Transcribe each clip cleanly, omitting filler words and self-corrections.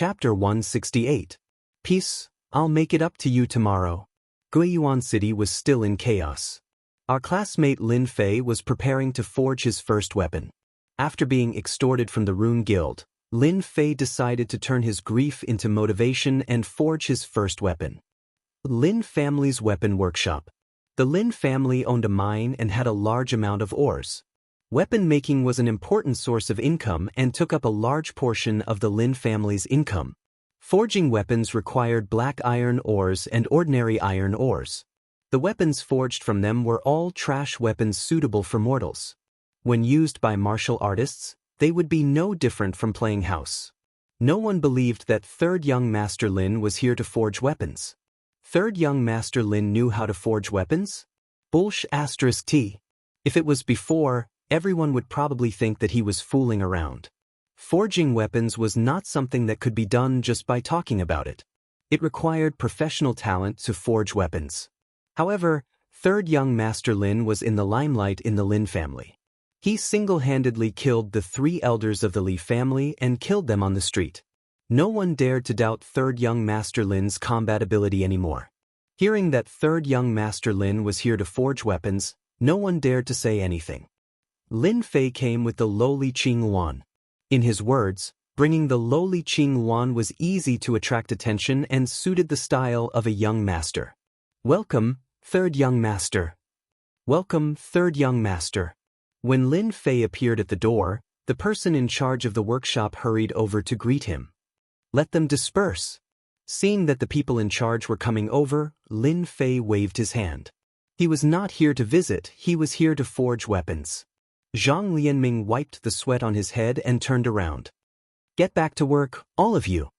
Chapter 168. Peace, I'll make it up to you tomorrow. Guiyuan City was still in chaos. Our classmate Lin Fei was preparing to forge his first weapon. After being extorted from the Rune Guild, Lin Fei decided to turn his grief into motivation and forge his first weapon. Lin family's weapon workshop. The Lin family owned a mine and had a large amount of ores. Weapon making was an important source of income and took up a large portion of the Lin family's income. Forging weapons required black iron ores and ordinary iron ores. The weapons forged from them were all trash weapons suitable for mortals. When used by martial artists, they would be no different from playing house. No one believed that Third Young Master Lin was here to forge weapons. Third Young Master Lin knew how to forge weapons? T. If it was before, everyone would probably think that he was fooling around. Forging weapons was not something that could be done just by talking about it. It required professional talent to forge weapons. However, Third Young Master Lin was in the limelight in the Lin family. He single-handedly killed the 3 elders of the Li family and killed them on the street. No one dared to doubt Third Young Master Lin's combat ability anymore. Hearing that Third Young Master Lin was here to forge weapons, no one dared to say anything. Lin Fei came with the lowly Qing Yuan. In his words, bringing the lowly Qing Yuan was easy to attract attention and suited the style of a young master. Welcome, Third Young Master. Welcome, Third Young Master. When Lin Fei appeared at the door, the person in charge of the workshop hurried over to greet him. Let them disperse. Seeing that the people in charge were coming over, Lin Fei waved his hand. He was not here to visit, he was here to forge weapons. Zhang Lianming wiped the sweat on his head and turned around. Get back to work, all of you.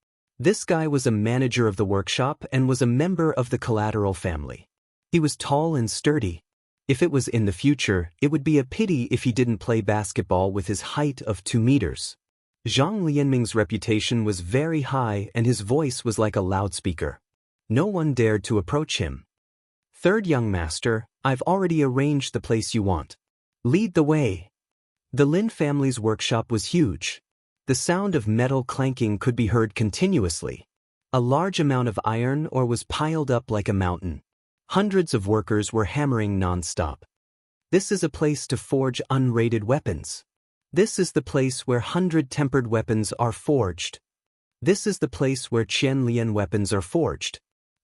This guy was a manager of the workshop and was a member of the Collateral family. He was tall and sturdy. If it was in the future, it would be a pity if he didn't play basketball with his height of 2 meters. Zhang Lianming's reputation was very high and his voice was like a loudspeaker. No one dared to approach him. Third Young Master, I've already arranged the place you want. Lead the way. The Lin family's workshop was huge. The sound of metal clanking could be heard continuously. A large amount of iron ore was piled up like a mountain. Hundreds of workers were hammering non-stop. This is a place to forge unrated weapons. This is the place where 100-tempered weapons are forged. This is the place where Qianlian weapons are forged.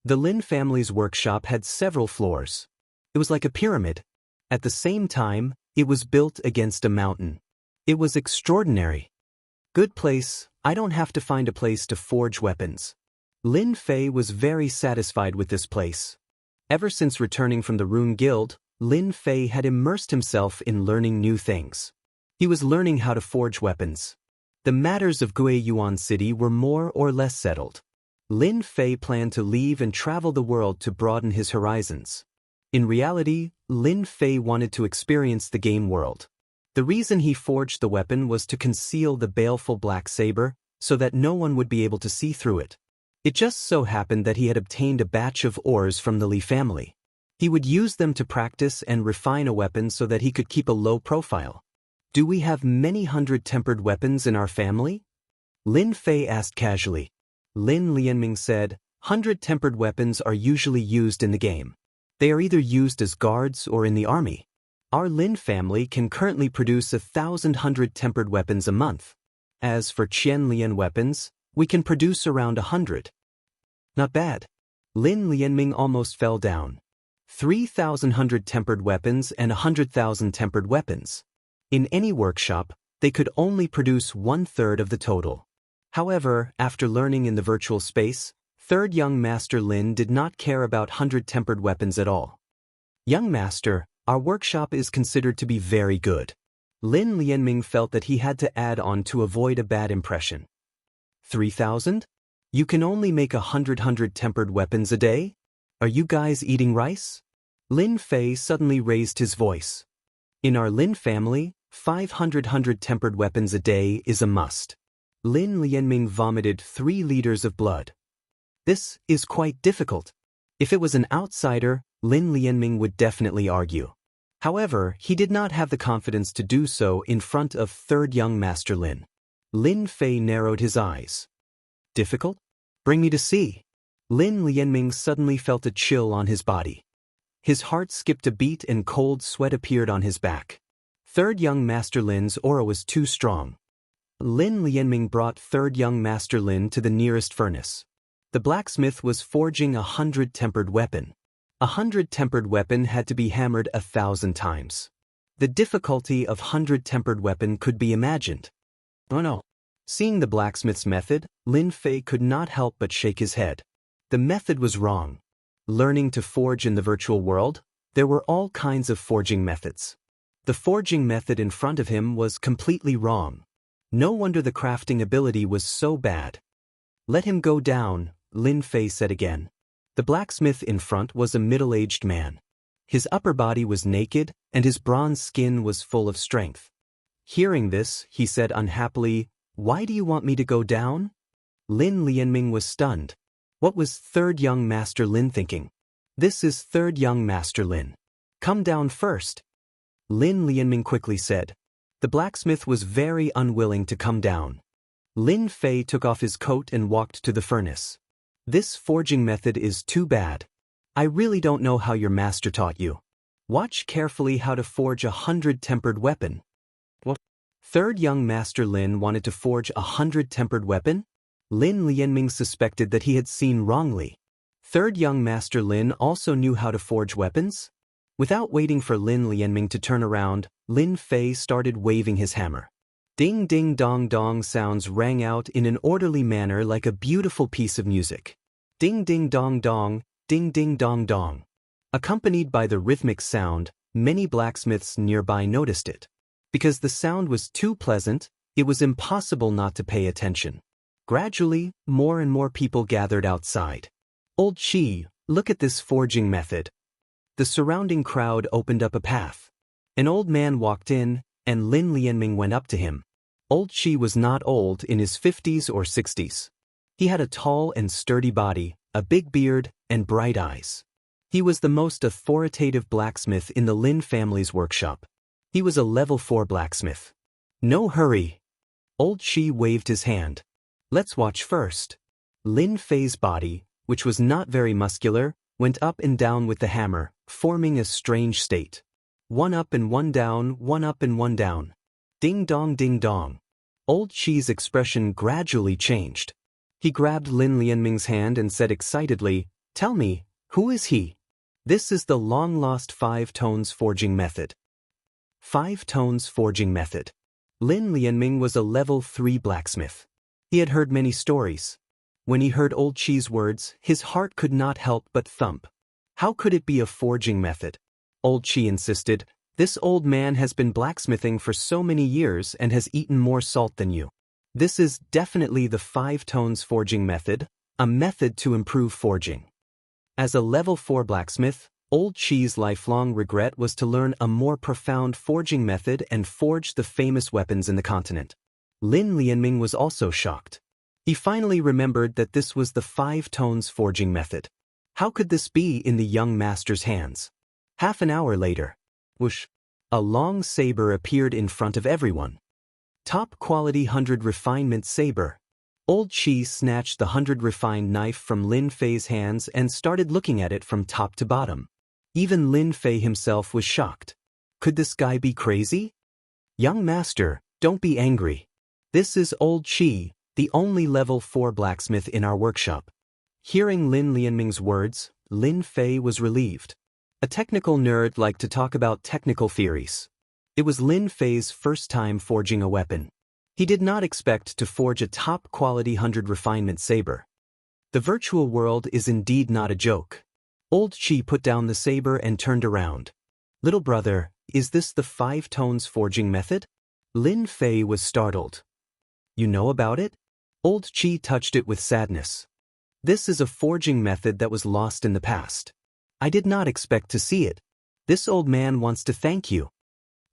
The Lin family's workshop had several floors. It was like a pyramid. At the same time, it was built against a mountain. It was extraordinary. Good place, I don't have to find a place to forge weapons. Lin Fei was very satisfied with this place. Ever since returning from the Rune Guild, Lin Fei had immersed himself in learning new things. He was learning how to forge weapons. The matters of Guiyuan City were more or less settled. Lin Fei planned to leave and travel the world to broaden his horizons. In reality, Lin Fei wanted to experience the game world. The reason he forged the weapon was to conceal the baleful black saber, so that no one would be able to see through it. It just so happened that he had obtained a batch of ores from the Li family. He would use them to practice and refine a weapon so that he could keep a low profile. Do we have many 100-tempered weapons in our family? Lin Fei asked casually. Lin Lianming said, 100-tempered weapons are usually used in the game. They are either used as guards or in the army. Our Lin family can currently produce 1,000 100-tempered weapons a month. As for Qianlian weapons, we can produce around 100. Not bad. Lin Lianming almost fell down. 3,000 100-tempered weapons and 100,000 tempered weapons. In any workshop, they could only produce 1/3 of the total. However, after learning in the virtual space, Third Young Master Lin did not care about 100-tempered weapons at all. Young Master, our workshop is considered to be very good. Lin Lianming felt that he had to add on to avoid a bad impression. 3,000? You can only make 100 100-tempered weapons a day? Are you guys eating rice? Lin Fei suddenly raised his voice. In our Lin family, 500 100-tempered weapons a day is a must. Lin Lianming vomited 3 liters of blood. This is quite difficult. If it was an outsider, Lin Lianming would definitely argue. However, he did not have the confidence to do so in front of Third Young Master Lin. Lin Fei narrowed his eyes. Difficult? Bring me to see. Lin Lianming suddenly felt a chill on his body. His heart skipped a beat and cold sweat appeared on his back. Third young Master Lin's aura was too strong. Lin Lianming brought third young Master Lin to the nearest furnace. The blacksmith was forging 100 tempered weapon. 100 tempered weapon had to be hammered 1,000 times. The difficulty of 100 tempered weapon could be imagined. Oh no. Seeing the blacksmith's method, Lin Fei could not help but shake his head. The method was wrong. Learning to forge in the virtual world, there were all kinds of forging methods. The forging method in front of him was completely wrong. No wonder the crafting ability was so bad. Let him go down, Lin Fei said again. The blacksmith in front was a middle-aged man. His upper body was naked, and his bronze skin was full of strength. Hearing this, he said unhappily, "Why do you want me to go down?" Lin Lianming was stunned. What was third young Master Lin thinking? This is third young Master Lin. Come down first. Lin Lianming quickly said. The blacksmith was very unwilling to come down. Lin Fei took off his coat and walked to the furnace. This forging method is too bad. I really don't know how your master taught you. Watch carefully how to forge 100 tempered weapon. What? Third young Master Lin wanted to forge 100 tempered weapon? Lin Lianming suspected that he had seen wrongly. Third young Master Lin also knew how to forge weapons? Without waiting for Lin Lianming to turn around, Lin Fei started waving his hammer. Ding ding dong dong sounds rang out in an orderly manner like a beautiful piece of music. Ding ding dong dong, ding ding dong dong. Accompanied by the rhythmic sound, many blacksmiths nearby noticed it. Because the sound was too pleasant, it was impossible not to pay attention. Gradually, more and more people gathered outside. Old Qi, look at this forging method. The surrounding crowd opened up a path. An old man walked in, and Lin Lianming went up to him. Old Qi was not old, in his 50s or 60s. He had a tall and sturdy body, a big beard, and bright eyes. He was the most authoritative blacksmith in the Lin family's workshop. He was a level 4 blacksmith. No hurry. Old Qi waved his hand. Let's watch first. Lin Fei's body, which was not very muscular, went up and down with the hammer, forming a strange state. One up and one down, one up and one down. Ding dong ding dong. Old Qi's expression gradually changed. He grabbed Lin Lianming's hand and said excitedly, "Tell me, who is he?" This is the long-lost 5 tones forging method. 5 tones forging method. Lin Lianming was a level 3 blacksmith. He had heard many stories. When he heard Old Qi's words, his heart could not help but thump. How could it be a forging method? Old Qi insisted, "This old man has been blacksmithing for so many years and has eaten more salt than you. This is definitely the 5 tones forging method, a method to improve forging." As a level 4 blacksmith, Old Qi's lifelong regret was to learn a more profound forging method and forge the famous weapons in the continent. Lin Lianming was also shocked. He finally remembered that this was the 5 tones forging method. How could this be in the young master's hands? Half an hour later, whoosh, a long saber appeared in front of everyone. Top quality 100 refinement saber. Old Qi snatched the 100 refined knife from Lin Fei's hands and started looking at it from top to bottom. Even Lin Fei himself was shocked. Could this guy be crazy? Young master, don't be angry. This is Old Qi, the only level 4 blacksmith in our workshop. Hearing Lin Lianming's words, Lin Fei was relieved. A technical nerd liked to talk about technical theories. It was Lin Fei's first time forging a weapon. He did not expect to forge a top-quality 100 refinement saber. The virtual world is indeed not a joke. Old Qi put down the saber and turned around. Little brother, is this the 5 tones forging method? Lin Fei was startled. You know about it? Old Qi touched it with sadness. This is a forging method that was lost in the past. I did not expect to see it. This old man wants to thank you.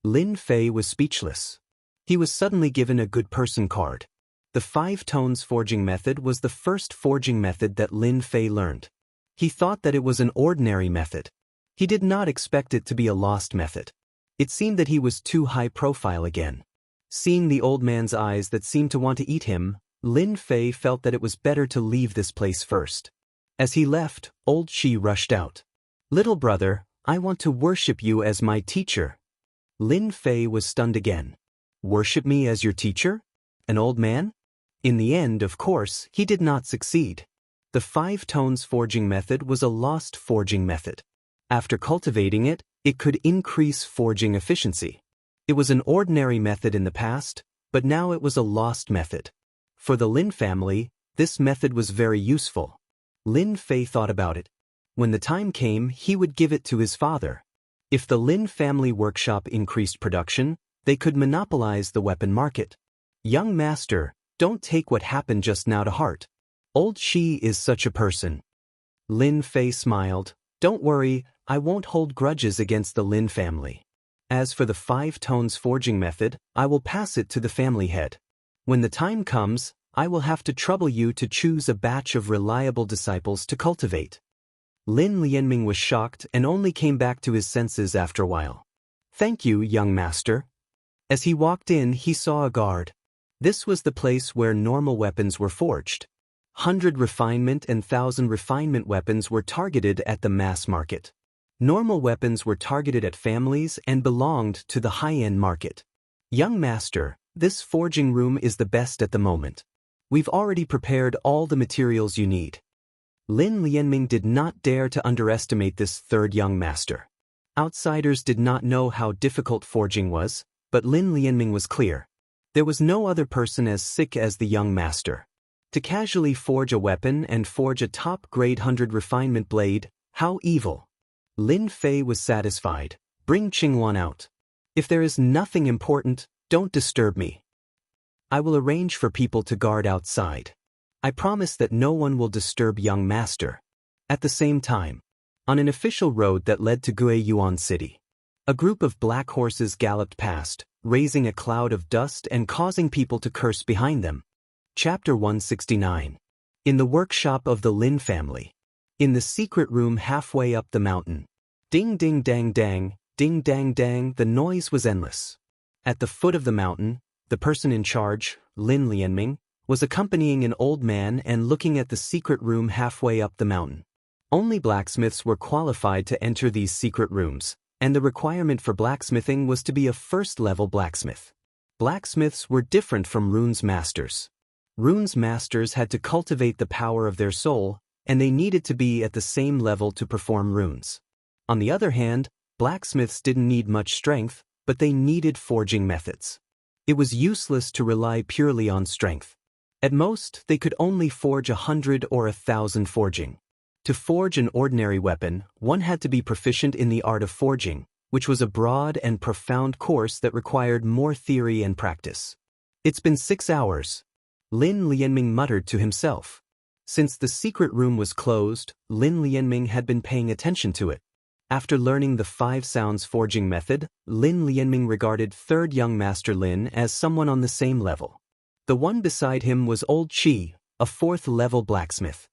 Lin Fei was speechless. He was suddenly given a good person card. The 5 tones forging method was the first forging method that Lin Fei learned. He thought that it was an ordinary method. He did not expect it to be a lost method. It seemed that he was too high profile again. Seeing the old man's eyes that seemed to want to eat him, Lin Fei felt that it was better to leave this place first. As he left, old Shi rushed out. "Little brother, I want to worship you as my teacher." Lin Fei was stunned again. "Worship me as your teacher? An old man?" In the end, of course, he did not succeed. The 5 tones forging method was a lost forging method. After cultivating it, it could increase forging efficiency. It was an ordinary method in the past, but now it was a lost method. For the Lin family, this method was very useful. Lin Fei thought about it. When the time came, he would give it to his father. If the Lin family workshop increased production, they could monopolize the weapon market. "Young master, don't take what happened just now to heart. Old Shi is such a person." Lin Fei smiled. "Don't worry, I won't hold grudges against the Lin family. As for the 5 tones forging method, I will pass it to the family head. When the time comes, I will have to trouble you to choose a batch of reliable disciples to cultivate." Lin Lianming was shocked and only came back to his senses after a while. "Thank you, young master." As he walked in, he saw a guard. This was the place where normal weapons were forged. 100 refinement and 1000 refinement weapons were targeted at the mass market. Normal weapons were targeted at families and belonged to the high-end market. "Young master, this forging room is the best at the moment. We've already prepared all the materials you need." Lin Lianming did not dare to underestimate this third young master. Outsiders did not know how difficult forging was, but Lin Lianming was clear. There was no other person as sick as the young master. To casually forge a weapon and forge a top-grade 100 refinement blade, how evil. Lin Fei was satisfied. "Bring Qingwan out. If there is nothing important, don't disturb me. I will arrange for people to guard outside. I promise that no one will disturb young master." At the same time, on an official road that led to Guiyuan City, a group of black horses galloped past, raising a cloud of dust and causing people to curse behind them. Chapter 169. In the workshop of the Lin family. In the secret room halfway up the mountain. Ding ding dang dang, ding dang dang, the noise was endless. At the foot of the mountain, the person in charge, Lin Lianming, was accompanying an old man and looking at the secret room halfway up the mountain. Only blacksmiths were qualified to enter these secret rooms, and the requirement for blacksmithing was to be a first-level blacksmith. Blacksmiths were different from runes masters. Runes masters had to cultivate the power of their soul, and they needed to be at the same level to perform runes. On the other hand, blacksmiths didn't need much strength, but they needed forging methods. It was useless to rely purely on strength. At most, they could only forge 100 or 1000 forging. To forge an ordinary weapon, one had to be proficient in the art of forging, which was a broad and profound course that required more theory and practice. "It's been 6 hours. Lin Lianming muttered to himself. Since the secret room was closed, Lin Lianming had been paying attention to it. After learning the 5 sounds forging method, Lin Lianming regarded third young master Lin as someone on the same level. The one beside him was old Qi, a 4th-level blacksmith.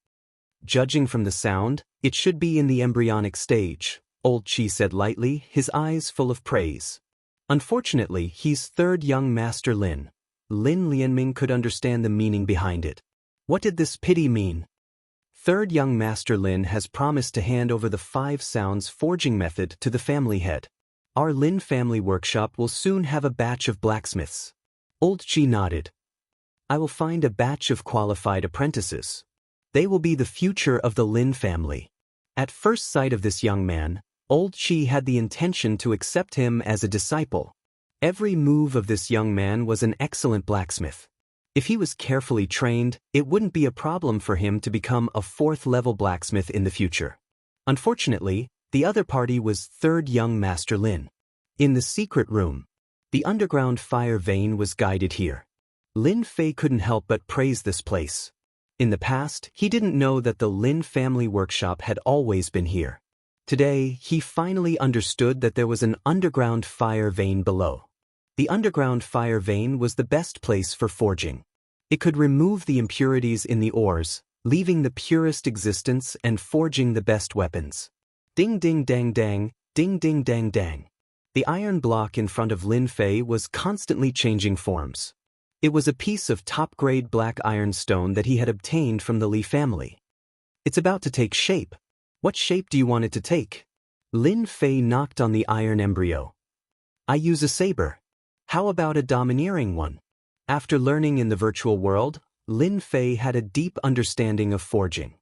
"Judging from the sound, it should be in the embryonic stage," old Qi said lightly, his eyes full of praise. "Unfortunately, he's third young master Lin." Lin Lianming could understand the meaning behind it. What did this pity mean? Third young master Lin has promised to hand over the 5 sounds forging method to the family head. Our Lin family workshop will soon have a batch of blacksmiths. Old Qi nodded. "I will find a batch of qualified apprentices. They will be the future of the Lin family." At first sight of this young man, old Qi had the intention to accept him as a disciple. Every move of this young man was an excellent blacksmith. If he was carefully trained, it wouldn't be a problem for him to become a 4th-level blacksmith in the future. Unfortunately, the other party was third young master Lin. In the secret room, the underground fire vein was guided here. Lin Fei couldn't help but praise this place. In the past, he didn't know that the Lin family workshop had always been here. Today, he finally understood that there was an underground fire vein below. The underground fire vein was the best place for forging. It could remove the impurities in the ores, leaving the purest existence and forging the best weapons. Ding ding dang dang, ding ding dang dang. The iron block in front of Lin Fei was constantly changing forms. It was a piece of top-grade black iron stone that he had obtained from the Li family. It's about to take shape. What shape do you want it to take? Lin Fei knocked on the iron embryo. I use a saber. How about a domineering one? After learning in the virtual world, Lin Fei had a deep understanding of forging.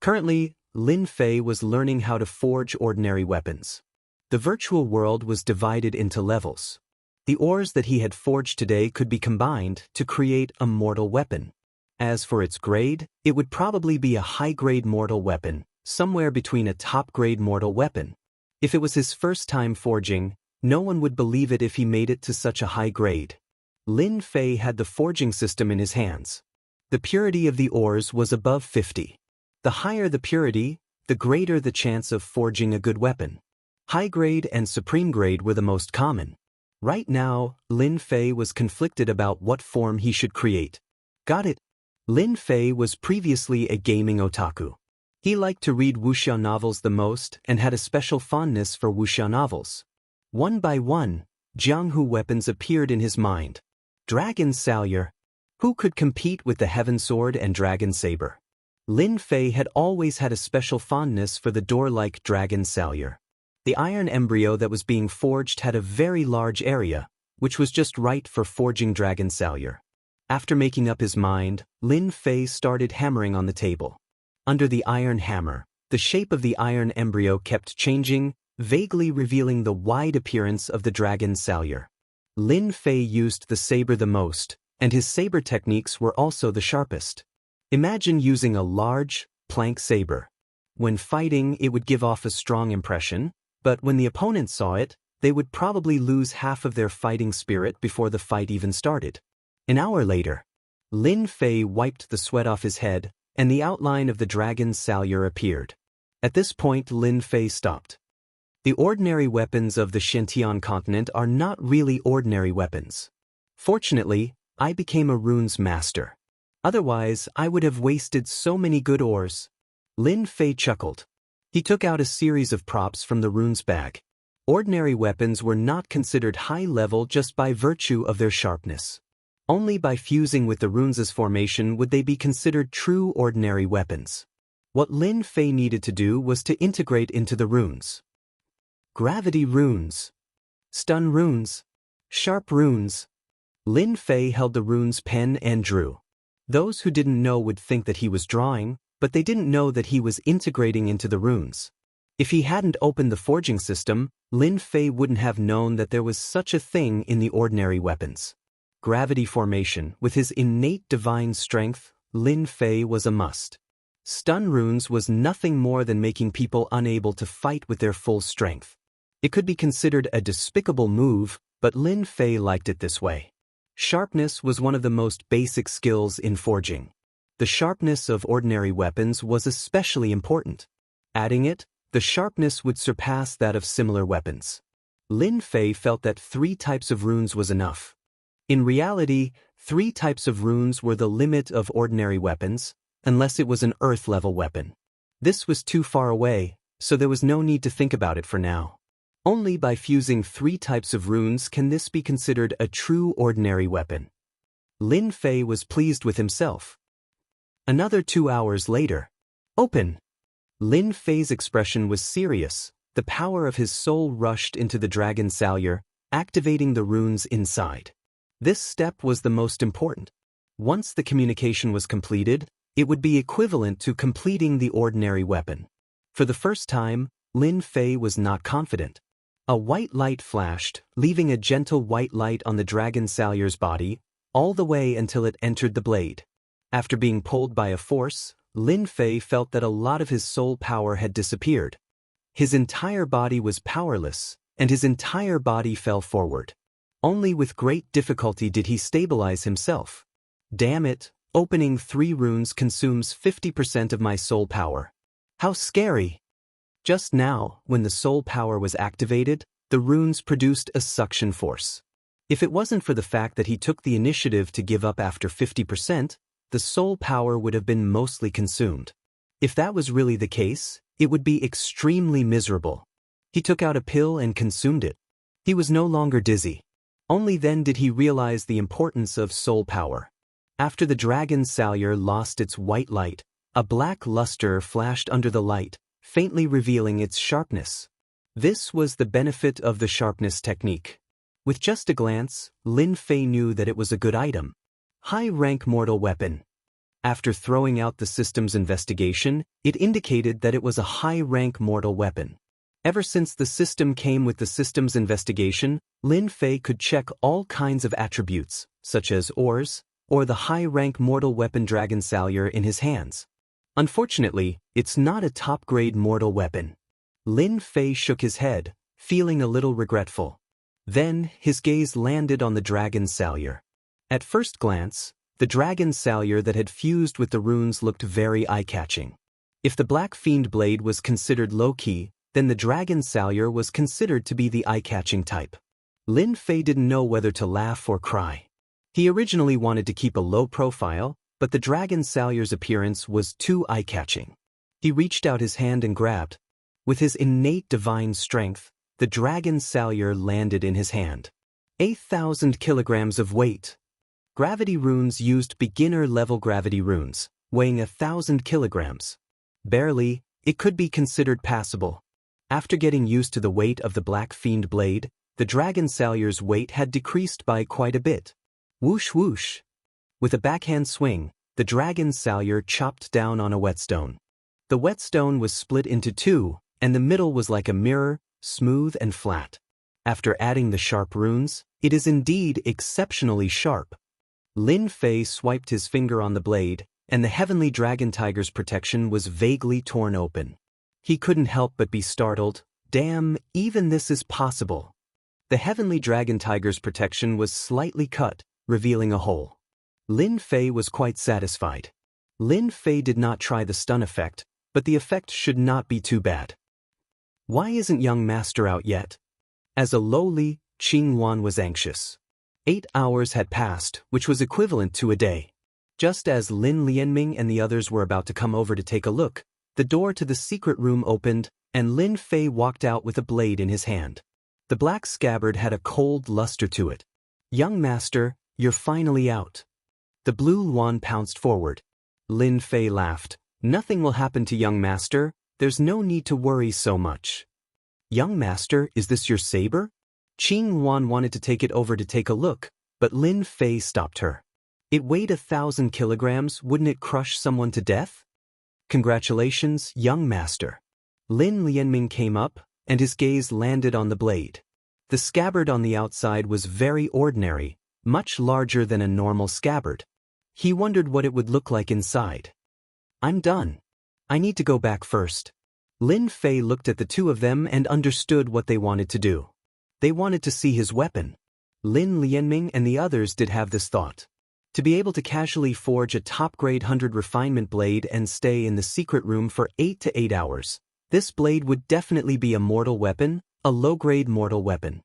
Currently, Lin Fei was learning how to forge ordinary weapons. The virtual world was divided into levels. The ores that he had forged today could be combined to create a mortal weapon. As for its grade, it would probably be a high-grade mortal weapon, somewhere between a top-grade mortal weapon. If it was his first time forging, no one would believe it if he made it to such a high grade. Lin Fei had the forging system in his hands. The purity of the ores was above 50. The higher the purity, the greater the chance of forging a good weapon. High grade and supreme grade were the most common. Right now, Lin Fei was conflicted about what form he should create. Got it. Lin Fei was previously a gaming otaku. He liked to read Wuxia novels the most and had a special fondness for Wuxia novels. One by one, Jianghu weapons appeared in his mind. Dragon Salyer. Who could compete with the Heaven Sword and Dragon Saber? Lin Fei had always had a special fondness for the door-like Dragon Salyer. The iron embryo that was being forged had a very large area, which was just right for forging Dragon Salyer. After making up his mind, Lin Fei started hammering on the table. Under the iron hammer, the shape of the iron embryo kept changing, vaguely revealing the wide appearance of the Dragon Salyer. Lin Fei used the saber the most, and his saber techniques were also the sharpest. Imagine using a large, plank saber. When fighting, it would give off a strong impression, but when the opponent saw it, they would probably lose half of their fighting spirit before the fight even started. An hour later, Lin Fei wiped the sweat off his head, and the outline of the Dragon Salyer appeared. At this point, Lin Fei stopped. The ordinary weapons of the Xianxia continent are not really ordinary weapons. Fortunately, I became a runes master. Otherwise, I would have wasted so many good ores. Lin Fei chuckled. He took out a series of props from the runes bag. Ordinary weapons were not considered high level just by virtue of their sharpness. Only by fusing with the runes' formation would they be considered true ordinary weapons. What Lin Fei needed to do was to integrate into the runes. Gravity runes. Stun runes. Sharp runes. Lin Fei held the runes pen and drew. Those who didn't know would think that he was drawing, but they didn't know that he was integrating into the runes. If he hadn't opened the forging system, Lin Fei wouldn't have known that there was such a thing in the ordinary weapons. Gravity formation, with his innate divine strength, Lin Fei was a must. Stun runes was nothing more than making people unable to fight with their full strength. It could be considered a despicable move, but Lin Fei liked it this way. Sharpness was one of the most basic skills in forging. The sharpness of ordinary weapons was especially important. Adding it, the sharpness would surpass that of similar weapons. Lin Fei felt that 3 types of runes was enough. In reality, 3 types of runes were the limit of ordinary weapons, unless it was an earth-level weapon. This was too far away, so there was no need to think about it for now. Only by fusing 3 types of runes can this be considered a true ordinary weapon. Lin Fei was pleased with himself. Another 2 hours later. Open! Lin Fei's expression was serious. The power of his soul rushed into the Dragon Salyer, activating the runes inside. This step was the most important. Once the communication was completed, it would be equivalent to completing the ordinary weapon. For the first time, Lin Fei was not confident. A white light flashed, leaving a gentle white light on the Dragon Salyer's body, all the way until it entered the blade. After being pulled by a force, Lin Fei felt that a lot of his soul power had disappeared. His entire body was powerless, and his entire body fell forward. Only with great difficulty did he stabilize himself. Damn it, opening 3 runes consumes 50% of my soul power. How scary! Just now, when the soul power was activated, the runes produced a suction force. If it wasn't for the fact that he took the initiative to give up after 50%, the soul power would have been mostly consumed. If that was really the case, it would be extremely miserable. He took out a pill and consumed it. He was no longer dizzy. Only then did he realize the importance of soul power. After the dragon's salure lost its white light, a black luster flashed under the light, faintly revealing its sharpness. This was the benefit of the sharpness technique. With just a glance, Lin Fei knew that it was a good item. High-rank mortal weapon. After throwing out the system's investigation, it indicated that it was a high-rank mortal weapon. Ever since the system came with the system's investigation, Lin Fei could check all kinds of attributes, such as ores, or the high-rank mortal weapon dragon salure in his hands. Unfortunately, it's not a top-grade mortal weapon. Lin Fei shook his head, feeling a little regretful. Then, his gaze landed on the dragon salure. At first glance, the dragon salure that had fused with the runes looked very eye-catching. If the Black Fiend blade was considered low-key, then the dragon salure was considered to be the eye-catching type. Lin Fei didn't know whether to laugh or cry. He originally wanted to keep a low profile, but the dragon salure's appearance was too eye-catching. He reached out his hand and grabbed. With his innate divine strength, the dragon salure landed in his hand. 8,000 kilograms of weight. Gravity runes used beginner-level gravity runes, weighing 1,000 kilograms. Barely, it could be considered passable. After getting used to the weight of the Black Fiend blade, the dragon salure's weight had decreased by quite a bit. Whoosh whoosh. With a backhand swing, the dragon salure chopped down on a whetstone. The whetstone was split into two, and the middle was like a mirror, smooth and flat. After adding the sharp runes, it is indeed exceptionally sharp. Lin Fei swiped his finger on the blade, and the heavenly dragon tiger's protection was vaguely torn open. He couldn't help but be startled. Damn, even this is possible. The heavenly dragon tiger's protection was slightly cut, revealing a hole. Lin Fei was quite satisfied. Lin Fei did not try the stun effect, but the effect should not be too bad. Why isn't young master out yet? As a lowly, Qing Wan was anxious. 8 hours had passed, which was equivalent to a day. Just as Lin Lianming and the others were about to come over to take a look, the door to the secret room opened, and Lin Fei walked out with a blade in his hand. The black scabbard had a cold luster to it. Young master, you're finally out. The blue Luan pounced forward. Lin Fei laughed. Nothing will happen to young master, there's no need to worry so much. Young master, is this your saber? Qing Wan wanted to take it over to take a look, but Lin Fei stopped her. It weighed 1,000 kilograms, wouldn't it crush someone to death? Congratulations, young master. Lin Lianming came up, and his gaze landed on the blade. The scabbard on the outside was very ordinary, much larger than a normal scabbard. He wondered what it would look like inside. I'm done. I need to go back first. Lin Fei looked at the two of them and understood what they wanted to do. They wanted to see his weapon. Lin Lianming and the others did have this thought. To be able to casually forge a top-grade 100 refinement blade and stay in the secret room for 8 to 8 hours. This blade would definitely be a mortal weapon, a low-grade mortal weapon.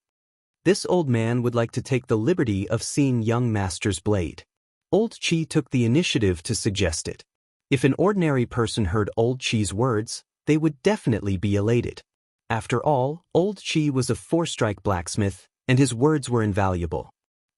This old man would like to take the liberty of seeing young master's blade. Old Qi took the initiative to suggest it. If an ordinary person heard Old Qi's words, they would definitely be elated. After all, Old Qi was a 4-strike blacksmith, and his words were invaluable.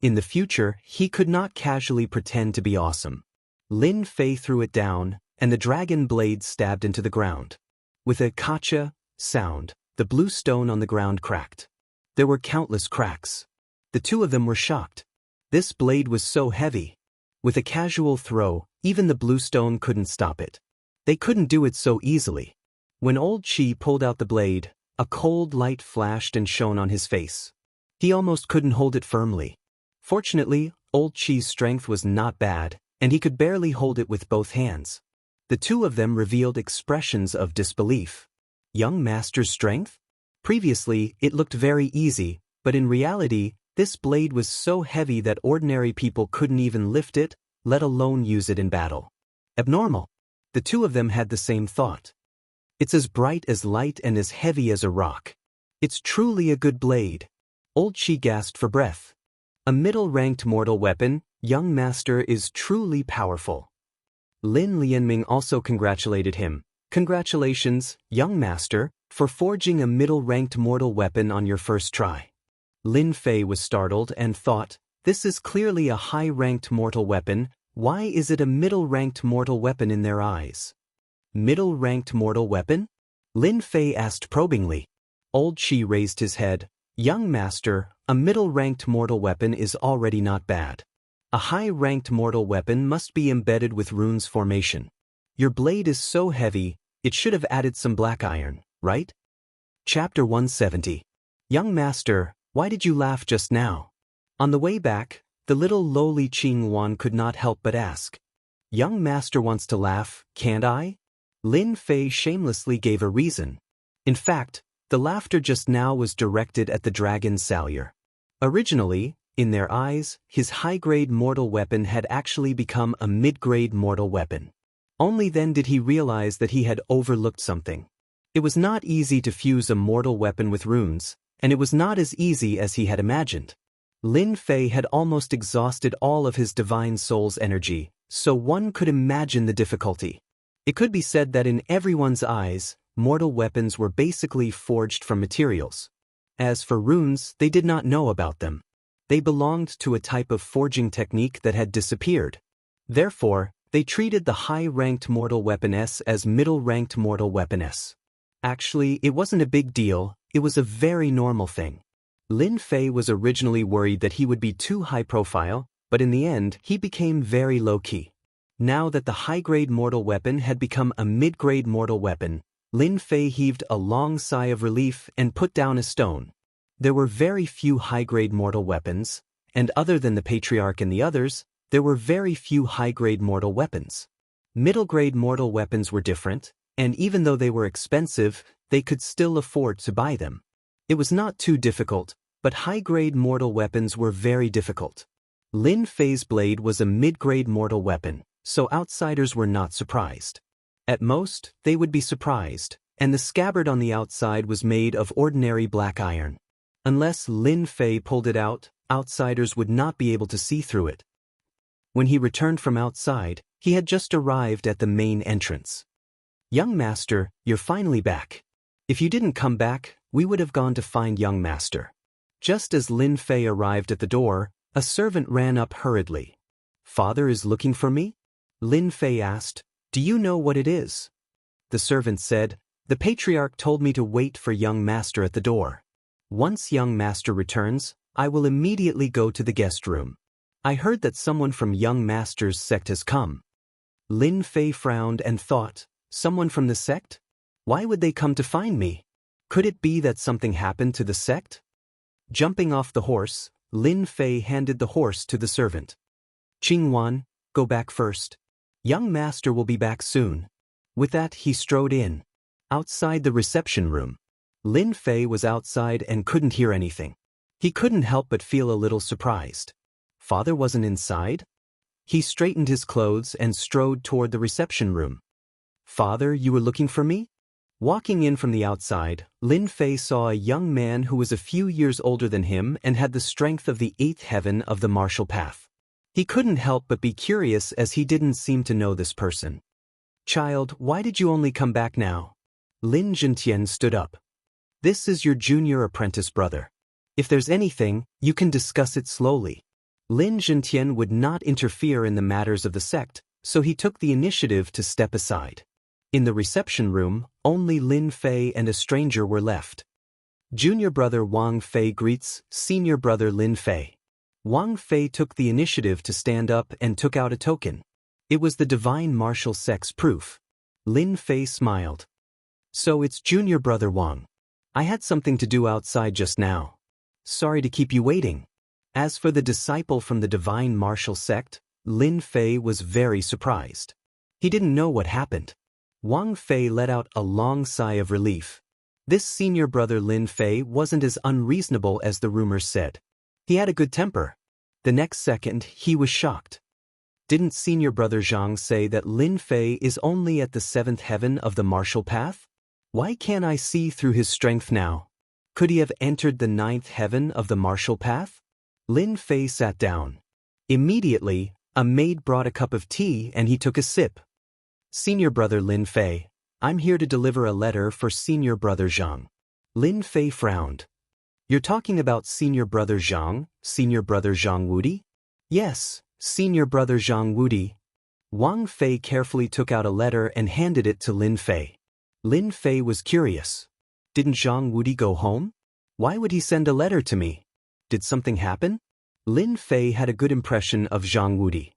In the future, he could not casually pretend to be awesome. Lin Fei threw it down, and the dragon blade stabbed into the ground. With a kacha sound, the blue stone on the ground cracked. There were countless cracks. The two of them were shocked. This blade was so heavy. With a casual throw, even the blue stone couldn't stop it. They couldn't do it so easily. When Old Qi pulled out the blade, a cold light flashed and shone on his face. He almost couldn't hold it firmly. Fortunately, Old Qi's strength was not bad, and he could barely hold it with both hands. The two of them revealed expressions of disbelief. Young master's strength? Previously, it looked very easy, but in reality, this blade was so heavy that ordinary people couldn't even lift it, let alone use it in battle. Abnormal. The two of them had the same thought. It's as bright as light and as heavy as a rock. It's truly a good blade. Old Qi gasped for breath. A middle-ranked mortal weapon, young master is truly powerful. Lin Lianming also congratulated him. Congratulations, young master, for forging a middle-ranked mortal weapon on your first try. Lin Fei was startled and thought, this is clearly a high-ranked mortal weapon. Why is it a middle-ranked mortal weapon in their eyes? Middle-ranked mortal weapon? Lin Fei asked probingly. Old Qi raised his head. Young master, a middle-ranked mortal weapon is already not bad. A high-ranked mortal weapon must be embedded with runes formation. Your blade is so heavy, it should have added some black iron, right? Chapter 170. Young master, why did you laugh just now? On the way back, the little lowly Qing Wan could not help but ask. Young master wants to laugh, can't I? Lin Fei shamelessly gave a reason. In fact, the laughter just now was directed at the dragon Salyer. Originally, in their eyes, his high-grade mortal weapon had actually become a mid-grade mortal weapon. Only then did he realize that he had overlooked something. It was not easy to fuse a mortal weapon with runes, and it was not as easy as he had imagined. Lin Fei had almost exhausted all of his divine soul's energy, so one could imagine the difficulty. It could be said that in everyone's eyes, mortal weapons were basically forged from materials. As for runes, they did not know about them. They belonged to a type of forging technique that had disappeared. Therefore, they treated the high-ranked mortal weapon S as middle-ranked mortal weapon S. Actually, it wasn't a big deal, it was a very normal thing. Lin Fei was originally worried that he would be too high-profile, but in the end, he became very low-key. Now that the high-grade mortal weapon had become a mid-grade mortal weapon, Lin Fei heaved a long sigh of relief and put down a stone. There were very few high-grade mortal weapons, and other than the Patriarch and the others, there were very few high-grade mortal weapons. Middle-grade mortal weapons were different, and even though they were expensive, they could still afford to buy them. It was not too difficult, but high-grade mortal weapons were very difficult. Lin Fei's blade was a mid-grade mortal weapon, so outsiders were not surprised. At most, they would be surprised, and the scabbard on the outside was made of ordinary black iron. Unless Lin Fei pulled it out, outsiders would not be able to see through it. When he returned from outside, he had just arrived at the main entrance. Young master, you're finally back. If you didn't come back, we would have gone to find young master. Just as Lin Fei arrived at the door, a servant ran up hurriedly. Father is looking for me? Lin Fei asked, do you know what it is? The servant said, the Patriarch told me to wait for young master at the door. Once young master returns, I will immediately go to the guest room. I heard that someone from young master's sect has come. Lin Fei frowned and thought, someone from the sect? Why would they come to find me? Could it be that something happened to the sect? Jumping off the horse, Lin Fei handed the horse to the servant. Qing Wan, go back first. Young master will be back soon. With that, he strode in. Outside the reception room. Lin Fei was outside and couldn't hear anything. He couldn't help but feel a little surprised. Father wasn't inside? He straightened his clothes and strode toward the reception room. Father, you were looking for me? Walking in from the outside, Lin Fei saw a young man who was a few years older than him and had the strength of the 8th heaven of the martial path. He couldn't help but be curious as he didn't seem to know this person. Child, why did you only come back now? Lin Zhentian stood up. This is your junior apprentice brother. If there's anything, you can discuss it slowly. Lin Zhentian would not interfere in the matters of the sect, so he took the initiative to step aside. In the reception room, only Lin Fei and a stranger were left. Junior brother Wang Fei greets senior brother Lin Fei. Wang Fei took the initiative to stand up and took out a token. It was the divine martial sects proof. Lin Fei smiled. So it's junior brother Wang. I had something to do outside just now. Sorry to keep you waiting. As for the disciple from the divine martial sect, Lin Fei was very surprised. He didn't know what happened. Wang Fei let out a long sigh of relief. This senior brother Lin Fei wasn't as unreasonable as the rumors said. He had a good temper. The next second, he was shocked. Didn't senior brother Zhang say that Lin Fei is only at the 7th heaven of the martial path? Why can't I see through his strength now? Could he have entered the 9th heaven of the martial path? Lin Fei sat down. Immediately, a maid brought a cup of tea and he took a sip. Senior brother Lin Fei, I'm here to deliver a letter for senior brother Zhang. Lin Fei frowned. You're talking about senior brother Zhang, senior brother Zhang Wudi? Yes, senior brother Zhang Wudi. Wang Fei carefully took out a letter and handed it to Lin Fei. Lin Fei was curious. Didn't Zhang Wudi go home? Why would he send a letter to me? Did something happen? Lin Fei had a good impression of Zhang Wudi.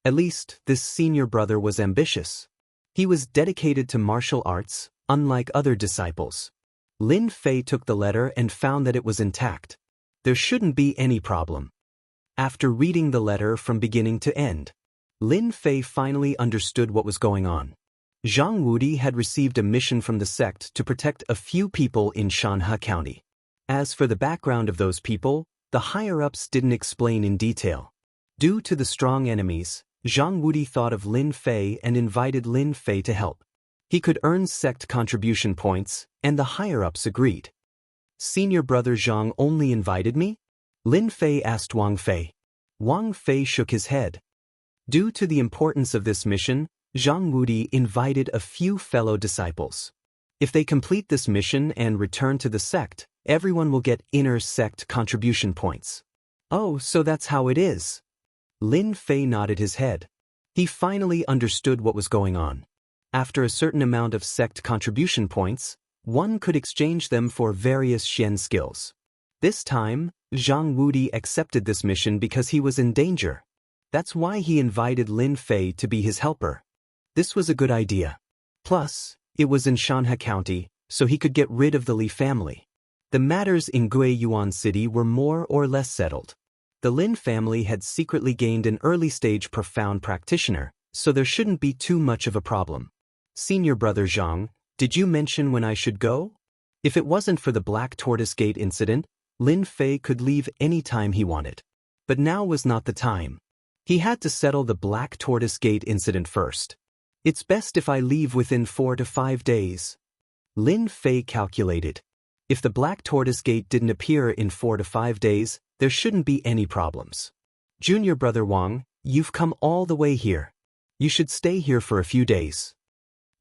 At least, this senior brother was ambitious. He was dedicated to martial arts, unlike other disciples. Lin Fei took the letter and found that it was intact. There shouldn't be any problem. After reading the letter from beginning to end, Lin Fei finally understood what was going on. Zhang Wudi had received a mission from the sect to protect a few people in Xianxia County. As for the background of those people, the higher-ups didn't explain in detail. Due to the strong enemies, Zhang Wudi thought of Lin Fei and invited Lin Fei to help. He could earn sect contribution points, and the higher-ups agreed. Senior brother Zhang only invited me? Lin Fei asked Wang Fei. Wang Fei shook his head. Due to the importance of this mission, Zhang Wudi invited a few fellow disciples. If they complete this mission and return to the sect, everyone will get inner sect contribution points. Oh, so that's how it is. Lin Fei nodded his head. He finally understood what was going on. After a certain amount of sect contribution points, one could exchange them for various Xian skills. This time, Zhang Wudi accepted this mission because he was in danger. That's why he invited Lin Fei to be his helper. This was a good idea. Plus, it was in Xianxia County, so he could get rid of the Li family. The matters in Guiyuan City were more or less settled. The Lin family had secretly gained an early-stage profound practitioner, so there shouldn't be too much of a problem. Senior brother Zhang, did you mention when I should go? If it wasn't for the Black Tortoise Gate incident, Lin Fei could leave any time he wanted. But now was not the time. He had to settle the Black Tortoise Gate incident first. It's best if I leave within 4 to 5 days. Lin Fei calculated. If the Black Tortoise Gate didn't appear in 4 to 5 days, there shouldn't be any problems. Junior brother Wang, you've come all the way here. You should stay here for a few days.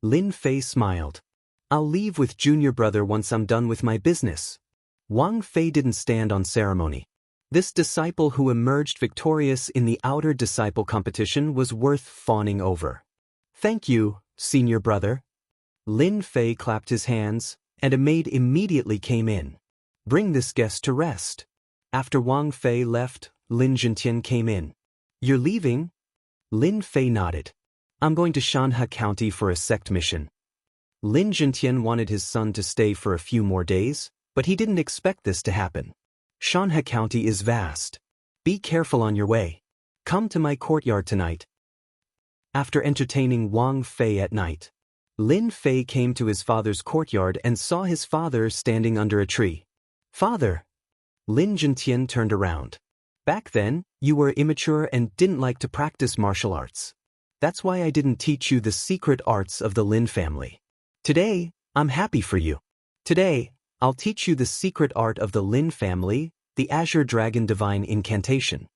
Lin Fei smiled. I'll leave with junior brother once I'm done with my business. Wang Fei didn't stand on ceremony. This disciple who emerged victorious in the outer disciple competition was worth fawning over. Thank you, senior brother. Lin Fei clapped his hands, and a maid immediately came in. Bring this guest to rest. After Wang Fei left, Lin Zhentian came in. You're leaving? Lin Fei nodded. I'm going to Xianxia County for a sect mission. Lin Zhentian wanted his son to stay for a few more days, but he didn't expect this to happen. Xianxia County is vast. Be careful on your way. Come to my courtyard tonight. After entertaining Wang Fei at night, Lin Fei came to his father's courtyard and saw his father standing under a tree. Father! Lin Zhentian turned around. Back then, you were immature and didn't like to practice martial arts. That's why I didn't teach you the secret arts of the Lin family. Today, I'm happy for you. Today, I'll teach you the secret art of the Lin family, the Azure Dragon Divine Incantation.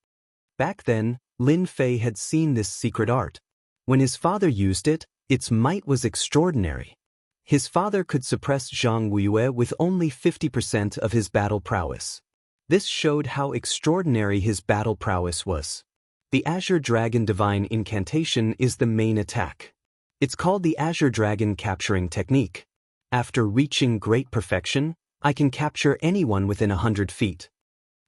Back then, Lin Fei had seen this secret art. When his father used it, its might was extraordinary. His father could suppress Zhang Wuyue with only 50% of his battle prowess. This showed how extraordinary his battle prowess was. The Azure Dragon Divine Incantation is the main attack. It's called the Azure Dragon Capturing Technique. After reaching great perfection, I can capture anyone within 100 feet.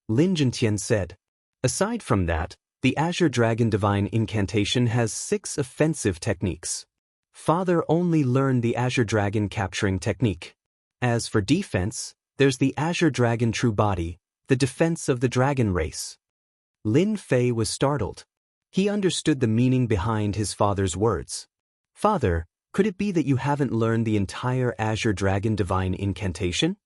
Lin Zhentian said. Aside from that, the Azure Dragon Divine Incantation has 6 offensive techniques. Father only learned the Azure Dragon Capturing Technique. As for defense, there's the Azure Dragon True Body, the defense of the dragon race. Lin Fei was startled. He understood the meaning behind his father's words. Father, could it be that you haven't learned the entire Azure Dragon Divine Incantation?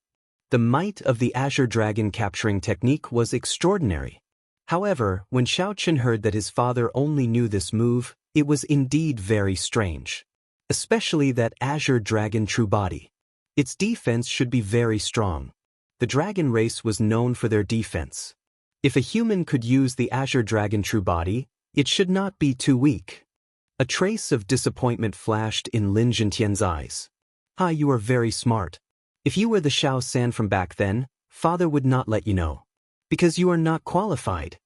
The might of the Azure Dragon Capturing Technique was extraordinary. However, when Xiaochen heard that his father only knew this move, it was indeed very strange. Especially that Azure Dragon True Body. Its defense should be very strong. The dragon race was known for their defense. If a human could use the Azure Dragon True Body, it should not be too weak. A trace of disappointment flashed in Lin Zhentian's eyes. You are very smart. If you were the Xiao San from back then, Father would not let you know. Because you are not qualified.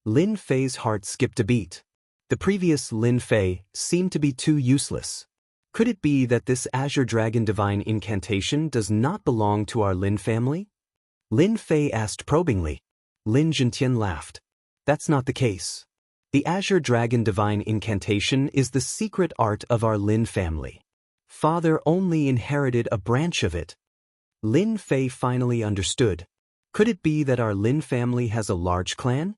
Lin Fei's heart skipped a beat. The previous Lin Fei seemed to be too useless. Could it be that this Azure Dragon Divine incantation does not belong to our Lin family? Lin Fei asked probingly. Lin Zhentian laughed. That's not the case. The Azure Dragon Divine incantation is the secret art of our Lin family. Father only inherited a branch of it. Lin Fei finally understood. Could it be that our Lin family has a large clan?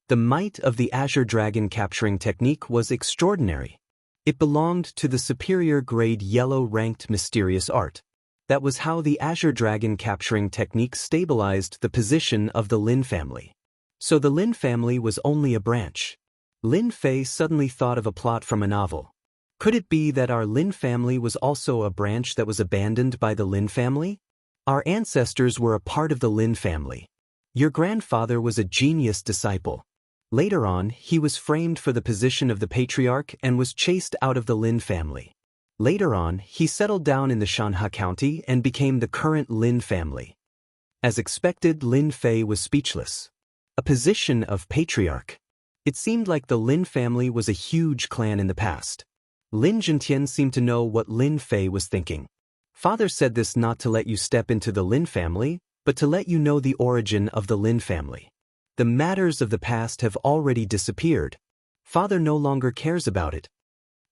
The might of the Azure Dragon capturing technique was extraordinary. It belonged to the superior grade yellow-ranked mysterious art. That was how the Azure Dragon capturing technique stabilized the position of the Lin family. So the Lin family was only a branch. Lin Fei suddenly thought of a plot from a novel. Could it be that our Lin family was also a branch that was abandoned by the Lin family? Our ancestors were a part of the Lin family. Your grandfather was a genius disciple. Later on, he was framed for the position of the patriarch and was chased out of the Lin family. Later on, he settled down in the Xianxia County and became the current Lin family. As expected, Lin Fei was speechless. A position of patriarch. It seemed like the Lin family was a huge clan in the past. Lin Zhentian seemed to know what Lin Fei was thinking. Father said this not to let you step into the Lin family, but to let you know the origin of the Lin family. The matters of the past have already disappeared. Father no longer cares about it.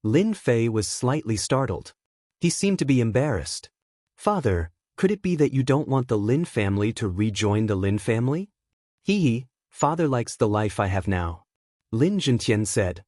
Lin Fei was slightly startled. He seemed to be embarrassed. Father, could it be that you don't want the Lin family to rejoin the Lin family? Father likes the life I have now. Lin Zhentian said.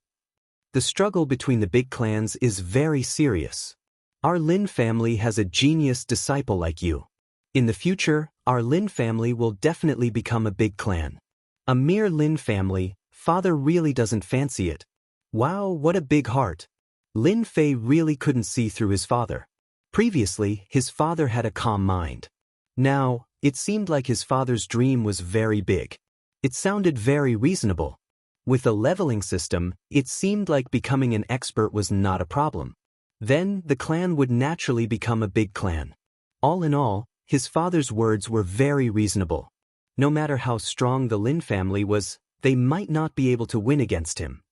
The struggle between the big clans is very serious. Our Lin family has a genius disciple like you. In the future, our Lin family will definitely become a big clan. A mere Lin family, Father really doesn't fancy it. Wow, what a big heart. Lin Fei really couldn't see through his father. Previously, his father had a calm mind. Now, it seemed like his father's dream was very big. It sounded very reasonable. With a leveling system, it seemed like becoming an expert was not a problem. Then, the clan would naturally become a big clan. All in all, his father's words were very reasonable. No matter how strong the Lin family was, they might not be able to win against him.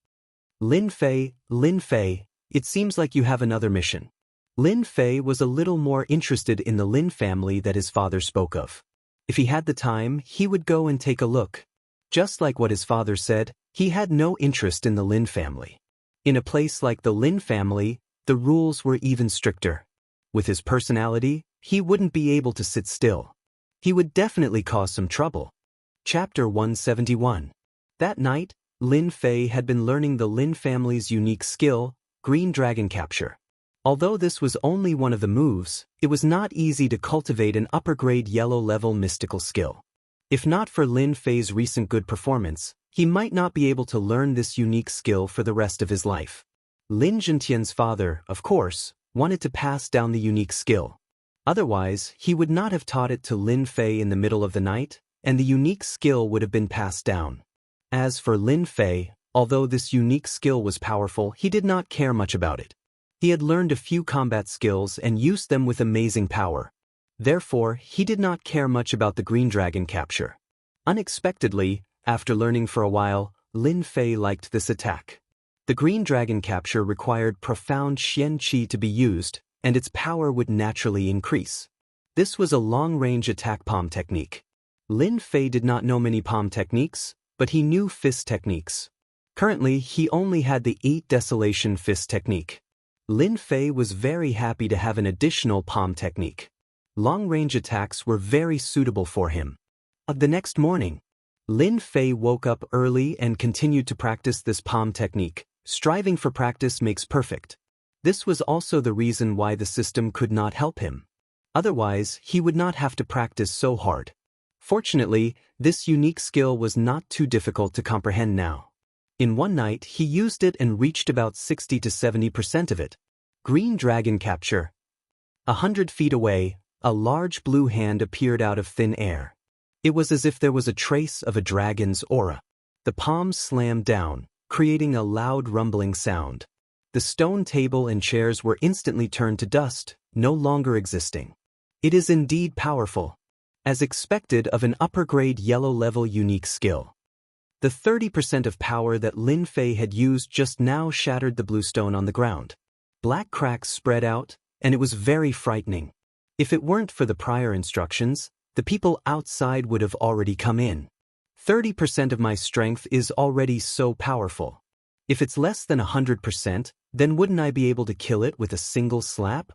Lin Fei, it seems like you have another mission. Lin Fei was a little more interested in the Lin family that his father spoke of. If he had the time, he would go and take a look. Just like what his father said, he had no interest in the Lin family. In a place like the Lin family, the rules were even stricter. With his personality, he wouldn't be able to sit still. He would definitely cause some trouble. Chapter 171. That night, Lin Fei had been learning the Lin family's unique skill, Green Dragon Capture. Although this was only one of the moves, it was not easy to cultivate an upper-grade yellow-level mystical skill. If not for Lin Fei's recent good performance, he might not be able to learn this unique skill for the rest of his life. Lin Zhentian's father, of course, wanted to pass down the unique skill. Otherwise, he would not have taught it to Lin Fei in the middle of the night, and the unique skill would have been passed down. As for Lin Fei, although this unique skill was powerful, he did not care much about it. He had learned a few combat skills and used them with amazing power. Therefore, he did not care much about the Green Dragon Capture. Unexpectedly, after learning for a while, Lin Fei liked this attack. The Green Dragon Capture required profound Xianxia to be used, and its power would naturally increase. This was a long-range attack palm technique. Lin Fei did not know many palm techniques, but he knew fist techniques. Currently, he only had the 8 Desolation fist technique. Lin Fei was very happy to have an additional palm technique. Long-range attacks were very suitable for him. The next morning, Lin Fei woke up early and continued to practice this palm technique. Striving for practice makes perfect. This was also the reason why the system could not help him. Otherwise, he would not have to practice so hard. Fortunately, this unique skill was not too difficult to comprehend now. In one night, he used it and reached about 60 to 70% of it. Green Dragon Capture. 100 feet away, a large blue hand appeared out of thin air. It was as if there was a trace of a dragon's aura. The palms slammed down, creating a loud rumbling sound. The stone table and chairs were instantly turned to dust, no longer existing. It is indeed powerful. as expected of an upper-grade yellow-level unique skill. The 30% of power that Lin Fei had used just now shattered the blue stone on the ground. Black cracks spread out, and it was very frightening. If it weren't for the prior instructions, the people outside would have already come in. 30% of my strength is already so powerful. If it's less than 100%, then wouldn't I be able to kill it with a single slap?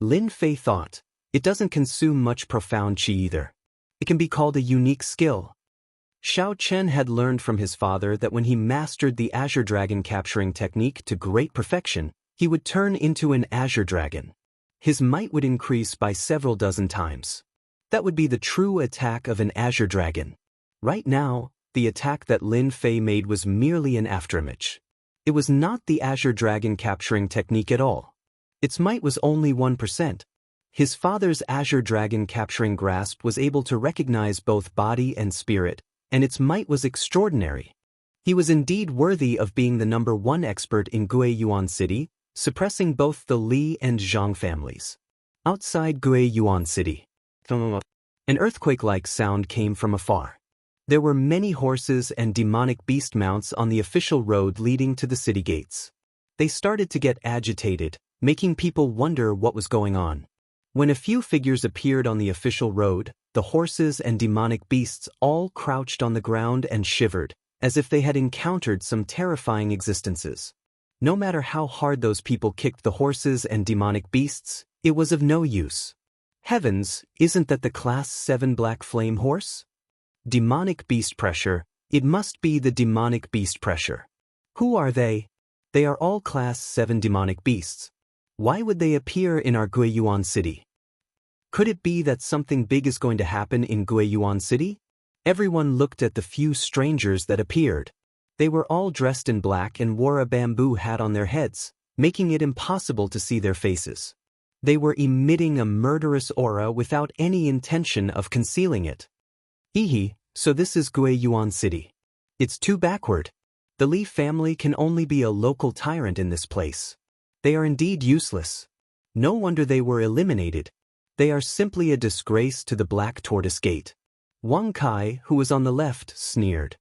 Lin Fei thought. It doesn't consume much profound chi either. It can be called a unique skill. Xiao Chen had learned from his father that when he mastered the Azure Dragon capturing technique to great perfection, he would turn into an Azure Dragon. His might would increase by several dozen times. That would be the true attack of an Azure Dragon. Right now, the attack that Lin Fei made was merely an afterimage. It was not the Azure Dragon capturing technique at all. Its might was only 1%. His father's Azure Dragon capturing grasp was able to recognize both body and spirit, and its might was extraordinary. He was indeed worthy of being the #1 expert in Guiyuan City, suppressing both the Li and Zhang families. Outside Guiyuan City, an earthquake-like sound came from afar. There were many horses and demonic beast mounts on the official road leading to the city gates. They started to get agitated, making people wonder what was going on. When a few figures appeared on the official road, the horses and demonic beasts all crouched on the ground and shivered, as if they had encountered some terrifying existences. No matter how hard those people kicked the horses and demonic beasts, it was of no use. Heavens, isn't that the Class 7 Black Flame Horse? Demonic beast pressure, it must be the demonic beast pressure. Who are they? They are all Class 7 demonic beasts. Why would they appear in our Guiyuan City? Could it be that something big is going to happen in Guiyuan City? Everyone looked at the few strangers that appeared. They were all dressed in black and wore a bamboo hat on their heads, making it impossible to see their faces. They were emitting a murderous aura without any intention of concealing it. Hehe, so this is Guiyuan City. It's too backward. The Li family can only be a local tyrant in this place. They are indeed useless. No wonder they were eliminated. They are simply a disgrace to the Black Tortoise Gate. Wang Kai, who was on the left, sneered.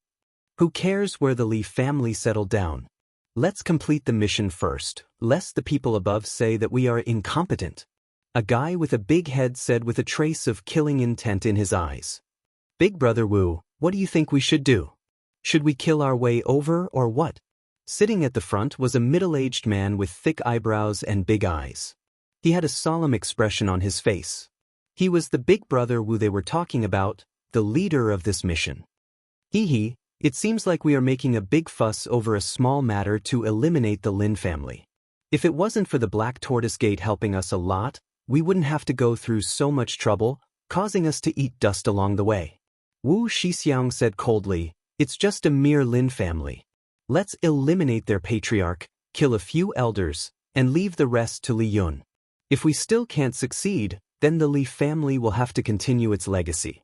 Who cares where the Li family settled down? Let's complete the mission first, lest the people above say that we are incompetent. A guy with a big head said with a trace of killing intent in his eyes. Big Brother Wu, what do you think we should do? Should we kill our way over or what? Sitting at the front was a middle-aged man with thick eyebrows and big eyes. He had a solemn expression on his face. He was the Big Brother Wu they were talking about, the leader of this mission. Hehe, it seems like we are making a big fuss over a small matter to eliminate the Lin family. If it wasn't for the Black Tortoise Gate helping us a lot, we wouldn't have to go through so much trouble, causing us to eat dust along the way. Wu Shixiang said coldly, it's just a mere Lin family. Let's eliminate their patriarch, kill a few elders, and leave the rest to Li Yun. If we still can't succeed, then the Li family will have to continue its legacy.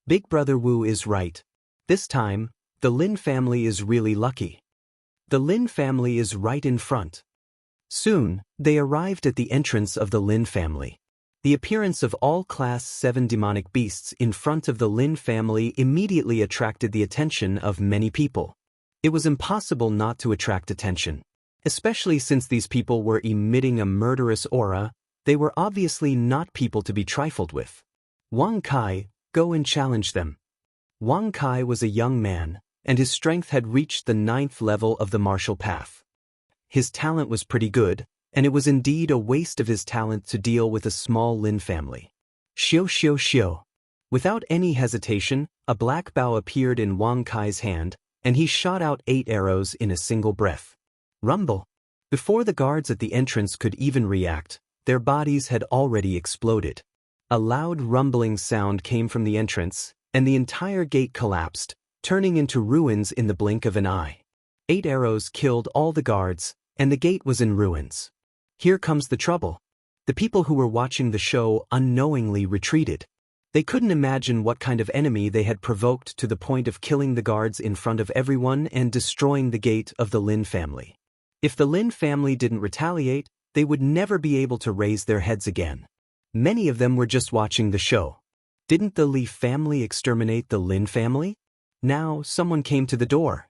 Big Brother Wu is right. This time, the Lin family is really lucky. The Lin family is right in front. Soon, they arrived at the entrance of the Lin family. The appearance of all Class 7 demonic beasts in front of the Lin family immediately attracted the attention of many people. It was impossible not to attract attention. Especially since these people were emitting a murderous aura, they were obviously not people to be trifled with. Wang Kai, go and challenge them. Wang Kai was a young man, and his strength had reached the 9th level of the martial path. His talent was pretty good, and it was indeed a waste of his talent to deal with a small Lin family. Xiu. Without any hesitation, a black bow appeared in Wang Kai's hand, and he shot out 8 arrows in a single breath. Rumble! Before the guards at the entrance could even react, their bodies had already exploded. A loud rumbling sound came from the entrance, and the entire gate collapsed, turning into ruins in the blink of an eye. 8 arrows killed all the guards, and the gate was in ruins. Here comes the trouble. The people who were watching the show unknowingly retreated. They couldn't imagine what kind of enemy they had provoked to the point of killing the guards in front of everyone and destroying the gate of the Lin family. If the Lin family didn't retaliate, they would never be able to raise their heads again. Many of them were just watching the show. Didn't the Li family exterminate the Lin family? Now, someone came to the door.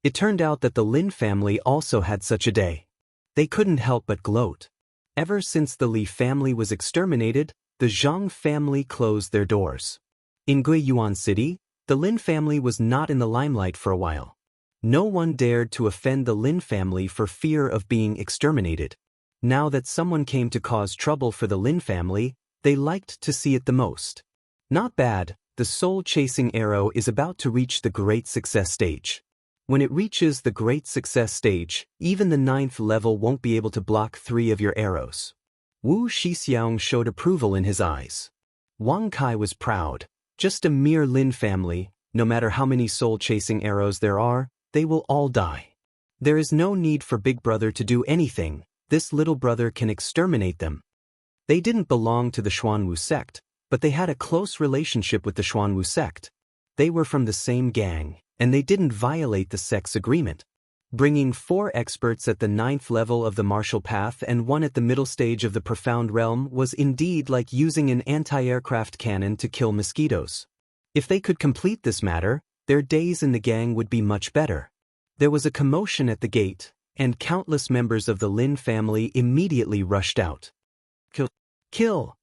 It turned out that the Lin family also had such a day. They couldn't help but gloat. Ever since the Li family was exterminated, the Zhang family closed their doors. In Guiyuan City, the Lin family was not in the limelight for a while. No one dared to offend the Lin family for fear of being exterminated. Now that someone came to cause trouble for the Lin family, they liked to see it the most. Not bad, the soul-chasing arrow is about to reach the great success stage. When it reaches the great success stage, even the 9th level won't be able to block 3 of your arrows. Wu Shixiang showed approval in his eyes. Wang Kai was proud. Just a mere Lin family, no matter how many soul-chasing arrows there are, they will all die. There is no need for Big Brother to do anything, this little brother can exterminate them. They didn't belong to the Xuanwu sect, but they had a close relationship with the Xuanwu sect. They were from the same gang, and they didn't violate the sect's agreement. Bringing 4 experts at the 9th level of the martial path and 1 at the middle stage of the profound realm was indeed like using an anti-aircraft cannon to kill mosquitoes. If they could complete this matter, their days in the gang would be much better. There was a commotion at the gate, and countless members of the Lin family immediately rushed out. Kill!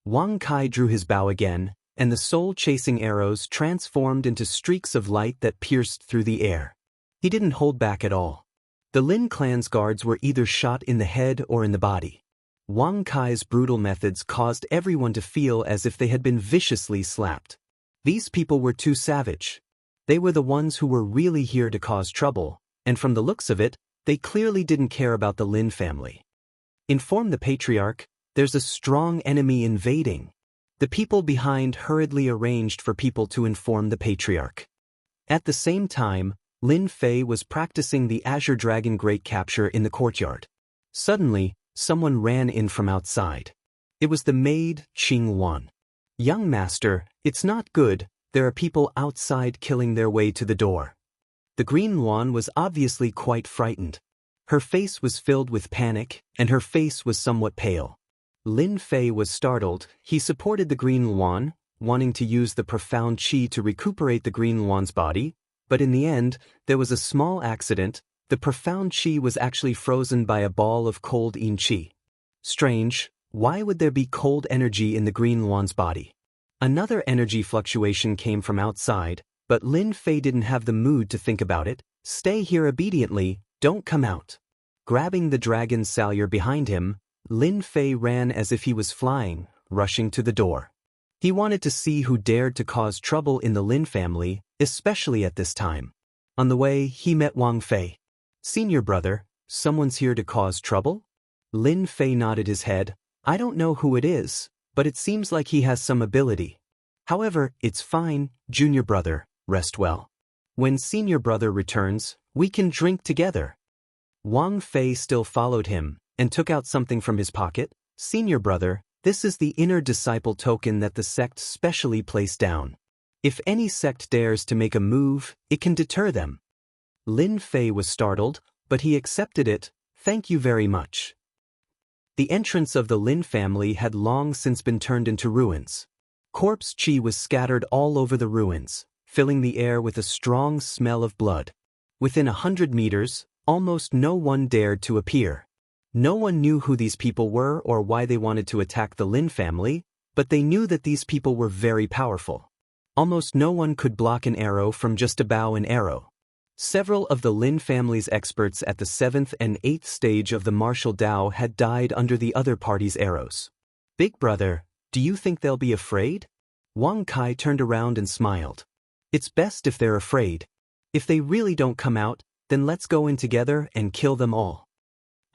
Wang Kai drew his bow again, and the soul-chasing arrows transformed into streaks of light that pierced through the air. He didn't hold back at all. The Lin clan's guards were either shot in the head or in the body. Wang Kai's brutal methods caused everyone to feel as if they had been viciously slapped. These people were too savage. They were the ones who were really here to cause trouble, and from the looks of it, they clearly didn't care about the Lin family. Inform the patriarch, there's a strong enemy invading. The people behind hurriedly arranged for people to inform the patriarch. At the same time, Lin Fei was practicing the Azure Dragon Great Capture in the courtyard. Suddenly, someone ran in from outside. It was the maid, Qing Wan. Young master, it's not good, there are people outside killing their way to the door. The Green Wan was obviously quite frightened. Her face was filled with panic, and her face was somewhat pale. Lin Fei was startled. He supported the Green Wan, wanting to use the profound qi to recuperate the Green Wan's body, but in the end, there was a small accident. The profound qi was actually frozen by a ball of cold yin qi. Strange, why would there be cold energy in the Green Wan's body? Another energy fluctuation came from outside, but Lin Fei didn't have the mood to think about it. Stay here obediently, don't come out. Grabbing the dragon salyer behind him, Lin Fei ran as if he was flying, rushing to the door. He wanted to see who dared to cause trouble in the Lin family, especially at this time. On the way, he met Wang Fei. Senior brother, someone's here to cause trouble? Lin Fei nodded his head. I don't know who it is, but it seems like he has some ability. However, it's fine, junior brother, rest well. When senior brother returns, we can drink together. Wang Fei still followed him, and took out something from his pocket. Senior brother, this is the inner disciple token that the sect specially placed down. If any sect dares to make a move, it can deter them. Lin Fei was startled, but he accepted it. Thank you very much. The entrance of the Lin family had long since been turned into ruins. Corpse qi was scattered all over the ruins, filling the air with a strong smell of blood. Within 100 meters, almost no one dared to appear. No one knew who these people were or why they wanted to attack the Lin family, but they knew that these people were very powerful. Almost no one could block an arrow from just a bow and arrow. Several of the Lin family's experts at the 7th and 8th stage of the martial Dao had died under the other party's arrows. Big brother, do you think they'll be afraid? Wang Kai turned around and smiled. It's best if they're afraid. If they really don't come out, then let's go in together and kill them all.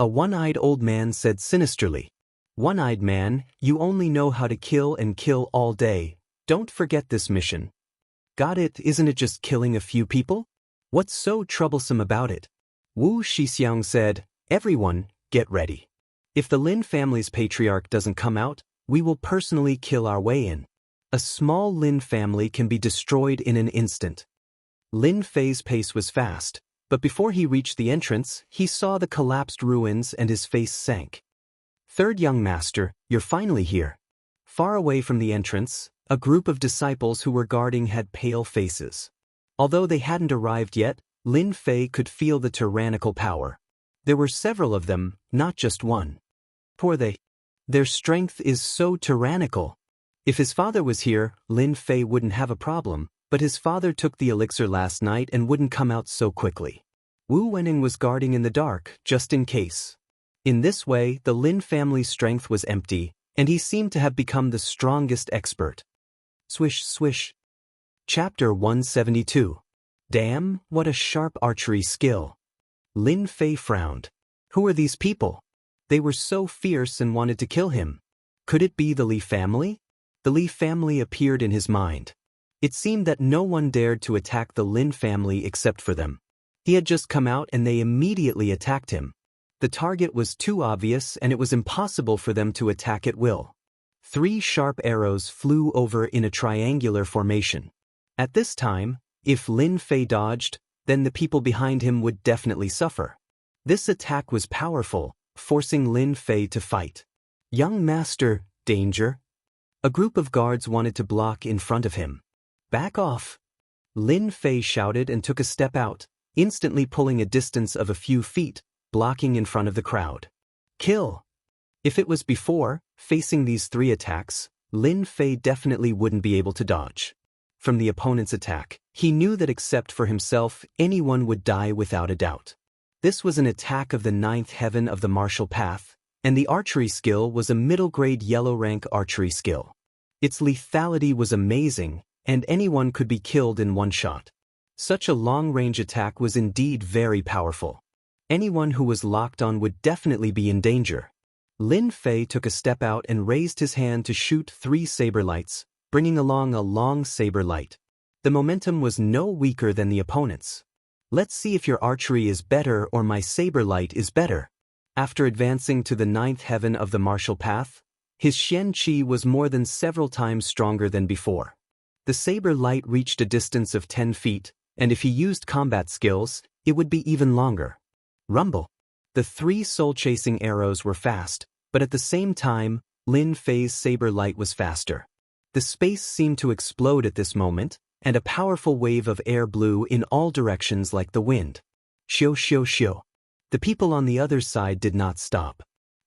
A one-eyed old man said sinisterly. One-eyed man, you only know how to kill and kill all day. Don't forget this mission. Got it, isn't it just killing a few people? What's so troublesome about it? Wu Shixiang said, everyone, get ready. If the Lin family's patriarch doesn't come out, we will personally kill our way in. A small Lin family can be destroyed in an instant. Lin Fei's pace was fast, but before he reached the entrance, he saw the collapsed ruins and his face sank. Third young master, you're finally here. Far away from the entrance, A group of disciples who were guarding had pale faces. Although they hadn't arrived yet, Lin Fei could feel the tyrannical power. There were several of them, not just one. Poor they. Their strength is so tyrannical. If his father was here, Lin Fei wouldn't have a problem, but his father took the elixir last night and wouldn't come out so quickly. Wu Wening was guarding in the dark, just in case. In this way, the Lin family's strength was empty, and he seemed to have become the strongest expert. Swish, swish. Chapter 172. Damn, what a sharp archery skill. Lin Fei frowned. Who are these people? They were so fierce and wanted to kill him. Could it be the Li family? The Li family appeared in his mind. It seemed that no one dared to attack the Lin family except for them. He had just come out and they immediately attacked him. The target was too obvious and it was impossible for them to attack at will. 3 sharp arrows flew over in a triangular formation. At this time, if Lin Fei dodged, then the people behind him would definitely suffer. This attack was powerful, forcing Lin Fei to fight. Young master, danger. A group of guards wanted to block in front of him. Back off. Lin Fei shouted and took a step out, instantly pulling a distance of a few feet, blocking in front of the crowd. Kill. If it was before, facing these 3 attacks, Lin Fei definitely wouldn't be able to dodge. From the opponent's attack, he knew that except for himself, anyone would die without a doubt. This was an attack of the 9th heaven of the martial path, and the archery skill was a middle-grade yellow-rank archery skill. Its lethality was amazing, and anyone could be killed in one shot. Such a long-range attack was indeed very powerful. Anyone who was locked on would definitely be in danger. Lin Fei took a step out and raised his hand to shoot 3 saber lights, bringing along a long saber light. The momentum was no weaker than the opponent's. Let's see if your archery is better or my saber light is better. After advancing to the 9th heaven of the martial path, his Xianxia was more than several times stronger than before. The saber light reached a distance of 10 feet, and if he used combat skills, it would be even longer. Rumble. The 3 soul-chasing arrows were fast, but at the same time, Lin Fei's saber light was faster. The space seemed to explode at this moment, and a powerful wave of air blew in all directions like the wind. Xiu xiu xiu. The people on the other side did not stop.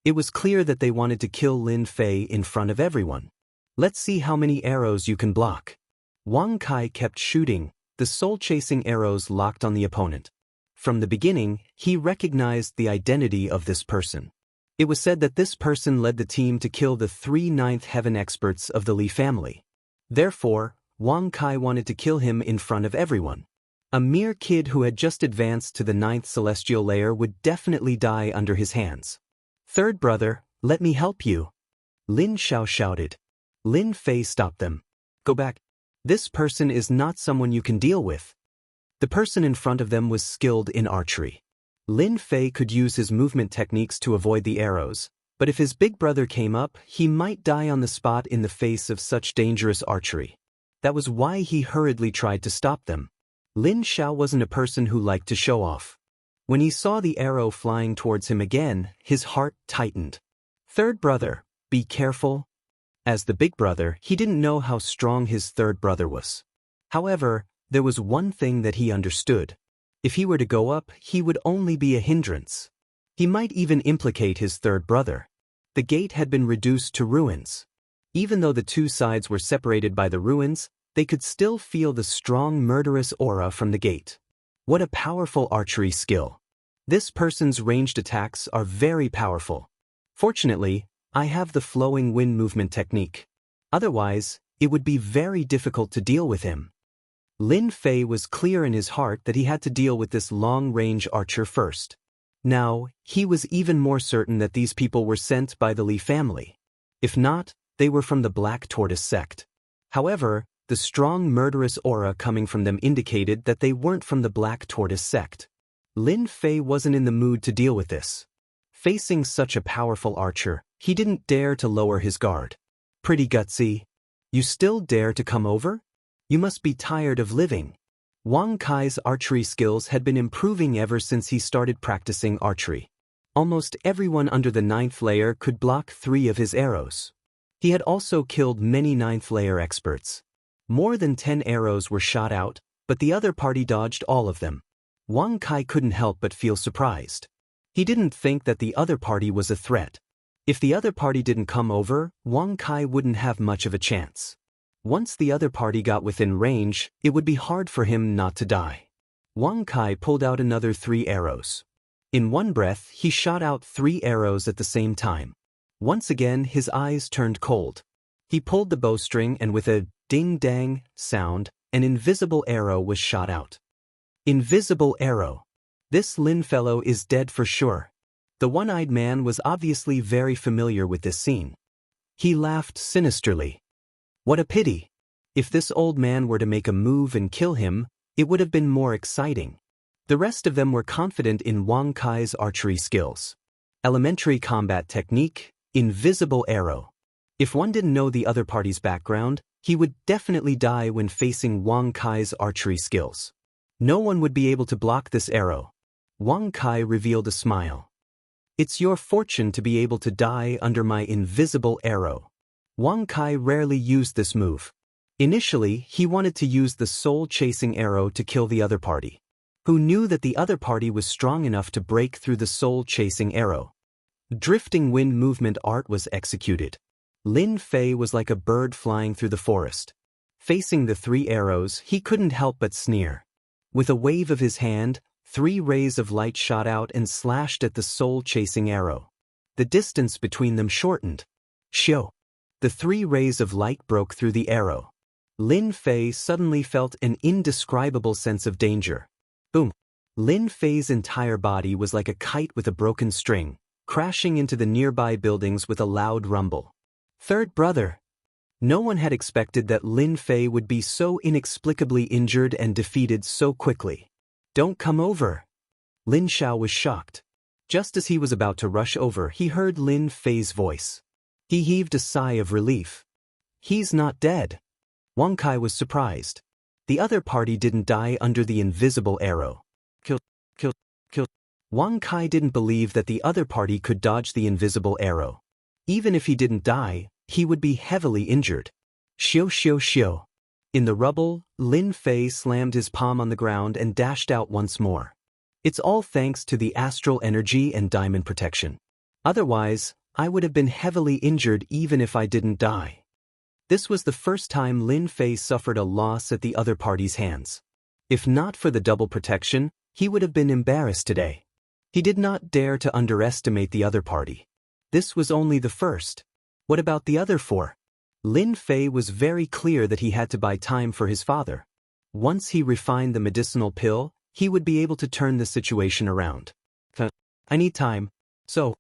It was clear that they wanted to kill Lin Fei in front of everyone. Let's see how many arrows you can block. Wang Kai kept shooting, the soul-chasing arrows locked on the opponent. From the beginning, he recognized the identity of this person. It was said that this person led the team to kill the 3 9th heaven experts of the Li family. Therefore, Wang Kai wanted to kill him in front of everyone. A mere kid who had just advanced to the 9th celestial layer would definitely die under his hands. Third brother, let me help you. Lin Xiao shouted. Lin Fei stopped them. Go back. This person is not someone you can deal with. The person in front of them was skilled in archery. Lin Fei could use his movement techniques to avoid the arrows, but if his big brother came up, he might die on the spot in the face of such dangerous archery. That was why he hurriedly tried to stop them. Lin Xiao wasn't a person who liked to show off. When he saw the arrow flying towards him again, his heart tightened. Third brother, be careful. As the big brother, he didn't know how strong his third brother was. However, there was one thing that he understood. If he were to go up, he would only be a hindrance. He might even implicate his third brother. The gate had been reduced to ruins. Even though the 2 sides were separated by the ruins, they could still feel the strong murderous aura from the gate. What a powerful archery skill. This person's ranged attacks are very powerful. Fortunately, I have the flowing wind movement technique. Otherwise, it would be very difficult to deal with him. Lin Fei was clear in his heart that he had to deal with this long-range archer first. Now, he was even more certain that these people were sent by the Li family. If not, they were from the Black Tortoise sect. However, the strong murderous aura coming from them indicated that they weren't from the Black Tortoise sect. Lin Fei wasn't in the mood to deal with this. Facing such a powerful archer, he didn't dare to lower his guard. Pretty gutsy. You still dare to come over? You must be tired of living. Wang Kai's archery skills had been improving ever since he started practicing archery. Almost everyone under the 9th layer could block 3 of his arrows. He had also killed many ninth-layer experts. More than 10 arrows were shot out, but the other party dodged all of them. Wang Kai couldn't help but feel surprised. He didn't think that the other party was a threat. If the other party didn't come over, Wang Kai wouldn't have much of a chance. Once the other party got within range, it would be hard for him not to die. Wang Kai pulled out another 3 arrows. In one breath, he shot out 3 arrows at the same time. Once again, his eyes turned cold. He pulled the bowstring and with a ding-dang sound, an invisible arrow was shot out. Invisible arrow. This Lin fellow is dead for sure. The one-eyed man was obviously very familiar with this scene. He laughed sinisterly. What a pity. If this old man were to make a move and kill him, it would have been more exciting. The rest of them were confident in Wang Kai's archery skills. Elementary combat technique, invisible arrow. If one didn't know the other party's background, he would definitely die when facing Wang Kai's archery skills. No one would be able to block this arrow. Wang Kai revealed a smile. It's your fortune to be able to die under my invisible arrow. Wang Kai rarely used this move. Initially, he wanted to use the soul-chasing arrow to kill the other party. Who knew that the other party was strong enough to break through the soul-chasing arrow? Drifting wind movement art was executed. Lin Fei was like a bird flying through the forest. Facing the 3 arrows, he couldn't help but sneer. With a wave of his hand, 3 rays of light shot out and slashed at the soul-chasing arrow. The distance between them shortened. Shio. The 3 rays of light broke through the arrow. Lin Fei suddenly felt an indescribable sense of danger. Boom. Lin Fei's entire body was like a kite with a broken string, crashing into the nearby buildings with a loud rumble. Third brother. No one had expected that Lin Fei would be so inexplicably injured and defeated so quickly. Don't come over. Lin Xiao was shocked. Just as he was about to rush over, he heard Lin Fei's voice. He heaved a sigh of relief. He's not dead. Wang Kai was surprised. The other party didn't die under the invisible arrow. Kill. Wang Kai didn't believe that the other party could dodge the invisible arrow. Even if he didn't die, he would be heavily injured. Shio. In the rubble, Lin Fei slammed his palm on the ground and dashed out once more. It's all thanks to the astral energy and diamond protection. Otherwise, I would have been heavily injured even if I didn't die. This was the first time Lin Fei suffered a loss at the other party's hands. If not for the double protection, he would have been embarrassed today. He did not dare to underestimate the other party. This was only the first. What about the other 4? Lin Fei was very clear that he had to buy time for his father. Once he refined the medicinal pill, he would be able to turn the situation around. I need time. So.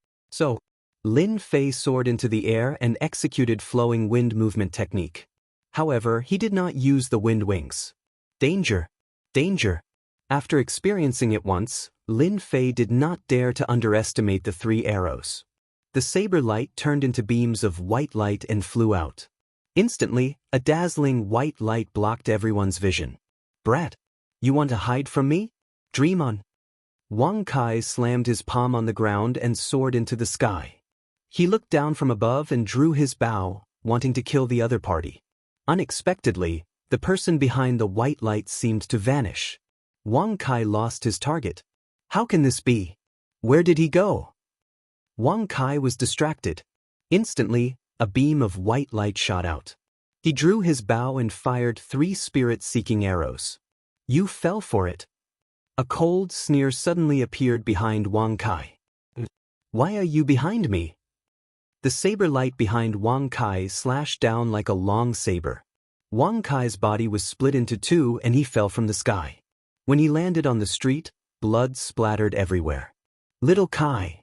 Lin Fei soared into the air and executed flowing wind movement technique. However, he did not use the wind wings. Danger. After experiencing it once, Lin Fei did not dare to underestimate the 3 arrows. The saber light turned into beams of white light and flew out. Instantly, a dazzling white light blocked everyone's vision. Brat, you want to hide from me? Dream on. Wang Kai slammed his palm on the ground and soared into the sky. He looked down from above and drew his bow, wanting to kill the other party. Unexpectedly, the person behind the white light seemed to vanish. Wang Kai lost his target. How can this be? Where did he go? Wang Kai was distracted. Instantly, a beam of white light shot out. He drew his bow and fired 3 spirit-seeking arrows. You fell for it. A cold sneer suddenly appeared behind Wang Kai. Why are you behind me? The saber light behind Wang Kai slashed down like a long saber. Wang Kai's body was split into 2 and he fell from the sky. When he landed on the street, blood splattered everywhere. Little Kai.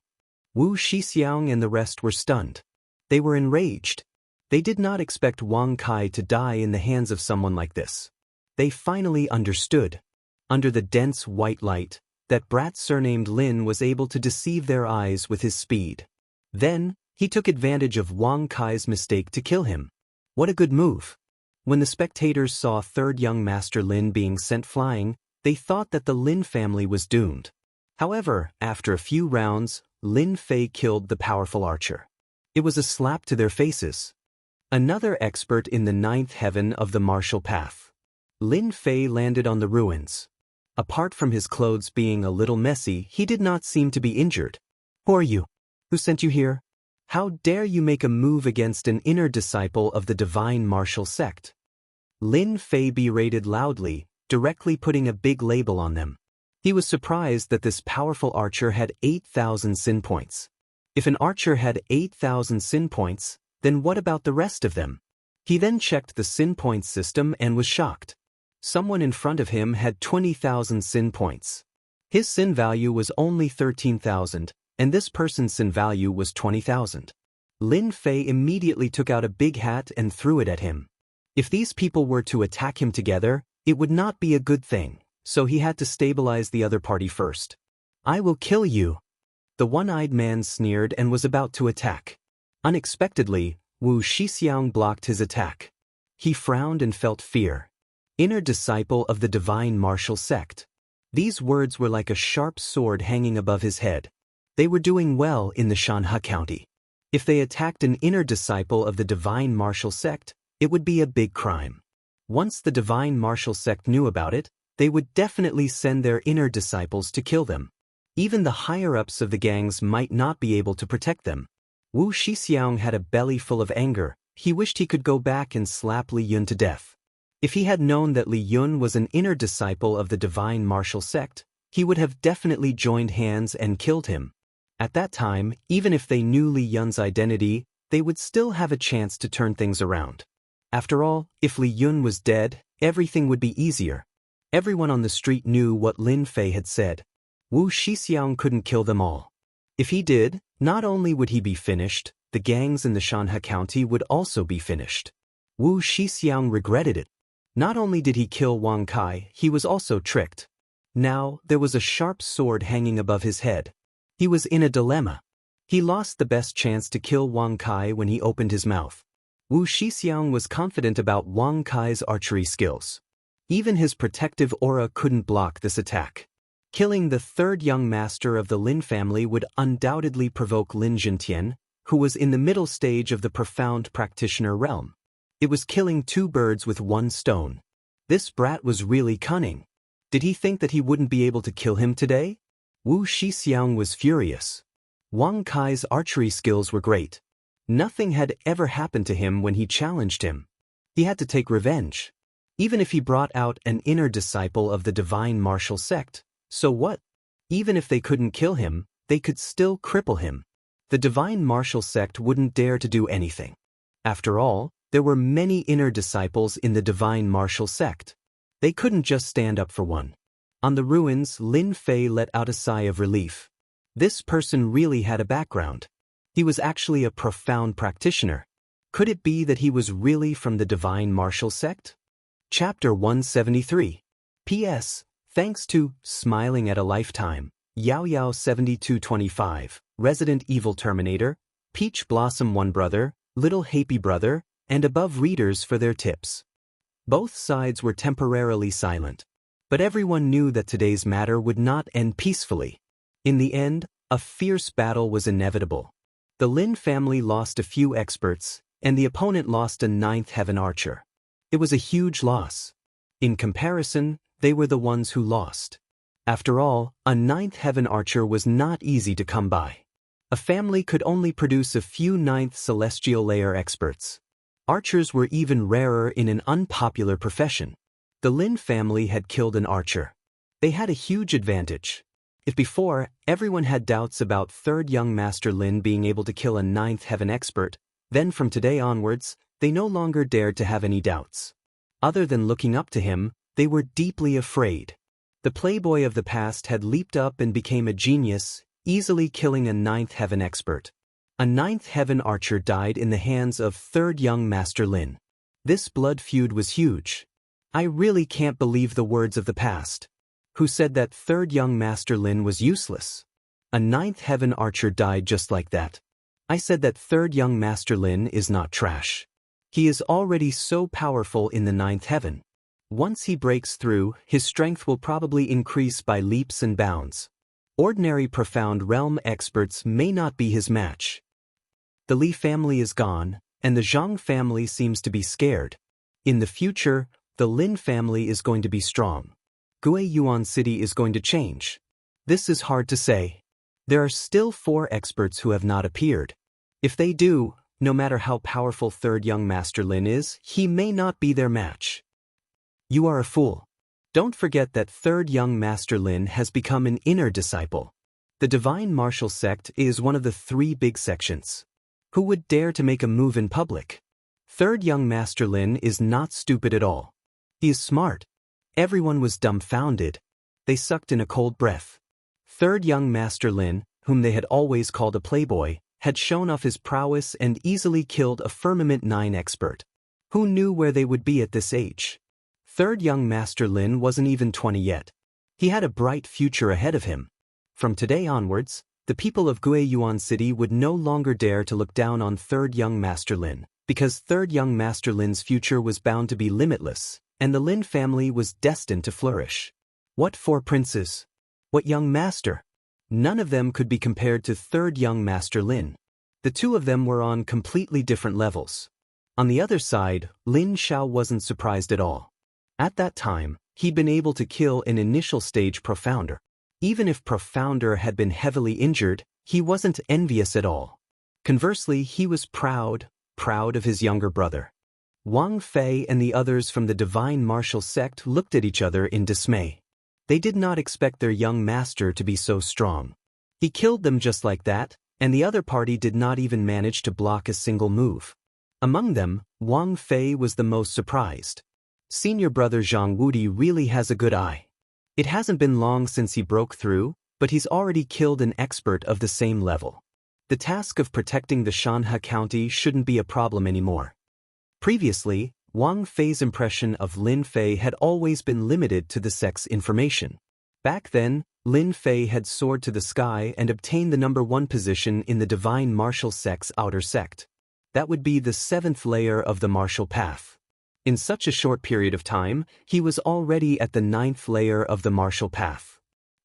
Wu Shixiang and the rest were stunned. They were enraged. They did not expect Wang Kai to die in the hands of someone like this. They finally understood. Under the dense white light, that brat surnamed Lin was able to deceive their eyes with his speed. Then, he took advantage of Wang Kai's mistake to kill him. What a good move. When the spectators saw 3rd young Master Lin being sent flying, they thought that the Lin family was doomed. However, after a few rounds, Lin Fei killed the powerful archer. It was a slap to their faces. Another expert in the ninth heaven of the martial path. Lin Fei landed on the ruins. Apart from his clothes being a little messy, he did not seem to be injured. Who are you? Who sent you here? How dare you make a move against an inner disciple of the divine martial sect? Lin Fei berated loudly, directly putting a big label on them. He was surprised that this powerful archer had 8,000 sin points. If an archer had 8,000 sin points, then what about the rest of them? He then checked the sin points system and was shocked. Someone in front of him had 20,000 sin points. His sin value was only 13,000, and this person's sin value was 20,000. Lin Fei immediately took out a big hat and threw it at him. If these people were to attack him together, it would not be a good thing, so he had to stabilize the other party first. I will kill you. The one-eyed man sneered and was about to attack. Unexpectedly, Wuxia blocked his attack. He frowned and felt fear. Inner disciple of the divine martial sect. These words were like a sharp sword hanging above his head. They were doing well in the Xianxia County. If they attacked an inner disciple of the divine martial sect, it would be a big crime. Once the divine martial sect knew about it, they would definitely send their inner disciples to kill them. Even the higher-ups of the gangs might not be able to protect them. Wuxia had a belly full of anger. He wished he could go back and slap Li Yun to death. If he had known that Li Yun was an inner disciple of the divine martial sect, he would have definitely joined hands and killed him. At that time, even if they knew Li Yun's identity, they would still have a chance to turn things around. After all, if Li Yun was dead, everything would be easier. Everyone on the street knew what Lin Fei had said. Wuxia couldn't kill them all. If he did, not only would he be finished, the gangs in the Xianxia County would also be finished. Wuxia regretted it. Not only did he kill Wang Kai, he was also tricked. Now, there was a sharp sword hanging above his head. He was in a dilemma. He lost the best chance to kill Wang Kai when he opened his mouth. Wuxia was confident about Wang Kai's archery skills. Even his protective aura couldn't block this attack. Killing the third young master of the Lin family would undoubtedly provoke Lin Zhentian, who was in the middle stage of the profound practitioner realm. It was killing two birds with one stone. This brat was really cunning. Did he think that he wouldn't be able to kill him today? Wuxia was furious. Wang Kai's archery skills were great. Nothing had ever happened to him when he challenged him. He had to take revenge. Even if he brought out an inner disciple of the divine martial sect, so what? Even if they couldn't kill him, they could still cripple him. The divine martial sect wouldn't dare to do anything. After all, there were many inner disciples in the divine martial sect. They couldn't just stand up for one. On the ruins, Lin Fei let out a sigh of relief. This person really had a background. He was actually a profound practitioner. Could it be that he was really from the divine martial sect? Chapter 173. P.S. Thanks to Smiling at a Lifetime, Yao 7225, Resident Evil Terminator, Peach Blossom One Brother, Little Happy Brother, and above readers for their tips. Both sides were temporarily silent. But everyone knew that today's matter would not end peacefully. In the end, a fierce battle was inevitable. The Lin family lost a few experts, and the opponent lost a ninth heaven archer. It was a huge loss. In comparison, they were the ones who lost. After all, a ninth heaven archer was not easy to come by. A family could only produce a few ninth celestial layer experts. Archers were even rarer in an unpopular profession. The Lin family had killed an archer. They had a huge advantage. If before, everyone had doubts about third young master Lin being able to kill a ninth heaven expert, then from today onwards, they no longer dared to have any doubts. Other than looking up to him, they were deeply afraid. The playboy of the past had leaped up and became a genius, easily killing a ninth heaven expert. A ninth heaven archer died in the hands of third young master Lin. This blood feud was huge. I really can't believe the words of the past. Who said that third young master Lin was useless? A ninth heaven archer died just like that. I said that third young master Lin is not trash. He is already so powerful in the ninth heaven. Once he breaks through, his strength will probably increase by leaps and bounds. Ordinary profound realm experts may not be his match. The Li family is gone, and the Zhang family seems to be scared. In the future, the Lin family is going to be strong. Guiyuan City is going to change. This is hard to say. There are still 4 experts who have not appeared. If they do, no matter how powerful third young Master Lin is, he may not be their match. You are a fool. Don't forget that third young Master Lin has become an inner disciple. The Divine Martial Sect is one of the 3 big sections. Who would dare to make a move in public? Third young Master Lin is not stupid at all. He is smart. Everyone was dumbfounded. They sucked in a cold breath. Third young Master Lin, whom they had always called a playboy, had shown off his prowess and easily killed a Firmament 9 expert. Who knew where they would be at this age? Third young Master Lin wasn't even 20 yet. He had a bright future ahead of him. From today onwards, the people of Guiyuan City would no longer dare to look down on third young Master Lin, because third young Master Lin's future was bound to be limitless, and the Lin family was destined to flourish. What 4 princes? What young master? None of them could be compared to third young Master Lin. The 2 of them were on completely different levels. On the other side, Lin Xiao wasn't surprised at all. At that time, he'd been able to kill an initial stage profounder. Even if profounder had been heavily injured, he wasn't envious at all. Conversely, he was proud of his younger brother. Wang Fei and the others from the Divine Martial Sect looked at each other in dismay. They did not expect their young master to be so strong. He killed them just like that, and the other party did not even manage to block a single move. Among them, Wang Fei was the most surprised. Senior brother Zhang Wudi really has a good eye. It hasn't been long since he broke through, but he's already killed an expert of the same level. The task of protecting the Xianxia county shouldn't be a problem anymore. Previously, Wang Fei's impression of Lin Fei had always been limited to the sect's information. Back then, Lin Fei had soared to the sky and obtained the #1 position in the Divine Martial Sect's outer sect. That would be the 7th layer of the martial path. In such a short period of time, he was already at the 9th layer of the martial path.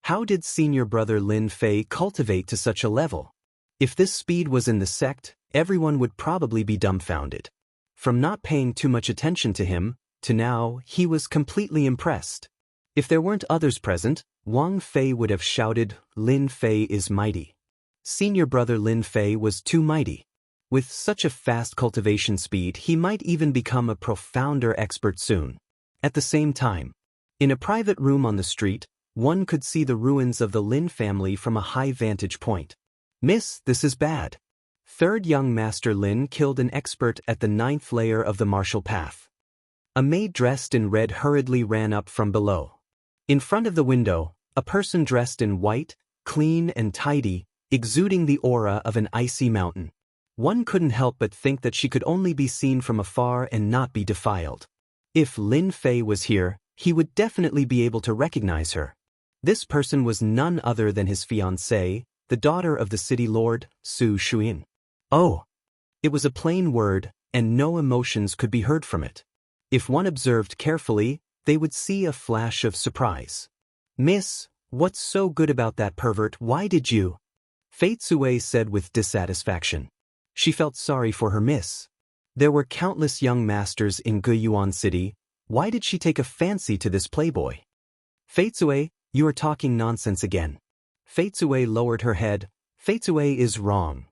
How did senior brother Lin Fei cultivate to such a level? If this speed was in the sect, everyone would probably be dumbfounded. From not paying too much attention to him, to now, he was completely impressed. If there weren't others present, Wang Fei would have shouted, "Lin Fei is mighty." Senior brother Lin Fei was too mighty. With such a fast cultivation speed, he might even become a profounder expert soon. At the same time, in a private room on the street, one could see the ruins of the Lin family from a high vantage point. "Miss, this is bad." Third young Master Lin killed an expert at the 9th layer of the martial path. A maid dressed in red hurriedly ran up from below. In front of the window, a person dressed in white, clean and tidy, exuding the aura of an icy mountain. One couldn't help but think that she could only be seen from afar and not be defiled. If Lin Fei was here, he would definitely be able to recognize her. This person was none other than his fiancée, the daughter of the city lord, Su Shuyin. Oh! It was a plain word, and no emotions could be heard from it. If one observed carefully, they would see a flash of surprise. "Miss, what's so good about that pervert? Why did you?" Fei Tsui said with dissatisfaction. She felt sorry for her miss. There were countless young masters in Guiyuan City. Why did she take a fancy to this playboy? "Fei Tsui, you are talking nonsense again." Fei Tsui lowered her head. "Fei Tsui is wrong."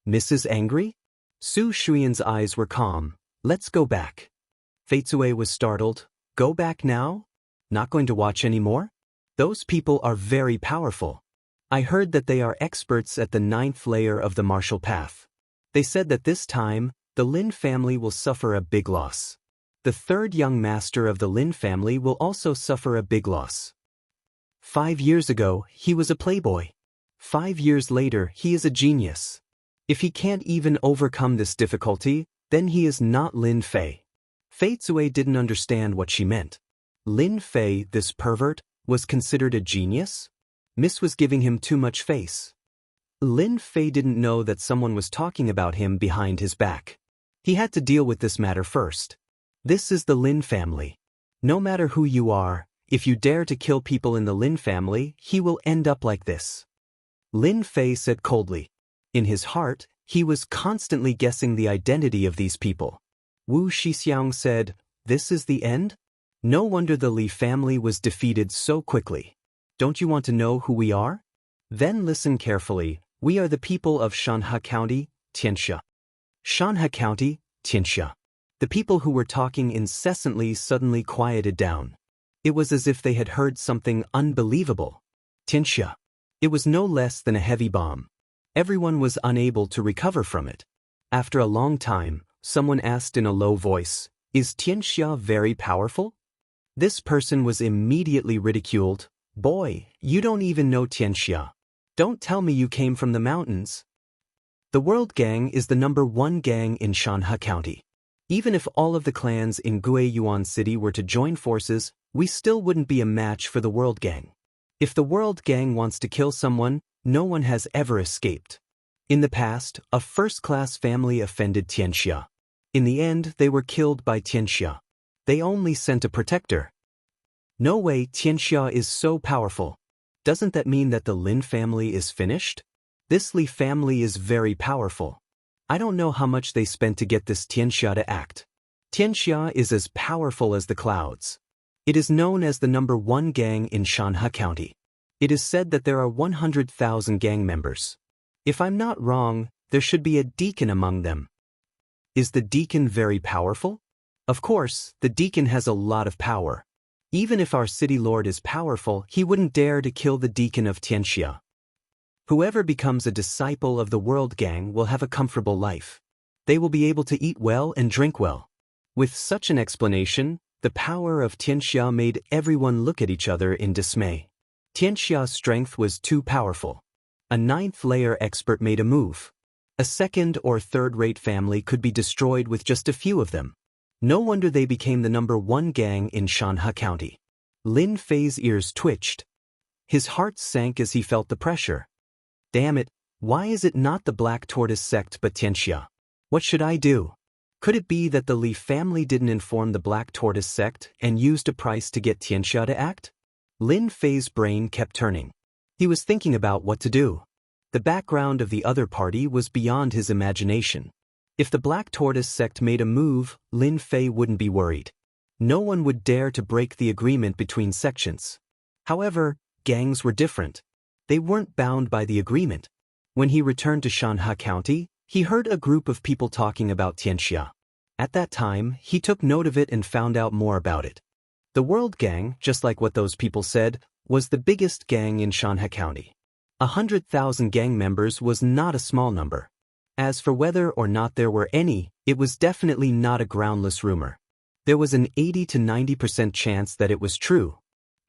"Mrs. Angry?" Su Shuyan's eyes were calm. "Let's go back." Fei Tsui was startled. "Go back now? Not going to watch anymore? Those people are very powerful. I heard that they are experts at the 9th layer of the martial path. They said that this time, the Lin family will suffer a big loss. The third young master of the Lin family will also suffer a big loss. 5 years ago, he was a playboy. 5 years later, he is a genius. If he can't even overcome this difficulty, then he is not Lin Fei." Fei Tsui didn't understand what she meant. Lin Fei, this pervert, was considered a genius? Miss was giving him too much face. Lin Fei didn't know that someone was talking about him behind his back. He had to deal with this matter first. This is the Lin family. No matter who you are, if you dare to kill people in the Lin family, he will end up like this. Lin Fei said coldly. In his heart, He was constantly guessing the identity of these people. Wu Shixiang said, "This is the end? No wonder the Li family was defeated so quickly. Don't you want to know who we are? Then listen carefully. We are the people of Xianxia County, Xianxia." Xianxia County, Xianxia. The people who were talking incessantly suddenly quieted down. It was as if they had heard something unbelievable. Xianxia. It was no less than a heavy bomb. Everyone was unable to recover from it. After a long time, someone asked in a low voice, "Is Xianxia very powerful?" This person was immediately ridiculed. "Boy, you don't even know Xianxia. Don't tell me you came from the mountains." The World Gang is the #1 gang in Xianxia County. Even if all of the clans in Guiyuan City were to join forces, we still wouldn't be a match for the World Gang. If the World Gang wants to kill someone, no one has ever escaped. In the past, a first-class family offended Xianxia. In the end, they were killed by Xianxia. They only sent a protector. No way, Xianxia is so powerful. Doesn't that mean that the Lin family is finished? This Li family is very powerful. I don't know how much they spent to get this Xianxia to act. Xianxia is as powerful as the clouds. It is known as the #1 gang in Xianxia County. It is said that there are 100,000 gang members. If I'm not wrong, there should be a deacon among them. Is the deacon very powerful? Of course, the deacon has a lot of power. Even if our city lord is powerful, he wouldn't dare to kill the deacon of Xianxia. Whoever becomes a disciple of the World Gang will have a comfortable life. They will be able to eat well and drink well. With such an explanation, the power of Xianxia made everyone look at each other in dismay. Xianxia's strength was too powerful. A 9th-layer expert made a move. A second or third-rate family could be destroyed with just a few of them. No wonder they became the #1 gang in Xianxia County. Lin Fei's ears twitched. His heart sank as he felt the pressure. Damn it, why is it not the Black Tortoise sect but Xianxia? What should I do? Could it be that the Li family didn't inform the Black Tortoise sect and used a price to get Xianxia to act? Lin Fei's brain kept turning. He was thinking about what to do. The background of the other party was beyond his imagination. If the Black Tortoise sect made a move, Lin Fei wouldn't be worried. No one would dare to break the agreement between sections. However, gangs were different. They weren't bound by the agreement. When he returned to Xianxia County, he heard a group of people talking about Xianxia. At that time, he took note of it and found out more about it. The World Gang, just like what those people said, was the biggest gang in Xianxia County. 100,000 gang members was not a small number. As for whether or not there were any, it was definitely not a groundless rumor. There was an 80 to 90% chance that it was true.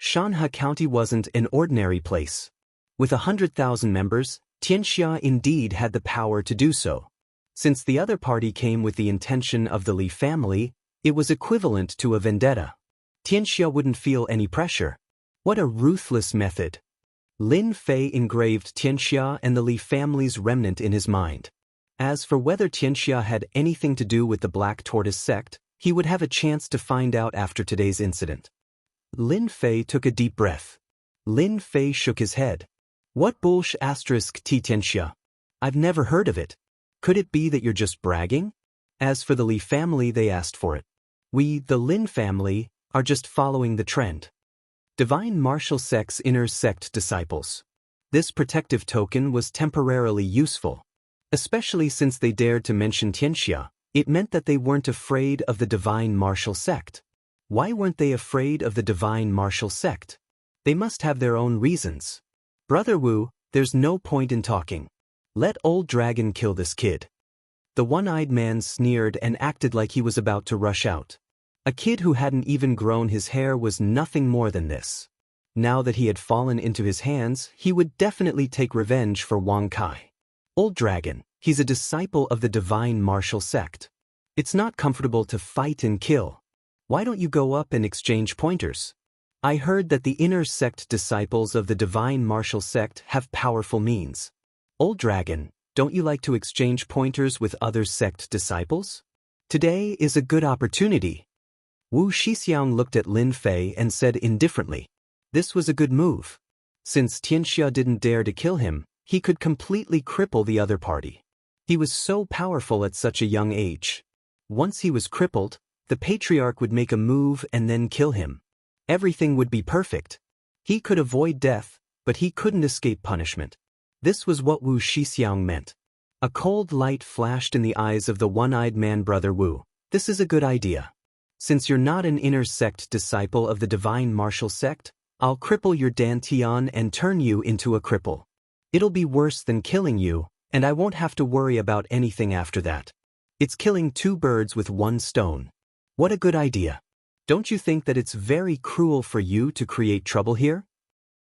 Xianxia County wasn't an ordinary place. With 100,000 members, Xianxia indeed had the power to do so. Since the other party came with the intention of the Li family, it was equivalent to a vendetta. Xianxia wouldn't feel any pressure. What a ruthless method. Lin Fei engraved Xianxia and the Li family's remnant in his mind. As for whether Xianxia had anything to do with the Black Tortoise sect, he would have a chance to find out after today's incident. Lin Fei took a deep breath. Lin Fei shook his head. What bullsh*t Xianxia? I've never heard of it. Could it be that you're just bragging? As for the Li family, they asked for it. We, the Lin family, are just following the trend. Divine Martial Sect's inner sect disciples. This protective token was temporarily useful. Especially since they dared to mention Xianxia, it meant that they weren't afraid of the Divine Martial Sect. Why weren't they afraid of the Divine Martial Sect? They must have their own reasons. Brother Wu, there's no point in talking. Let Old Dragon kill this kid. The one-eyed man sneered and acted like he was about to rush out. A kid who hadn't even grown his hair was nothing more than this. Now that he had fallen into his hands, he would definitely take revenge for Wang Kai. Old Dragon, he's a disciple of the Divine Martial Sect. It's not comfortable to fight and kill. Why don't you go up and exchange pointers? I heard that the inner sect disciples of the Divine Martial Sect have powerful means. Old Dragon, don't you like to exchange pointers with other sect disciples? Today is a good opportunity. Wu Shixiang looked at Lin Fei and said indifferently. This was a good move. Since Xianxia didn't dare to kill him, he could completely cripple the other party. He was so powerful at such a young age. Once he was crippled, the patriarch would make a move and then kill him. Everything would be perfect. He could avoid death, but he couldn't escape punishment. This was what Wu Shixiang meant. A cold light flashed in the eyes of the one-eyed man. Brother Wu, this is a good idea. Since you're not an inner sect disciple of the divine martial sect, I'll cripple your dantian and turn you into a cripple. It'll be worse than killing you, and I won't have to worry about anything after that. It's killing two birds with one stone. What a good idea. Don't you think that it's very cruel for you to create trouble here?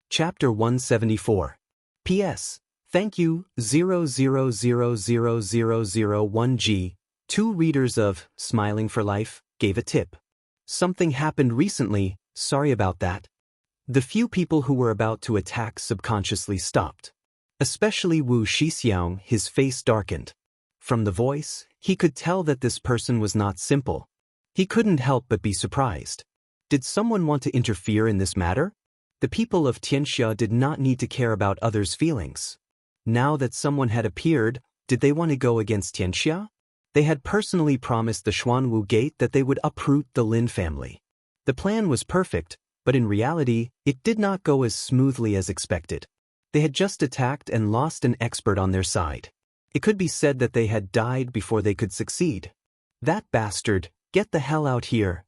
Chapter 174. P.S. Thank you, 0000001G. 2 readers of Smiling for Life gave a tip. Something happened recently, sorry about that. The few people who were about to attack subconsciously stopped. Especially Wu Shixiang, his face darkened. From the voice, he could tell that this person was not simple. He couldn't help but be surprised. Did someone want to interfere in this matter? The people of Xianxia did not need to care about others' feelings. Now that someone had appeared, did they want to go against Xianxia? They had personally promised the Xuanwu Gate that they would uproot the Lin family. The plan was perfect, but in reality, it did not go as smoothly as expected. They had just attacked and lost an expert on their side. It could be said that they had died before they could succeed. That bastard, get the hell out here.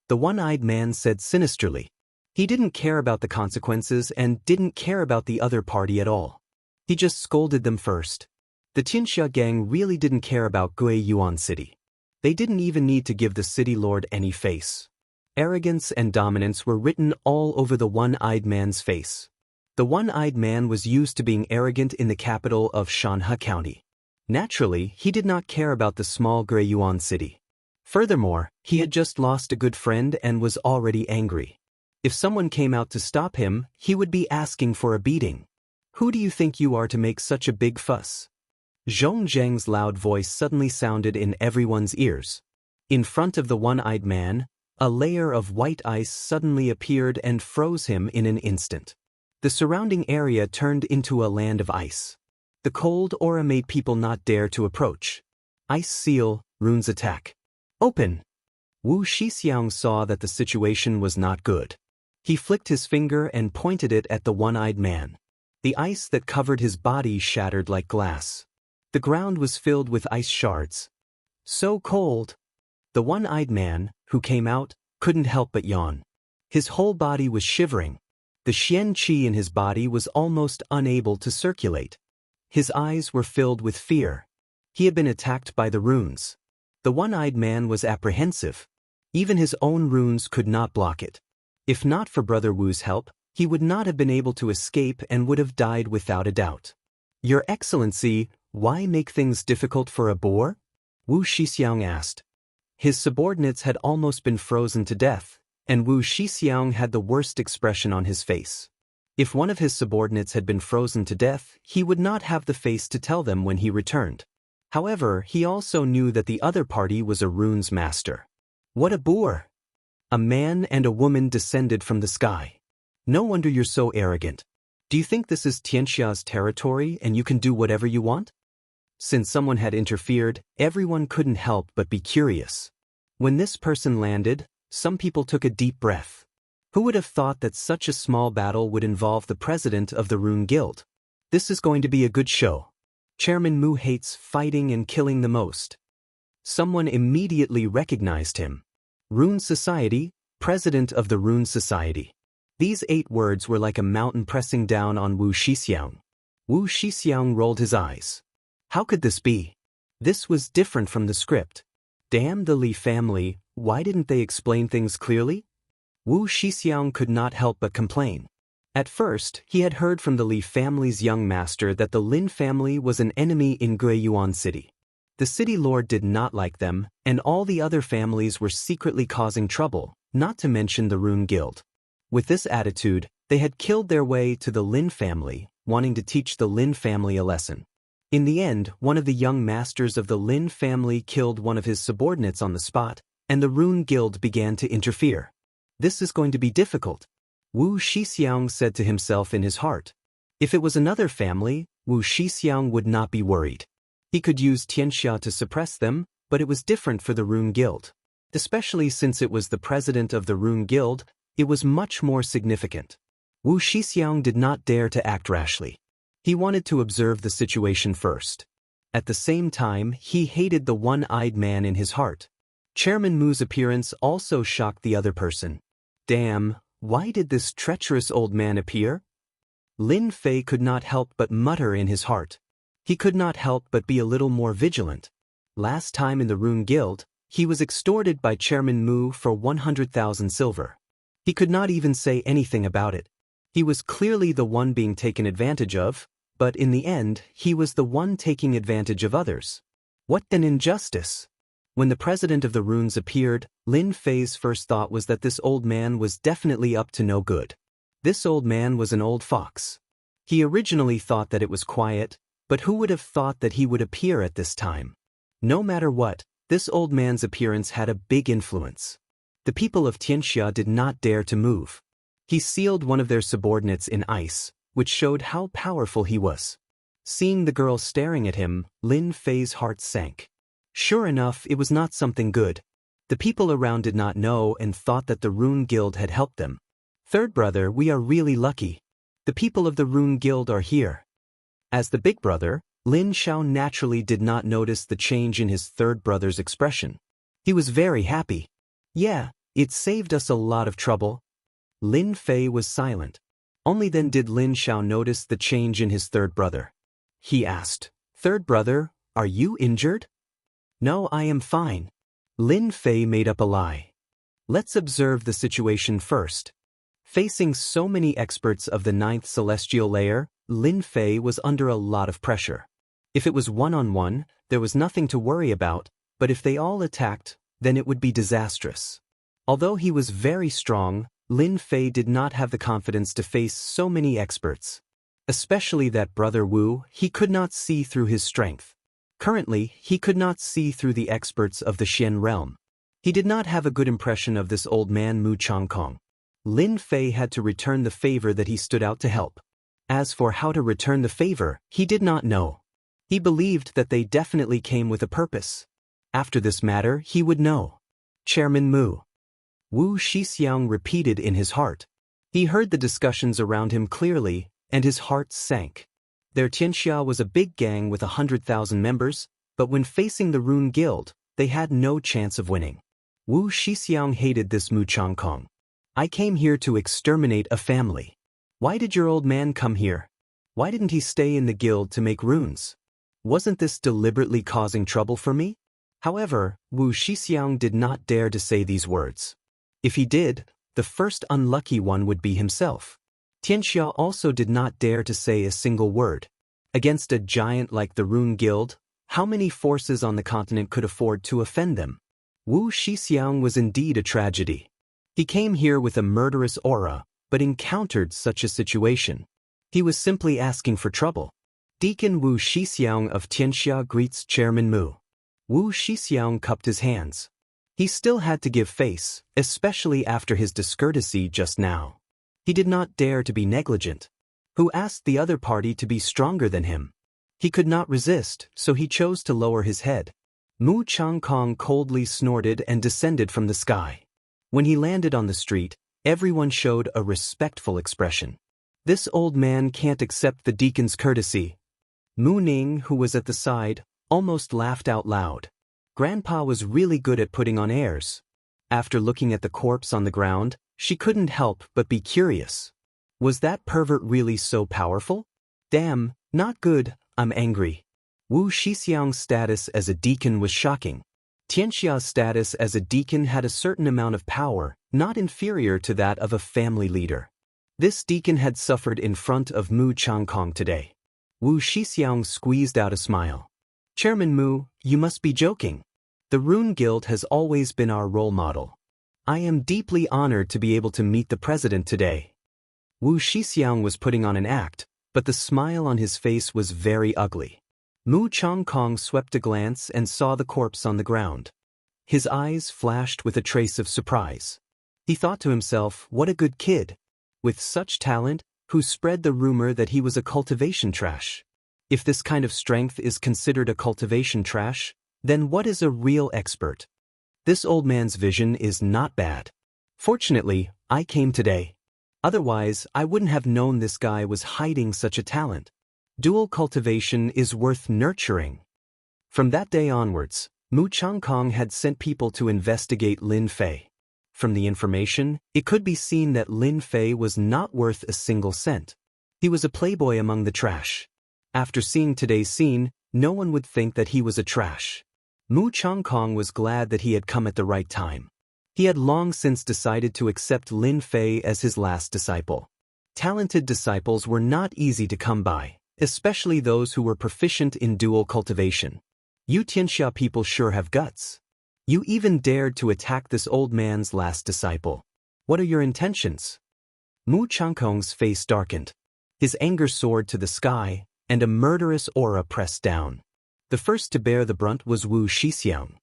The one-eyed man said sinisterly. He didn't care about the consequences and didn't care about the other party at all. He just scolded them first. The Xianxia gang really didn't care about Guiyuan City. They didn't even need to give the city lord any face. Arrogance and dominance were written all over the one-eyed man's face. The one-eyed man was used to being arrogant in the capital of Xianxia County. Naturally, he did not care about the small Guiyuan City. Furthermore, he had just lost a good friend and was already angry. If someone came out to stop him, he would be asking for a beating. Who do you think you are to make such a big fuss? Zhong Zheng's loud voice suddenly sounded in everyone's ears. In front of the one-eyed man, a layer of white ice suddenly appeared and froze him in an instant. The surrounding area turned into a land of ice. The cold aura made people not dare to approach. Ice seal, runes attack. Open! Wu Shixiang saw that the situation was not good. He flicked his finger and pointed it at the one-eyed man. The ice that covered his body shattered like glass. The ground was filled with ice shards. So cold! The one-eyed man, who came out, couldn't help but yawn. His whole body was shivering. The Xian Qi in his body was almost unable to circulate. His eyes were filled with fear. He had been attacked by the runes. The one-eyed man was apprehensive. Even his own runes could not block it. If not for Brother Wu's help, he would not have been able to escape and would have died without a doubt. Your Excellency, why make things difficult for a boor? Wu Shixiang asked. His subordinates had almost been frozen to death, and Wu Shixiang had the worst expression on his face. If one of his subordinates had been frozen to death, he would not have the face to tell them when he returned. However, he also knew that the other party was a runes master. What a boor! A man and a woman descended from the sky. No wonder you're so arrogant. Do you think this is Tianxia's territory and you can do whatever you want? Since someone had interfered, everyone couldn't help but be curious. When this person landed, some people took a deep breath. Who would have thought that such a small battle would involve the president of the Rune Guild? This is going to be a good show. Chairman Mu hates fighting and killing the most. Someone immediately recognized him. Rune Society, President of the Rune Society. These 8 words were like a mountain pressing down on Wu Shixiang. Wu Shixiang rolled his eyes. How could this be? This was different from the script. Damn the Li family, why didn't they explain things clearly? Wu Shixiang could not help but complain. At first, he had heard from the Li family's young master that the Lin family was an enemy in Guiyuan City. The city lord did not like them, and all the other families were secretly causing trouble, not to mention the Rune Guild. With this attitude, they had killed their way to the Lin family, wanting to teach the Lin family a lesson. In the end, one of the young masters of the Lin family killed one of his subordinates on the spot, and the Rune Guild began to interfere. This is going to be difficult, Wu Shixiang said to himself in his heart. If it was another family, Wu Shixiang would not be worried. He could use Xianxia to suppress them, but it was different for the Rune Guild. Especially since it was the president of the Rune Guild, it was much more significant. Wu Shixiang did not dare to act rashly. He wanted to observe the situation first. At the same time, he hated the one-eyed man in his heart. Chairman Mu's appearance also shocked the other person. Damn, why did this treacherous old man appear? Lin Fei could not help but mutter in his heart. He could not help but be a little more vigilant. Last time in the Rune Guild, he was extorted by Chairman Mu for 100,000 silver. He could not even say anything about it. He was clearly the one being taken advantage of, but in the end, he was the one taking advantage of others. What an injustice! When the president of the runes appeared, Lin Fei's first thought was that this old man was definitely up to no good. This old man was an old fox. He originally thought that it was quiet, but who would have thought that he would appear at this time? No matter what, this old man's appearance had a big influence. The people of Xianxia did not dare to move. He sealed one of their subordinates in ice, which showed how powerful he was. Seeing the girl staring at him, Lin Fei's heart sank. Sure enough, it was not something good. The people around did not know and thought that the Rune Guild had helped them. Third brother, we are really lucky. The people of the Rune Guild are here. As the big brother, Lin Xiao naturally did not notice the change in his third brother's expression. He was very happy. Yeah, it saved us a lot of trouble. Lin Fei was silent. Only then did Lin Xiao notice the change in his third brother. He asked, "Third brother, are you injured?" "No, I am fine." Lin Fei made up a lie. Let's observe the situation first. Facing so many experts of the 9th celestial layer, Lin Fei was under a lot of pressure. If it was one-on-one, there was nothing to worry about, but if they all attacked, then it would be disastrous. Although he was very strong, Lin Fei did not have the confidence to face so many experts. Especially that brother Wu, he could not see through his strength. Currently, he could not see through the experts of the Xian realm. He did not have a good impression of this old man Mu Changkong. Lin Fei had to return the favor that he stood out to help. As for how to return the favor, he did not know. He believed that they definitely came with a purpose. After this matter, he would know. Chairman Mu. Wu Shixiang repeated in his heart. He heard the discussions around him clearly, and his heart sank. Their Xianxia was a big gang with 100,000 members, but when facing the Rune Guild, they had no chance of winning. Wu Shixiang hated this Mu Changkong. I came here to exterminate a family. Why did your old man come here? Why didn't he stay in the guild to make runes? Wasn't this deliberately causing trouble for me? However, Wu Shixiang did not dare to say these words. If he did, the first unlucky one would be himself. Xianxia also did not dare to say a single word. Against a giant like the Rune Guild, how many forces on the continent could afford to offend them? Wu Shixiang was indeed a tragedy. He came here with a murderous aura, but encountered such a situation. He was simply asking for trouble. Deacon Wu Shixiang of Xianxia greets Chairman Mu. Wu Shixiang cupped his hands. He still had to give face, especially after his discourtesy just now. He did not dare to be negligent. Who asked the other party to be stronger than him? He could not resist, so he chose to lower his head. Mu Changkong coldly snorted and descended from the sky. When he landed on the street, everyone showed a respectful expression. This old man can't accept the deacon's courtesy. Mu Ning, who was at the side, almost laughed out loud. Grandpa was really good at putting on airs. After looking at the corpse on the ground, she couldn't help but be curious. Was that pervert really so powerful? Damn, not good, I'm angry. Wu Shixiang's status as a deacon was shocking. Xianxia's status as a deacon had a certain amount of power, not inferior to that of a family leader. This deacon had suffered in front of Mu Changkong today. Wu Shixiang squeezed out a smile. Chairman Mu, you must be joking. The Rune Guild has always been our role model. I am deeply honored to be able to meet the president today. Wu Shixiang was putting on an act, but the smile on his face was very ugly. Mu Changkong swept a glance and saw the corpse on the ground. His eyes flashed with a trace of surprise. He thought to himself, what a good kid. With such talent, who spread the rumor that he was a cultivation trash. If this kind of strength is considered a cultivation trash, then what is a real expert? This old man's vision is not bad. Fortunately, I came today. Otherwise, I wouldn't have known this guy was hiding such a talent. Dual cultivation is worth nurturing. From that day onwards, Mu Changkong had sent people to investigate Lin Fei. From the information, it could be seen that Lin Fei was not worth a single cent. He was a playboy among the trash. After seeing today's scene, no one would think that he was a trash. Mu Changkong was glad that he had come at the right time. He had long since decided to accept Lin Fei as his last disciple. Talented disciples were not easy to come by, especially those who were proficient in dual cultivation. You Xianxia people sure have guts. You even dared to attack this old man's last disciple. What are your intentions? Mu Changkong's face darkened. His anger soared to the sky, and a murderous aura pressed down. The first to bear the brunt was Wu Shixiang.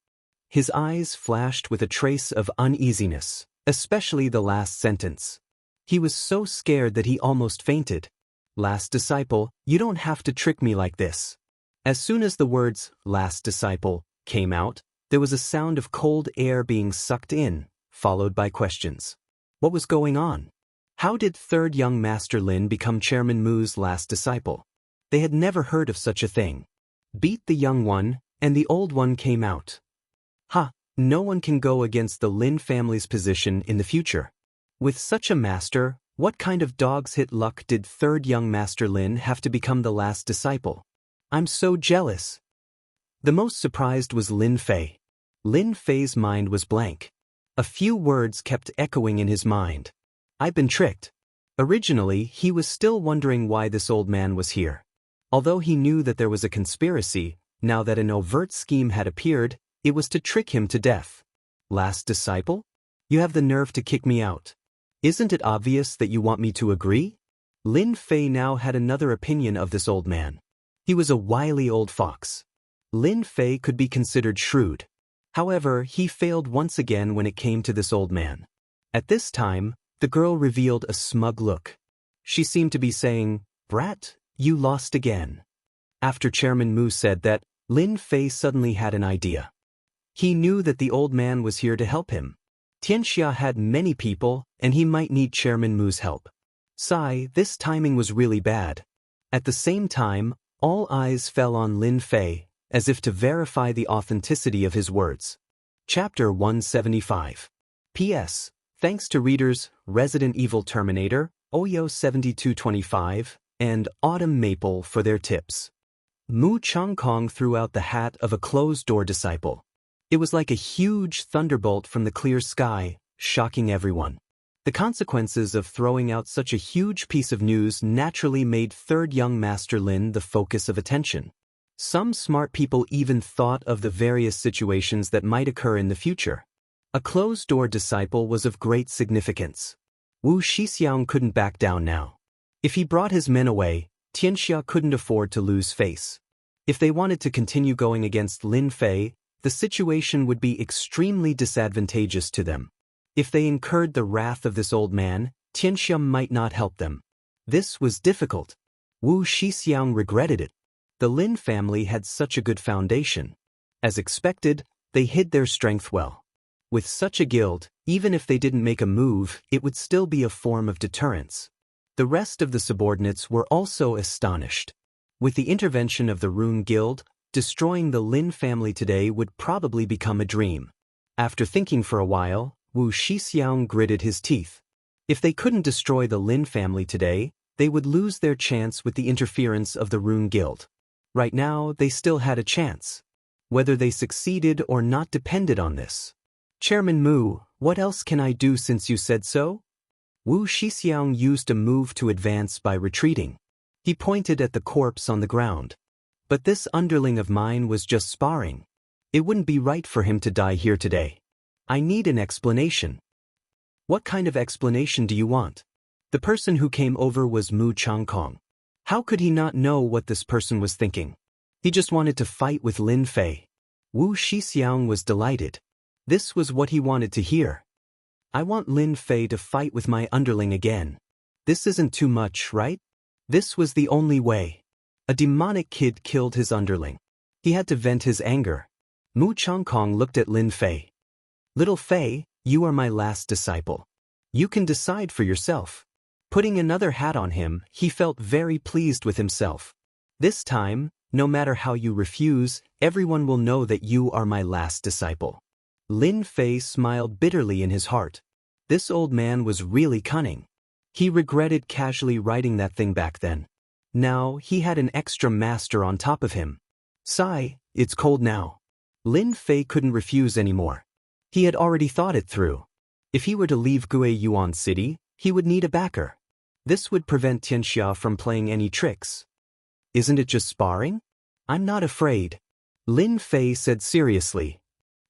His eyes flashed with a trace of uneasiness, especially the last sentence. He was so scared that he almost fainted. Last disciple, you don't have to trick me like this. As soon as the words, last disciple, came out, there was a sound of cold air being sucked in, followed by questions. What was going on? How did third young Master Lin become Chairman Mu's last disciple? They had never heard of such a thing. Beat the young one, and the old one came out. No one can go against the Lin family's position in the future. With such a master, what kind of dog's hit luck did third young Master Lin have to become the last disciple? I'm so jealous. The most surprised was Lin Fei. Lin Fei's mind was blank. A few words kept echoing in his mind. I've been tricked. Originally, he was still wondering why this old man was here. Although he knew that there was a conspiracy, now that an overt scheme had appeared, it was to trick him to death. Last disciple? You have the nerve to kick me out. Isn't it obvious that you want me to agree? Lin Fei now had another opinion of this old man. He was a wily old fox. Lin Fei could be considered shrewd. However, he failed once again when it came to this old man. At this time, the girl revealed a smug look. She seemed to be saying, "Brat, you lost again." After Chairman Mu said that, Lin Fei suddenly had an idea. He knew that the old man was here to help him. Xianxia had many people, and he might need Chairman Mu's help. This timing was really bad. At the same time, all eyes fell on Lin Fei, as if to verify the authenticity of his words. Chapter 175. P.S. Thanks to readers Resident Evil Terminator, Oyo7225, and Autumn Maple for their tips. Mu Changkong threw out the hat of a closed-door disciple. It was like a huge thunderbolt from the clear sky, shocking everyone. The consequences of throwing out such a huge piece of news naturally made third young Master Lin the focus of attention. Some smart people even thought of the various situations that might occur in the future. A closed-door disciple was of great significance. Wu Shixiang couldn't back down now. If he brought his men away, Xianxia couldn't afford to lose face. If they wanted to continue going against Lin Fei, the situation would be extremely disadvantageous to them. If they incurred the wrath of this old man, Xianxia might not help them. This was difficult. Wu Shixiang regretted it. The Lin family had such a good foundation. As expected, they hid their strength well. With such a guild, even if they didn't make a move, it would still be a form of deterrence. The rest of the subordinates were also astonished. With the intervention of the Rune Guild, destroying the Lin family today would probably become a dream. After thinking for a while, Wu Shixiang gritted his teeth. If they couldn't destroy the Lin family today, they would lose their chance with the interference of the Rune Guild. Right now, they still had a chance. Whether they succeeded or not depended on this. Chairman Mu, what else can I do since you said so? Wu Shixiang used a move to advance by retreating. He pointed at the corpse on the ground. But this underling of mine was just sparring. It wouldn't be right for him to die here today. I need an explanation. What kind of explanation do you want? The person who came over was Mu Changkong. How could he not know what this person was thinking? He just wanted to fight with Lin Fei. Wu Shixiang was delighted. This was what he wanted to hear. I want Lin Fei to fight with my underling again. This isn't too much, right? This was the only way. A demonic kid killed his underling. He had to vent his anger. Mu Changkong looked at Lin Fei. Little Fei, you are my last disciple. You can decide for yourself. Putting another hat on him, he felt very pleased with himself. This time, no matter how you refuse, everyone will know that you are my last disciple. Lin Fei smiled bitterly in his heart. This old man was really cunning. He regretted casually writing that thing back then. Now, he had an extra master on top of him. Sigh, it's cold now. Lin Fei couldn't refuse anymore. He had already thought it through. If he were to leave Guiyuan City, he would need a backer. This would prevent Xianxia from playing any tricks. Isn't it just sparring? I'm not afraid. Lin Fei said seriously.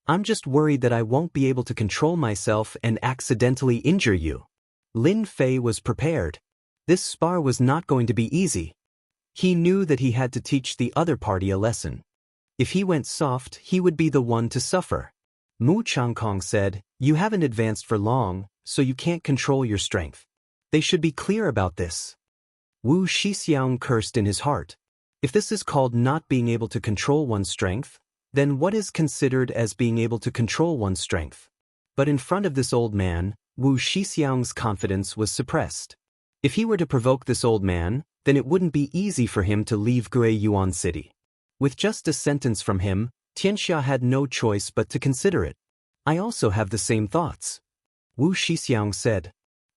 I'm just worried that I won't be able to control myself and accidentally injure you. Lin Fei was prepared. This spar was not going to be easy. He knew that he had to teach the other party a lesson. If he went soft, he would be the one to suffer. Mu Changkong said, you haven't advanced for long, so you can't control your strength. They should be clear about this. Wu Shixiang cursed in his heart. If this is called not being able to control one's strength, then what is considered as being able to control one's strength? But in front of this old man, Wu Shixiang's confidence was suppressed. If he were to provoke this old man, then it wouldn't be easy for him to leave Guiyuan City. With just a sentence from him, Xianxia had no choice but to consider it. I also have the same thoughts. Wu Shixiang said.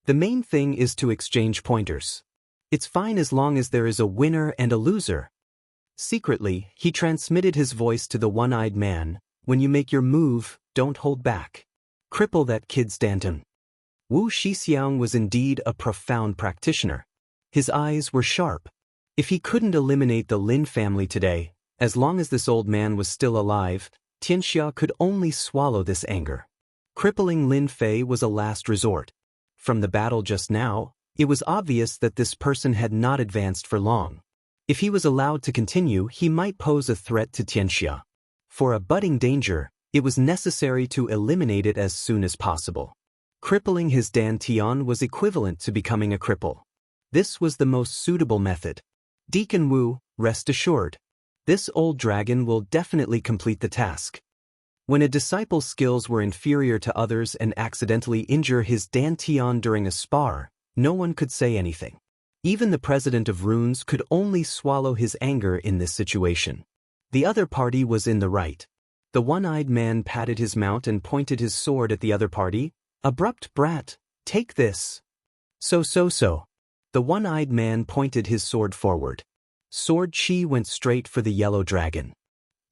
The main thing is to exchange pointers. It's fine as long as there is a winner and a loser. Secretly, he transmitted his voice to the one-eyed man, when you make your move, don't hold back. Cripple that kid's Danton. Wu Shixiang was indeed a profound practitioner. His eyes were sharp. If he couldn't eliminate the Lin family today, as long as this old man was still alive, Xianxia could only swallow this anger. Crippling Lin Fei was a last resort. From the battle just now, it was obvious that this person had not advanced for long. If he was allowed to continue, he might pose a threat to Xianxia. For a budding danger, it was necessary to eliminate it as soon as possible. Crippling his dantian was equivalent to becoming a cripple. This was the most suitable method. Deacon Wu, rest assured. This old dragon will definitely complete the task. When a disciple's skills were inferior to others and accidentally injure his dantian during a spar, no one could say anything. Even the president of runes could only swallow his anger in this situation. The other party was in the right. The one-eyed man patted his mount and pointed his sword at the other party. Abrupt brat, take this. So. The one-eyed man pointed his sword forward. Sword Chi went straight for the yellow dragon.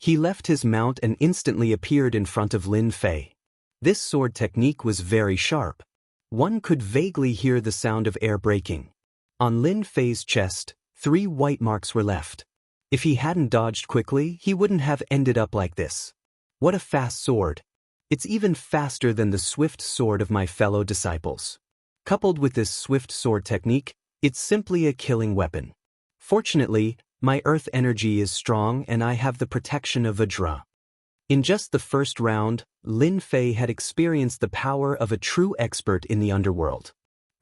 He left his mount and instantly appeared in front of Lin Fei. This sword technique was very sharp. One could vaguely hear the sound of air breaking. On Lin Fei's chest, 3 white marks were left. If he hadn't dodged quickly, he wouldn't have ended up like this. What a fast sword. It's even faster than the swift sword of my fellow disciples. Coupled with this swift sword technique, it's simply a killing weapon. Fortunately, my earth energy is strong and I have the protection of Vajra. In just the first round, Lin Fei had experienced the power of a true expert in the underworld.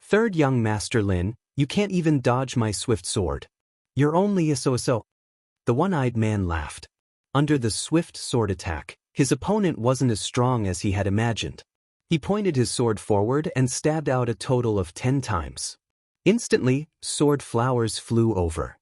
Third young Master Lin, you can't even dodge my swift sword. You're only a so-so. The one-eyed man laughed. Under the swift sword attack, his opponent wasn't as strong as he had imagined. He pointed his sword forward and stabbed out a total of 10 times. Instantly, sword flowers flew over.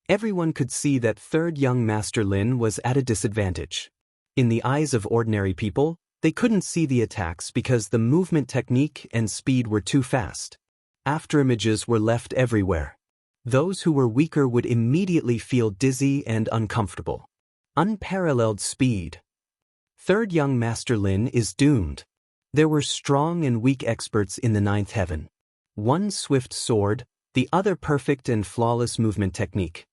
Everyone could see that third young Master Lin was at a disadvantage. In the eyes of ordinary people, they couldn't see the attacks because the movement technique and speed were too fast. Afterimages were left everywhere. Those who were weaker would immediately feel dizzy and uncomfortable. Unparalleled speed. Third young Master Lin is doomed. There were strong and weak experts in the 9th heaven. One swift sword, the other perfect and flawless movement technique.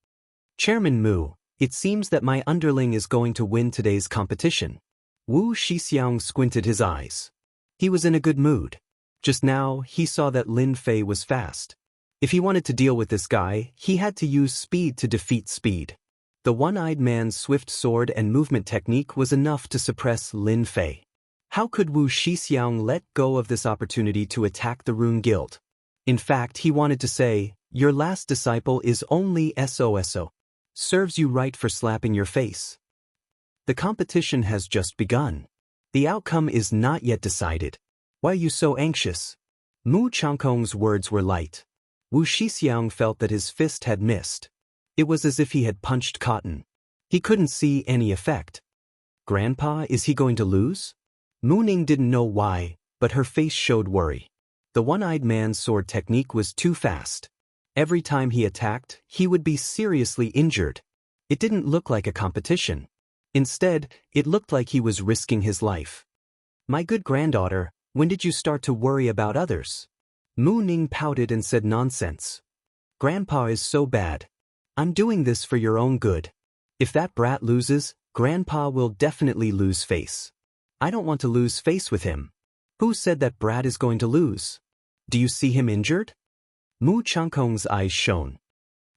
Chairman Mu, it seems that my underling is going to win today's competition. Wu Shixiang squinted his eyes. He was in a good mood. Just now, he saw that Lin Fei was fast. If he wanted to deal with this guy, he had to use speed to defeat speed. The one-eyed man's swift sword and movement technique was enough to suppress Lin Fei. How could Wu Shixiang let go of this opportunity to attack the Rune Guild? In fact, he wanted to say, your last disciple is only SOSO. Serves you right for slapping your face. The competition has just begun. The outcome is not yet decided. Why are you so anxious? Mu Changkong's words were light. Wu Shixiang felt that his fist had missed. It was as if he had punched cotton. He couldn't see any effect. Grandpa, is he going to lose? Mu Ning didn't know why, but her face showed worry. The one-eyed man's sword technique was too fast. Every time he attacked, he would be seriously injured. It didn't look like a competition. Instead, it looked like he was risking his life. My good granddaughter, when did you start to worry about others? Mu Ning pouted and said nonsense. Grandpa is so bad. I'm doing this for your own good. If that brat loses, Grandpa will definitely lose face. I don't want to lose face with him. Who said that brat is going to lose? Do you see him injured? Mu Changkong's eyes shone.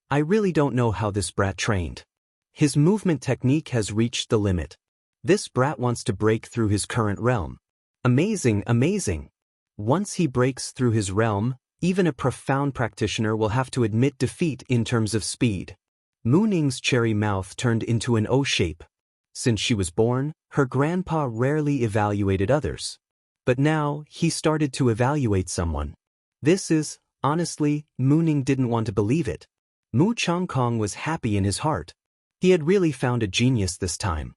I really don't know how this brat trained. His movement technique has reached the limit. This brat wants to break through his current realm. Amazing, amazing. Once he breaks through his realm, even a profound practitioner will have to admit defeat in terms of speed. Mu Ning's cherry mouth turned into an O shape. Since she was born, her grandpa rarely evaluated others. But now, he started to evaluate someone. Honestly, Mu Ning didn't want to believe it. Mu Changkong was happy in his heart. He had really found a genius this time.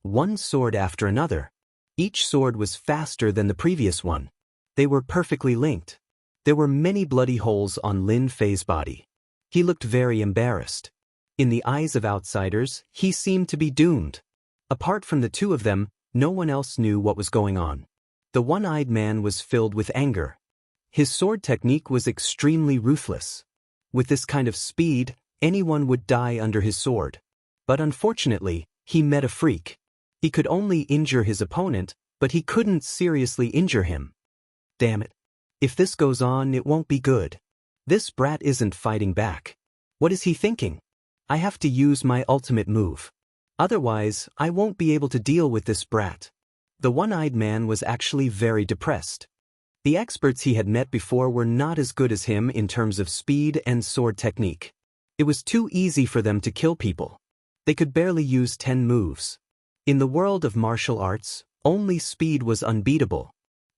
One sword after another. Each sword was faster than the previous one. They were perfectly linked. There were many bloody holes on Lin Fei's body. He looked very embarrassed. In the eyes of outsiders, he seemed to be doomed. Apart from the two of them, no one else knew what was going on. The one-eyed man was filled with anger. His sword technique was extremely ruthless. With this kind of speed, anyone would die under his sword. But unfortunately, he met a freak. He could only injure his opponent, but he couldn't seriously injure him. Damn it. If this goes on, it won't be good. This brat isn't fighting back. What is he thinking? I have to use my ultimate move. Otherwise, I won't be able to deal with this brat. The one-eyed man was actually very depressed. The experts he had met before were not as good as him in terms of speed and sword technique. It was too easy for them to kill people. They could barely use 10 moves. In the world of martial arts, only speed was unbeatable.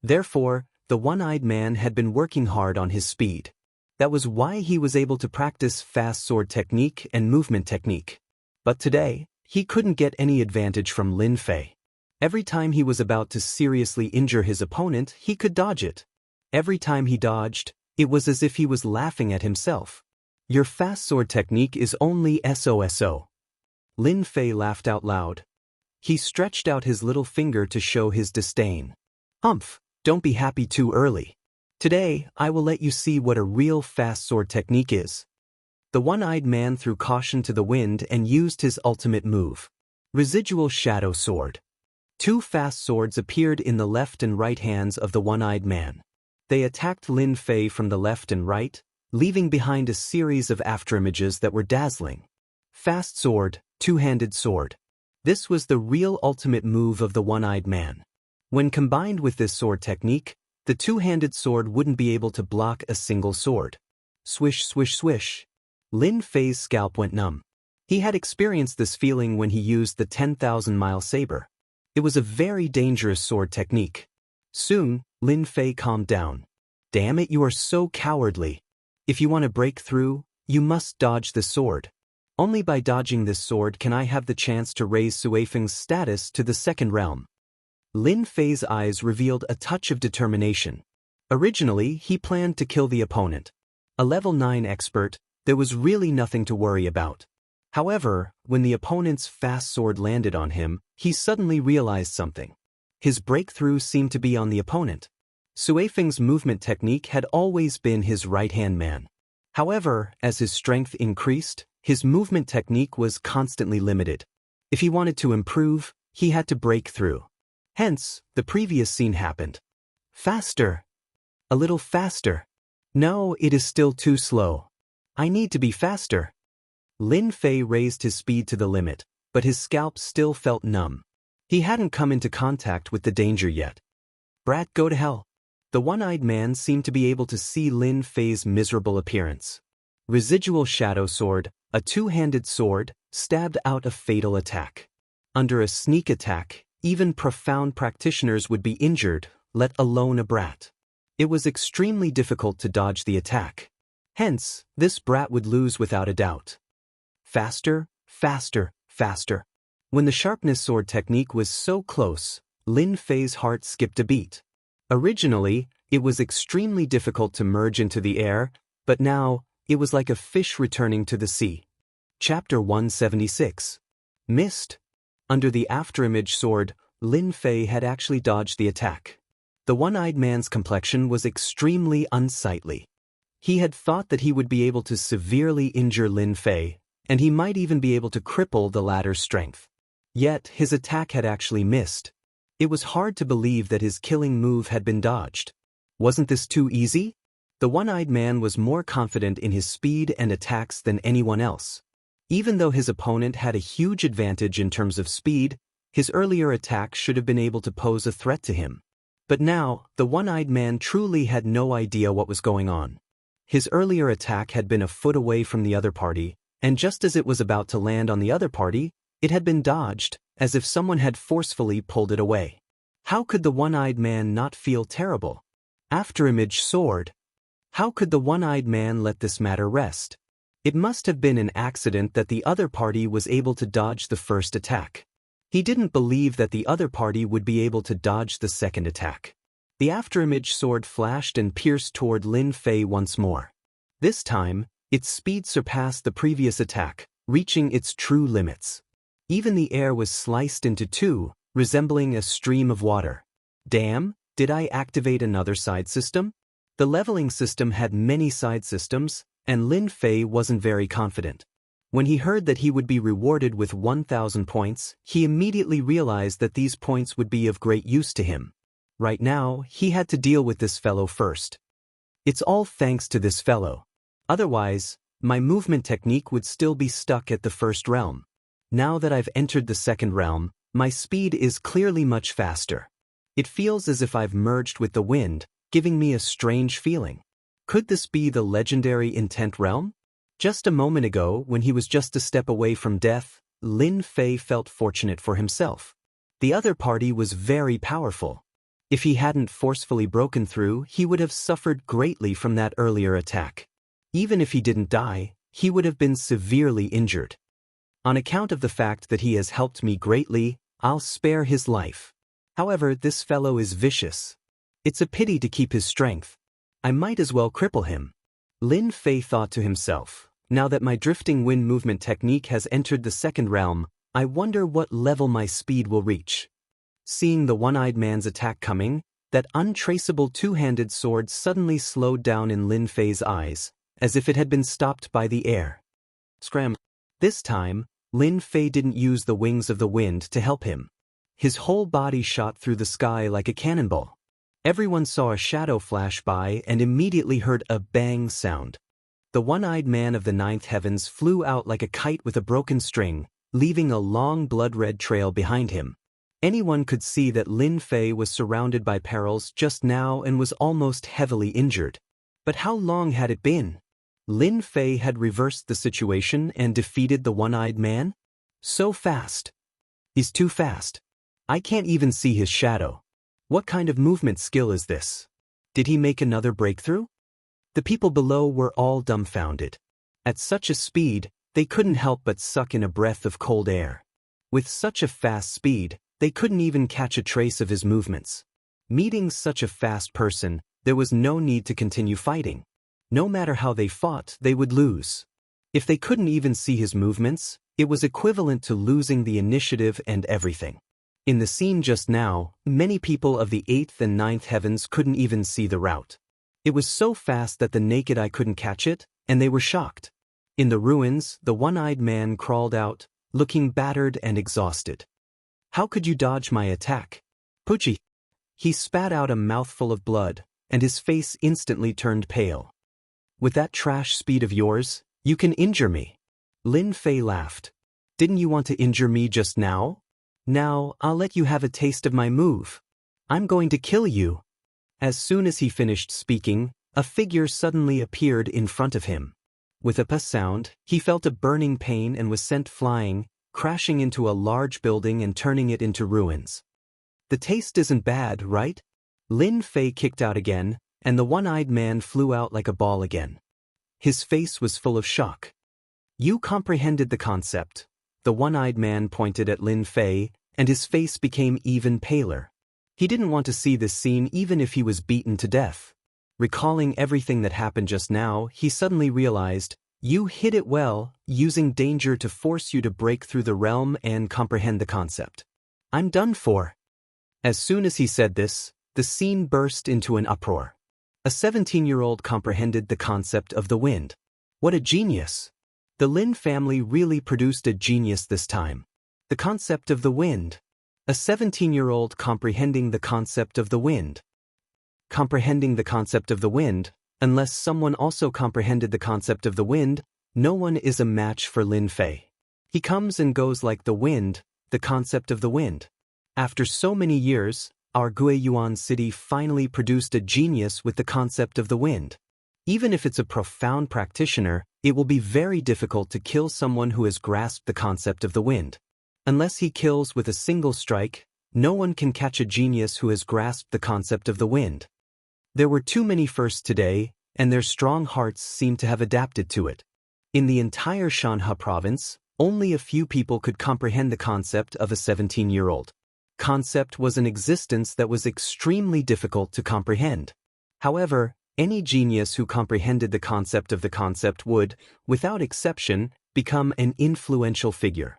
Therefore, the one-eyed man had been working hard on his speed. That was why he was able to practice fast sword technique and movement technique. But today, he couldn't get any advantage from Lin Fei. Every time he was about to seriously injure his opponent, he could dodge it. Every time he dodged, it was as if he was laughing at himself. Your fast sword technique is only SOSO. Lin Fei laughed out loud. He stretched out his little finger to show his disdain. Humph, don't be happy too early. Today, I will let you see what a real fast sword technique is. The one-eyed man threw caution to the wind and used his ultimate move. Residual Shadow Sword. 2 fast swords appeared in the left and right hands of the one-eyed man. They attacked Lin Fei from the left and right, leaving behind a series of afterimages that were dazzling. Fast sword, two-handed sword. This was the real ultimate move of the one-eyed man. When combined with this sword technique, the two-handed sword wouldn't be able to block a single sword. Swish, swish, swish. Lin Fei's scalp went numb. He had experienced this feeling when he used the 10,000-mile saber. It was a very dangerous sword technique. Soon, Lin Fei calmed down. Damn it, you are so cowardly. If you want to break through, you must dodge the sword. Only by dodging this sword can I have the chance to raise Suifeng's status to the second realm. Lin Fei's eyes revealed a touch of determination. Originally, he planned to kill the opponent. A level 9 expert, there was really nothing to worry about. However, when the opponent's fast sword landed on him, he suddenly realized something. His breakthrough seemed to be on the opponent. Suifeng's movement technique had always been his right-hand man. However, as his strength increased, his movement technique was constantly limited. If he wanted to improve, he had to break through. Hence, the previous scene happened. Faster. A little faster. No, it is still too slow. I need to be faster. Lin Fei raised his speed to the limit, but his scalp still felt numb. He hadn't come into contact with the danger yet. Brat, go to hell. The one-eyed man seemed to be able to see Lin Fei's miserable appearance. Residual Shadow Sword, a two-handed sword, stabbed out a fatal attack. Under a sneak attack, even profound practitioners would be injured, let alone a brat. It was extremely difficult to dodge the attack. Hence, this brat would lose without a doubt. Faster, faster, faster. When the sharpness sword technique was so close, Lin Fei's heart skipped a beat. Originally, it was extremely difficult to merge into the air, but now, it was like a fish returning to the sea. Chapter 176. Missed. Under the afterimage sword, Lin Fei had actually dodged the attack. The one-eyed man's complexion was extremely unsightly. He had thought that he would be able to severely injure Lin Fei, and he might even be able to cripple the latter's strength. Yet, his attack had actually missed. It was hard to believe that his killing move had been dodged. Wasn't this too easy? The one-eyed man was more confident in his speed and attacks than anyone else. Even though his opponent had a huge advantage in terms of speed, his earlier attack should have been able to pose a threat to him. But now, the one-eyed man truly had no idea what was going on. His earlier attack had been a foot away from the other party, and just as it was about to land on the other party, it had been dodged, as if someone had forcefully pulled it away. How could the one-eyed man not feel terrible? Afterimage sword. How could the one-eyed man let this matter rest? It must have been an accident that the other party was able to dodge the first attack. He didn't believe that the other party would be able to dodge the second attack. The afterimage sword flashed and pierced toward Lin Fei once more. This time, its speed surpassed the previous attack, reaching its true limits. Even the air was sliced into two, resembling a stream of water. Damn, did I activate another side system? The leveling system had many side systems, and Lin Fei wasn't very confident. When he heard that he would be rewarded with 1,000 points, he immediately realized that these points would be of great use to him. Right now, he had to deal with this fellow first. It's all thanks to this fellow. Otherwise, my movement technique would still be stuck at the first realm. Now that I've entered the second realm, my speed is clearly much faster. It feels as if I've merged with the wind, giving me a strange feeling. Could this be the legendary intent realm? Just a moment ago, when he was just a step away from death, Lin Fei felt fortunate for himself. The other party was very powerful. If he hadn't forcefully broken through, he would have suffered greatly from that earlier attack. Even if he didn't die, he would have been severely injured. On account of the fact that he has helped me greatly, I'll spare his life. However, this fellow is vicious. It's a pity to keep his strength. I might as well cripple him. Lin Fei thought to himself, now that my drifting wind movement technique has entered the second realm, I wonder what level my speed will reach. Seeing the one-eyed man's attack coming, that untraceable two-handed sword suddenly slowed down in Lin Fei's eyes, as if it had been stopped by the air. Scram. This time, Lin Fei didn't use the wings of the wind to help him. His whole body shot through the sky like a cannonball. Everyone saw a shadow flash by and immediately heard a bang sound. The one-eyed man of the ninth heavens flew out like a kite with a broken string, leaving a long blood-red trail behind him. Anyone could see that Lin Fei was surrounded by perils just now and was almost heavily injured. But how long had it been? Lin Fei had reversed the situation and defeated the one-eyed man? So fast. He's too fast. I can't even see his shadow. What kind of movement skill is this? Did he make another breakthrough? The people below were all dumbfounded. At such a speed, they couldn't help but suck in a breath of cold air. With such a fast speed, they couldn't even catch a trace of his movements. Meeting such a fast person, there was no need to continue fighting. No matter how they fought, they would lose. If they couldn't even see his movements, it was equivalent to losing the initiative and everything. In the scene just now, many people of the 8th and 9th heavens couldn't even see the route. It was so fast that the naked eye couldn't catch it, and they were shocked. In the ruins, the one-eyed man crawled out, looking battered and exhausted. How could you dodge my attack? Poochie. He spat out a mouthful of blood, and his face instantly turned pale. With that trash speed of yours, you can injure me. Lin Fei laughed. Didn't you want to injure me just now? Now, I'll let you have a taste of my move. I'm going to kill you. As soon as he finished speaking, a figure suddenly appeared in front of him. With a sound, he felt a burning pain and was sent flying, crashing into a large building and turning it into ruins. The taste isn't bad, right? Lin Fei kicked out again, and the one-eyed man flew out like a ball again. His face was full of shock. You comprehended the concept. The one-eyed man pointed at Lin Fei, and his face became even paler. He didn't want to see this scene even if he was beaten to death. Recalling everything that happened just now, he suddenly realized, you hid it well, using danger to force you to break through the realm and comprehend the concept. I'm done for. As soon as he said this, the scene burst into an uproar. A 17-year-old comprehended the concept of the wind. What a genius! The Lin family really produced a genius this time. The concept of the wind. A 17-year-old comprehending the concept of the wind. Comprehending the concept of the wind, unless someone also comprehended the concept of the wind, no one is a match for Lin Fei. He comes and goes like the wind, the concept of the wind. After so many years, our Guiyuan city finally produced a genius with the concept of the wind. Even if it's a profound practitioner, it will be very difficult to kill someone who has grasped the concept of the wind. Unless he kills with a single strike, no one can catch a genius who has grasped the concept of the wind. There were too many firsts today, and their strong hearts seemed to have adapted to it. In the entire Xianxia province, only a few people could comprehend the concept of a 17-year-old. Concept was an existence that was extremely difficult to comprehend. However, any genius who comprehended the concept of the concept would, without exception, become an influential figure.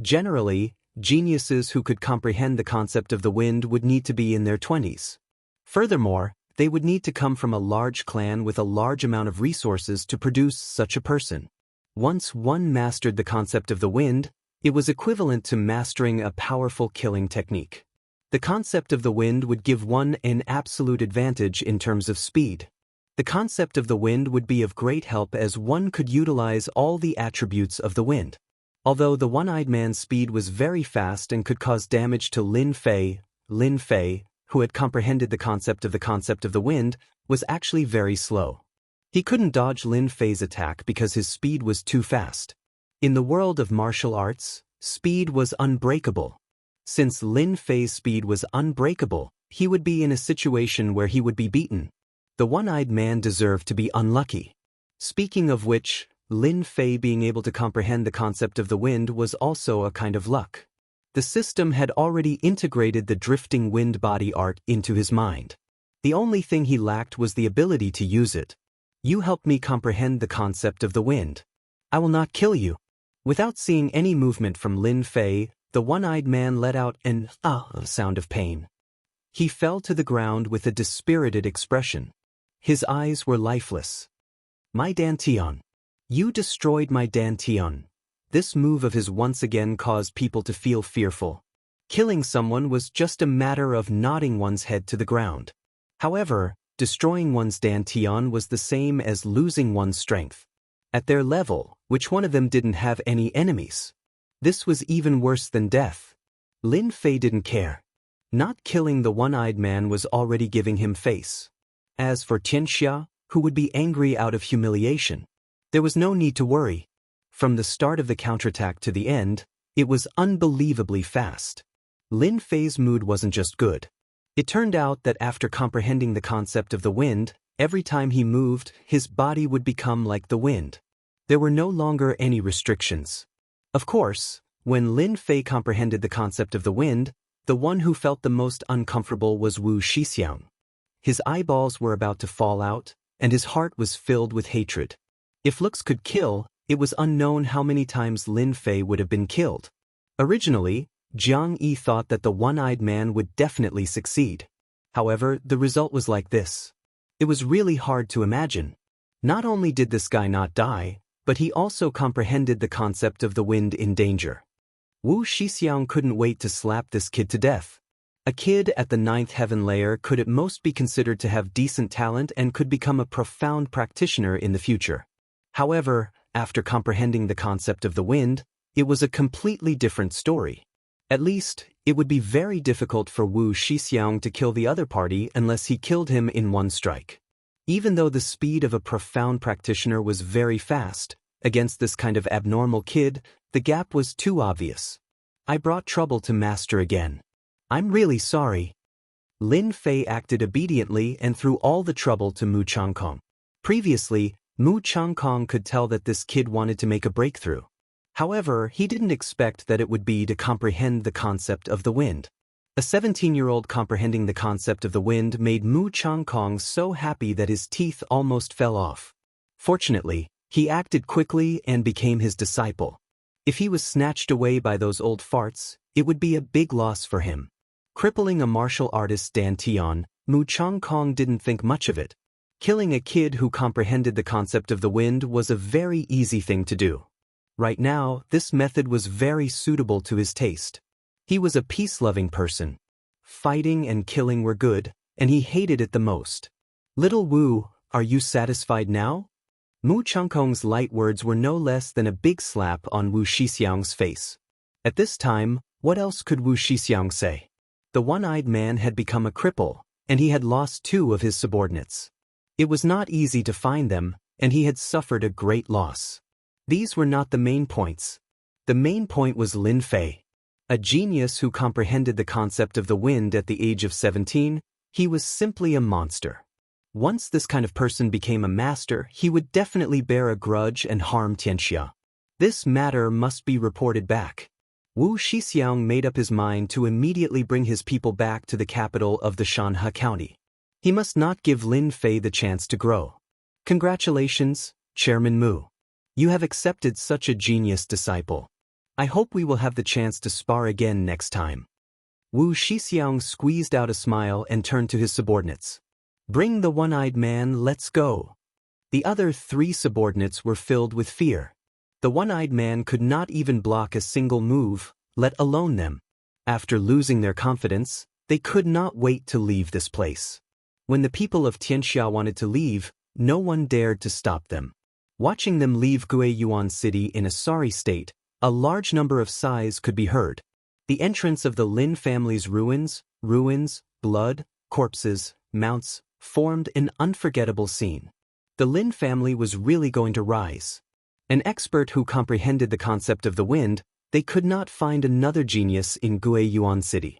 Generally, geniuses who could comprehend the concept of the wind would need to be in their 20s. Furthermore, they would need to come from a large clan with a large amount of resources to produce such a person. Once one mastered the concept of the wind, it was equivalent to mastering a powerful killing technique. The concept of the wind would give one an absolute advantage in terms of speed. The concept of the wind would be of great help as one could utilize all the attributes of the wind. Although the one-eyed man's speed was very fast and could cause damage to Lin Fei, who had comprehended the concept of the wind, was actually very slow. He couldn't dodge Lin Fei's attack because his speed was too fast. In the world of martial arts, speed was unbreakable. Since Lin Fei's speed was unbreakable, he would be in a situation where he would be beaten. The one-eyed man deserved to be unlucky. Speaking of which, Lin Fei being able to comprehend the concept of the wind was also a kind of luck. The system had already integrated the drifting wind body art into his mind. The only thing he lacked was the ability to use it. You help me comprehend the concept of the wind. I will not kill you. Without seeing any movement from Lin Fei, the one-eyed man let out an sound of pain. He fell to the ground with a dispirited expression. His eyes were lifeless. My Dantian. You destroyed my Dantian. This move of his once again caused people to feel fearful. Killing someone was just a matter of nodding one's head to the ground. However, destroying one's Dantian was the same as losing one's strength. At their level, which one of them didn't have any enemies? This was even worse than death. Lin Fei didn't care. Not killing the one-eyed man was already giving him face. As for Xianxia, who would be angry out of humiliation, there was no need to worry. From the start of the counterattack to the end, it was unbelievably fast. Lin Fei's mood wasn't just good. It turned out that after comprehending the concept of the wind, every time he moved, his body would become like the wind. There were no longer any restrictions. Of course, when Lin Fei comprehended the concept of the wind, the one who felt the most uncomfortable was Wuxia. His eyeballs were about to fall out, and his heart was filled with hatred. If looks could kill, it was unknown how many times Lin Fei would have been killed. Originally, Jiang Yi thought that the one-eyed man would definitely succeed. However, the result was like this. It was really hard to imagine. Not only did this guy not die, but he also comprehended the concept of the wind in danger. Wu Shixiang couldn't wait to slap this kid to death. A kid at the 9th heaven layer could at most be considered to have decent talent and could become a profound practitioner in the future. However, after comprehending the concept of the wind, it was a completely different story. At least, it would be very difficult for Wu Shixiang to kill the other party unless he killed him in one strike. Even though the speed of a profound practitioner was very fast, against this kind of abnormal kid, the gap was too obvious. I brought trouble to Master again. I'm really sorry. Lin Fei acted obediently and threw all the trouble to Mu Changkong. Previously, Mu Changkong could tell that this kid wanted to make a breakthrough. However, he didn't expect that it would be to comprehend the concept of the wind. A 17-year-old comprehending the concept of the wind made Mu Changkong so happy that his teeth almost fell off. Fortunately, he acted quickly and became his disciple. If he was snatched away by those old farts, it would be a big loss for him. Crippling a martial artist Dan Tian, Mu Changkong didn't think much of it. Killing a kid who comprehended the concept of the wind was a very easy thing to do. Right now, this method was very suitable to his taste. He was a peace-loving person. Fighting and killing were good, and he hated it the most. Little Wu, are you satisfied now? Mu Changkong's light words were no less than a big slap on Wu Shixiang's face. At this time, what else could Wu Shixiang say? The one-eyed man had become a cripple, and he had lost 2 of his subordinates. It was not easy to find them, and he had suffered a great loss. These were not the main points. The main point was Lin Fei. A genius who comprehended the concept of the wind at the age of 17, he was simply a monster. Once this kind of person became a master, he would definitely bear a grudge and harm Xianxia. This matter must be reported back. Wu Shixiang made up his mind to immediately bring his people back to the capital of the Xianxia County. He must not give Lin Fei the chance to grow. Congratulations, Chairman Mu. You have accepted such a genius disciple. I hope we will have the chance to spar again next time. Wu Shixiang squeezed out a smile and turned to his subordinates. Bring the one-eyed man, let's go. The other 3 subordinates were filled with fear. The one-eyed man could not even block a single move, let alone them. After losing their confidence, they could not wait to leave this place. When the people of Xianxia wanted to leave, no one dared to stop them. Watching them leave Guiyuan City in a sorry state, a large number of sighs could be heard. The entrance of the Lin family's ruins, blood, corpses, mounts, formed an unforgettable scene. The Lin family was really going to rise. An expert who comprehended the concept of the wind, they could not find another genius in Guiyuan City.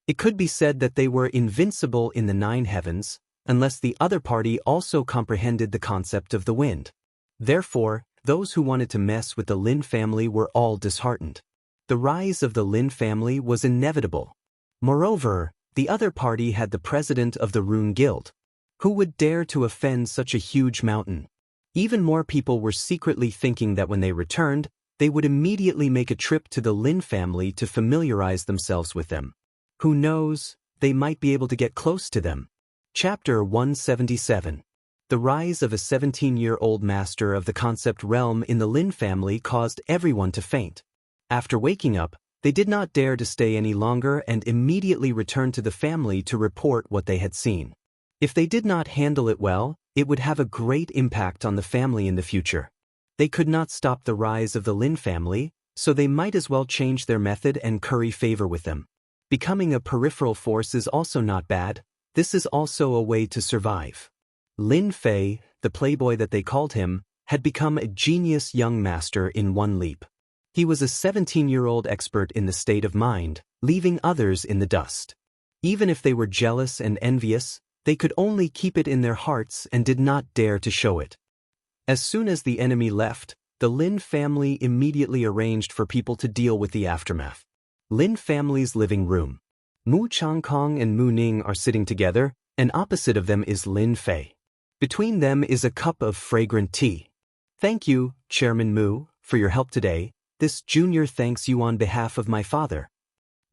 It could be said that they were invincible in the 9 heavens, unless the other party also comprehended the concept of the wind. Therefore, those who wanted to mess with the Lin family were all disheartened. The rise of the Lin family was inevitable. Moreover, the other party had the president of the Rune Guild. Who would dare to offend such a huge mountain? Even more people were secretly thinking that when they returned, they would immediately make a trip to the Lin family to familiarize themselves with them. Who knows, they might be able to get close to them. Chapter 177. The rise of a 17-year-old master of the concept realm in the Lin family caused everyone to faint. After waking up, they did not dare to stay any longer and immediately returned to the family to report what they had seen. If they did not handle it well, it would have a great impact on the family in the future. They could not stop the rise of the Lin family, so they might as well change their method and curry favor with them. Becoming a peripheral force is also not bad. This is also a way to survive. Lin Fei, the playboy that they called him, had become a genius young master in one leap. He was a 17-year-old expert in the state of mind, leaving others in the dust. Even if they were jealous and envious, they could only keep it in their hearts and did not dare to show it. As soon as the enemy left, the Lin family immediately arranged for people to deal with the aftermath. Lin family's living room. Mu Changkong and Mu Ning are sitting together, and opposite of them is Lin Fei. Between them is a cup of fragrant tea. Thank you, Chairman Mu, for your help today. This junior thanks you on behalf of my father.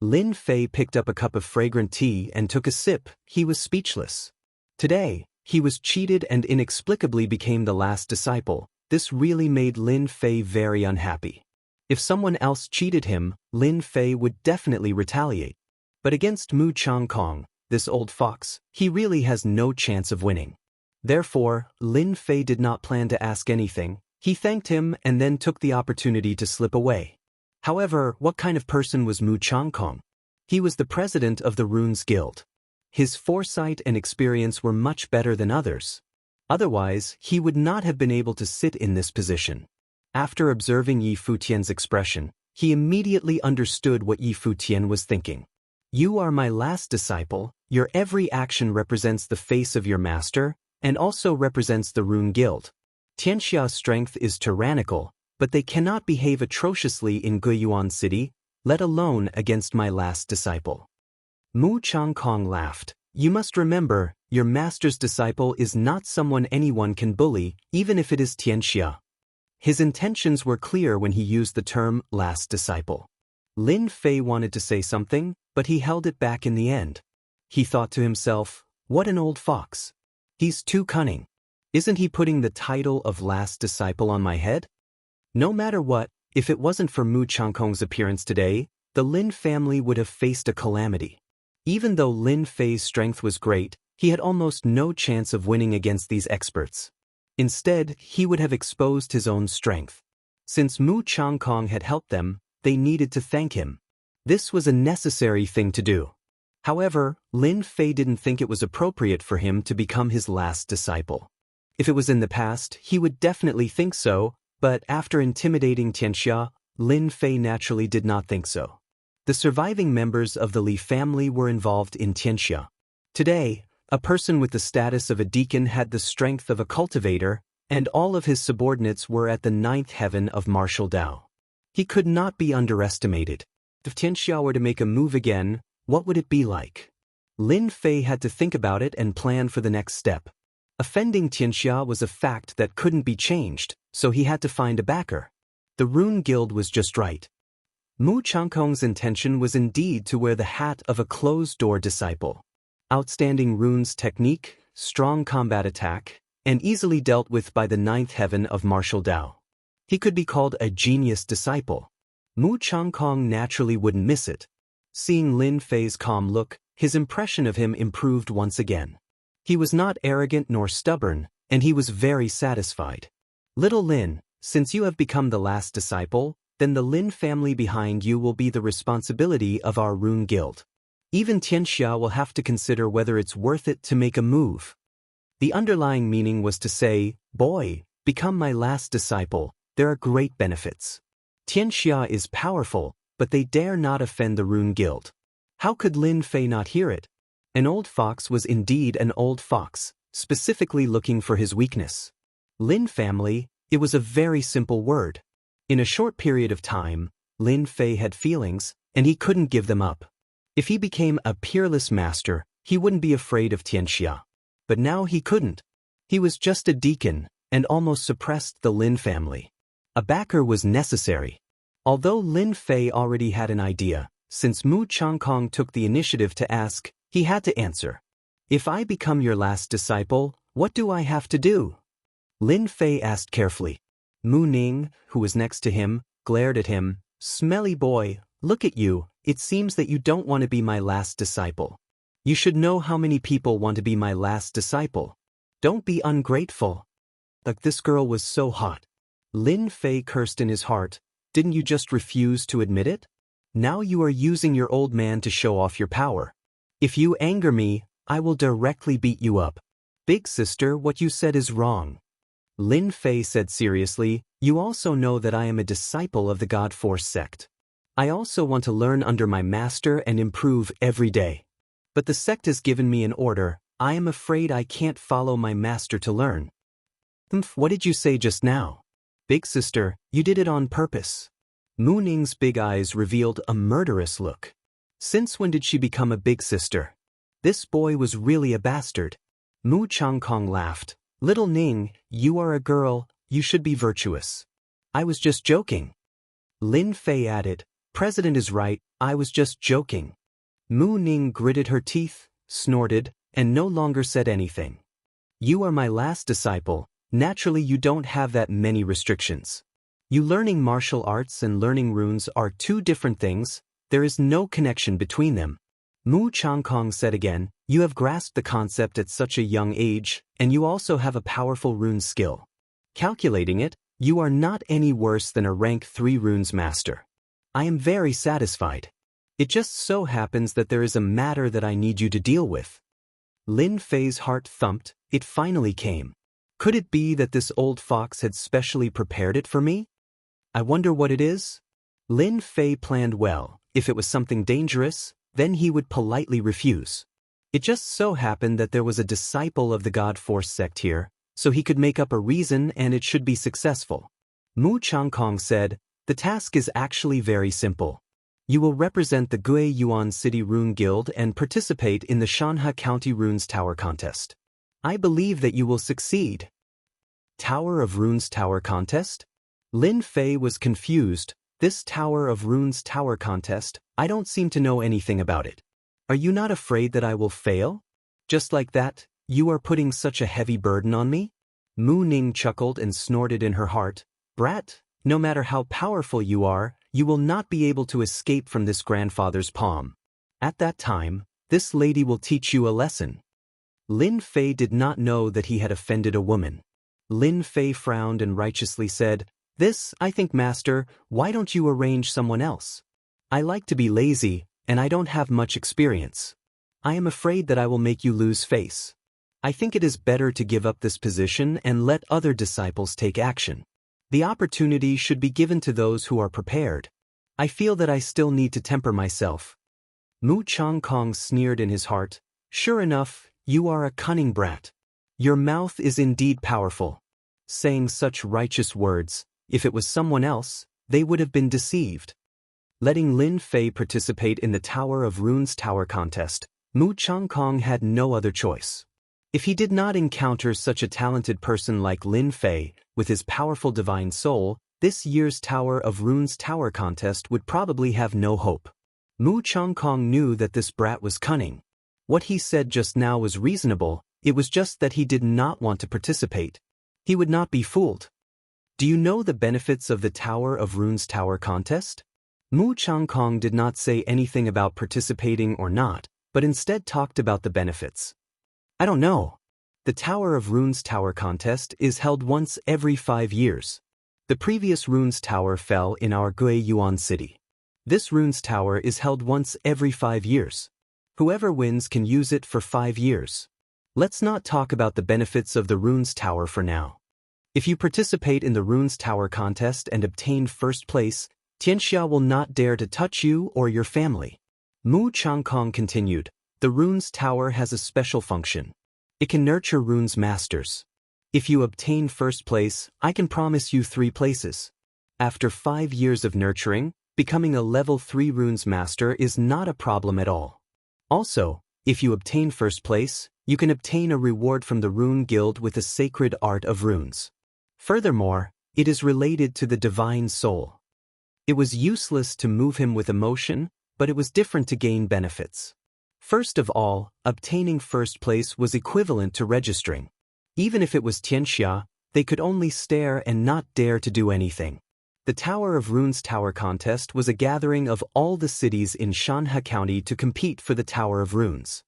Lin Fei picked up a cup of fragrant tea and took a sip. He was speechless. Today, he was cheated and inexplicably became the last disciple. This really made Lin Fei very unhappy. If someone else cheated him, Lin Fei would definitely retaliate. But against Mu Changkong, this old fox, he really has no chance of winning. Therefore, Lin Fei did not plan to ask anything. He thanked him and then took the opportunity to slip away. However, what kind of person was Mu Changkong? He was the president of the Runes Guild. His foresight and experience were much better than others. Otherwise, he would not have been able to sit in this position. After observing Yi Futian's expression, he immediately understood what Yi Futian was thinking. You are my last disciple, your every action represents the face of your master, and also represents the Rune Guild. Xianxia's strength is tyrannical, but they cannot behave atrociously in Guiyuan City, let alone against my last disciple. Mu Changkong laughed. You must remember, your master's disciple is not someone anyone can bully, even if it is Xianxia. His intentions were clear when he used the term last disciple. Lin Fei wanted to say something, but he held it back in the end. He thought to himself, what an old fox. He's too cunning. Isn't he putting the title of last disciple on my head? No matter what, if it wasn't for Mu Changkong's appearance today, the Lin family would have faced a calamity. Even though Lin Fei's strength was great, he had almost no chance of winning against these experts. Instead, he would have exposed his own strength. Since Mu Changkong had helped them, they needed to thank him. This was a necessary thing to do. However, Lin Fei didn't think it was appropriate for him to become his last disciple. If it was in the past, he would definitely think so, but after intimidating Xianxia, Lin Fei naturally did not think so. The surviving members of the Li family were involved in Xianxia. Today, a person with the status of a deacon had the strength of a cultivator, and all of his subordinates were at the 9th heaven of martial Dao. He could not be underestimated. If Xianxia were to make a move again, what would it be like? Lin Fei had to think about it and plan for the next step. Offending Xianxia was a fact that couldn't be changed, so he had to find a backer. The Rune Guild was just right. Mu Changkong's intention was indeed to wear the hat of a closed-door disciple. Outstanding runes technique, strong combat attack, and easily dealt with by the 9th heaven of martial Dao. He could be called a genius disciple. Mu Changkong naturally wouldn't miss it. Seeing Lin Fei's calm look, his impression of him improved once again. He was not arrogant nor stubborn, and he was very satisfied. Little Lin, since you have become the last disciple, then the Lin family behind you will be the responsibility of our Rune Guild. Even Xianxia will have to consider whether it's worth it to make a move. The underlying meaning was to say, boy, become my last disciple, there are great benefits. Xianxia is powerful, but they dare not offend the Rune Guild. How could Lin Fei not hear it? An old fox was indeed an old fox, specifically looking for his weakness. Lin family, it was a very simple word. In a short period of time, Lin Fei had feelings, and he couldn't give them up. If he became a peerless master, he wouldn't be afraid of Xianxia. But now he couldn't. He was just a deacon, and almost suppressed the Lin family. A backer was necessary. Although Lin Fei already had an idea, since Mu Changkong took the initiative to ask, he had to answer. If I become your last disciple, what do I have to do? Lin Fei asked carefully. Mu Ning, who was next to him, glared at him. Smelly boy, look at you, it seems that you don't want to be my last disciple. You should know how many people want to be my last disciple. Don't be ungrateful. Like this girl was so hot. Lin Fei cursed in his heart. Didn't you just refuse to admit it? Now you are using your old man to show off your power. If you anger me, I will directly beat you up. Big sister, what you said is wrong. Lin Fei said seriously, you also know that I am a disciple of the God Force sect. I also want to learn under my master and improve every day. But the sect has given me an order, I am afraid I can't follow my master to learn. What did you say just now? Big sister, you did it on purpose. Mu Ning's big eyes revealed a murderous look. Since when did she become a big sister? This boy was really a bastard. Mu Changkong laughed. Little Ning, you are a girl, you should be virtuous. I was just joking. Lin Fei added, President is right, I was just joking. Mu Ning gritted her teeth, snorted, and no longer said anything. You are my last disciple, naturally you don't have that many restrictions. You learning martial arts and learning runes are two different things, there is no connection between them. Mu Changkong said again, you have grasped the concept at such a young age, and you also have a powerful rune skill. Calculating it, you are not any worse than a rank 3 runes master. I am very satisfied. It just so happens that there is a matter that I need you to deal with. Lin Fei's heart thumped, it finally came. Could it be that this old fox had specially prepared it for me? I wonder what it is? Lin Fei planned well. If it was something dangerous, then he would politely refuse. It just so happened that there was a disciple of the God Force sect here, so he could make up a reason and it should be successful. Mu Changkong said, "The task is actually very simple. You will represent the Guiyuan City Rune Guild and participate in the Xianxia County Runes Tower Contest. I believe that you will succeed." Tower of Runes Tower Contest? Lin Fei was confused. This Tower of Runes Tower Contest, I don't seem to know anything about it. Are you not afraid that I will fail? Just like that, you are putting such a heavy burden on me? Mu Ning chuckled and snorted in her heart. Brat, no matter how powerful you are, you will not be able to escape from this grandfather's palm. At that time, this lady will teach you a lesson. Lin Fei did not know that he had offended a woman. Lin Fei frowned and righteously said, "This, I think, master, why don't you arrange someone else? I like to be lazy, and I don't have much experience. I am afraid that I will make you lose face. I think it is better to give up this position and let other disciples take action. The opportunity should be given to those who are prepared. I feel that I still need to temper myself." Mu Changkong sneered in his heart. "Sure enough, you are a cunning brat. Your mouth is indeed powerful." Saying such righteous words, if it was someone else, they would have been deceived. Letting Lin Fei participate in the Tower of Runes Tower Contest, Mu Changkong had no other choice. If he did not encounter such a talented person like Lin Fei, with his powerful divine soul, this year's Tower of Runes Tower Contest would probably have no hope. Mu Changkong knew that this brat was cunning. What he said just now was reasonable, it was just that he did not want to participate. He would not be fooled. Do you know the benefits of the Tower of Runes Tower Contest? Mu Changkong did not say anything about participating or not, but instead talked about the benefits. I don't know. The Tower of Runes Tower Contest is held once every 5 years. The previous Runes Tower fell in our Guiyuan City. This Runes Tower is held once every 5 years. Whoever wins can use it for 5 years. Let's not talk about the benefits of the Runes Tower for now. If you participate in the Runes Tower Contest and obtain first place, Xianxia will not dare to touch you or your family. Mu Changkong continued, "The Runes Tower has a special function. It can nurture runes masters. If you obtain first place, I can promise you 3 places. After 5 years of nurturing, becoming a level 3 runes master is not a problem at all. Also, if you obtain first place, you can obtain a reward from the Rune Guild with the sacred art of runes. Furthermore, it is related to the divine soul." It was useless to move him with emotion, but it was different to gain benefits. First of all, obtaining first place was equivalent to registering. Even if it was Xianxia, they could only stare and not dare to do anything. The Tower of Runes Tower Contest was a gathering of all the cities in Xianxia County to compete for the Tower of Runes.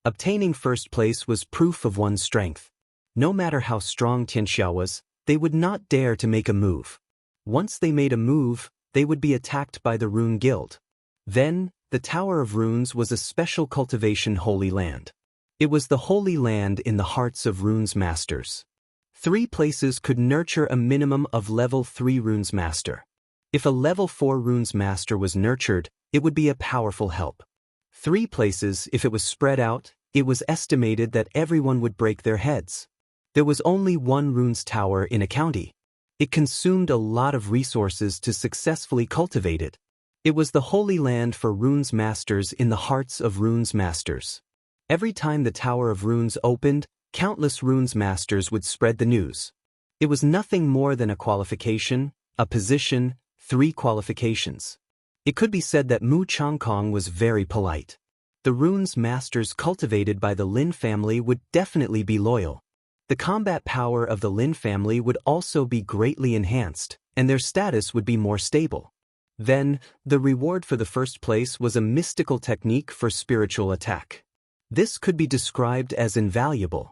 Obtaining first place was proof of one's strength. No matter how strong Xianxia was, they would not dare to make a move. Once they made a move, they would be attacked by the Rune Guild. Then, the Tower of Runes was a special cultivation holy land. It was the holy land in the hearts of runes masters. 3 places could nurture a minimum of level 3 runes master. If a level 4 runes master was nurtured, it would be a powerful help. 3 places, if it was spread out, it was estimated that everyone would break their heads. There was only 1 runes tower in a county. It consumed a lot of resources to successfully cultivate it. It was the holy land for runes masters in the hearts of runes masters. Every time the Tower of Runes opened, countless runes masters would spread the news. It was nothing more than a qualification, a position, 3 qualifications. It could be said that Mu Changkong was very polite. The runes masters cultivated by the Lin family would definitely be loyal. The combat power of the Lin family would also be greatly enhanced, and their status would be more stable. Then, the reward for the first place was a mystical technique for spiritual attack. This could be described as invaluable.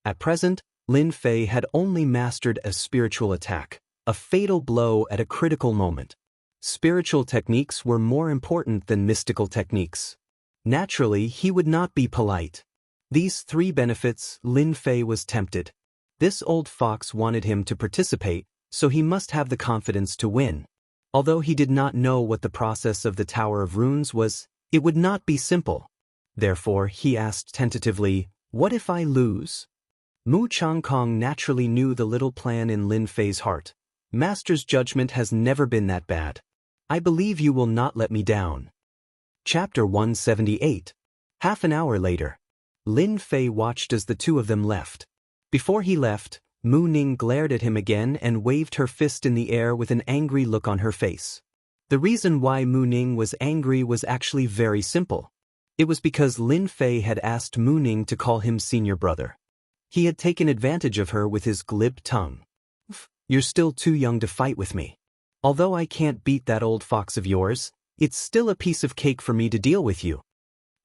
At present, Lin Fei had only mastered a spiritual attack, a fatal blow at a critical moment. Spiritual techniques were more important than mystical techniques. Naturally, he would not be polite. These 3 benefits, Lin Fei was tempted. This old fox wanted him to participate, so he must have the confidence to win. Although he did not know what the process of the Tower of Runes was, it would not be simple. Therefore, he asked tentatively, "What if I lose?" Mu Changkong naturally knew the little plan in Lin Fei's heart. Master's judgment has never been that bad. I believe you will not let me down. Chapter 178. Half an hour later. Lin Fei watched as the two of them left. Before he left, Mu Ning glared at him again and waved her fist in the air with an angry look on her face. The reason why Mu Ning was angry was actually very simple. It was because Lin Fei had asked Mu Ning to call him senior brother. He had taken advantage of her with his glib tongue. "You're still too young to fight with me. Although I can't beat that old fox of yours, it's still a piece of cake for me to deal with you."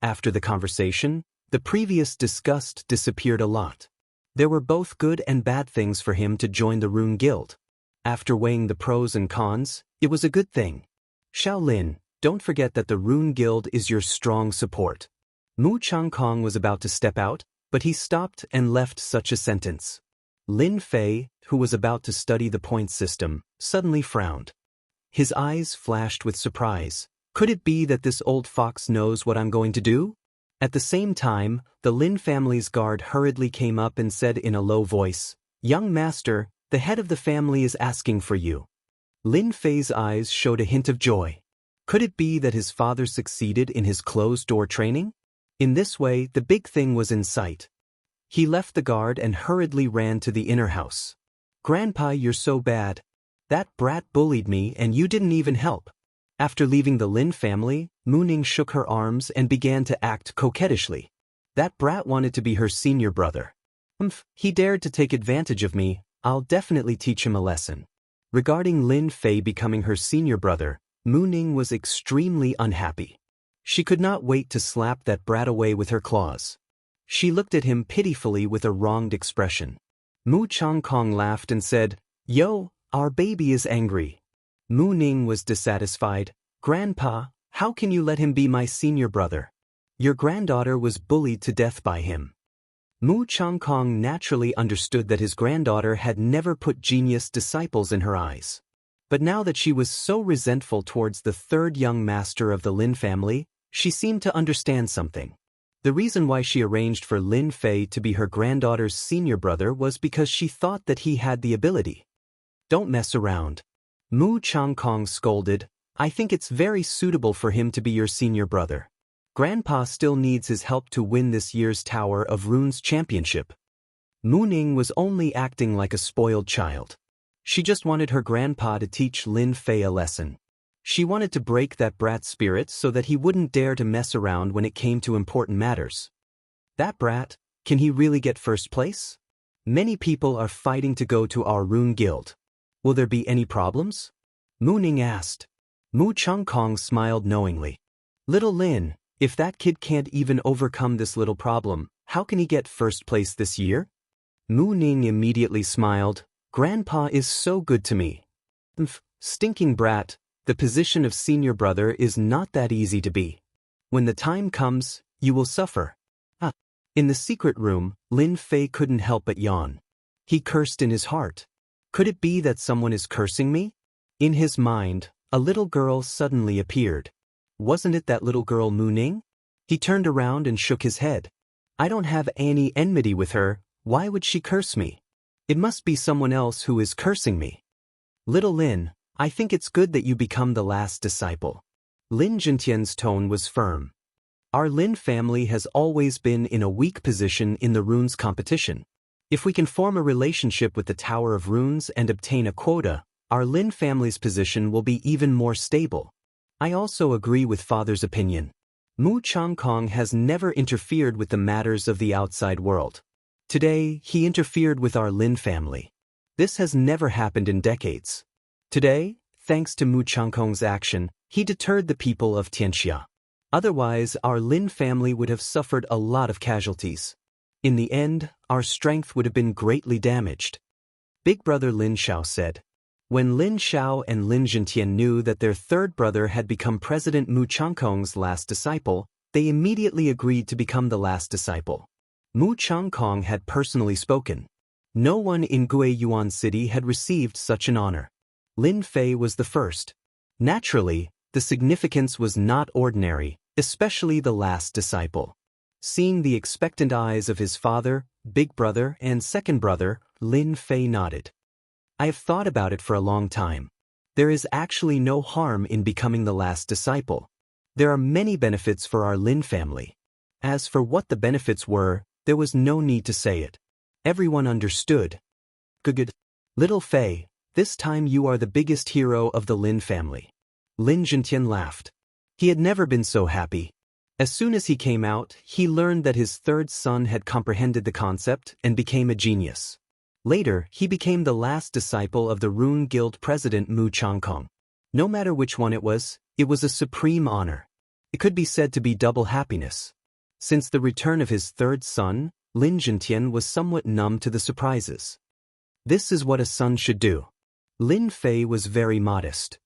After the conversation, the previous disgust disappeared a lot. There were both good and bad things for him to join the Rune Guild. After weighing the pros and cons, it was a good thing. "Shaolin, don't forget that the Rune Guild is your strong support." Mu Changkong was about to step out, but he stopped and left such a sentence. Lin Fei, who was about to study the point system, suddenly frowned. His eyes flashed with surprise. Could it be that this old fox knows what I'm going to do? At the same time, the Lin family's guard hurriedly came up and said in a low voice, "Young master, the head of the family is asking for you." Lin Fei's eyes showed a hint of joy. Could it be that his father succeeded in his closed-door training? In this way, the big thing was in sight. He left the guard and hurriedly ran to the inner house. "Grandpa, you're so bad. That brat bullied me and you didn't even help." After leaving the Lin family, Mu Ning shook her arms and began to act coquettishly. "That brat wanted to be her senior brother. He dared to take advantage of me. I'll definitely teach him a lesson." Regarding Lin Fei becoming her senior brother, Mu Ning was extremely unhappy. She could not wait to slap that brat away with her claws. She looked at him pitifully with a wronged expression. Mu Changkong laughed and said, "Yo, our baby is angry." Mu Ning was dissatisfied. "Grandpa, how can you let him be my senior brother? Your granddaughter was bullied to death by him." Mu Changkong naturally understood that his granddaughter had never put genius disciples in her eyes. But now that she was so resentful towards the third young master of the Lin family, she seemed to understand something. The reason why she arranged for Lin Fei to be her granddaughter's senior brother was because she thought that he had the ability. "Don't mess around." Mu Changkong scolded. "I think it's very suitable for him to be your senior brother. Grandpa still needs his help to win this year's Tower of Runes championship." Mu Ning was only acting like a spoiled child. She just wanted her grandpa to teach Lin Fei a lesson. She wanted to break that brat's spirit so that he wouldn't dare to mess around when it came to important matters. "That brat, can he really get first place? Many people are fighting to go to our Rune Guild. Will there be any problems?" Mu Ning asked. Mu Changkong smiled knowingly. "Little Lin, if that kid can't even overcome this little problem, how can he get first place this year?" Mu Ning immediately smiled. "Grandpa is so good to me." Stinking brat, the position of senior brother is not that easy to be. When the time comes, you will suffer." In the secret room, Lin Fei couldn't help but yawn. He cursed in his heart. Could it be that someone is cursing me? In his mind, a little girl suddenly appeared. Wasn't it that little girl Mu Ning? He turned around and shook his head. "I don't have any enmity with her. Why would she curse me? It must be someone else who is cursing me." "Little Lin, I think it's good that you become the last disciple." Lin Jintian's tone was firm. "Our Lin family has always been in a weak position in the runes competition. If we can form a relationship with the Tower of Runes and obtain a quota, our Lin family's position will be even more stable." I also agree with father's opinion. Mu Changkong has never interfered with the matters of the outside world. Today, he interfered with our Lin family. This has never happened in decades. Today, thanks to Mu Changkong's action, he deterred the people of Xianxia. Otherwise, our Lin family would have suffered a lot of casualties. In the end, our strength would have been greatly damaged. Big brother Lin Xiao said. When Lin Xiao and Lin Jintian knew that their third brother had become President Mu Changkong's last disciple, they immediately agreed to become the last disciple. Mu Changkong had personally spoken. No one in Guiyuan City had received such an honor. Lin Fei was the first. Naturally, the significance was not ordinary, especially the last disciple. Seeing the expectant eyes of his father, big brother, and second brother, Lin Fei nodded. I have thought about it for a long time. There is actually no harm in becoming the last disciple. There are many benefits for our Lin family. As for what the benefits were, there was no need to say it. Everyone understood. Good. Little Fei, this time you are the biggest hero of the Lin family. Lin Zhentian laughed. He had never been so happy. As soon as he came out, he learned that his third son had comprehended the concept and became a genius. Later, he became the last disciple of the Rune Guild president Mu Changkong. No matter which one it was a supreme honor. It could be said to be double happiness. Since the return of his third son, Lin Zhentian was somewhat numb to the surprises. This is what a son should do. Lin Fei was very modest.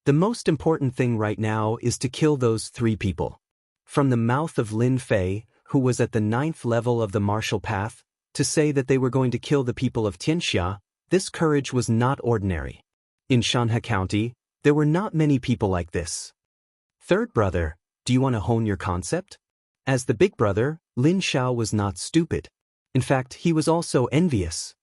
The most important thing right now is to kill those 3 people. From the mouth of Lin Fei, who was at the 9th level of the martial path, to say that they were going to kill the people of Xianxia, this courage was not ordinary. In Xianxia County, there were not many people like this. Third brother, do you want to hone your concept? As the big brother, Lin Xiao was not stupid. In fact, he was also envious.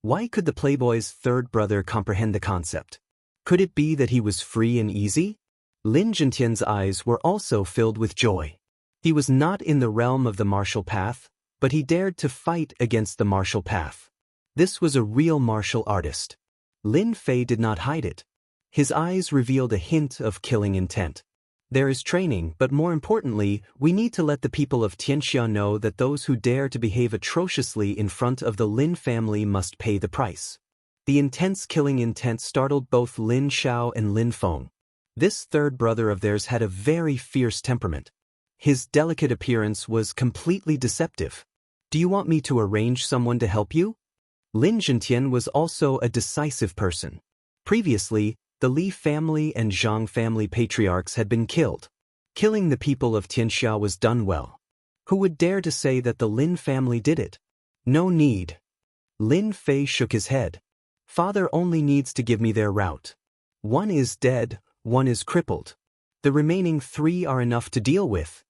Why could the playboy's third brother comprehend the concept? Could it be that he was free and easy? Lin Zhentian's eyes were also filled with joy. He was not in the realm of the martial path, but he dared to fight against the martial path. This was a real martial artist. Lin Fei did not hide it. His eyes revealed a hint of killing intent. There is training, but more importantly, we need to let the people of Xianxia know that those who dare to behave atrociously in front of the Lin family must pay the price. The intense killing intent startled both Lin Xiao and Lin Feng. This third brother of theirs had a very fierce temperament. His delicate appearance was completely deceptive. Do you want me to arrange someone to help you? Lin Zhentian was also a decisive person. Previously, the Li family and Zhang family patriarchs had been killed. Killing the people of Xianxia was done well. Who would dare to say that the Lin family did it? No need. Lin Fei shook his head. Father only needs to give me their route. One is dead, one is crippled. The remaining 3 are enough to deal with.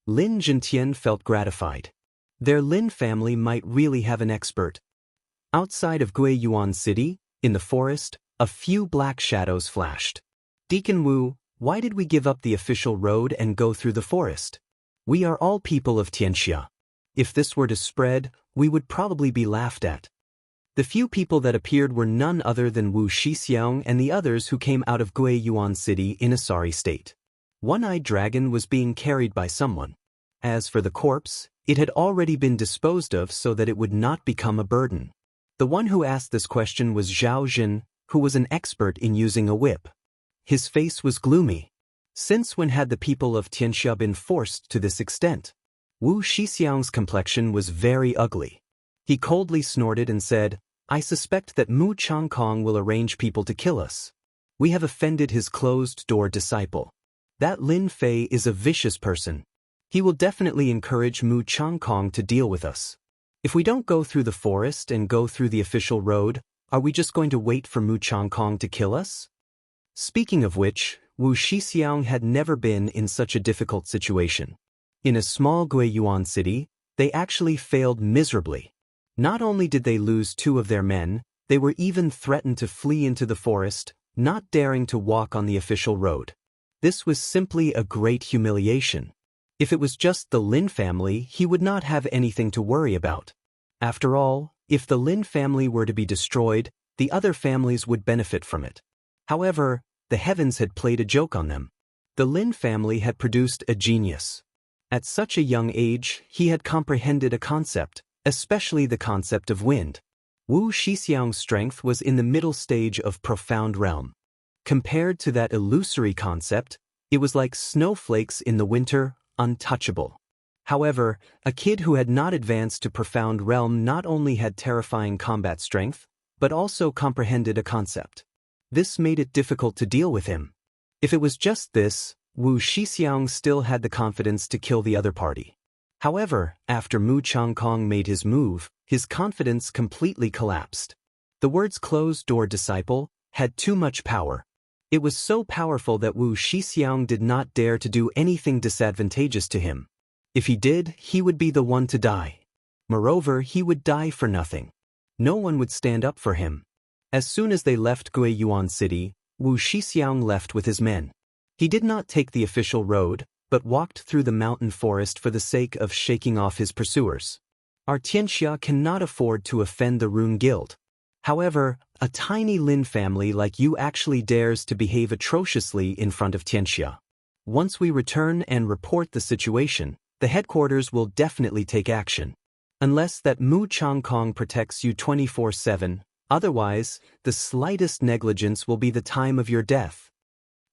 Lin Zhentian felt gratified. Their Lin family might really have an expert. Outside of Guiyuan City, in the forest, a few black shadows flashed. Deacon Wu, why did we give up the official road and go through the forest? We are all people of Xianxia. If this were to spread, we would probably be laughed at. The few people that appeared were none other than Wu Shixiang and the others who came out of Guiyuan City in a sorry state. One-eyed dragon was being carried by someone. As for the corpse, it had already been disposed of so that it would not become a burden. The one who asked this question was Zhao Jin, who was an expert in using a whip. His face was gloomy. Since when had the people of Xianxia been forced to this extent? Wu Shixiang's complexion was very ugly. He coldly snorted and said, I suspect that Mu Changkong will arrange people to kill us. We have offended his closed-door disciple. That Lin Fei is a vicious person. He will definitely encourage Mu Changkong to deal with us. If we don't go through the forest and go through the official road, are we just going to wait for Mu Changkong to kill us? Speaking of which, Wu Shixiang had never been in such a difficult situation. In a small Guiyuan city, they actually failed miserably. Not only did they lose 2 of their men, they were even threatened to flee into the forest, not daring to walk on the official road. This was simply a great humiliation. If it was just the Lin family, he would not have anything to worry about. After all, if the Lin family were to be destroyed, the other families would benefit from it. However, the heavens had played a joke on them. The Lin family had produced a genius. At such a young age, he had comprehended a concept, especially the concept of wind. Wu Shixiang's strength was in the middle stage of profound realm. Compared to that illusory concept, it was like snowflakes in the winter, untouchable. However, a kid who had not advanced to profound realm not only had terrifying combat strength, but also comprehended a concept. This made it difficult to deal with him. If it was just this, Wu Shixiang still had the confidence to kill the other party. However, after Mu Changkong made his move, His confidence completely collapsed. The words closed-door disciple had too much power. It was so powerful that Wu Shixiang did not dare to do anything disadvantageous to him. If he did, he would be the one to die. Moreover, he would die for nothing. No one would stand up for him. As soon as they left Guiyuan City, Wu Shixiang left with his men. He did not take the official road, but walked through the mountain forest for the sake of shaking off his pursuers. Our Xianxia cannot afford to offend the Rune Guild. However, a tiny Lin family like you actually dares to behave atrociously in front of Xianxia. Once we return and report the situation, the headquarters will definitely take action. Unless that Mu Changkong protects you 24/7, otherwise, the slightest negligence will be the time of your death.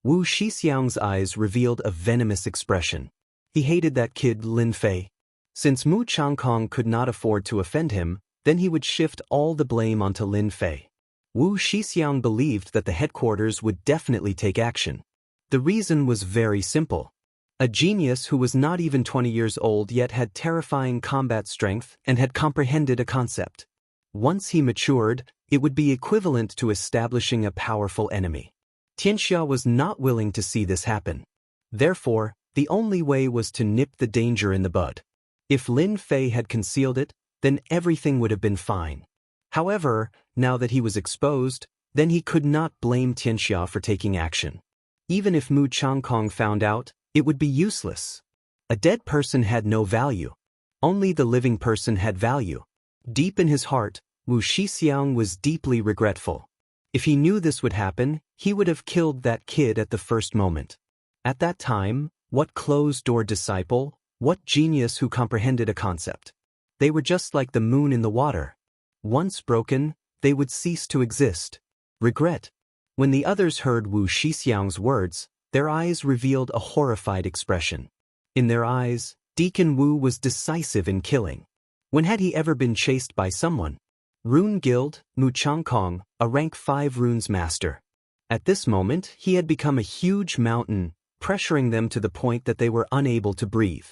Wu Shixiang's eyes revealed a venomous expression. He hated that kid Lin Fei. Since Mu Changkong could not afford to offend him, then he would shift all the blame onto Lin Fei. Wu Shixiang believed that the headquarters would definitely take action. The reason was very simple. A genius who was not even 20 years old yet had terrifying combat strength and had comprehended a concept. Once he matured, it would be equivalent to establishing a powerful enemy. Xianxia was not willing to see this happen. Therefore, the only way was to nip the danger in the bud. If Lin Fei had concealed it, then everything would have been fine. However, now that he was exposed, then he could not blame Xianxia for taking action. Even if Mu Changkong found out, it would be useless. A dead person had no value. Only the living person had value. Deep in his heart, Wu Shixiang was deeply regretful. If he knew this would happen, he would have killed that kid at the first moment. At that time, what closed-door disciple, what genius who comprehended a concept? They were just like the moon in the water. Once broken, they would cease to exist. Regret. When the others heard Wu Shixiang's words, their eyes revealed a horrified expression. In their eyes, Deacon Wu was decisive in killing. When had he ever been chased by someone? Rune Guild, Mu Changkong, a rank 5 runes master. At this moment, he had become a huge mountain, pressuring them to the point that they were unable to breathe.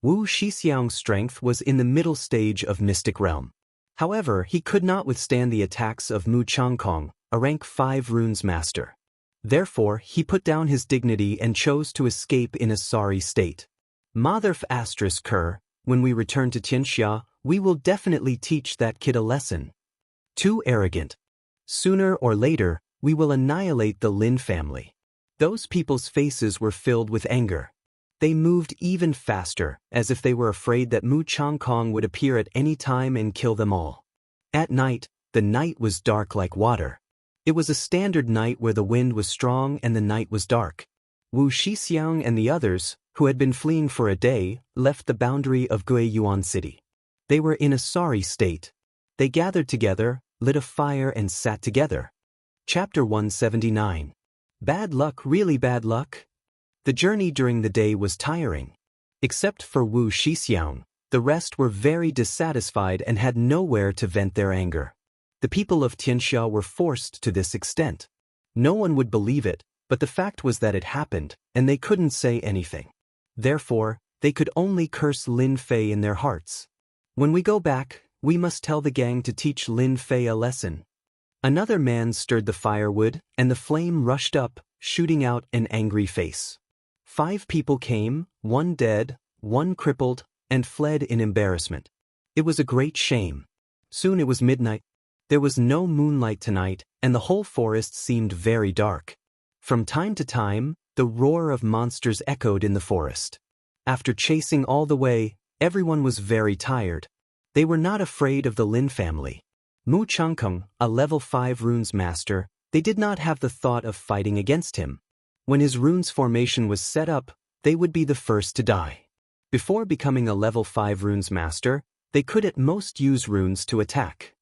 Wu Shixiang's strength was in the middle stage of Mystic Realm. However, he could not withstand the attacks of Mu Changkong, a rank 5 runes master. Therefore, he put down his dignity and chose to escape in a sorry state. Motherf asterisk Kerr, when we return to Xianxia, we will definitely teach that kid a lesson. Too arrogant. Sooner or later, we will annihilate the Lin family. Those people's faces were filled with anger. They moved even faster, as if they were afraid that Mu Changkong would appear at any time and kill them all. At night, the night was dark like water. It was a standard night where the wind was strong and the night was dark. Wu Shixiang and the others, who had been fleeing for a day, left the boundary of Guiyuan City. They were in a sorry state. They gathered together, lit a fire and sat together. Chapter 179. Bad luck, really bad luck? The journey during the day was tiring. Except for Wu Shixiang, the rest were very dissatisfied and had nowhere to vent their anger. The people of Xianxia were forced to this extent. No one would believe it, but the fact was that it happened, and they couldn't say anything. Therefore, they could only curse Lin Fei in their hearts. When we go back, we must tell the gang to teach Lin Fei a lesson. Another man stirred the firewood, and the flame rushed up, shooting out an angry face. 5 people came, 1 dead, 1 crippled, and fled in embarrassment. It was a great shame. Soon it was midnight. There was no moonlight tonight, and the whole forest seemed very dark. From time to time, the roar of monsters echoed in the forest. After chasing all the way, everyone was very tired. They were not afraid of the Lin family. Mu Changkong, a level 5 runes master, they did not have the thought of fighting against him. When his runes formation was set up, they would be the first to die. Before becoming a level 5 runes master, they could at most use runes to attack.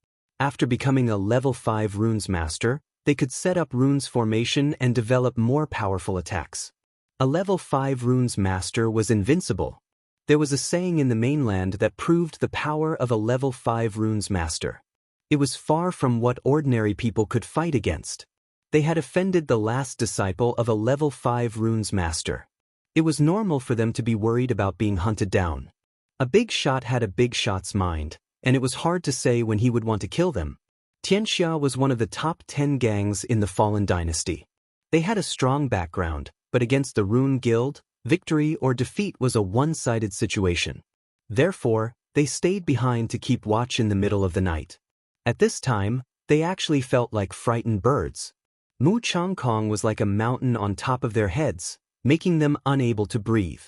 After becoming a level 5 runes master, they could set up runes formation and develop more powerful attacks. A level 5 runes master was invincible. There was a saying in the mainland that proved the power of a level 5 runes master. It was far from what ordinary people could fight against. They had offended the last disciple of a level 5 runes master. It was normal for them to be worried about being hunted down. A big shot had a big shot's mind, and it was hard to say when he would want to kill them. Xianxia was one of the top 10 gangs in the Fallen Dynasty. They had a strong background, but against the Rune Guild, victory or defeat was a one-sided situation. Therefore, they stayed behind to keep watch in the middle of the night. At this time, they actually felt like frightened birds. Mu Changkong was like a mountain on top of their heads, making them unable to breathe.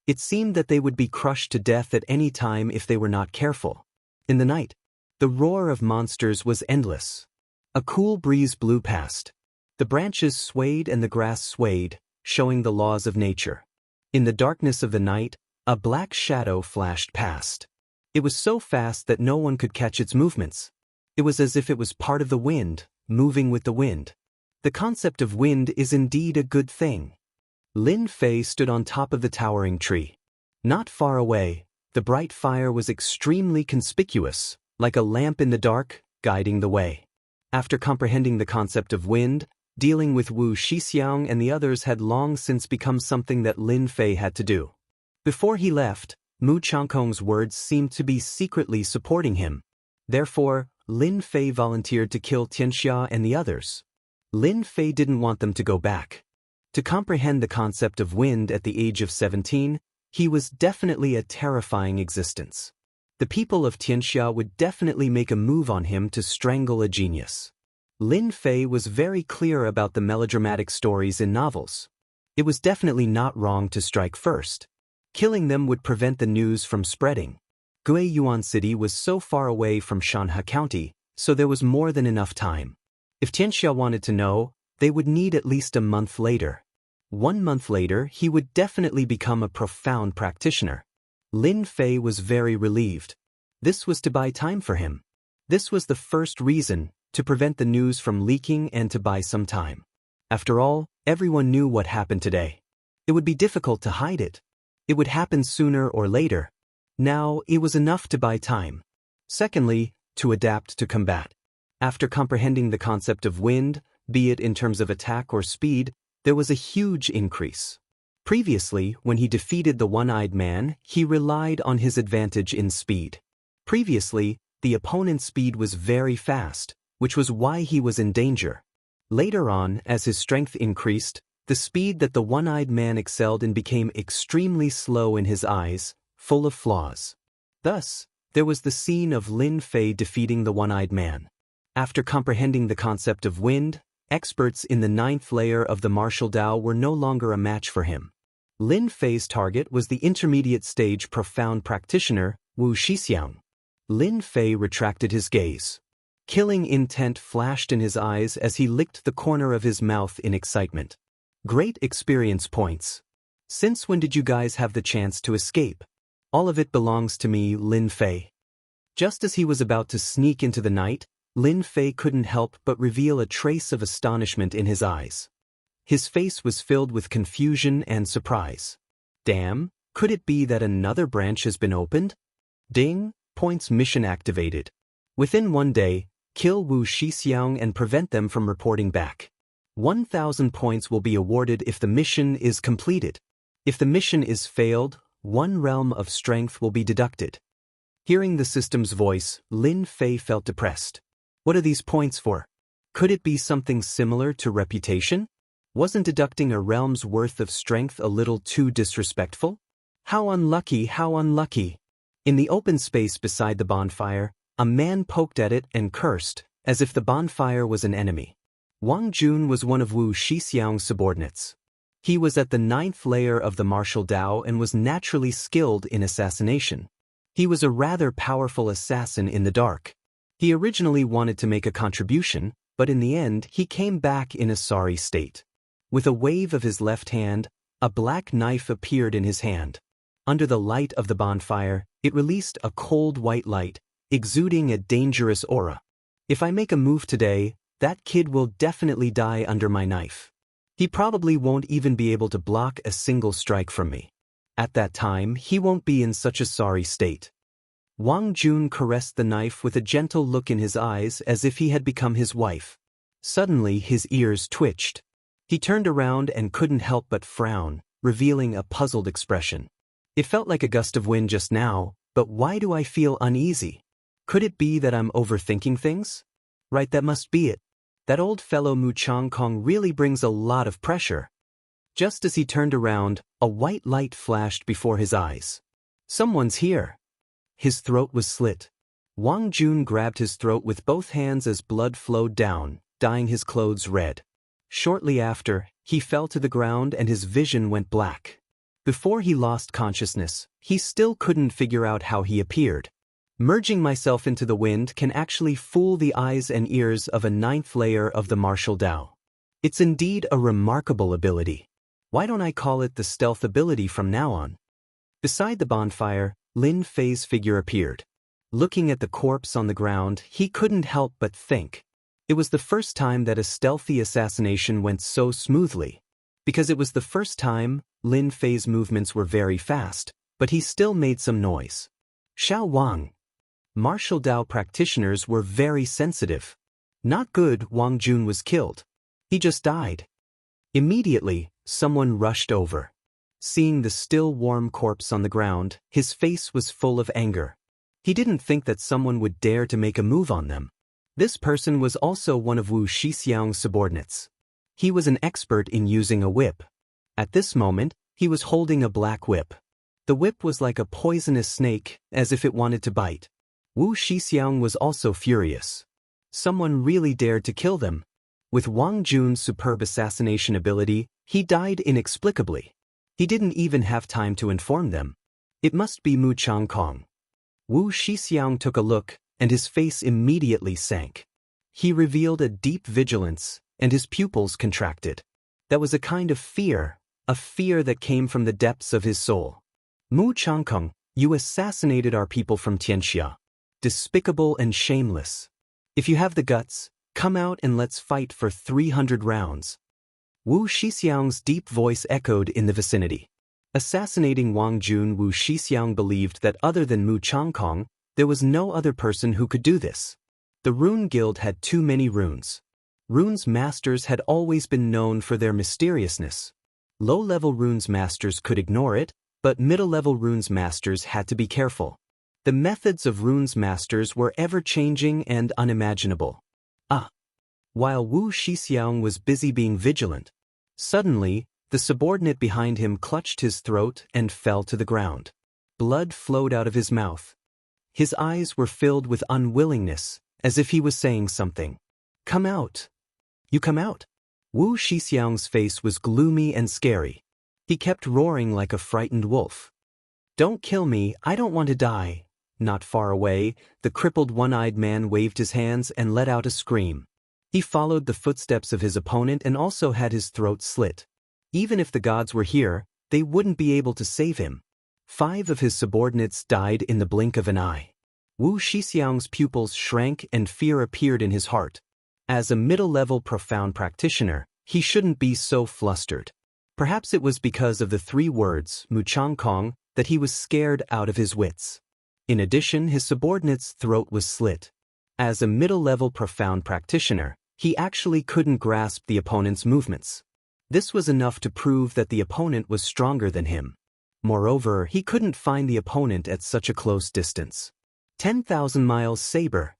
It seemed that they would be crushed to death at any time if they were not careful. In the night, the roar of monsters was endless. A cool breeze blew past. The branches swayed and the grass swayed, showing the laws of nature. In the darkness of the night, a black shadow flashed past. It was so fast that no one could catch its movements. It was as if it was part of the wind, moving with the wind. The concept of wind is indeed a good thing. Lin Fei stood on top of the towering tree. Not far away, the bright fire was extremely conspicuous, like a lamp in the dark, guiding the way. After comprehending the concept of wind, dealing with Wu Shixiang and the others had long since become something that Lin Fei had to do. Before he left, Mu Changkong's words seemed to be secretly supporting him. Therefore, Lin Fei volunteered to kill Xianxia and the others. Lin Fei didn't want them to go back. To comprehend the concept of wind at the age of 17, he was definitely a terrifying existence. The people of Xianxia would definitely make a move on him to strangle a genius. Lin Fei was very clear about the melodramatic stories in novels. It was definitely not wrong to strike first. Killing them would prevent the news from spreading. Guiyuan City was so far away from Shanhe County, so there was more than enough time. If Xianxia wanted to know, they would need at least a month later. 1 month later, he would definitely become a profound practitioner. Lin Fei was very relieved. This was to buy time for him. This was the first reason, to prevent the news from leaking and to buy some time. After all, everyone knew what happened today. It would be difficult to hide it. It would happen sooner or later. Now, it was enough to buy time. Secondly, to adapt to combat. After comprehending the concept of wind, be it in terms of attack or speed, there was a huge increase. Previously, when he defeated the one-eyed man, he relied on his advantage in speed. Previously, the opponent's speed was very fast, which was why he was in danger. Later on, as his strength increased, the speed that the one-eyed man excelled in became extremely slow in his eyes, full of flaws. Thus, there was the scene of Lin Fei defeating the one-eyed man. After comprehending the concept of wind, experts in the 9th layer of the martial Dao were no longer a match for him. Lin Fei's target was the intermediate stage profound practitioner, Wu Shixiang. Lin Fei retracted his gaze. Killing intent flashed in his eyes as he licked the corner of his mouth in excitement. Great experience points. Since when did you guys have the chance to escape? All of it belongs to me, Lin Fei. Just as he was about to sneak into the night, Lin Fei couldn't help but reveal a trace of astonishment in his eyes. His face was filled with confusion and surprise. Damn, could it be that another branch has been opened? Ding, points mission activated. Within 1 day, kill Wu Shixiang and prevent them from reporting back. 1,000 points will be awarded if the mission is completed. If the mission is failed, 1 realm of strength will be deducted. Hearing the system's voice, Lin Fei felt depressed. What are these points for? Could it be something similar to reputation? Wasn't deducting a realm's worth of strength a little too disrespectful? How unlucky, how unlucky. In the open space beside the bonfire, a man poked at it and cursed, as if the bonfire was an enemy. Wang Jun was one of Wu Shixiang's subordinates. He was at the 9th layer of the martial Dao and was naturally skilled in assassination. He was a rather powerful assassin in the dark. He originally wanted to make a contribution, but in the end he came back in a sorry state. With a wave of his left hand, a black knife appeared in his hand. Under the light of the bonfire, it released a cold white light, exuding a dangerous aura. If I make a move today, that kid will definitely die under my knife. He probably won't even be able to block a single strike from me. At that time, he won't be in such a sorry state. Wang Jun caressed the knife with a gentle look in his eyes as if he had become his wife. Suddenly his ears twitched. He turned around and couldn't help but frown, revealing a puzzled expression. It felt like a gust of wind just now, but why do I feel uneasy? Could it be that I'm overthinking things? Right, that must be it. That old fellow Mu Changkong really brings a lot of pressure. Just as he turned around, a white light flashed before his eyes. Someone's here. His throat was slit. Wang Jun grabbed his throat with both hands as blood flowed down, dyeing his clothes red. Shortly after, he fell to the ground and his vision went black. Before he lost consciousness, he still couldn't figure out how he appeared. Merging myself into the wind can actually fool the eyes and ears of a 9th layer of the martial Dao. It's indeed a remarkable ability. Why don't I call it the stealth ability from now on? Beside the bonfire, Lin Fei's figure appeared. Looking at the corpse on the ground, he couldn't help but think. It was the first time that a stealthy assassination went so smoothly. Because it was the first time, Lin Fei's movements were very fast, but he still made some noise. Xiao Wang. Martial Dao practitioners were very sensitive. Not good, Wang Jun was killed. He just died. Immediately, someone rushed over. Seeing the still warm corpse on the ground, his face was full of anger. He didn't think that someone would dare to make a move on them. This person was also one of Wu Shixiang's subordinates. He was an expert in using a whip. At this moment, he was holding a black whip. The whip was like a poisonous snake, as if it wanted to bite. Wu Shixiang was also furious. Someone really dared to kill them. With Wang Jun's superb assassination ability, he died inexplicably. He didn't even have time to inform them. It must be Mu Changkong. Wu Shixiang took a look, and his face immediately sank. He revealed a deep vigilance, and his pupils contracted. That was a kind of fear, a fear that came from the depths of his soul. Mu Changkong, you assassinated our people from Xianxia. Despicable and shameless. If you have the guts, come out and let's fight for 300 rounds. Wu Shixiang's deep voice echoed in the vicinity. Assassinating Wang Jun, Wu Shixiang believed that other than Mu Changkong, there was no other person who could do this. The Rune Guild had too many runes. Runes masters had always been known for their mysteriousness. Low-level runes masters could ignore it, but middle-level runes masters had to be careful. The methods of runes masters were ever-changing and unimaginable. While Wu Shixiang was busy being vigilant, suddenly, the subordinate behind him clutched his throat and fell to the ground. Blood flowed out of his mouth. His eyes were filled with unwillingness, as if he was saying something. Come out. You come out. Wu Shixiang's face was gloomy and scary. He kept roaring like a frightened wolf. Don't kill me, I don't want to die. Not far away, the crippled one-eyed man waved his hands and let out a scream. He followed the footsteps of his opponent and also had his throat slit. Even if the gods were here, they wouldn't be able to save him. 5 of his subordinates died in the blink of an eye. Wu Shixiang's pupils shrank and fear appeared in his heart. As a middle-level profound practitioner, he shouldn't be so flustered. Perhaps it was because of the 3 words, Mu Changkong, that he was scared out of his wits. In addition, his subordinate's throat was slit. As a middle-level profound practitioner, he actually couldn't grasp the opponent's movements. This was enough to prove that the opponent was stronger than him. Moreover, he couldn't find the opponent at such a close distance. 10,000 miles saber.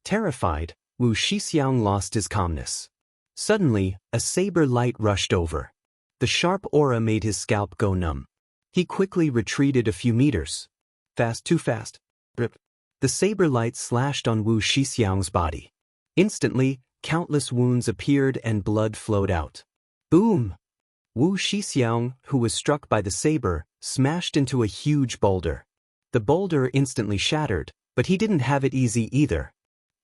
Terrified, Wu Shixiang lost his calmness. Suddenly, a saber light rushed over. The sharp aura made his scalp go numb. He quickly retreated a few meters. Fast, too fast. Rip. The saber light slashed on Wu Shixiang's body. Instantly, countless wounds appeared and blood flowed out. Boom! Wu Shixiang, who was struck by the saber, smashed into a huge boulder. The boulder instantly shattered, but he didn't have it easy either.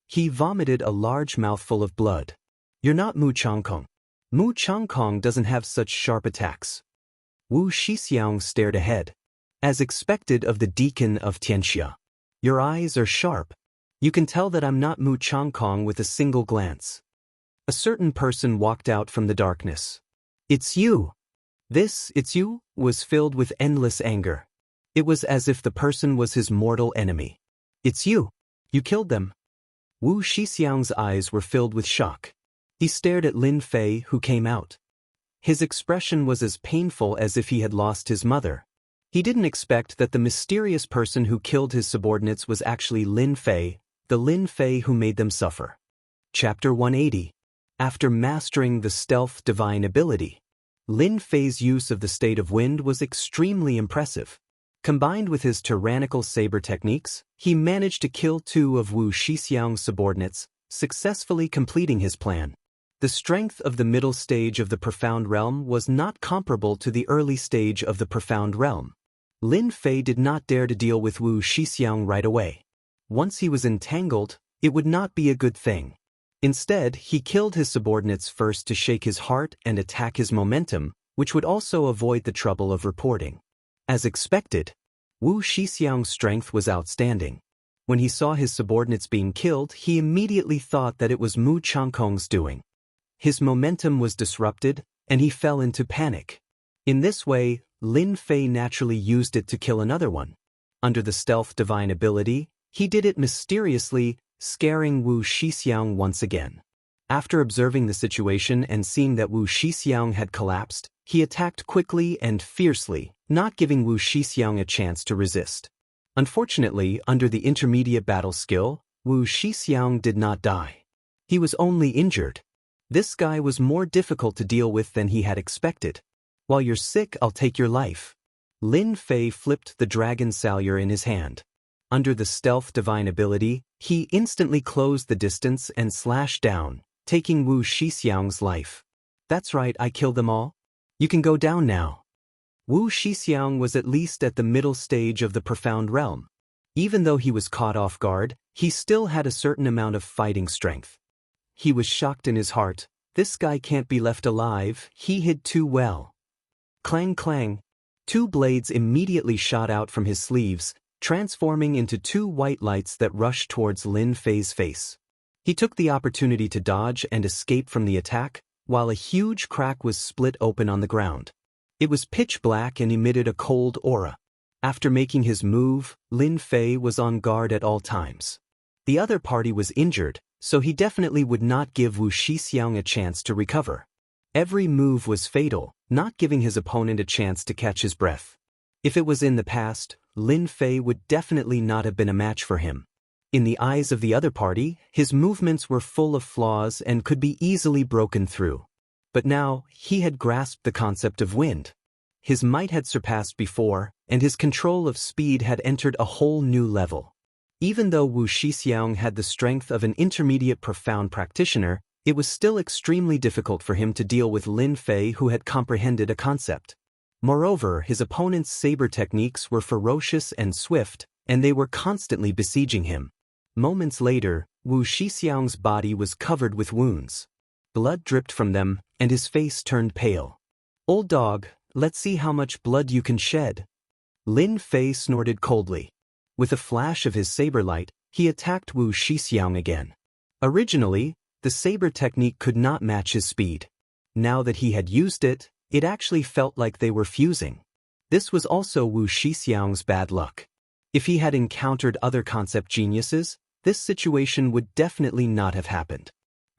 He vomited a large mouthful of blood. You're not Mu Changkong. Mu Changkong doesn't have such sharp attacks. Wu Shixiang stared ahead. As expected of the deacon of Xianxia. Your eyes are sharp. You can tell that I'm not Mu Changkong with a single glance. A certain person walked out from the darkness. It's you. This, it's you, was filled with endless anger. It was as if the person was his mortal enemy. It's you. You killed them. Wu Shixiang's eyes were filled with shock. He stared at Lin Fei, who came out. His expression was as painful as if he had lost his mother. He didn't expect that the mysterious person who killed his subordinates was actually Lin Fei, The Lin Fei Who Made Them Suffer. Chapter 180. After mastering the stealth divine ability, Lin Fei's use of the state of wind was extremely impressive. Combined with his tyrannical saber techniques, he managed to kill 2 of Wu Shixiang's subordinates, successfully completing his plan. The strength of the middle stage of the Profound Realm was not comparable to the early stage of the Profound Realm. Lin Fei did not dare to deal with Wu Shixiang right away. Once he was entangled, it would not be a good thing. Instead, he killed his subordinates first to shake his heart and attack his momentum, which would also avoid the trouble of reporting. As expected, Wu Shixiang's strength was outstanding. When he saw his subordinates being killed, he immediately thought that it was Mu Changkong's doing. His momentum was disrupted, and he fell into panic. In this way, Lin Fei naturally used it to kill another one. Under the stealth divine ability, he did it mysteriously, scaring Wu Shixiang once again. After observing the situation and seeing that Wu Shixiang had collapsed, he attacked quickly and fiercely, not giving Wu Shixiang a chance to resist. Unfortunately, under the intermediate battle skill, Wu Shixiang did not die. He was only injured. This guy was more difficult to deal with than he had expected. While you're sick, I'll take your life. Lin Fei flipped the dragon salure in his hand. Under the stealth divine ability, he instantly closed the distance and slashed down, taking Wu Shixiang's life. That's right, I killed them all. You can go down now. Wu Shixiang was at least at the middle stage of the Profound Realm. Even though he was caught off guard, he still had a certain amount of fighting strength. He was shocked in his heart. This guy can't be left alive, he hid too well. Clang clang. 2 blades immediately shot out from his sleeves, transforming into 2 white lights that rushed towards Lin Fei's face. He took the opportunity to dodge and escape from the attack, while a huge crack was split open on the ground. It was pitch black and emitted a cold aura. After making his move, Lin Fei was on guard at all times. The other party was injured, so he definitely would not give Wu Shixiang a chance to recover. Every move was fatal, not giving his opponent a chance to catch his breath. If it was in the past, Lin Fei would definitely not have been a match for him. In the eyes of the other party, his movements were full of flaws and could be easily broken through. But now, he had grasped the concept of wind. His might had surpassed before, and his control of speed had entered a whole new level. Even though Wu Shixiang had the strength of an intermediate profound practitioner, it was still extremely difficult for him to deal with Lin Fei, who had comprehended a concept. Moreover, his opponent's saber techniques were ferocious and swift, and they were constantly besieging him. Moments later, Wu Shixiang's body was covered with wounds. Blood dripped from them, and his face turned pale. "Old dog, let's see how much blood you can shed." Lin Fei snorted coldly. With a flash of his saber light, he attacked Wu Shixiang again. Originally, the saber technique could not match his speed. Now that he had used it, it actually felt like they were fusing. This was also Wu Shixiang's bad luck. If he had encountered other concept geniuses, this situation would definitely not have happened.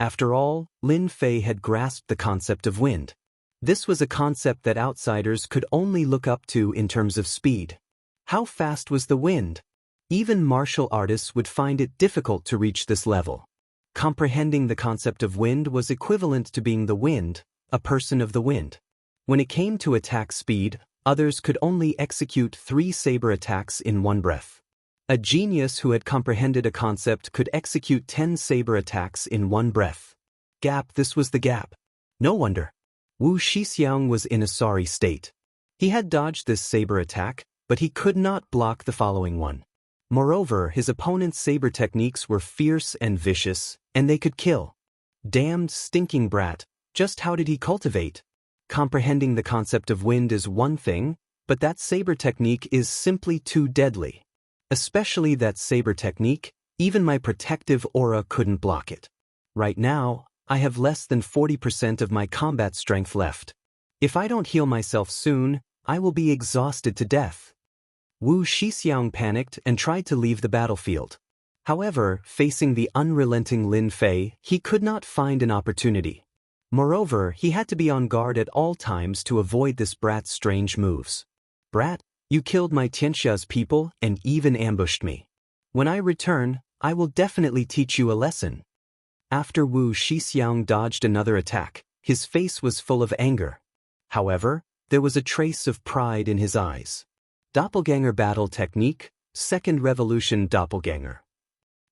After all, Lin Fei had grasped the concept of wind. This was a concept that outsiders could only look up to in terms of speed. How fast was the wind? Even martial artists would find it difficult to reach this level. Comprehending the concept of wind was equivalent to being the wind, a person of the wind. When it came to attack speed, others could only execute 3 saber attacks in one breath. A genius who had comprehended a concept could execute 10 saber attacks in one breath. This was the gap. No wonder. Wu Shixiang was in a sorry state. He had dodged this saber attack, but he could not block the following one. Moreover, his opponent's saber techniques were fierce and vicious, and they could kill. Damned stinking brat, just how did he cultivate? Comprehending the concept of wind is one thing, but that saber technique is simply too deadly. Especially that saber technique, even my protective aura couldn't block it. Right now, I have less than 40% of my combat strength left. If I don't heal myself soon, I will be exhausted to death. Wu Shixiang panicked and tried to leave the battlefield. However, facing the unrelenting Lin Fei, he could not find an opportunity. Moreover, he had to be on guard at all times to avoid this brat's strange moves. "Brat, you killed my Xianxia's people and even ambushed me. When I return, I will definitely teach you a lesson. After Wu Shixiang dodged another attack, his face was full of anger. However, there was a trace of pride in his eyes. Doppelganger battle technique, second revolution doppelganger.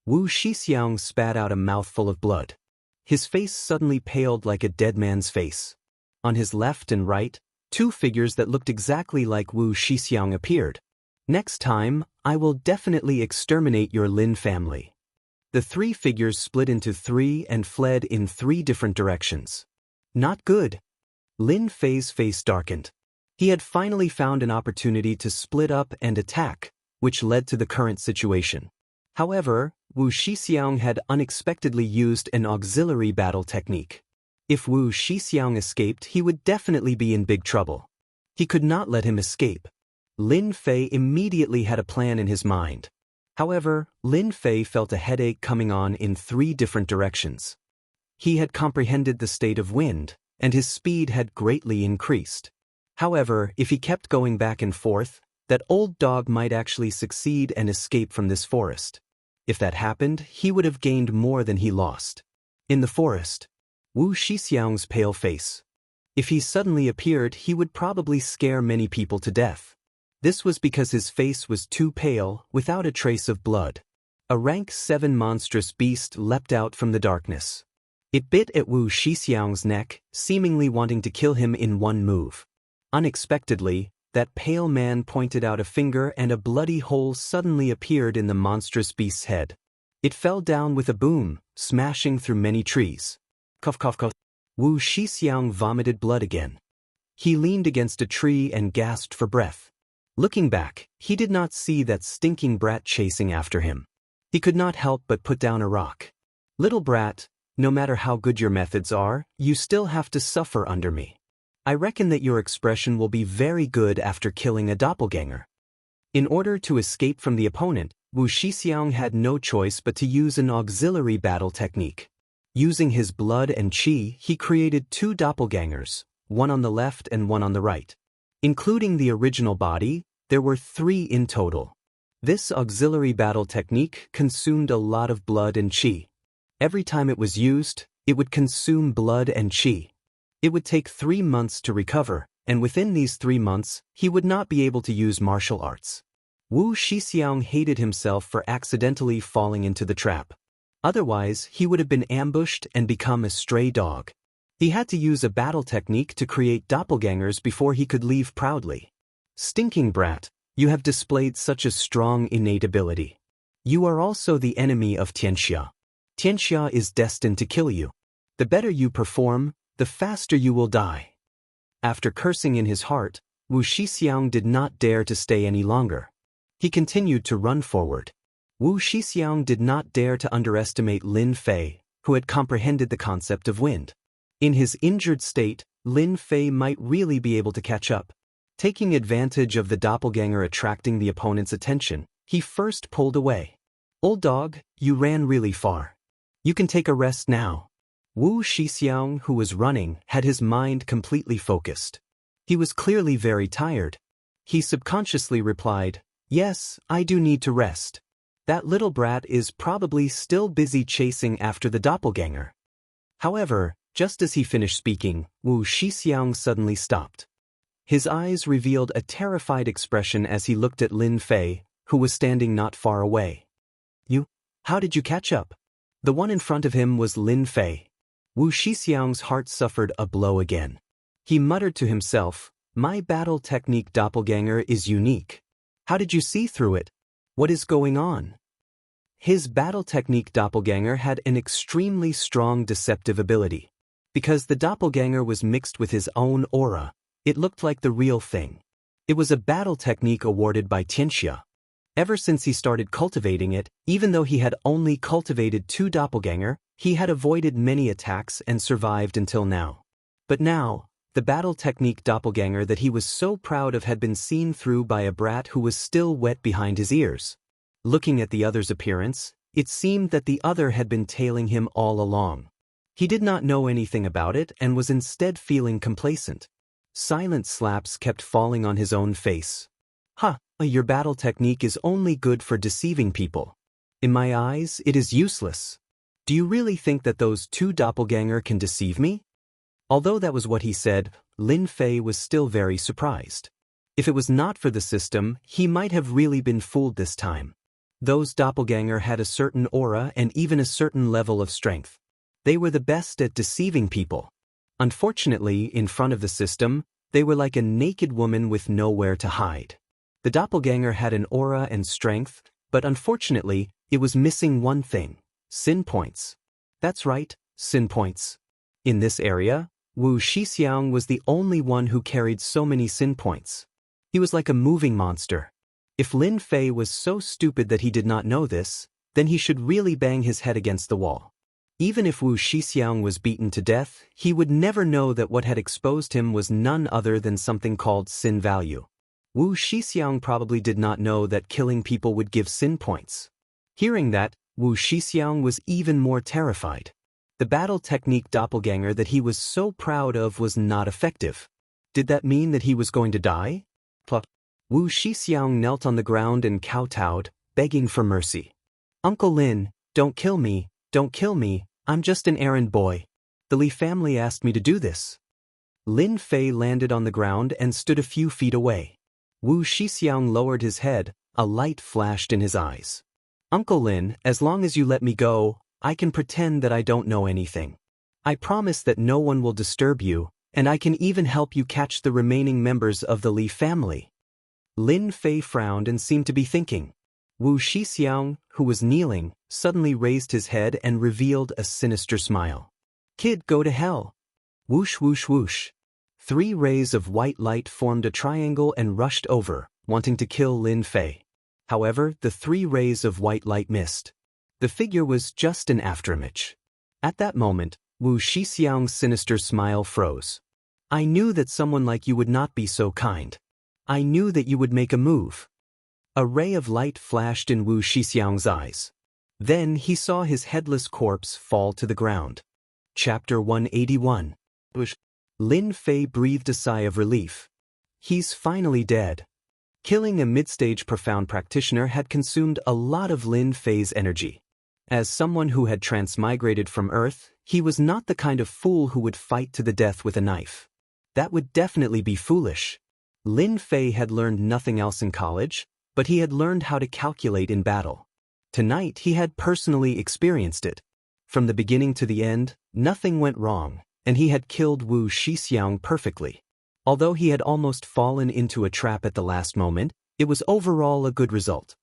Wu Shixiang spat out a mouthful of blood. His face suddenly paled like a dead man's face. On his left and right, two figures that looked exactly like Wu Shixiang appeared. Next time, I will definitely exterminate your Lin family. The three figures split into three and fled in three different directions. Not good. Lin Fei's face darkened. He had finally found an opportunity to split up and attack, which led to the current situation. However, Wu Shixiang had unexpectedly used an auxiliary battle technique. If Wu Shixiang escaped, he would definitely be in big trouble. He could not let him escape. Lin Fei immediately had a plan in his mind. However, Lin Fei felt a headache coming on in three different directions. He had comprehended the state of wind, and his speed had greatly increased. However, if he kept going back and forth, that old dog might actually succeed and escape from this forest. If that happened, he would have gained more than he lost. In the forest, Wu Shixiang's pale face. If he suddenly appeared, he would probably scare many people to death. This was because his face was too pale, without a trace of blood. A rank 7 monstrous beast leapt out from the darkness. It bit at Wu Shixiang's neck, seemingly wanting to kill him in one move. Unexpectedly, that pale man pointed out a finger and a bloody hole suddenly appeared in the monstrous beast's head. It fell down with a boom, smashing through many trees. Cough cough cough. Wu Shixiang vomited blood again. He leaned against a tree and gasped for breath. Looking back, he did not see that stinking brat chasing after him. He could not help but put down a rock. Little brat, no matter how good your methods are, you still have to suffer under me. I reckon that your expression will be very good after killing a doppelganger. In order to escape from the opponent, Wu Shixiang had no choice but to use an auxiliary battle technique. Using his blood and qi, he created two doppelgangers, one on the left and one on the right. Including the original body, there were 3 in total. This auxiliary battle technique consumed a lot of blood and qi. Every time it was used, it would consume blood and qi. It would take 3 months to recover, and within these 3 months, he would not be able to use martial arts. Wu Shixiang hated himself for accidentally falling into the trap. Otherwise, he would have been ambushed and become a stray dog. He had to use a battle technique to create doppelgangers before he could leave proudly. Stinking brat, you have displayed such a strong innate ability. You are also the enemy of Xianxia. Xianxia is destined to kill you. The better you perform, the faster you will die. After cursing in his heart, Wu Shixiang did not dare to stay any longer. He continued to run forward. Wu Shixiang did not dare to underestimate Lin Fei, who had comprehended the concept of wind. In his injured state, Lin Fei might really be able to catch up. Taking advantage of the doppelganger attracting the opponent's attention, he first pulled away. Old dog, you ran really far. You can take a rest now. Wu Shixiang, who was running, had his mind completely focused. He was clearly very tired. He subconsciously replied, "Yes, I do need to rest. That little brat is probably still busy chasing after the doppelganger." However, just as he finished speaking, Wu Shixiang suddenly stopped. His eyes revealed a terrified expression as he looked at Lin Fei, who was standing not far away. How did you catch up?" The one in front of him was Lin Fei. Wu Shixiang's heart suffered a blow again. He muttered to himself, "My battle technique doppelganger is unique. How did you see through it? What is going on?" His battle technique doppelganger had an extremely strong deceptive ability. Because the doppelganger was mixed with his own aura, it looked like the real thing. It was a battle technique awarded by Xianxia. Ever since he started cultivating it, even though he had only cultivated 2 doppelganger, he had avoided many attacks and survived until now. But now, the battle technique doppelganger that he was so proud of had been seen through by a brat who was still wet behind his ears. Looking at the other's appearance, it seemed that the other had been tailing him all along. He did not know anything about it and was instead feeling complacent. Silent slaps kept falling on his own face. Your battle technique is only good for deceiving people. In my eyes, it is useless. Do you really think that those two doppelganger can deceive me? Although that was what he said, Lin Fei was still very surprised. If it was not for the system, he might have really been fooled this time. Those doppelganger had a certain aura and even a certain level of strength. They were the best at deceiving people. Unfortunately, in front of the system, they were like a naked woman with nowhere to hide. The doppelganger had an aura and strength, but unfortunately, it was missing one thing: sin points. That's right, sin points. In this area, Wu Shixiang was the only one who carried so many sin points. He was like a moving monster. If Lin Fei was so stupid that he did not know this, then he should really bang his head against the wall. Even if Wu Shixiang was beaten to death, he would never know that what had exposed him was none other than something called sin value. Wu Shixiang probably did not know that killing people would give sin points. Hearing that, Wu Shixiang was even more terrified. The battle technique doppelganger that he was so proud of was not effective. Did that mean that he was going to die? Wu Shixiang knelt on the ground and kowtowed, begging for mercy. Uncle Lin, don't kill me, don't kill me, I'm just an errand boy. The Li family asked me to do this. Lin Fei landed on the ground and stood a few feet away. Wu Shixiang lowered his head, a light flashed in his eyes. Uncle Lin, as long as you let me go, I can pretend that I don't know anything. I promise that no one will disturb you, and I can even help you catch the remaining members of the Li family. Lin Fei frowned and seemed to be thinking. Wu Shixiang, who was kneeling, suddenly raised his head and revealed a sinister smile. Kid, go to hell. Whoosh whoosh whoosh. 3 rays of white light formed a triangle and rushed over, wanting to kill Lin Fei. However, the 3 rays of white light missed. The figure was just an afterimage. At that moment, Wu Shixiang's sinister smile froze. I knew that someone like you would not be so kind. I knew that you would make a move. A ray of light flashed in Wu Shixiang's eyes. Then he saw his headless corpse fall to the ground. Chapter 181. Lin Fei breathed a sigh of relief. He's finally dead. Killing a mid-stage profound practitioner had consumed a lot of Lin Fei's energy. As someone who had transmigrated from Earth, he was not the kind of fool who would fight to the death with a knife. That would definitely be foolish. Lin Fei had learned nothing else in college, but he had learned how to calculate in battle. Tonight he had personally experienced it. From the beginning to the end, nothing went wrong, and he had killed Wu Shixiang perfectly. Although he had almost fallen into a trap at the last moment, it was overall a good result.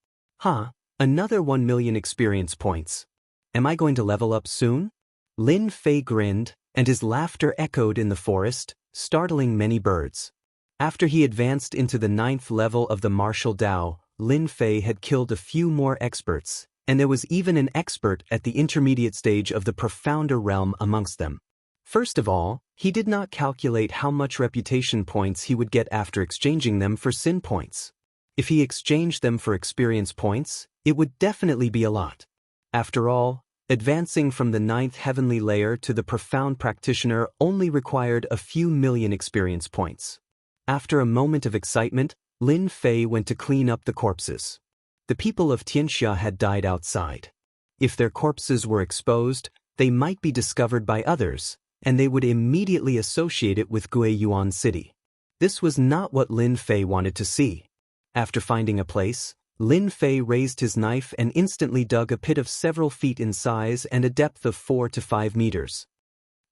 Another 1 million experience points. Am I going to level up soon? Lin Fei grinned, and his laughter echoed in the forest, startling many birds. After he advanced into the 9th level of the martial Dao, Lin Fei had killed a few more experts, and there was even an expert at the intermediate stage of the profounder realm amongst them. First of all, he did not calculate how much reputation points he would get after exchanging them for sin points. If he exchanged them for experience points, it would definitely be a lot. After all, advancing from the 9th heavenly layer to the profound practitioner only required a few million experience points. After a moment of excitement, Lin Fei went to clean up the corpses. The people of Xianxia had died outside. If their corpses were exposed, they might be discovered by others, and they would immediately associate it with Guiyuan City. This was not what Lin Fei wanted to see. After finding a place, Lin Fei raised his knife and instantly dug a pit of several feet in size and a depth of 4 to 5 meters.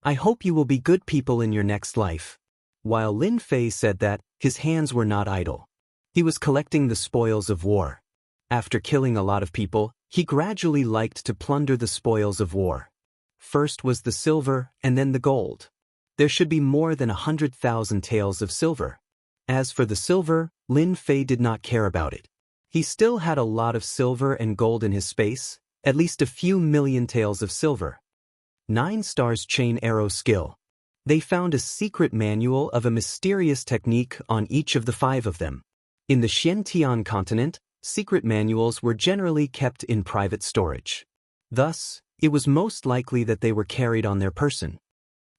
I hope you will be good people in your next life. While Lin Fei said that, his hands were not idle. He was collecting the spoils of war. After killing a lot of people, he gradually liked to plunder the spoils of war. First was the silver and then the gold. There should be more than 100,000 taels of silver. As for the silver, Lin Fei did not care about it. He still had a lot of silver and gold in his space, at least a few million taels of silver. 9 stars chain arrow skill. They found a secret manual of a mysterious technique on each of the 5 of them. In the Xiantian continent, secret manuals were generally kept in private storage. Thus, it was most likely that they were carried on their person.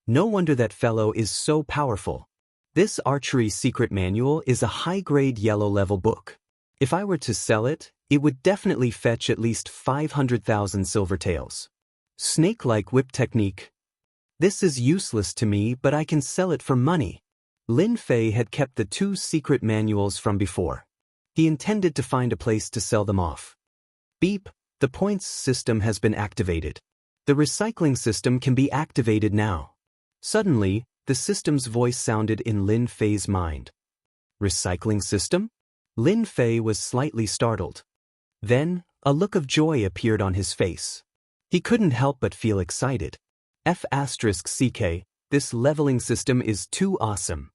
No wonder that fellow is so powerful. This archery secret manual is a high-grade yellow-level book. If I were to sell it, it would definitely fetch at least 500,000 silver taels. Snake-like whip technique. This is useless to me, but I can sell it for money. Lin Fei had kept the 2 secret manuals from before. He intended to find a place to sell them off. Beep, the points system has been activated. The recycling system can be activated now. Suddenly, the system's voice sounded in Lin Fei's mind. Recycling system? Lin Fei was slightly startled. Then, a look of joy appeared on his face. He couldn't help but feel excited. F***CK, this leveling system is too awesome.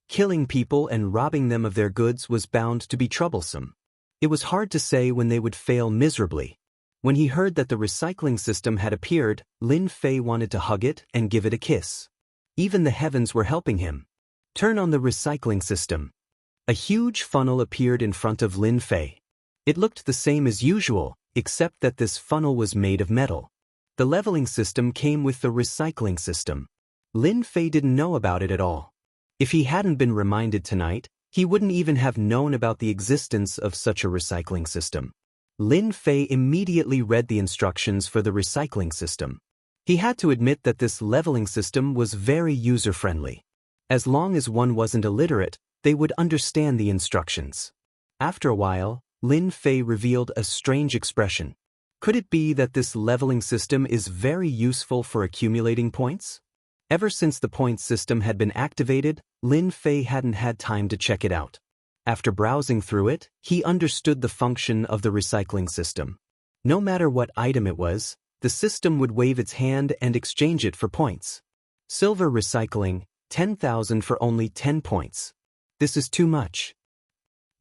Killing people and robbing them of their goods was bound to be troublesome. It was hard to say when they would fail miserably. When he heard that the recycling system had appeared, Lin Fei wanted to hug it and give it a kiss. Even the heavens were helping him. Turn on the recycling system. A huge funnel appeared in front of Lin Fei. It looked the same as usual, except that this funnel was made of metal. The leveling system came with the recycling system. Lin Fei didn't know about it at all. If he hadn't been reminded tonight, he wouldn't even have known about the existence of such a recycling system. Lin Fei immediately read the instructions for the recycling system. He had to admit that this leveling system was very user-friendly. As long as one wasn't illiterate, they would understand the instructions. After a while, Lin Fei revealed a strange expression. Could it be that this leveling system is very useful for accumulating points? Ever since the points system had been activated, Lin Fei hadn't had time to check it out. After browsing through it, he understood the function of the recycling system. No matter what item it was, the system would wave its hand and exchange it for points. Silver recycling, 10,000 for only 10 points. This is too much.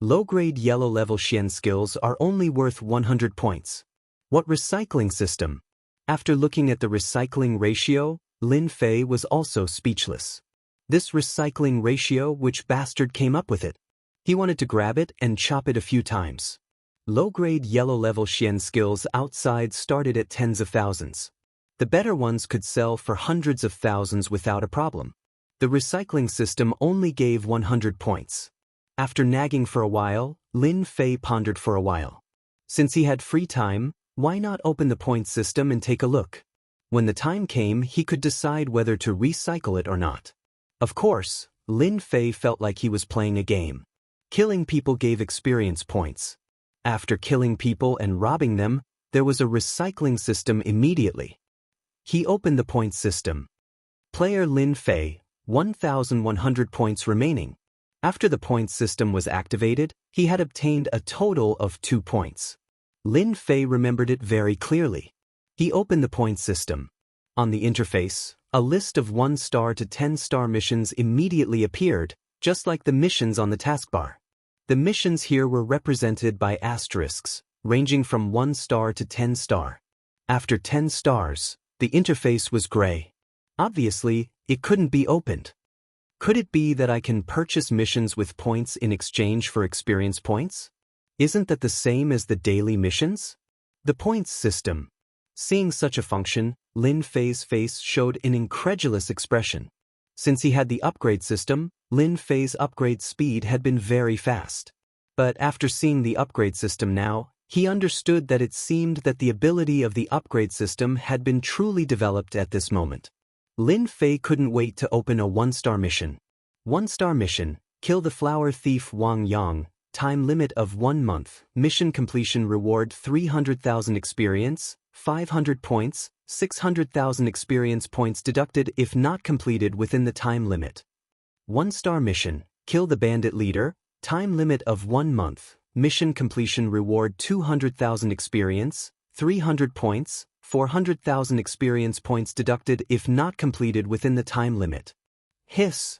Low-grade yellow-level Xian skills are only worth 100 points. What recycling system? After looking at the recycling ratio, Lin Fei was also speechless. This recycling ratio, which bastard came up with it? He wanted to grab it and chop it a few times. Low-grade yellow-level Xian skills outside started at tens of thousands. The better ones could sell for hundreds of thousands without a problem. The recycling system only gave 100 points. After nagging for a while, Lin Fei pondered for a while. Since he had free time, why not open the points system and take a look? When the time came, he could decide whether to recycle it or not. Of course, Lin Fei felt like he was playing a game. Killing people gave experience points. After killing people and robbing them, there was a recycling system immediately. He opened the points system. Player Lin Fei, 1,100 points remaining. After the points system was activated, he had obtained a total of 2 points. Lin Fei remembered it very clearly. He opened the points system. On the interface, a list of 1-star to 10-star missions immediately appeared, just like the missions on the taskbar. The missions here were represented by asterisks, ranging from 1-star to 10-star. After 10 stars, the interface was gray. Obviously, it couldn't be opened. Could it be that I can purchase missions with points in exchange for experience points? Isn't that the same as the daily missions? The points system. Seeing such a function, Lin Fei's face showed an incredulous expression. Since he had the upgrade system, Lin Fei's upgrade speed had been very fast. But after seeing the upgrade system now, he understood that it seemed that the ability of the upgrade system had been truly developed at this moment. Lin Fei couldn't wait to open a 1-star mission. 1-star mission, kill the flower thief Wang Yang, time limit of 1 month, mission completion reward 300,000 experience, 500 points, 600,000 experience points deducted if not completed within the time limit. 1-star mission, kill the bandit leader, time limit of 1 month, mission completion reward 200,000 experience, 300 points, 400,000 experience points deducted if not completed within the time limit. Hiss.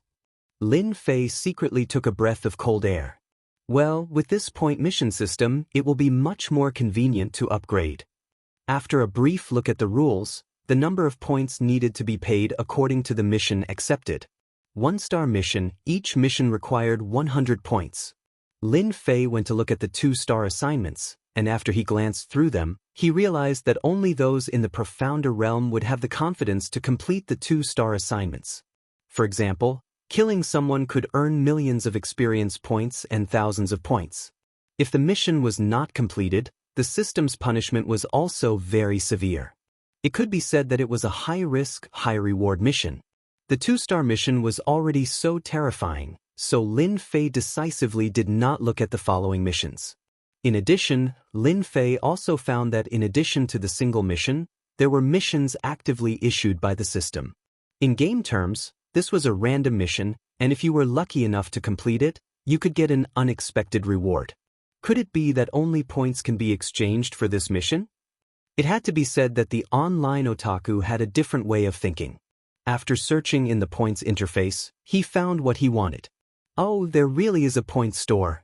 Lin Fei secretly took a breath of cold air. Well, with this point mission system, it will be much more convenient to upgrade. After a brief look at the rules, the number of points needed to be paid according to the mission accepted. 1-star mission, each mission required 100 points. Lin Fei went to look at the 2-star assignments, and after he glanced through them, he realized that only those in the profounder realm would have the confidence to complete the 2-star assignments. For example, killing someone could earn millions of experience points and thousands of points. If the mission was not completed, the system's punishment was also very severe. It could be said that it was a high-risk, high-reward mission. The 2-star mission was already so terrifying, so Lin Fei decisively did not look at the following missions. In addition, Lin Fei also found that in addition to the single mission, there were missions actively issued by the system. In game terms, this was a random mission, and if you were lucky enough to complete it, you could get an unexpected reward. Could it be that only points can be exchanged for this mission? It had to be said that the online otaku had a different way of thinking. After searching in the points interface, he found what he wanted. Oh, there really is a points store.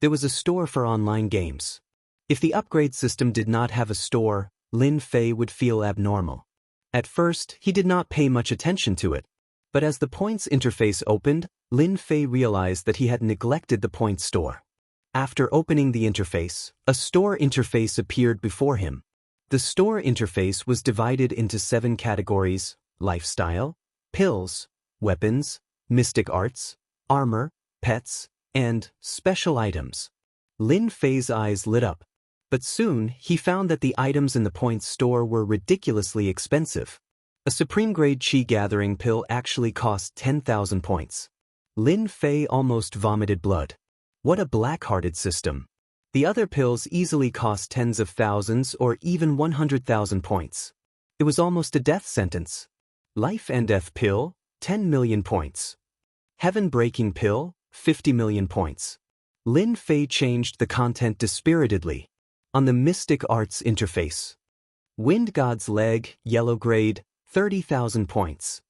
There was a store for online games. If the upgrade system did not have a store, Lin Fei would feel abnormal. At first, he did not pay much attention to it. But as the points interface opened, Lin Fei realized that he had neglected the points store. After opening the interface, a store interface appeared before him. The store interface was divided into 7 categories: lifestyle, pills, weapons, mystic arts, armor, pets, and special items. Lin Fei's eyes lit up. But soon, he found that the items in the points store were ridiculously expensive. A supreme-grade chi gathering pill actually cost 10,000 points. Lin Fei almost vomited blood. What a black-hearted system. The other pills easily cost tens of thousands or even 100,000 points. It was almost a death sentence. Life and death pill, 10 million points. Heaven-breaking pill, 50 million points. Lin Fei changed the content dispiritedly. On the Mystic Arts interface. Wind God's Leg, yellow grade, 30,000 points.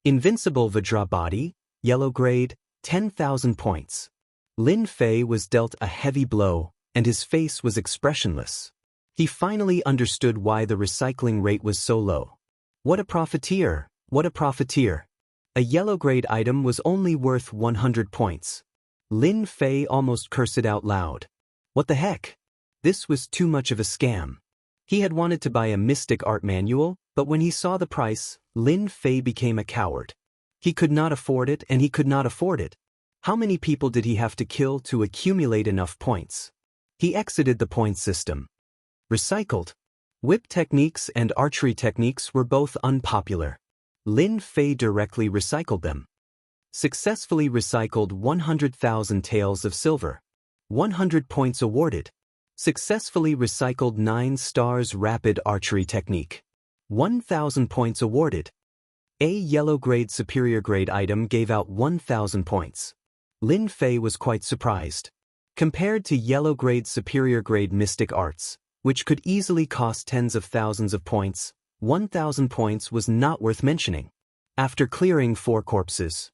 Invincible Vajra Body, yellow grade, 10,000 points. Lin Fei was dealt a heavy blow, and his face was expressionless. He finally understood why the recycling rate was so low. What a profiteer, what a profiteer. A yellow grade item was only worth 100 points. Lin Fei almost cursed it out loud. What the heck? This was too much of a scam. He had wanted to buy a mystic art manual, but when he saw the price, Lin Fei became a coward. He could not afford it, and he could not afford it. How many people did he have to kill to accumulate enough points? He exited the point system. Recycled. Whip techniques and archery techniques were both unpopular. Lin Fei directly recycled them. Successfully recycled 100,000 taels of silver. 100 points awarded. Successfully recycled 9 stars rapid archery technique. 1,000 points awarded. A yellow grade superior grade item gave out 1,000 points. Lin Fei was quite surprised. Compared to yellow grade superior grade mystic arts, which could easily cost tens of thousands of points, 1,000 points was not worth mentioning. After clearing 4 corpses,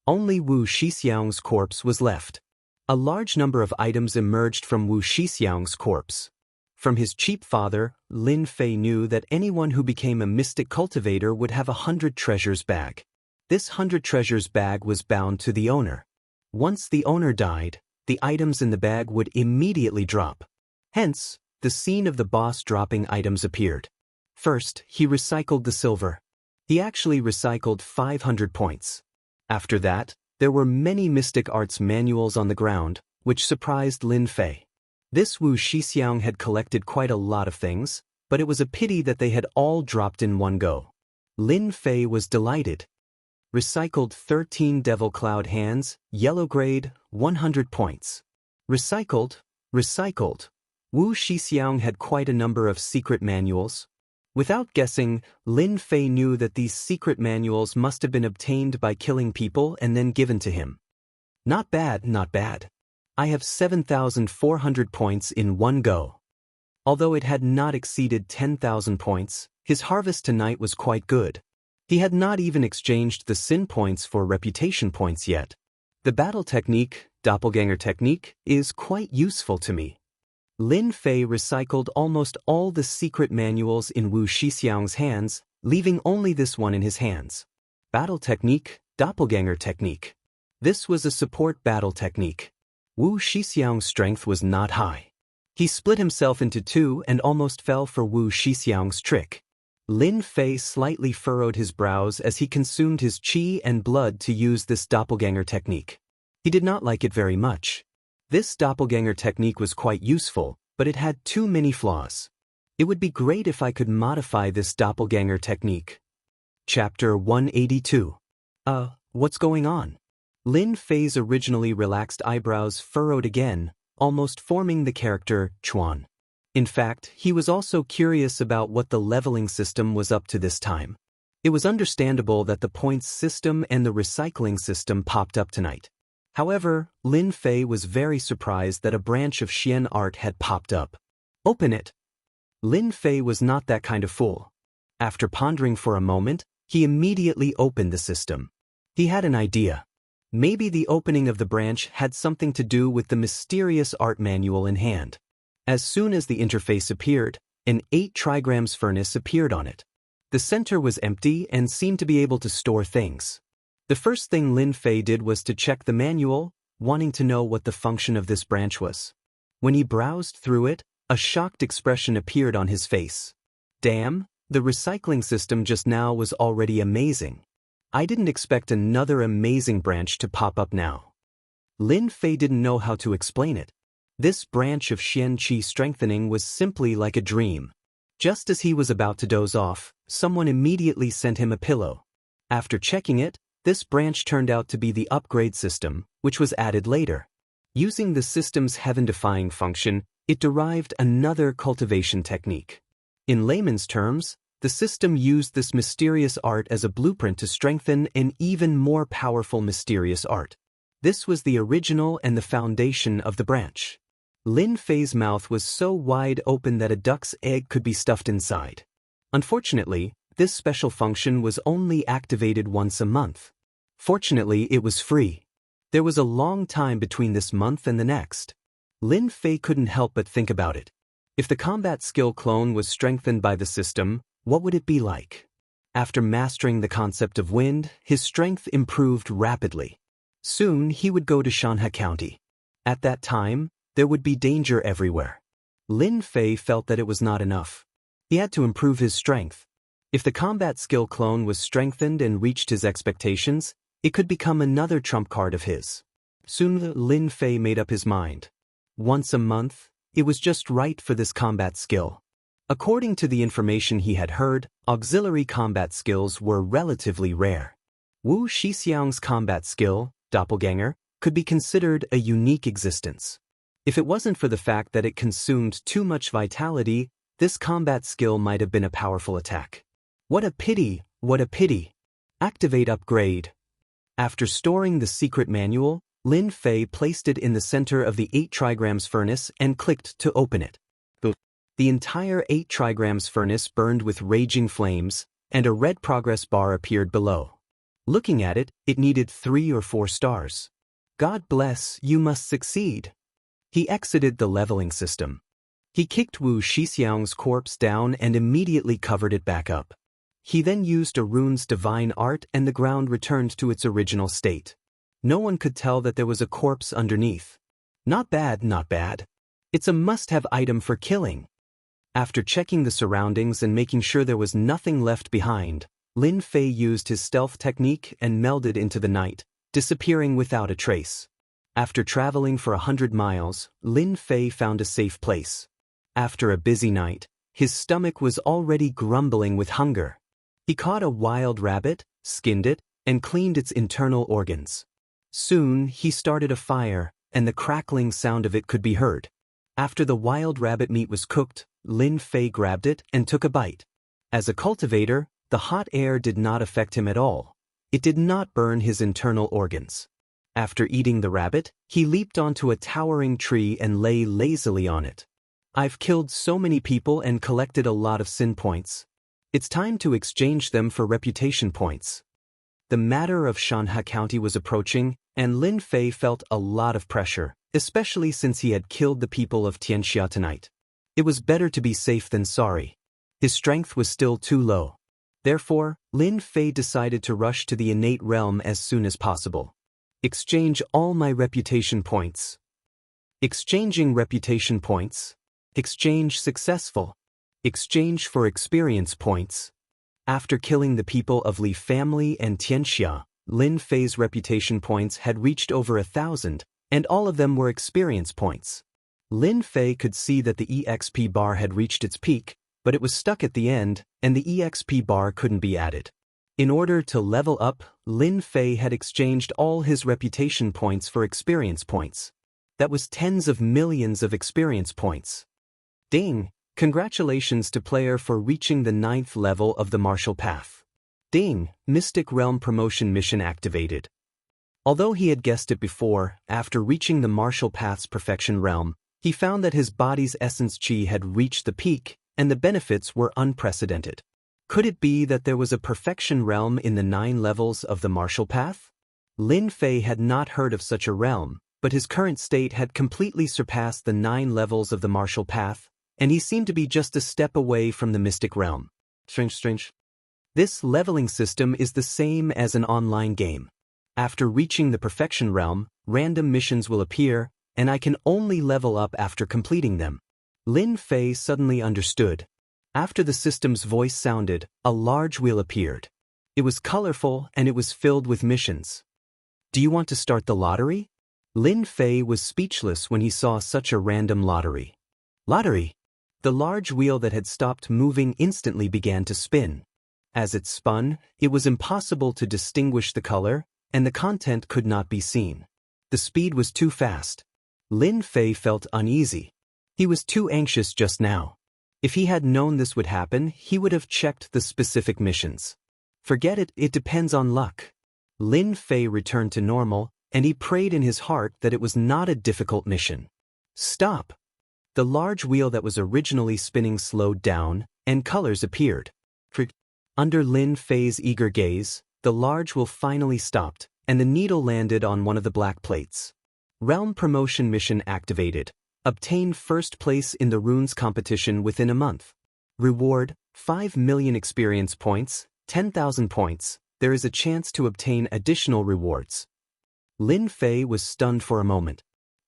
only Wu Shixiang's corpse was left. A large number of items emerged from Wu Shixiang's corpse. From his cheap father, Lin Fei knew that anyone who became a mystic cultivator would have 100 treasures bag. This 100 treasures bag was bound to the owner. Once the owner died, the items in the bag would immediately drop. Hence, the scene of the boss dropping items appeared. First, he recycled the silver. He actually recycled 500 points. After that, there were many mystic arts manuals on the ground, which surprised Lin Fei. This Wu Shixiang had collected quite a lot of things, but it was a pity that they had all dropped in one go. Lin Fei was delighted. Recycled 13 Devil Cloud hands, yellow grade, 100 points. Recycled. Wu Shixiang had quite a number of secret manuals. Without guessing, Lin Fei knew that these secret manuals must have been obtained by killing people and then given to him. Not bad, not bad. I have 7,400 points in one go. Although it had not exceeded 10,000 points, his harvest tonight was quite good. He had not even exchanged the sin points for reputation points yet. The battle technique, doppelganger technique, is quite useful to me. Lin Fei recycled almost all the secret manuals in Wu Shixiang's hands, leaving only this one in his hands. Battle technique, doppelganger technique. This was a support battle technique. Wu Shixiang's strength was not high. He split himself into 2 and almost fell for Wu Shixiang's trick. Lin Fei slightly furrowed his brows as he consumed his qi and blood to use this doppelganger technique. He did not like it very much. This doppelganger technique was quite useful, but it had too many flaws. It would be great if I could modify this doppelganger technique. Chapter 182. What's going on? Lin Fei's originally relaxed eyebrows furrowed again, almost forming the character Chuan. In fact, he was also curious about what the leveling system was up to this time. It was understandable that the points system and the recycling system popped up tonight. However, Lin Fei was very surprised that a branch of Xian art had popped up. Open it. Lin Fei was not that kind of fool. After pondering for a moment, he immediately opened the system. He had an idea. Maybe the opening of the branch had something to do with the mysterious art manual in hand. As soon as the interface appeared, an 8 trigrams furnace appeared on it. The center was empty and seemed to be able to store things. The first thing Lin Fei did was to check the manual, wanting to know what the function of this branch was. When he browsed through it, a shocked expression appeared on his face. Damn, the recycling system just now was already amazing. I didn't expect another amazing branch to pop up now. Lin Fei didn't know how to explain it. This branch of Xianxia strengthening was simply like a dream. Just as he was about to doze off, someone immediately sent him a pillow. After checking it, this branch turned out to be the upgrade system, which was added later. Using the system's heaven-defying function, it derived another cultivation technique. In layman's terms, the system used this mysterious art as a blueprint to strengthen an even more powerful mysterious art. This was the original and the foundation of the branch. Lin Fei's mouth was so wide open that a duck's egg could be stuffed inside. Unfortunately, this special function was only activated once a month. Fortunately, it was free. There was a long time between this month and the next. Lin Fei couldn't help but think about it. If the combat skill clone was strengthened by the system, what would it be like? After mastering the concept of wind, his strength improved rapidly. Soon he would go to Xianxia County. At that time, there would be danger everywhere. Lin Fei felt that it was not enough. He had to improve his strength. If the combat skill clone was strengthened and reached his expectations, it could become another trump card of his. Soon Lin Fei made up his mind. Once a month, it was just right for this combat skill. According to the information he had heard, auxiliary combat skills were relatively rare. Wu Shixiang's combat skill, Doppelganger, could be considered a unique existence. If it wasn't for the fact that it consumed too much vitality, this combat skill might have been a powerful attack. What a pity, what a pity. Activate upgrade. After storing the secret manual, Lin Fei placed it in the center of the 8 trigrams furnace and clicked to open it. The entire 8 trigrams furnace burned with raging flames, and a red progress bar appeared below. Looking at it, it needed 3 or 4 stars. God bless, you must succeed. He exited the leveling system. He kicked Wu Shixiang's corpse down and immediately covered it back up. He then used a rune's divine art and the ground returned to its original state. No one could tell that there was a corpse underneath. Not bad, not bad. It's a must-have item for killing. After checking the surroundings and making sure there was nothing left behind, Lin Fei used his stealth technique and melded into the night, disappearing without a trace. After traveling for 100 miles, Lin Fei found a safe place. After a busy night, his stomach was already grumbling with hunger. He caught a wild rabbit, skinned it, and cleaned its internal organs. Soon, he started a fire, and the crackling sound of it could be heard. After the wild rabbit meat was cooked, Lin Fei grabbed it and took a bite. As a cultivator, the hot air did not affect him at all. It did not burn his internal organs. After eating the rabbit, he leaped onto a towering tree and lay lazily on it. I've killed so many people and collected a lot of sin points. It's time to exchange them for reputation points. The matter of Xianxia County was approaching, and Lin Fei felt a lot of pressure, especially since he had killed the people of Xianxia tonight. It was better to be safe than sorry. His strength was still too low. Therefore, Lin Fei decided to rush to the innate realm as soon as possible. Exchange all my reputation points. Exchanging reputation points. Exchange successful. Exchange for experience points. After killing the people of Li family and Xianxia, Lin Fei's reputation points had reached over 1,000, and all of them were experience points. Lin Fei could see that the EXP bar had reached its peak, but it was stuck at the end, and the EXP bar couldn't be added. In order to level up, Lin Fei had exchanged all his reputation points for experience points. That was tens of millions of experience points. Ding! Congratulations to player for reaching the 9th level of the martial path. Ding! Mystic Realm promotion mission activated. Although he had guessed it before, after reaching the martial path's perfection realm, he found that his body's essence chi had reached the peak, and the benefits were unprecedented. Could it be that there was a perfection realm in the 9 levels of the martial path? Lin Fei had not heard of such a realm, but his current state had completely surpassed the 9 levels of the martial path, and he seemed to be just a step away from the mystic realm. Strange. This leveling system is the same as an online game. After reaching the perfection realm, random missions will appear, and I can only level up after completing them. Lin Fei suddenly understood. After the system's voice sounded, a large wheel appeared. It was colorful and it was filled with missions. Do you want to start the lottery? Lin Fei was speechless when he saw such a random lottery. Lottery! The large wheel that had stopped moving instantly began to spin. As it spun, it was impossible to distinguish the color, and the content could not be seen. The speed was too fast. Lin Fei felt uneasy. He was too anxious just now. If he had known this would happen, he would have checked the specific missions. Forget it, it depends on luck. Lin Fei returned to normal, and he prayed in his heart that it was not a difficult mission. Stop! The large wheel that was originally spinning slowed down, and colors appeared. Under Lin Fei's eager gaze, the large wheel finally stopped, and the needle landed on one of the black plates. Realm promotion mission activated. Obtain first place in the runes competition within a month. Reward, 5 million experience points, 10,000 points. There is a chance to obtain additional rewards. Lin Fei was stunned for a moment.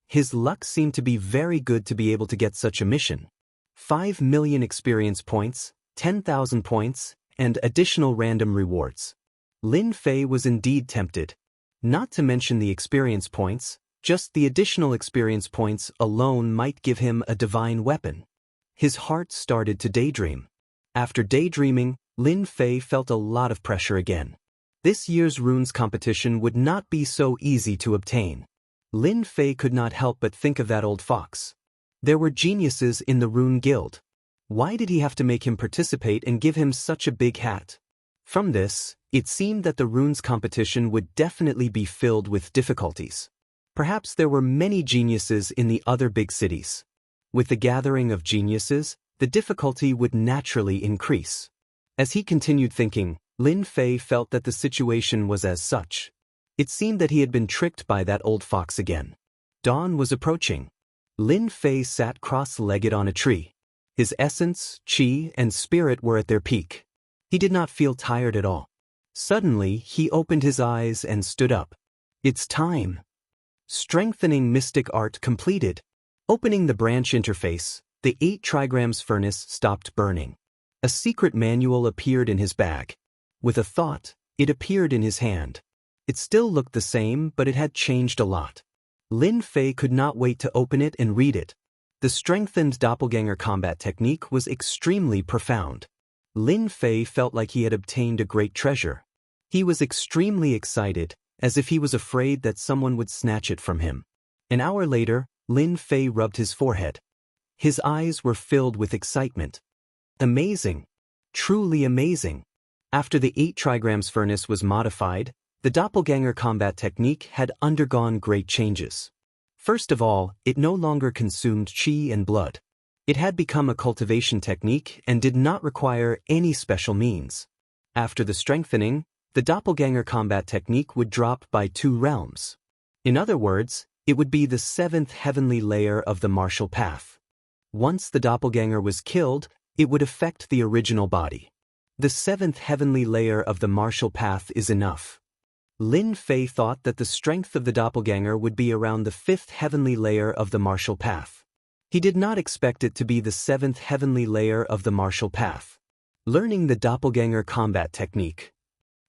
His luck seemed to be very good to be able to get such a mission. 5 million experience points, 10,000 points, and additional random rewards. Lin Fei was indeed tempted. Not to mention the experience points, just the additional experience points alone might give him a divine weapon. His heart started to daydream. After daydreaming, Lin Fei felt a lot of pressure again. This year's runes competition would not be so easy to obtain. Lin Fei could not help but think of that old fox. There were geniuses in the Rune Guild. Why did he have to make him participate and give him such a big hat? From this, it seemed that the runes competition would definitely be filled with difficulties. Perhaps there were many geniuses in the other big cities. With the gathering of geniuses, the difficulty would naturally increase. As he continued thinking, Lin Fei felt that the situation was as such. It seemed that he had been tricked by that old fox again. Dawn was approaching. Lin Fei sat cross-legged on a tree. His essence, chi, and spirit were at their peak. He did not feel tired at all. Suddenly, he opened his eyes and stood up. It's time. Strengthening mystic art completed. Opening the branch interface, the 8 trigrams furnace stopped burning. A secret manual appeared in his bag. With a thought, it appeared in his hand. It still looked the same, but it had changed a lot. Lin Fei could not wait to open it and read it. The strengthened doppelganger combat technique was extremely profound. Lin Fei felt like he had obtained a great treasure. He was extremely excited, as if he was afraid that someone would snatch it from him. An hour later, Lin Fei rubbed his forehead. His eyes were filled with excitement. Amazing! Truly amazing! After the 8 trigrams furnace was modified, the doppelganger combat technique had undergone great changes. First of all, it no longer consumed chi and blood. It had become a cultivation technique and did not require any special means. After the strengthening, the doppelganger combat technique would drop by 2 realms. In other words, it would be the 7th heavenly layer of the martial path. Once the doppelganger was killed, it would affect the original body. The 7th heavenly layer of the martial path is enough. Lin Fei thought that the strength of the doppelganger would be around the 5th heavenly layer of the martial path. He did not expect it to be the 7th heavenly layer of the martial path. Learning the doppelganger combat technique.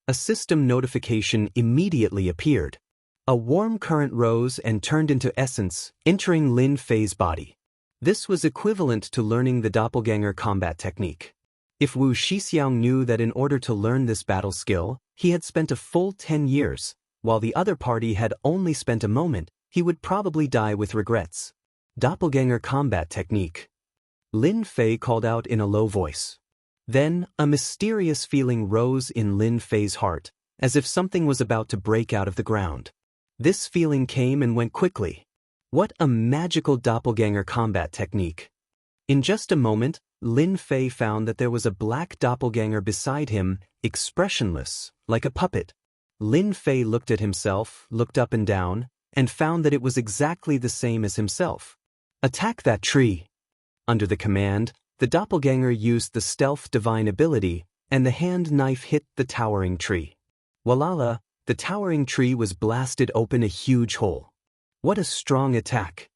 A system notification immediately appeared. A warm current rose and turned into essence, entering Lin Fei's body. This was equivalent to learning the doppelganger combat technique. If Wu Shixiang knew that in order to learn this battle skill, he had spent a full 10 years, while the other party had only spent a moment, he would probably die with regrets. Doppelganger combat technique. Lin Fei called out in a low voice. Then, a mysterious feeling rose in Lin Fei's heart, as if something was about to break out of the ground. This feeling came and went quickly. What a magical doppelganger combat technique. In just a moment, Lin Fei found that there was a black doppelganger beside him, expressionless, like a puppet. Lin Fei looked at himself, looked up and down, and found that it was exactly the same as himself. Attack that tree. Under the command, the doppelganger used the stealth divine ability, and the hand knife hit the towering tree. Walala, the towering tree was blasted open a huge hole. What a strong attack.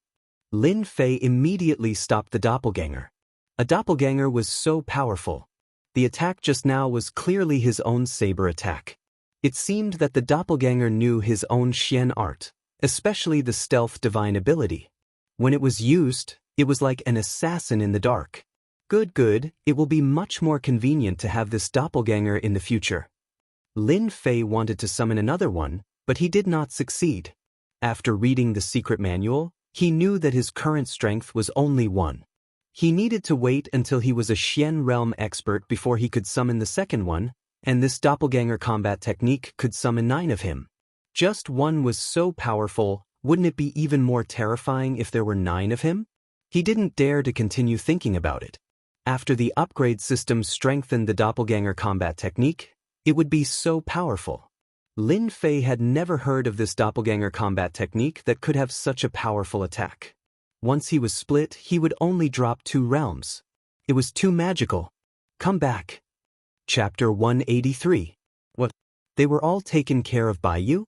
Lin Fei immediately stopped the doppelganger. A doppelganger was so powerful. The attack just now was clearly his own saber attack. It seemed that the doppelganger knew his own Xian art, especially the stealth divine ability. When it was used, it was like an assassin in the dark. Good, it will be much more convenient to have this doppelganger in the future. Lin Fei wanted to summon another one, but he did not succeed. After reading the secret manual, he knew that his current strength was only 1. He needed to wait until he was a Xian realm expert before he could summon the second one, and this doppelganger combat technique could summon 9 of him. Just 1 was so powerful, wouldn't it be even more terrifying if there were 9 of him? He didn't dare to continue thinking about it. After the upgrade system strengthened the doppelganger combat technique, it would be so powerful. Lin Fei had never heard of this doppelganger combat technique that could have such a powerful attack. Once he was split, he would only drop 2 realms. It was too magical. Come back. Chapter 183. What? They were all taken care of by you?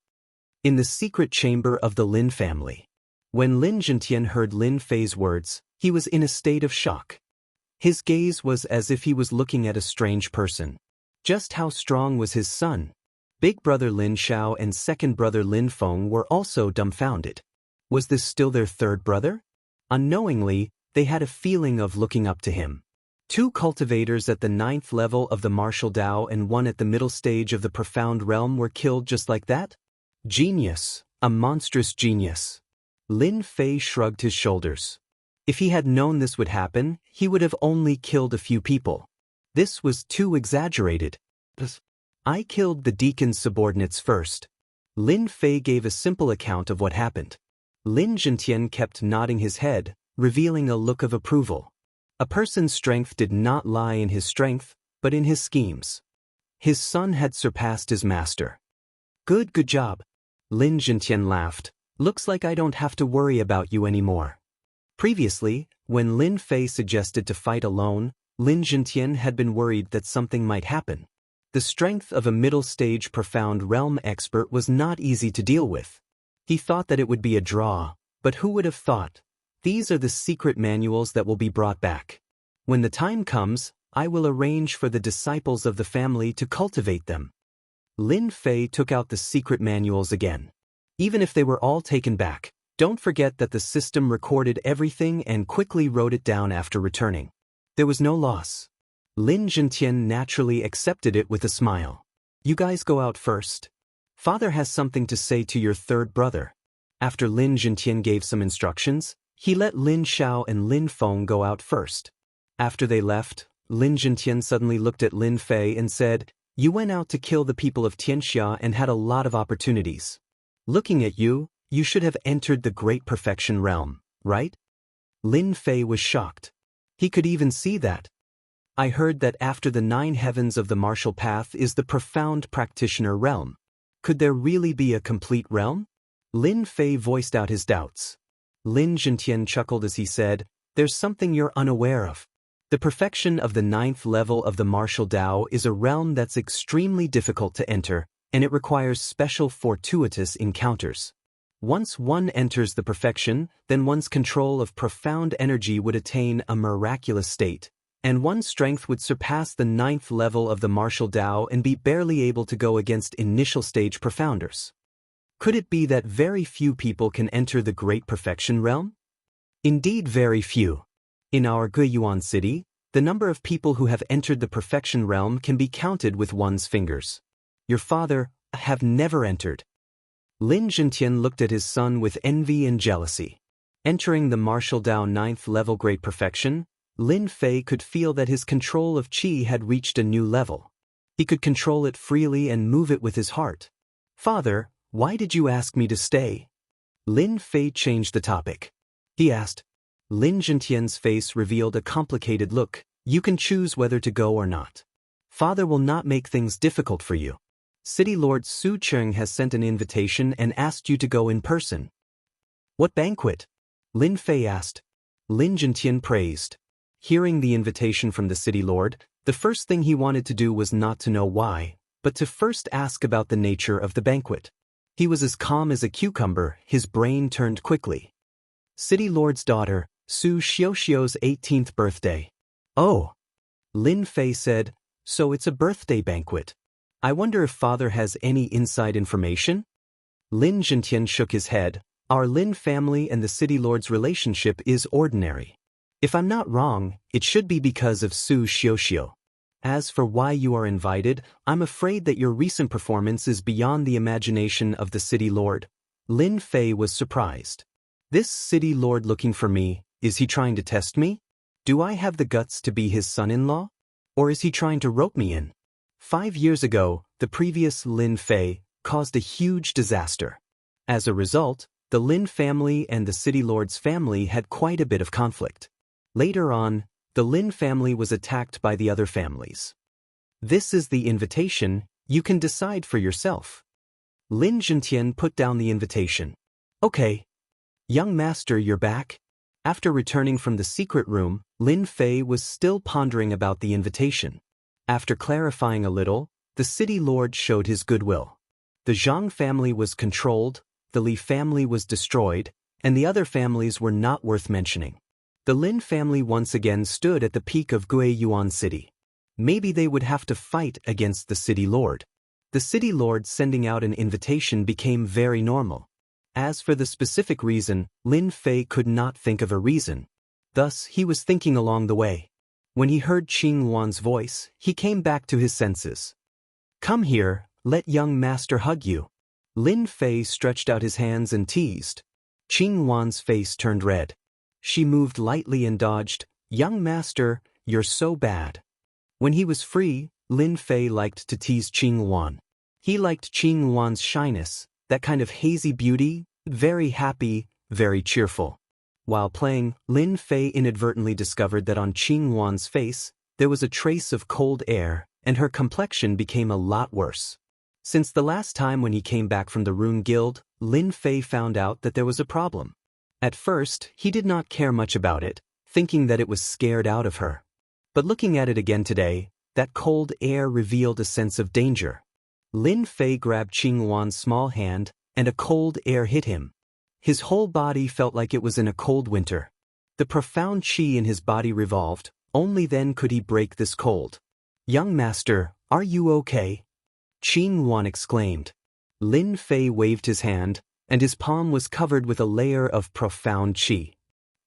In the secret chamber of the Lin family. When Lin Zhentian heard Lin Fei's words, he was in a state of shock. His gaze was as if he was looking at a strange person. Just how strong was his son? Big brother Lin Xiao and second brother Lin Feng were also dumbfounded. Was this still their third brother? Unknowingly, they had a feeling of looking up to him. 2 cultivators at the 9th level of the martial Dao and 1 at the middle stage of the profound realm were killed just like that? Genius, a monstrous genius. Lin Fei shrugged his shoulders. If he had known this would happen, he would have only killed a few people. This was too exaggerated. I killed the deacon's subordinates first. Lin Fei gave a simple account of what happened. Lin Zhentian kept nodding his head, revealing a look of approval. A person's strength did not lie in his strength, but in his schemes. His son had surpassed his master. Good job. Lin Zhentian laughed. Looks like I don't have to worry about you anymore. Previously, when Lin Fei suggested to fight alone, Lin Zhentian had been worried that something might happen. The strength of a middle-stage profound realm expert was not easy to deal with. He thought that it would be a draw, but who would have thought? These are the secret manuals that will be brought back. When the time comes, I will arrange for the disciples of the family to cultivate them. Lin Fei took out the secret manuals again. Even if they were all taken back, don't forget that the system recorded everything and quickly wrote it down after returning. There was no loss. Lin Zhentian naturally accepted it with a smile. You guys go out first. Father has something to say to your third brother. After Lin Zhentian gave some instructions, he let Lin Xiao and Lin Feng go out first. After they left, Lin Zhentian suddenly looked at Lin Fei and said, You went out to kill the people of Xianxia and had a lot of opportunities. Looking at you, you should have entered the Great Perfection realm, right? Lin Fei was shocked. He could even see that. I heard that after the 9 heavens of the martial path is the profound practitioner realm. Could there really be a complete realm? Lin Fei voiced out his doubts. Lin Zhentian chuckled as he said, There's something you're unaware of. The perfection of the 9th level of the martial Dao is a realm that's extremely difficult to enter, and it requires special fortuitous encounters. Once one enters the perfection, then one's control of profound energy would attain a miraculous state, and one's strength would surpass the 9th level of the martial Dao and be barely able to go against initial stage profounders. Could it be that very few people can enter the Great Perfection realm? Indeed, very few. In our Guiyuan city, the number of people who have entered the Perfection realm can be counted with one's fingers. Your father have never entered. Lin Zhentian looked at his son with envy and jealousy. Entering the martial Dao 9th level Great Perfection, Lin Fei could feel that his control of qi had reached a new level. He could control it freely and move it with his heart. Father, why did you ask me to stay? Lin Fei changed the topic. He asked. Lin Zhentian's face revealed a complicated look. You can choose whether to go or not. Father will not make things difficult for you. City Lord Su Cheng has sent an invitation and asked you to go in person. What banquet? Lin Fei asked. Lin Zhentian praised. Hearing the invitation from the city lord, the first thing he wanted to do was not to know why, but to first ask about the nature of the banquet. He was as calm as a cucumber, his brain turned quickly. City Lord's daughter, Su Xiaoxiao's 18th birthday. Oh. Lin Fei said, so it's a birthday banquet. I wonder if father has any inside information? Lin Zhentian shook his head. Our Lin family and the city lord's relationship is ordinary. If I'm not wrong, it should be because of Su Xiaoxiao. As for why you are invited, I'm afraid that your recent performance is beyond the imagination of the city lord. Lin Fei was surprised. This city lord looking for me, is he trying to test me? Do I have the guts to be his son-in-law? Or is he trying to rope me in? 5 years ago, the previous Lin Fei caused a huge disaster. As a result, the Lin family and the city lord's family had quite a bit of conflict. Later on, the Lin family was attacked by the other families. This is the invitation, you can decide for yourself. Lin Zhentian put down the invitation. Okay. Young master, you're back? After returning from the secret room, Lin Fei was still pondering about the invitation. After clarifying a little, the city lord showed his goodwill. The Zhang family was controlled, the Li family was destroyed, and the other families were not worth mentioning. The Lin family once again stood at the peak of Guiyuan City. Maybe they would have to fight against the city lord. The city lord sending out an invitation became very normal. As for the specific reason, Lin Fei could not think of a reason. Thus, he was thinking along the way. When he heard Qing Wan's voice, he came back to his senses. Come here, let young master hug you. Lin Fei stretched out his hands and teased. Qing Wan's face turned red. She moved lightly and dodged. Young master, you're so bad. When he was free, Lin Fei liked to tease Qing Wan. He liked Qing Wan's shyness, that kind of hazy beauty, very happy, very cheerful. While playing, Lin Fei inadvertently discovered that on Qing Wan's face, there was a trace of cold air, and her complexion became a lot worse. Since the last time when he came back from the Rune Guild, Lin Fei found out that there was a problem. At first, he did not care much about it, thinking that it was scared out of her. But looking at it again today, that cold air revealed a sense of danger. Lin Fei grabbed Qing Wan's small hand, and a cold air hit him. His whole body felt like it was in a cold winter. The profound qi in his body revolved, only then could he break this cold. Young master, are you okay? Qing Wan exclaimed. Lin Fei waved his hand, and his palm was covered with a layer of profound qi.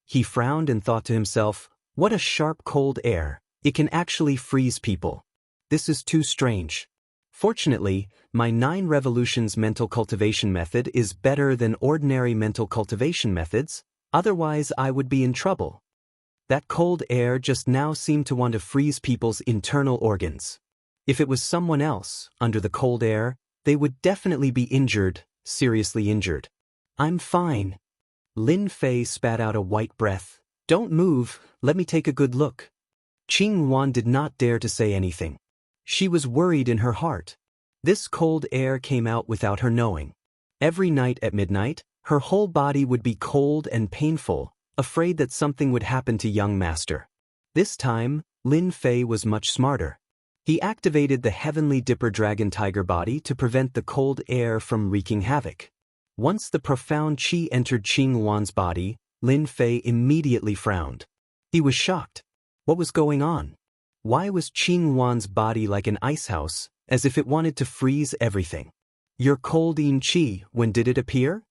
He frowned and thought to himself, what a sharp cold air, it can actually freeze people. This is too strange. Fortunately, my 9 revolutions mental cultivation method is better than ordinary mental cultivation methods, otherwise I would be in trouble. That cold air just now seemed to want to freeze people's internal organs. If it was someone else, under the cold air, they would definitely be injured, seriously injured. I'm fine. Lin Fei spat out a white breath. Don't move, let me take a good look. Qing Wan did not dare to say anything. She was worried in her heart. This cold air came out without her knowing. Every night at midnight, her whole body would be cold and painful, afraid that something would happen to young master. This time, Lin Fei was much smarter. He activated the Heavenly Dipper Dragon Tiger body to prevent the cold air from wreaking havoc. Once the profound qi entered Qing Wan's body, Lin Fei immediately frowned. He was shocked. What was going on? Why was Qing Wan's body like an ice house, as if it wanted to freeze everything? Your cold yin qi, when did it appear?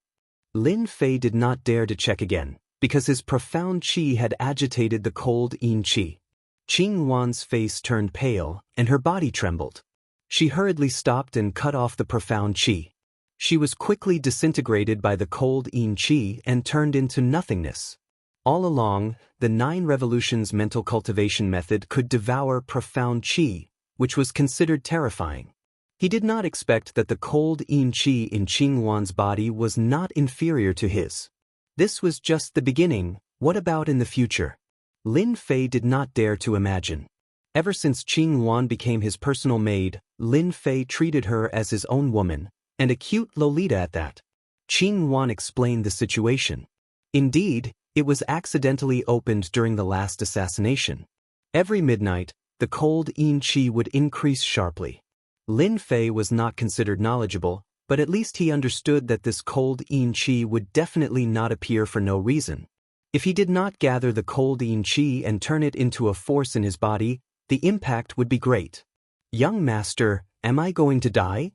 Lin Fei did not dare to check again, because his profound qi had agitated the cold yin qi. Qing Wan's face turned pale, and her body trembled. She hurriedly stopped and cut off the profound qi. She was quickly disintegrated by the cold yin qi and turned into nothingness. All along, the 9 revolutions mental cultivation method could devour profound qi, which was considered terrifying. He did not expect that the cold yin qi in Qing Wan's body was not inferior to his. This was just the beginning. What about in the future? Lin Fei did not dare to imagine. Ever since Qing Wan became his personal maid, Lin Fei treated her as his own woman, and a cute Lolita at that. Qing Wan explained the situation. Indeed, it was accidentally opened during the last assassination. Every midnight, the cold yin qi would increase sharply. Lin Fei was not considered knowledgeable, but at least he understood that this cold yin qi would definitely not appear for no reason. If he did not gather the cold yin qi and turn it into a force in his body, the impact would be great. Young master, am I going to die?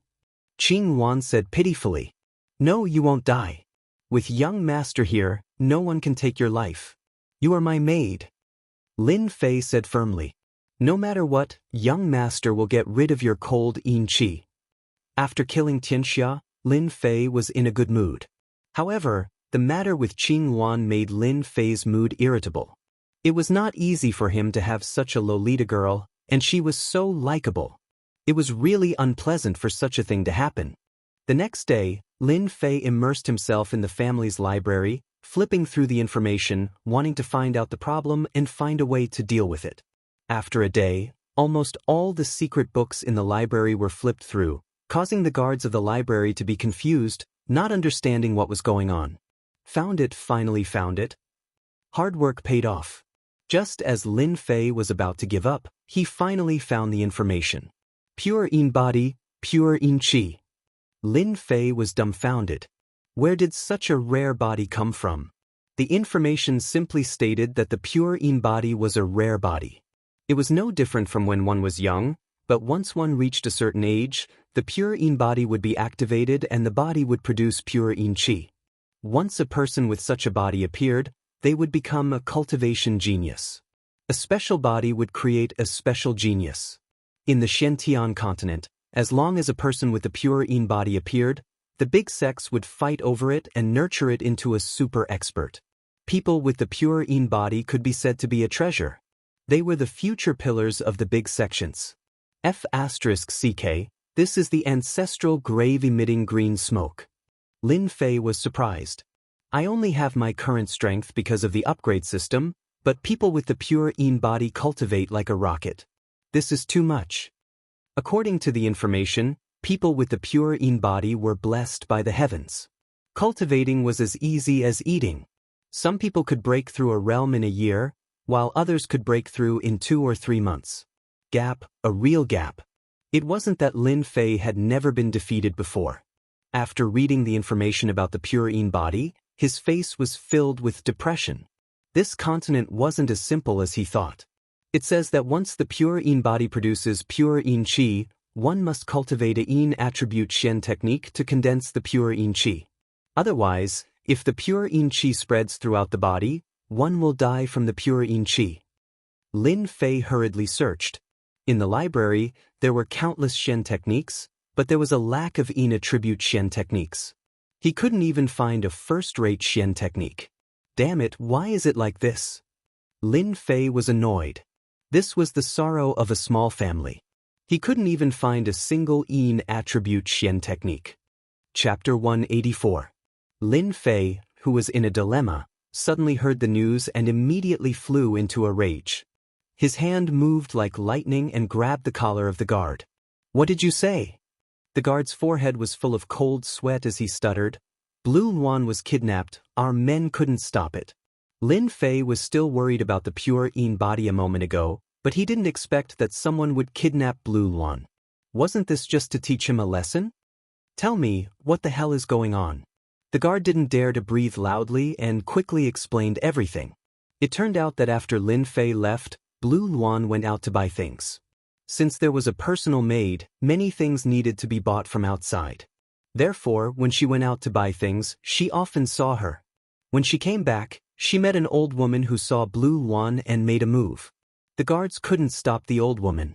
Qing Wan said pitifully. No, you won't die. With young master here, no one can take your life. You are my maid. Lin Fei said firmly. No matter what, young master will get rid of your cold yin qi. After killing Xianxia, Lin Fei was in a good mood. However, the matter with Qing Wan made Lin Fei's mood irritable. It was not easy for him to have such a Lolita girl, and she was so likable. It was really unpleasant for such a thing to happen. The next day, Lin Fei immersed himself in the family's library, flipping through the information, wanting to find out the problem and find a way to deal with it. After a day, almost all the secret books in the library were flipped through, causing the guards of the library to be confused, not understanding what was going on. Finally found it. Hard work paid off. Just as Lin Fei was about to give up, he finally found the information. Pure yin body, pure yin qi. Lin Fei was dumbfounded. Where did such a rare body come from? The information simply stated that the pure yin body was a rare body. It was no different from when one was young, but once one reached a certain age, the pure yin body would be activated and the body would produce pure yin qi. Once a person with such a body appeared, they would become a cultivation genius. A special body would create a special genius. In the Xianxia continent, as long as a person with a pure yin body appeared, the big sects would fight over it and nurture it into a super expert. People with the pure yin body could be said to be a treasure. They were the future pillars of the big sections. F***ck, this is the ancestral grave-emitting green smoke. Lin Fei was surprised. I only have my current strength because of the upgrade system, but people with the pure yin body cultivate like a rocket. This is too much. According to the information, people with the pure yin body were blessed by the heavens. Cultivating was as easy as eating. Some people could break through a realm in a year, while others could break through in 2 or 3 months. Gap, a real gap. It wasn't that Lin Fei had never been defeated before. After reading the information about the pure yin body, his face was filled with depression. This continent wasn't as simple as he thought. It says that once the pure yin body produces pure yin qi, one must cultivate a yin attribute Xian technique to condense the pure yin qi. Otherwise, if the pure yin qi spreads throughout the body, one will die from the pure yin qi. Lin Fei hurriedly searched. In the library, there were countless Xian techniques, but there was a lack of yin attribute Xian techniques. He couldn't even find a first-rate Xian technique. Damn it, why is it like this? Lin Fei was annoyed. This was the sorrow of a small family. He couldn't even find a single yin attribute Xian technique. Chapter 184. Lin Fei, who was in a dilemma, suddenly heard the news and immediately flew into a rage. His hand moved like lightning and grabbed the collar of the guard. What did you say? The guard's forehead was full of cold sweat as he stuttered. Blue Luan was kidnapped, our men couldn't stop it. Lin Fei was still worried about the pure yin body a moment ago, but he didn't expect that someone would kidnap Blue Luan. Wasn't this just to teach him a lesson? Tell me, what the hell is going on? The guard didn't dare to breathe loudly and quickly explained everything. It turned out that after Lin Fei left, Blue Luan went out to buy things. Since there was a personal maid, many things needed to be bought from outside. Therefore, when she went out to buy things, she often saw her. When she came back, she met an old woman who saw Blue Yuan and made a move. The guards couldn't stop the old woman.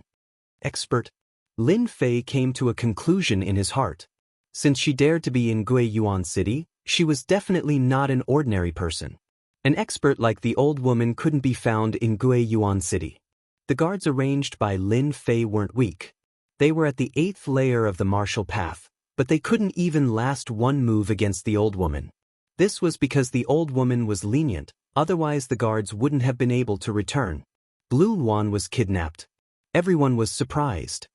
Expert. Lin Fei came to a conclusion in his heart. Since she dared to be in Guiyuan City, she was definitely not an ordinary person. An expert like the old woman couldn't be found in Guiyuan City. The guards arranged by Lin Fei weren't weak. They were at the 8th layer of the martial path, but they couldn't even last one move against the old woman. This was because the old woman was lenient, otherwise the guards wouldn't have been able to return. Blue Yuan was kidnapped. Everyone was surprised.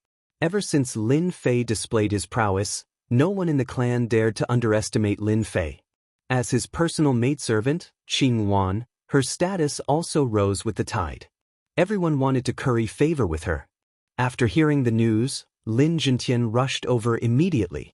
Ever since Lin Fei displayed his prowess, no one in the clan dared to underestimate Lin Fei. As his personal maidservant, Qing Wan, her status also rose with the tide. Everyone wanted to curry favor with her. After hearing the news, Lin Jintian rushed over immediately.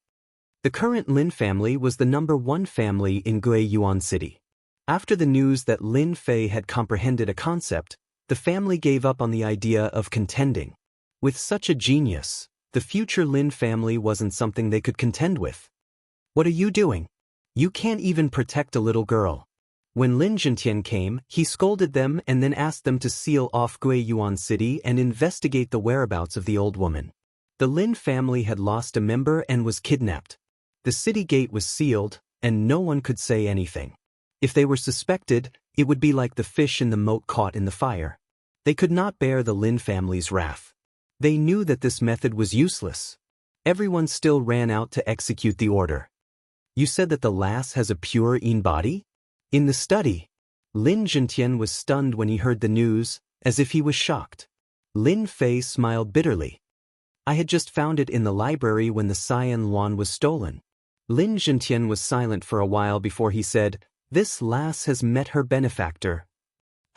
The current Lin family was the #1 family in Guiyuan City. After the news that Lin Fei had comprehended a concept, the family gave up on the idea of contending. With such a genius, the future Lin family wasn't something they could contend with. What are you doing? You can't even protect a little girl. When Lin Jintian came, he scolded them and then asked them to seal off Guiyuan City and investigate the whereabouts of the old woman. The Lin family had lost a member and was kidnapped. The city gate was sealed, and no one could say anything. If they were suspected, it would be like the fish in the moat caught in the fire. They could not bear the Lin family's wrath. They knew that this method was useless. Everyone still ran out to execute the order. You said that the lass has a pure Yin body? In the study, Lin Jintian was stunned when he heard the news, as if he was shocked. Lin Fei smiled bitterly. I had just found it in the library when the Cyan Luan was stolen. Lin Jintian was silent for a while before he said, This lass has met her benefactor.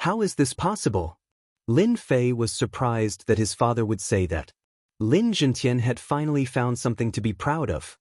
How is this possible? Lin Fei was surprised that his father would say that. Lin Jintian had finally found something to be proud of.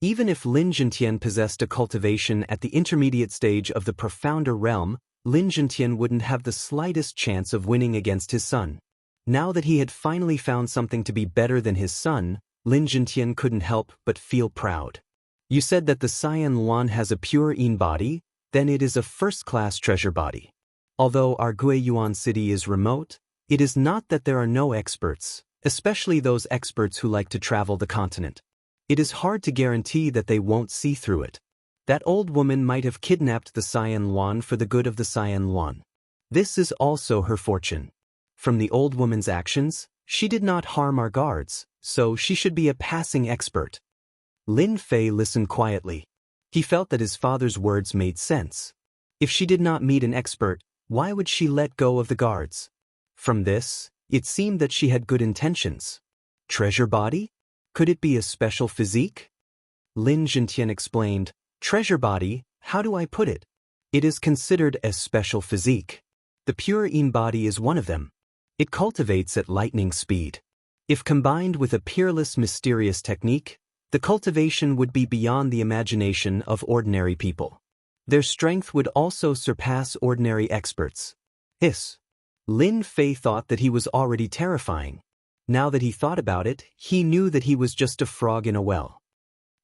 Even if Lin Jintian possessed a cultivation at the intermediate stage of the profounder realm, Lin Jintian wouldn't have the slightest chance of winning against his son. Now that he had finally found something to be better than his son, Lin Jintian couldn't help but feel proud. You said that the Cyan Luan has a pure Yin body, then it is a first-class treasure body. Although our Guiyuan City is remote, it is not that there are no experts, especially those experts who like to travel the continent. It is hard to guarantee that they won't see through it. That old woman might have kidnapped the Cyan Luan for the good of the Cyan Luan. This is also her fortune. From the old woman's actions, she did not harm our guards, so she should be a passing expert. Lin Fei listened quietly. He felt that his father's words made sense. If she did not meet an expert, why would she let go of the guards? From this, it seemed that she had good intentions. Treasure body? Could it be a special physique? Lin Jintian explained, Treasure body, how do I put it? It is considered a special physique. The pure Yin body is one of them. It cultivates at lightning speed. If combined with a peerless mysterious technique, the cultivation would be beyond the imagination of ordinary people. Their strength would also surpass ordinary experts. Lin Fei thought that he was already terrifying. Now that he thought about it, he knew that he was just a frog in a well.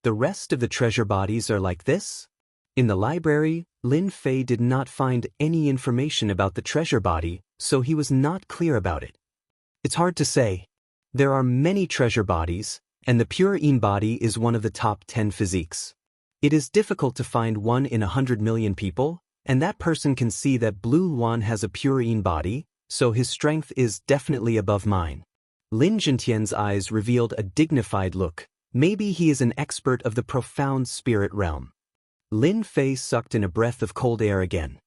The rest of the treasure bodies are like this? In the library, Lin Fei did not find any information about the treasure body, so he was not clear about it. It's hard to say. There are many treasure bodies, and the pure Yin body is one of the top 10 physiques. It is difficult to find one in 100 million people, and that person can see that Blue Yuan has a pure Yin body, so his strength is definitely above mine. Lin Jintian's eyes revealed a dignified look. Maybe he is an expert of the profound spirit realm. Lin Fei sucked in a breath of cold air again.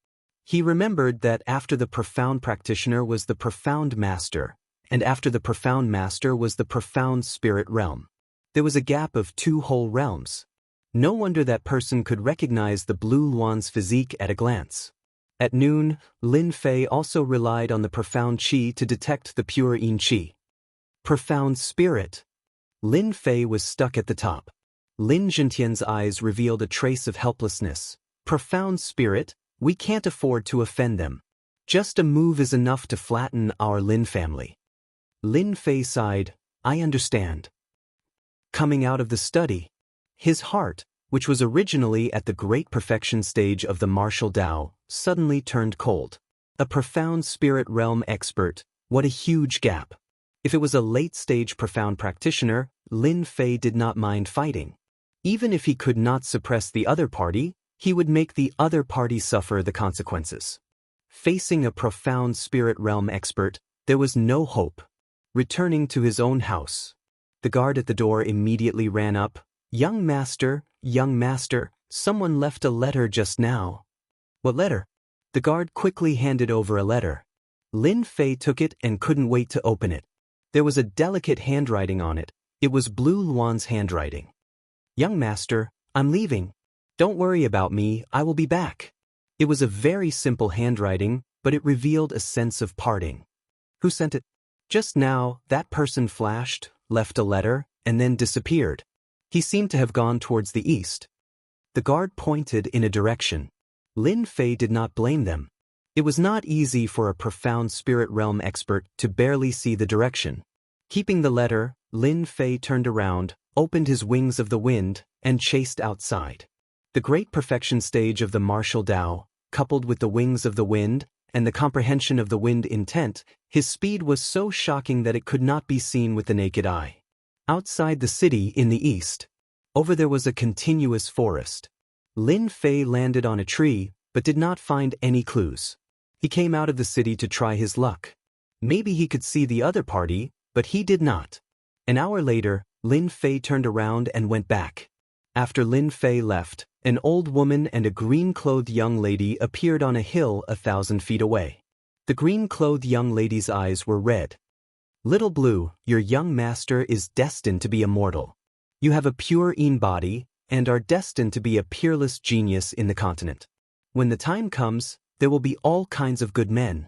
He remembered that after the profound practitioner was the profound master, and after the profound master was the profound spirit realm. There was a gap of 2 whole realms. No wonder that person could recognize the Blue Yuan's physique at a glance. At noon, Lin Fei also relied on the profound qi to detect the pure Yin qi. Profound spirit. Lin Fei was stuck at the top. Lin Jintian's eyes revealed a trace of helplessness. Profound spirit, we can't afford to offend them. Just a move is enough to flatten our Lin family. Lin Fei sighed, I understand. Coming out of the study, His heart, which was originally at the great perfection stage of the martial Tao, suddenly turned cold. A profound spirit realm expert, what a huge gap. If it was a late-stage profound practitioner, Lin Fei did not mind fighting. Even if he could not suppress the other party, he would make the other party suffer the consequences. Facing a profound spirit realm expert, there was no hope. Returning to his own house, the guard at the door immediately ran up. Young master, someone left a letter just now. What letter? The guard quickly handed over a letter. Lin Fei took it and couldn't wait to open it. There was a delicate handwriting on it. It was Blue Luan's handwriting. Young master, I'm leaving. Don't worry about me, I will be back. It was a very simple handwriting, but it revealed a sense of parting. Who sent it? Just now, that person flashed, left a letter, and then disappeared. He seemed to have gone towards the east. The guard pointed in a direction. Lin Fei did not blame them. It was not easy for a profound spirit realm expert to barely see the direction. Keeping the letter, Lin Fei turned around, opened his wings of the wind, and chased outside. The great perfection stage of the martial Tao, coupled with the wings of the wind, and the comprehension of the wind intent, his speed was so shocking that it could not be seen with the naked eye. Outside the city in the east, over there was a continuous forest. Lin Fei landed on a tree, but did not find any clues. He came out of the city to try his luck. Maybe he could see the other party, but he did not. An hour later, Lin Fei turned around and went back. After Lin Fei left, an old woman and a green-clothed young lady appeared on a hill 1,000 feet away. The green-clothed young lady's eyes were red. Little Blue, your young master is destined to be immortal. You have a pure Yin body, and are destined to be a peerless genius in the continent. When the time comes, there will be all kinds of good men.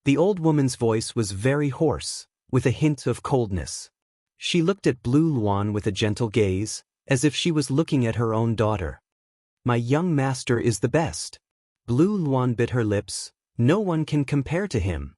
The old woman's voice was very hoarse, with a hint of coldness. She looked at Blue Luan with a gentle gaze, as if she was looking at her own daughter. My young master is the best. Blue Luan bit her lips. No one can compare to him.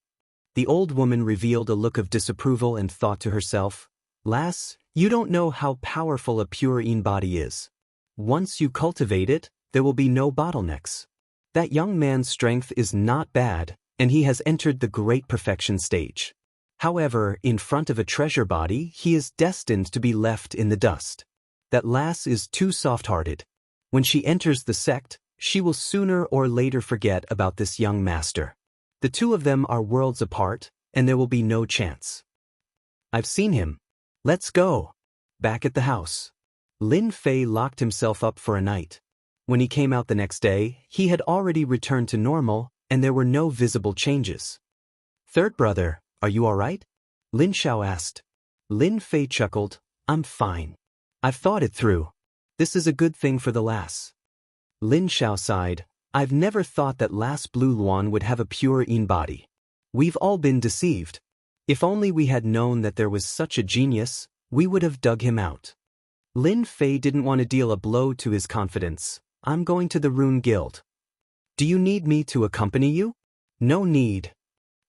The old woman revealed a look of disapproval and thought to herself, Lass, you don't know how powerful a pure Yin body is. Once you cultivate it, there will be no bottlenecks. That young man's strength is not bad, and he has entered the great perfection stage. However, in front of a treasure body, he is destined to be left in the dust. That lass is too soft-hearted. When she enters the sect, she will sooner or later forget about this young master. The two of them are worlds apart, and there will be no chance. I've seen him. Let's go. Back at the house. Lin Fei locked himself up for a night. When he came out the next day, he had already returned to normal, and there were no visible changes. Third brother, are you all right? Lin Xiao asked. Lin Fei chuckled, I'm fine. I've thought it through. This is a good thing for the lass. Lin Xiao sighed, I've never thought that lass Blue Luan would have a pure Yin body. We've all been deceived. If only we had known that there was such a genius, we would have dug him out. Lin Fei didn't want to deal a blow to his confidence. I'm going to the Rune Guild. Do you need me to accompany you? No need.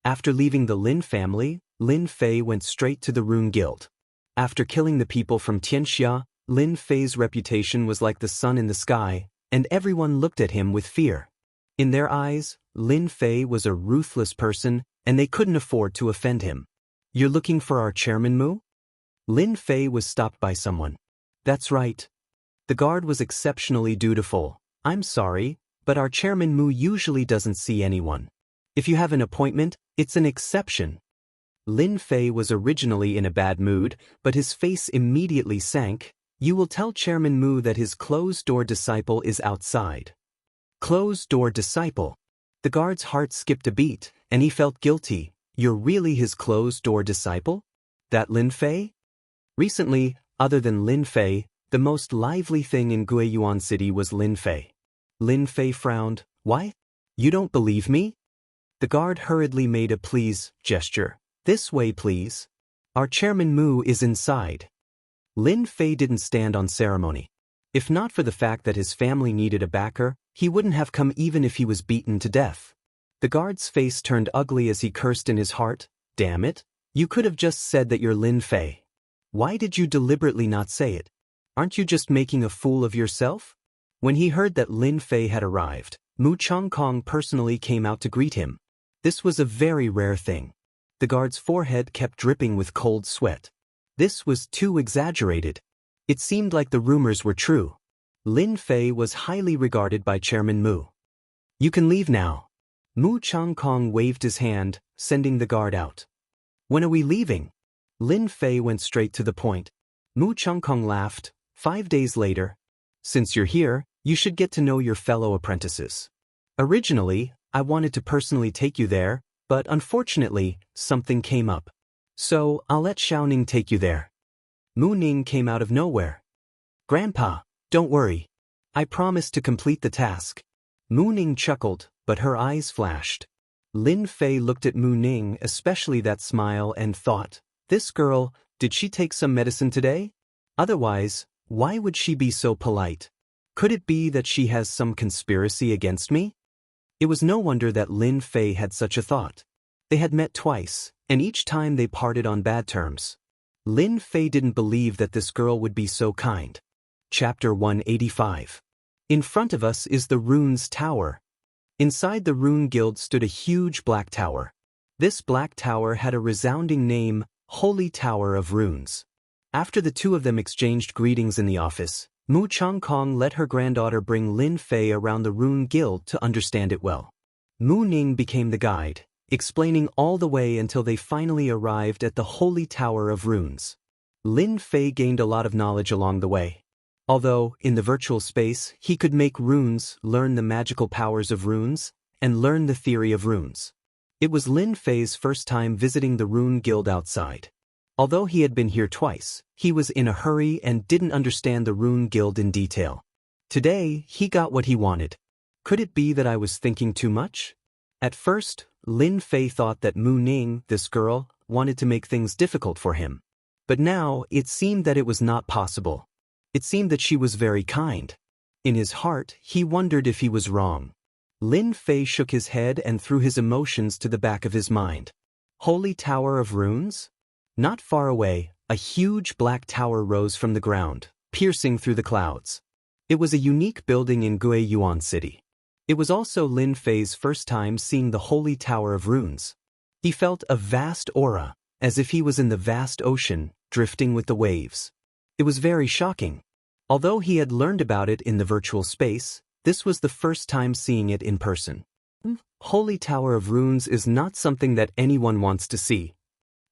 After leaving the Lin family, Lin Fei went straight to the Rune Guild. After killing the people from Xianxia, Lin Fei's reputation was like the sun in the sky, and everyone looked at him with fear. In their eyes, Lin Fei was a ruthless person, and they couldn't afford to offend him. You're looking for our chairman Mu? Lin Fei was stopped by someone. That's right. The guard was exceptionally dutiful. I'm sorry, but our chairman Mu usually doesn't see anyone. If you have an appointment, it's an exception. Lin Fei was originally in a bad mood, but his face immediately sank. You will tell Chairman Mu that his closed-door disciple is outside. Closed-door disciple. The guard's heart skipped a beat, and he felt guilty. You're really his closed-door disciple? That Lin Fei? Recently, other than Lin Fei, the most lively thing in Guiyuan City was Lin Fei. Lin Fei frowned. Why? You don't believe me? The guard hurriedly made a please gesture. This way, please. Our Chairman Mu is inside. Lin Fei didn't stand on ceremony. If not for the fact that his family needed a backer, he wouldn't have come even if he was beaten to death. The guard's face turned ugly as he cursed in his heart. Damn it, you could have just said that you're Lin Fei. Why did you deliberately not say it? Aren't you just making a fool of yourself? When he heard that Lin Fei had arrived, Mu Chongkong personally came out to greet him. This was a very rare thing. The guard's forehead kept dripping with cold sweat. This was too exaggerated. It seemed like the rumors were true. Lin Fei was highly regarded by Chairman Mu. You can leave now. Mu Chongkong waved his hand, sending the guard out. When are we leaving? Lin Fei went straight to the point. Mu Chongkong laughed. 5 days later. Since you're here, you should get to know your fellow apprentices. Originally, I wanted to personally take you there, but unfortunately, something came up. So, I'll let Xiaoning take you there. Mu Ning came out of nowhere. Grandpa, don't worry. I promised to complete the task. Mu Ning chuckled, but her eyes flashed. Lin Fei looked at Mu Ning, especially that smile, and thought, this girl, did she take some medicine today? Otherwise, why would she be so polite? Could it be that she has some conspiracy against me? It was no wonder that Lin Fei had such a thought. They had met twice, and each time they parted on bad terms. Lin Fei didn't believe that this girl would be so kind. Chapter 185. In front of us is the Runes Tower. Inside the Rune Guild stood a huge black tower. This black tower had a resounding name, Holy Tower of Runes. After the two of them exchanged greetings in the office, Mu Chongkong let her granddaughter bring Lin Fei around the Rune Guild to understand it well. Mu Ning became the guide, explaining all the way until they finally arrived at the Holy Tower of Runes. Lin Fei gained a lot of knowledge along the way. Although, in the virtual space, he could make runes, learn the magical powers of runes, and learn the theory of runes. It was Lin Fei's first time visiting the Rune Guild outside. Although he had been here twice, he was in a hurry and didn't understand the Rune Guild in detail. Today, he got what he wanted. Could it be that I was thinking too much? At first, Lin Fei thought that Mu Ning, this girl, wanted to make things difficult for him. But now, it seemed that it was not possible. It seemed that she was very kind. In his heart, he wondered if he was wrong. Lin Fei shook his head and threw his emotions to the back of his mind. Holy Tower of Runes? Not far away, a huge black tower rose from the ground, piercing through the clouds. It was a unique building in Guiyuan City. It was also Lin Fei's first time seeing the Holy Tower of Runes. He felt a vast aura, as if he was in the vast ocean, drifting with the waves. It was very shocking. Although he had learned about it in the virtual space, this was the first time seeing it in person. Holy Tower of Runes is not something that anyone wants to see.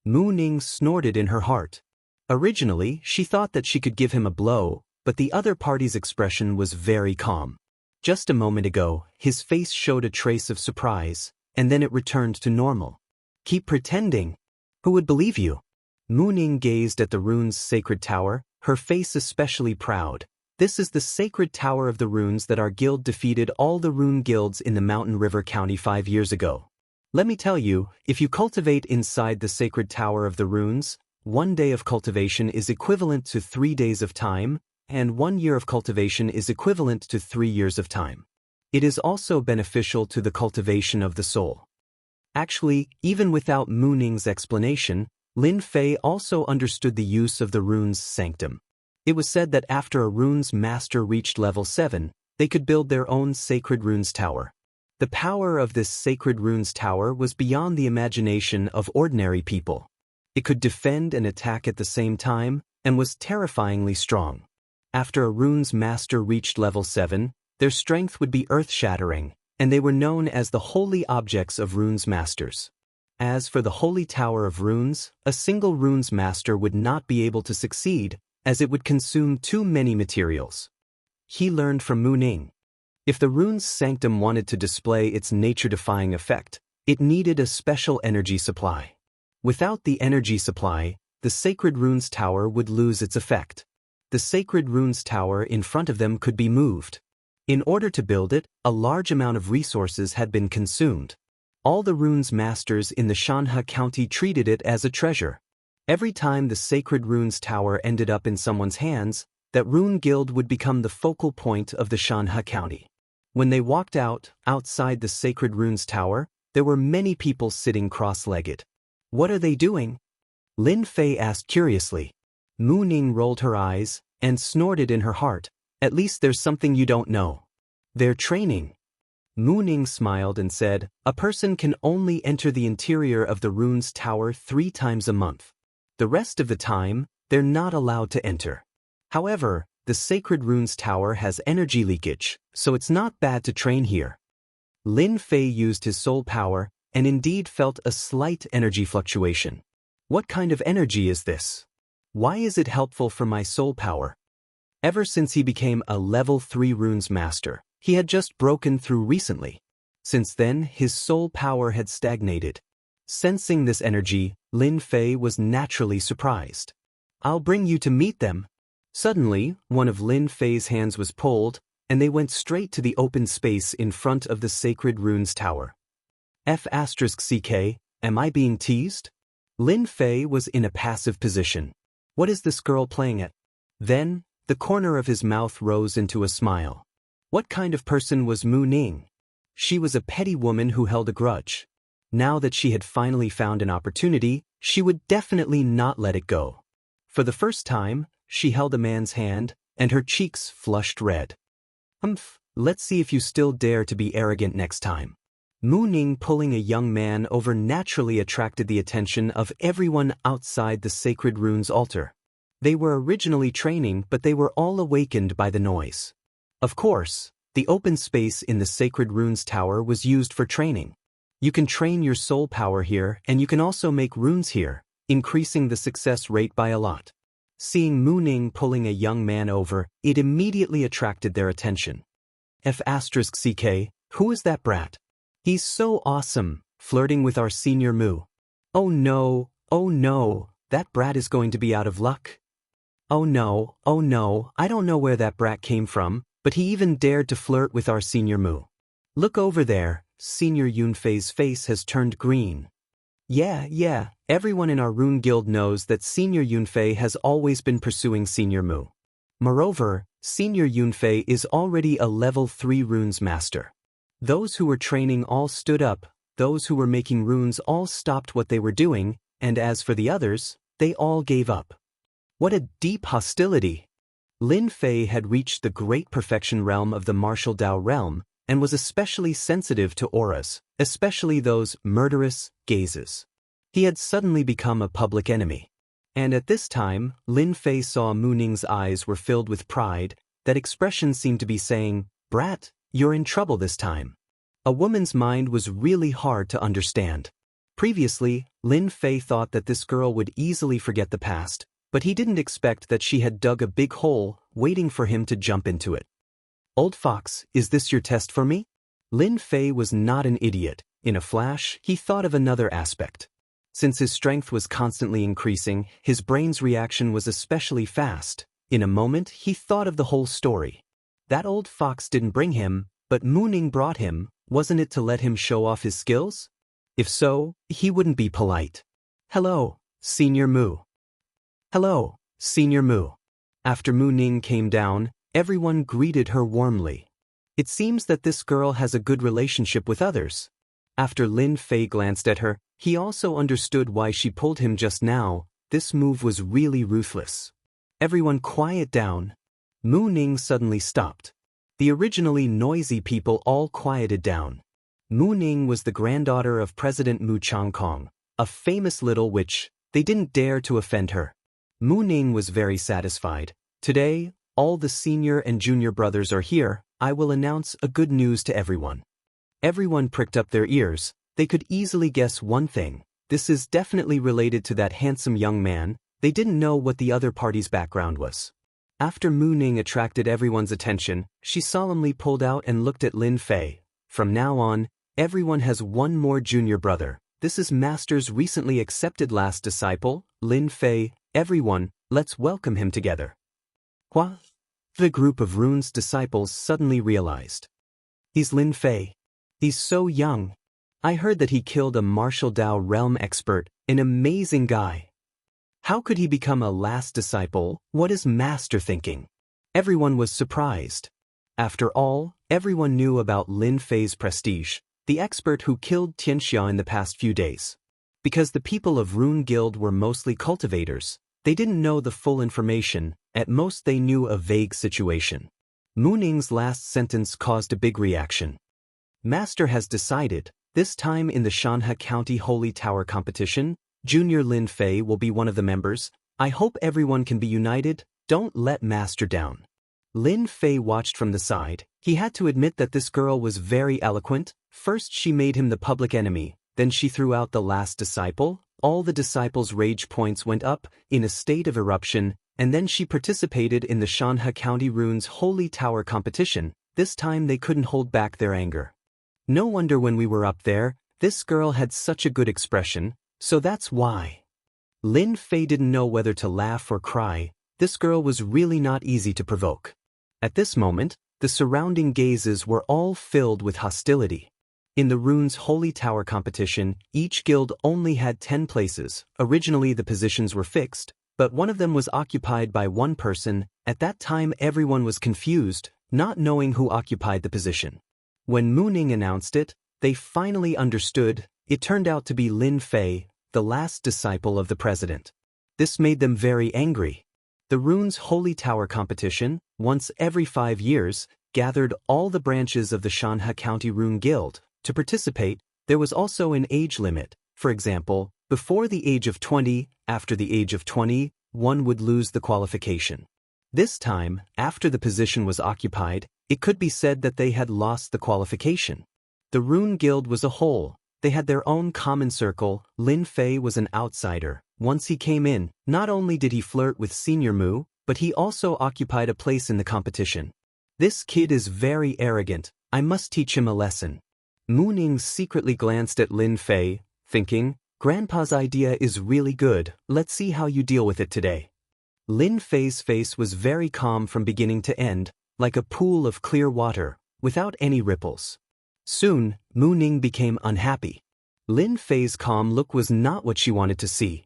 Mu Ning snorted in her heart. Originally, she thought that she could give him a blow, but the other party's expression was very calm. Just a moment ago, his face showed a trace of surprise, and then it returned to normal. Keep pretending. Who would believe you? Mu Ning gazed at the rune's sacred tower, her face especially proud. This is the sacred tower of the runes that our guild defeated all the rune guilds in the Mountain River County 5 years ago. Let me tell you, if you cultivate inside the sacred tower of the runes, 1 day of cultivation is equivalent to 3 days of time, and 1 year of cultivation is equivalent to 3 years of time. It is also beneficial to the cultivation of the soul. Actually, even without Mu Ning's explanation, Lin Fei also understood the use of the rune's sanctum. It was said that after a rune's master reached level 7, they could build their own sacred runes tower. The power of this sacred runes tower was beyond the imagination of ordinary people. It could defend and attack at the same time, and was terrifyingly strong. After a rune's master reached level 7, their strength would be earth-shattering, and they were known as the holy objects of runes masters. As for the Holy Tower of Runes, a single runes master would not be able to succeed, as it would consume too many materials. He learned from Mu Ning. If the rune's sanctum wanted to display its nature-defying effect, it needed a special energy supply. Without the energy supply, the sacred runes tower would lose its effect. The sacred runes tower in front of them could be moved. In order to build it, a large amount of resources had been consumed. All the runes masters in the Xianxia County treated it as a treasure. Every time the sacred runes tower ended up in someone's hands, that rune guild would become the focal point of the Xianxia County. When they walked outside the sacred runes tower, there were many people sitting cross-legged. What are they doing? Lin Fei asked curiously. Mu Ning rolled her eyes, and snorted in her heart, "At least there's something you don't know. They're training." Mu Ning smiled and said, "A person can only enter the interior of the rune's tower 3 times a month. The rest of the time, they're not allowed to enter. However, the sacred rune's tower has energy leakage, so it's not bad to train here." Lin Fei used his soul power and indeed felt a slight energy fluctuation. What kind of energy is this? Why is it helpful for my soul power? Ever since he became a level 3 runes master, he had just broken through recently. Since then, his soul power had stagnated. Sensing this energy, Lin Fei was naturally surprised. "I'll bring you to meet them." Suddenly, one of Lin Fei's hands was pulled, and they went straight to the open space in front of the sacred runes tower. F***CK, am I being teased? Lin Fei was in a passive position. What is this girl playing at? Then, the corner of his mouth rose into a smile. What kind of person was Mu Ning? She was a petty woman who held a grudge. Now that she had finally found an opportunity, she would definitely not let it go. For the first time, she held a man's hand, and her cheeks flushed red. Let's see if you still dare to be arrogant next time." Mu Ning pulling a young man over naturally attracted the attention of everyone outside the sacred runes altar. They were originally training, but they were all awakened by the noise. Of course, the open space in the sacred runes tower was used for training. You can train your soul power here, and you can also make runes here, increasing the success rate by a lot. Seeing Mu Ning pulling a young man over, it immediately attracted their attention. F***CK, who is that brat? He's so awesome, flirting with our senior Mu. Oh no, that brat is going to be out of luck. Oh no, I don't know where that brat came from, but he even dared to flirt with our senior Mu. Look over there, Senior Yunfei's face has turned green. Yeah, everyone in our rune guild knows that Senior Yunfei has always been pursuing Senior Mu. Moreover, Senior Yunfei is already a level 3 runes master. Those who were training all stood up, those who were making runes all stopped what they were doing, and as for the others, they all gave up. What a deep hostility! Lin Fei had reached the great perfection realm of the martial Dao realm, and was especially sensitive to auras, especially those murderous gazes. He had suddenly become a public enemy. And at this time, Lin Fei saw Mu Ning's eyes were filled with pride. That expression seemed to be saying, "Brat, you're in trouble this time." A woman's mind was really hard to understand. Previously, Lin Fei thought that this girl would easily forget the past, but he didn't expect that she had dug a big hole, waiting for him to jump into it. "Old fox, is this your test for me?" Lin Fei was not an idiot. In a flash, he thought of another aspect. Since his strength was constantly increasing, his brain's reaction was especially fast. In a moment, he thought of the whole story. That old fox didn't bring him, but Mu Ning brought him. Wasn't it to let him show off his skills? If so, he wouldn't be polite. "Hello, Senior Mu." "Hello, Senior Mu." After Mu Ning came down, everyone greeted her warmly. It seems that this girl has a good relationship with others. After Lin Fei glanced at her, he also understood why she pulled him just now. This move was really ruthless. "Everyone quiet down." Mu Ning suddenly stopped. The originally noisy people all quieted down. Mu Ning was the granddaughter of President Mu Changkong, a famous little witch. They didn't dare to offend her. Mu Ning was very satisfied. "Today, all the senior and junior brothers are here. I will announce a good news to everyone." Everyone pricked up their ears. They could easily guess one thing. This is definitely related to that handsome young man. They didn't know what the other party's background was. After Mu Ning attracted everyone's attention, she solemnly pulled out and looked at Lin Fei. "From now on, everyone has one more junior brother. This is Master's recently accepted last disciple, Lin Fei. Everyone, let's welcome him together." What? The group of Rune's disciples suddenly realized. He's Lin Fei. He's so young. I heard that he killed a martial Dao realm expert, an amazing guy. How could he become a last disciple? What is Master thinking? Everyone was surprised. After all, everyone knew about Lin Fei's prestige, the expert who killed Xianxia in the past few days. Because the people of Rune Guild were mostly cultivators, They didn't know the full information, at most they knew a vague situation. Mu Ning's last sentence caused a big reaction. Master has decided, this time in the Xianxia County Holy Tower competition, Junior Lin Fei will be one of the members. I hope everyone can be united, don't let Master down. Lin Fei watched from the side. He had to admit that this girl was very eloquent. First she made him the public enemy, then she threw out the last disciple. All the disciples' rage points went up, in a state of eruption, and then she participated in the Xianxia County Runes Holy Tower competition. This time they couldn't hold back their anger. No wonder when we were up there, this girl had such a good expression, so that's why. Lin Fei didn't know whether to laugh or cry. This girl was really not easy to provoke. At this moment, the surrounding gazes were all filled with hostility. In the Runes Holy Tower competition, each guild only had 10 places. Originally the positions were fixed, but one of them was occupied by one person. At that time everyone was confused, not knowing who occupied the position. When Mu Ning announced it, they finally understood. It turned out to be Lin Fei, the last disciple of the president. This made them very angry. The Runes Holy Tower competition, once every 5 years, gathered all the branches of the Xianxia County Rune Guild. To participate, there was also an age limit. For example, before the age of 20, after the age of 20, one would lose the qualification. This time, after the position was occupied, it could be said that they had lost the qualification. The Rune Guild was a whole. They had their own common circle. Lin Fei was an outsider. Once he came in, not only did he flirt with Senior Mu, but he also occupied a place in the competition. This kid is very arrogant. I must teach him a lesson. Mu Ning secretly glanced at Lin Fei, thinking, Grandpa's idea is really good. Let's see how you deal with it today. Lin Fei's face was very calm from beginning to end, like a pool of clear water, without any ripples. Soon, Mu Ning became unhappy. Lin Fei's calm look was not what she wanted to see.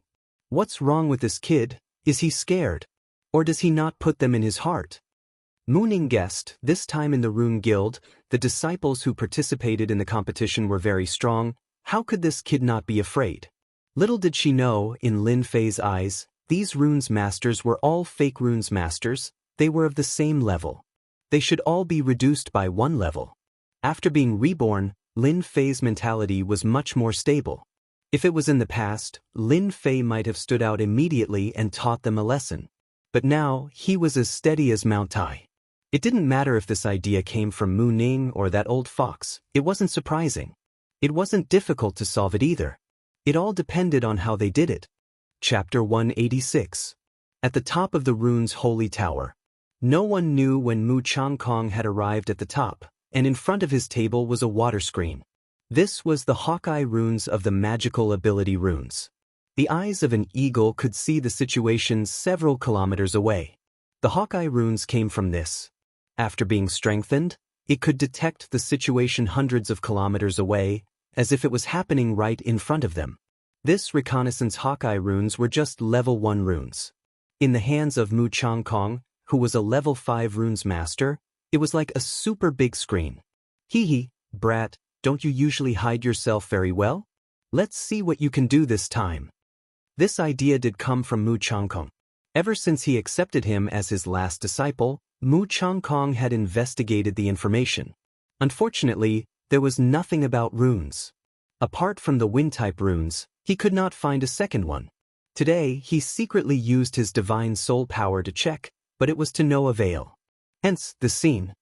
What's wrong with this kid? Is he scared? Or does he not put them in his heart? Mu Ning guessed, this time in the Rune Guild, the disciples who participated in the competition were very strong. How could this kid not be afraid? Little did she know, in Lin Fei's eyes, these runes masters were all fake runes masters. They were of the same level. They should all be reduced by 1 level. After being reborn, Lin Fei's mentality was much more stable. If it was in the past, Lin Fei might have stood out immediately and taught them a lesson. But now, he was as steady as Mount Tai. It didn't matter if this idea came from Mu Ning or that old fox. It wasn't surprising. It wasn't difficult to solve it either. It all depended on how they did it. Chapter 186. At the top of the Runes Holy Tower. No one knew when Mu Changkong had arrived at the top, and in front of his table was a water screen. This was the Hawkeye runes of the magical ability runes. The eyes of an eagle could see the situation several kilometers away. The Hawkeye runes came from this. After being strengthened, it could detect the situation hundreds of kilometers away, as if it was happening right in front of them. This reconnaissance Hawkeye runes were just level 1 runes. In the hands of Mu Changkong, who was a level 5 runes master, it was like a super big screen. Hee, brat, don't you usually hide yourself very well? Let's see what you can do this time. This idea did come from Mu Changkong. Ever since he accepted him as his last disciple, Mu Changkong had investigated the information. Unfortunately, there was nothing about runes. Apart from the wind-type runes, he could not find a second one. Today, he secretly used his divine soul power to check, but it was to no avail. Hence, the scene.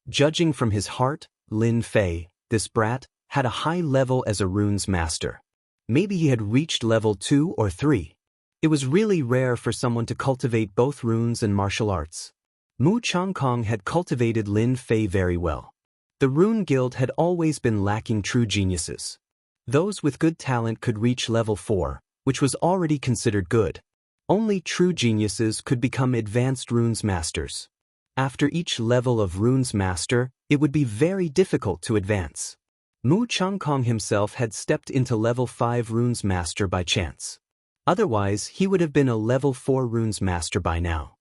Judging from his heart, Lin Fei, this brat, had a high level as a runes master. Maybe he had reached level 2 or 3. It was really rare for someone to cultivate both runes and martial arts. Mu Changkong had cultivated Lin Fei very well. The Rune Guild had always been lacking true geniuses. Those with good talent could reach level 4, which was already considered good. Only true geniuses could become advanced runes masters. After each level of runes master, it would be very difficult to advance. Mu Changkong himself had stepped into level 5 runes master by chance. Otherwise, he would have been a level 4 runes master by now.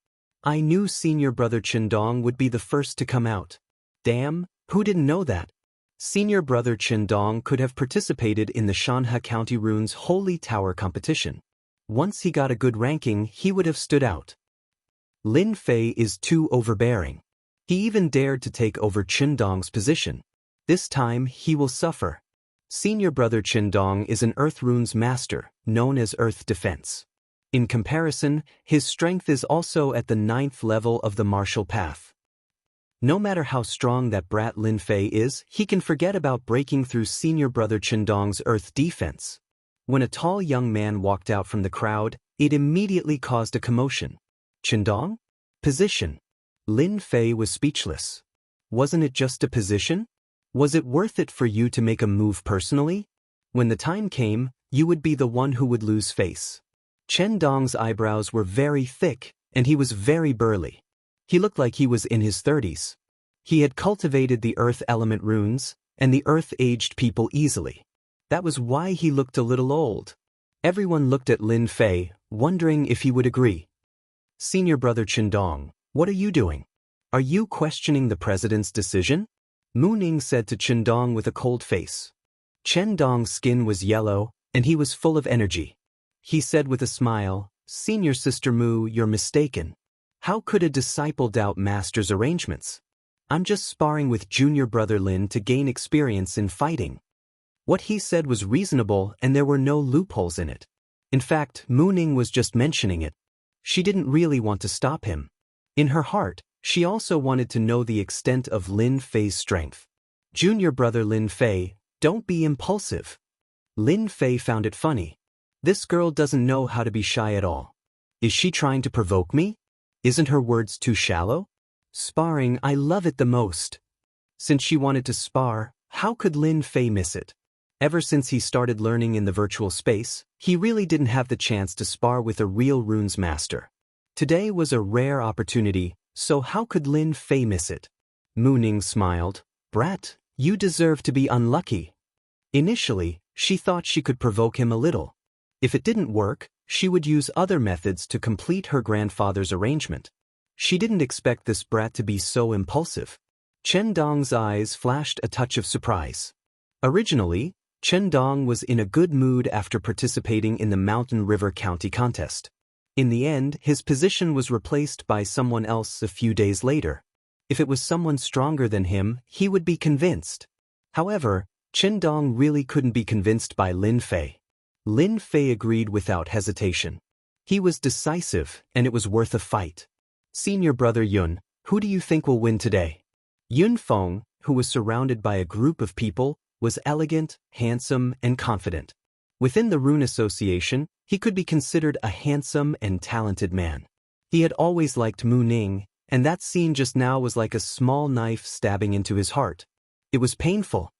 I knew senior brother Qindong would be the first to come out. Damn, who didn't know that? Senior brother Qindong could have participated in the Xianxia County Runes Holy Tower competition. Once he got a good ranking, he would have stood out. Lin Fei is too overbearing. He even dared to take over Qin Dong's position. This time, he will suffer. Senior brother Qin Dong is an Earth Runes master, known as Earth Defense. In comparison, his strength is also at the 9th level of the martial path. No matter how strong that brat Lin Fei is, he can forget about breaking through senior brother Qin Dong's Earth defense. When a tall young man walked out from the crowd, it immediately caused a commotion. Qin Dong? Position. Lin Fei was speechless. Wasn't it just a position? Was it worth it for you to make a move personally? When the time came, you would be the one who would lose face. Qin Dong's eyebrows were very thick, and he was very burly. He looked like he was in his 30s. He had cultivated the earth element runes, and the earth aged people easily. That was why he looked a little old. Everyone looked at Lin Fei, wondering if he would agree. Senior brother Qin Dong, what are you doing? Are you questioning the president's decision? Mu Ning said to Qin Dong with a cold face. Qin Dong's skin was yellow, and he was full of energy. He said with a smile, Senior sister Mu, you're mistaken. How could a disciple doubt master's arrangements? I'm just sparring with junior brother Lin to gain experience in fighting. What he said was reasonable and there were no loopholes in it. In fact, Mu Ning was just mentioning it. She didn't really want to stop him. In her heart, she also wanted to know the extent of Lin Fei's strength. Junior brother Lin Fei, don't be impulsive. Lin Fei found it funny. This girl doesn't know how to be shy at all. Is she trying to provoke me? Isn't her words too shallow? Sparring, I love it the most. Since she wanted to spar, how could Lin Fei miss it? Ever since he started learning in the virtual space, he really didn't have the chance to spar with a real runes master. Today was a rare opportunity, so how could Lin Fei miss it? Mu Ning smiled. Brat, you deserve to be unlucky. Initially, she thought she could provoke him a little. If it didn't work, she would use other methods to complete her grandfather's arrangement. She didn't expect this brat to be so impulsive. Qin Dong's eyes flashed a touch of surprise. Originally, Qin Dong was in a good mood after participating in the Mountain River County contest. In the end, his position was replaced by someone else a few days later. If it was someone stronger than him, he would be convinced. However, Qin Dong really couldn't be convinced by Lin Fei. Lin Fei agreed without hesitation. He was decisive, and it was worth a fight. Senior brother Yun, who do you think will win today? Yun Feng, who was surrounded by a group of people, was elegant, handsome, and confident. Within the Rune Association, he could be considered a handsome and talented man. He had always liked Mu Ning, and that scene just now was like a small knife stabbing into his heart. It was painful.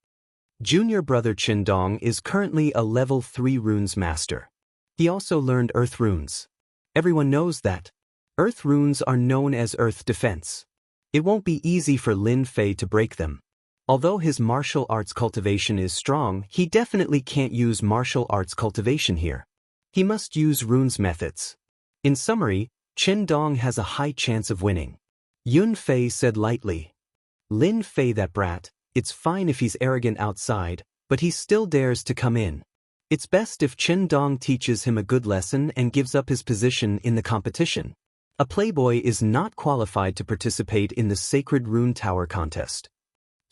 Junior brother Qin Dong is currently a level 3 runes master. He also learned earth runes. Everyone knows that. Earth runes are known as earth defense. It won't be easy for Lin Fei to break them. Although his martial arts cultivation is strong, he definitely can't use martial arts cultivation here. He must use runes methods. In summary, Qin Dong has a high chance of winning. Yun Fei said lightly. Lin Fei, that brat, it's fine if he's arrogant outside, but he still dares to come in. It's best if Qin Dong teaches him a good lesson and gives up his position in the competition. A playboy is not qualified to participate in the Sacred Rune Tower contest.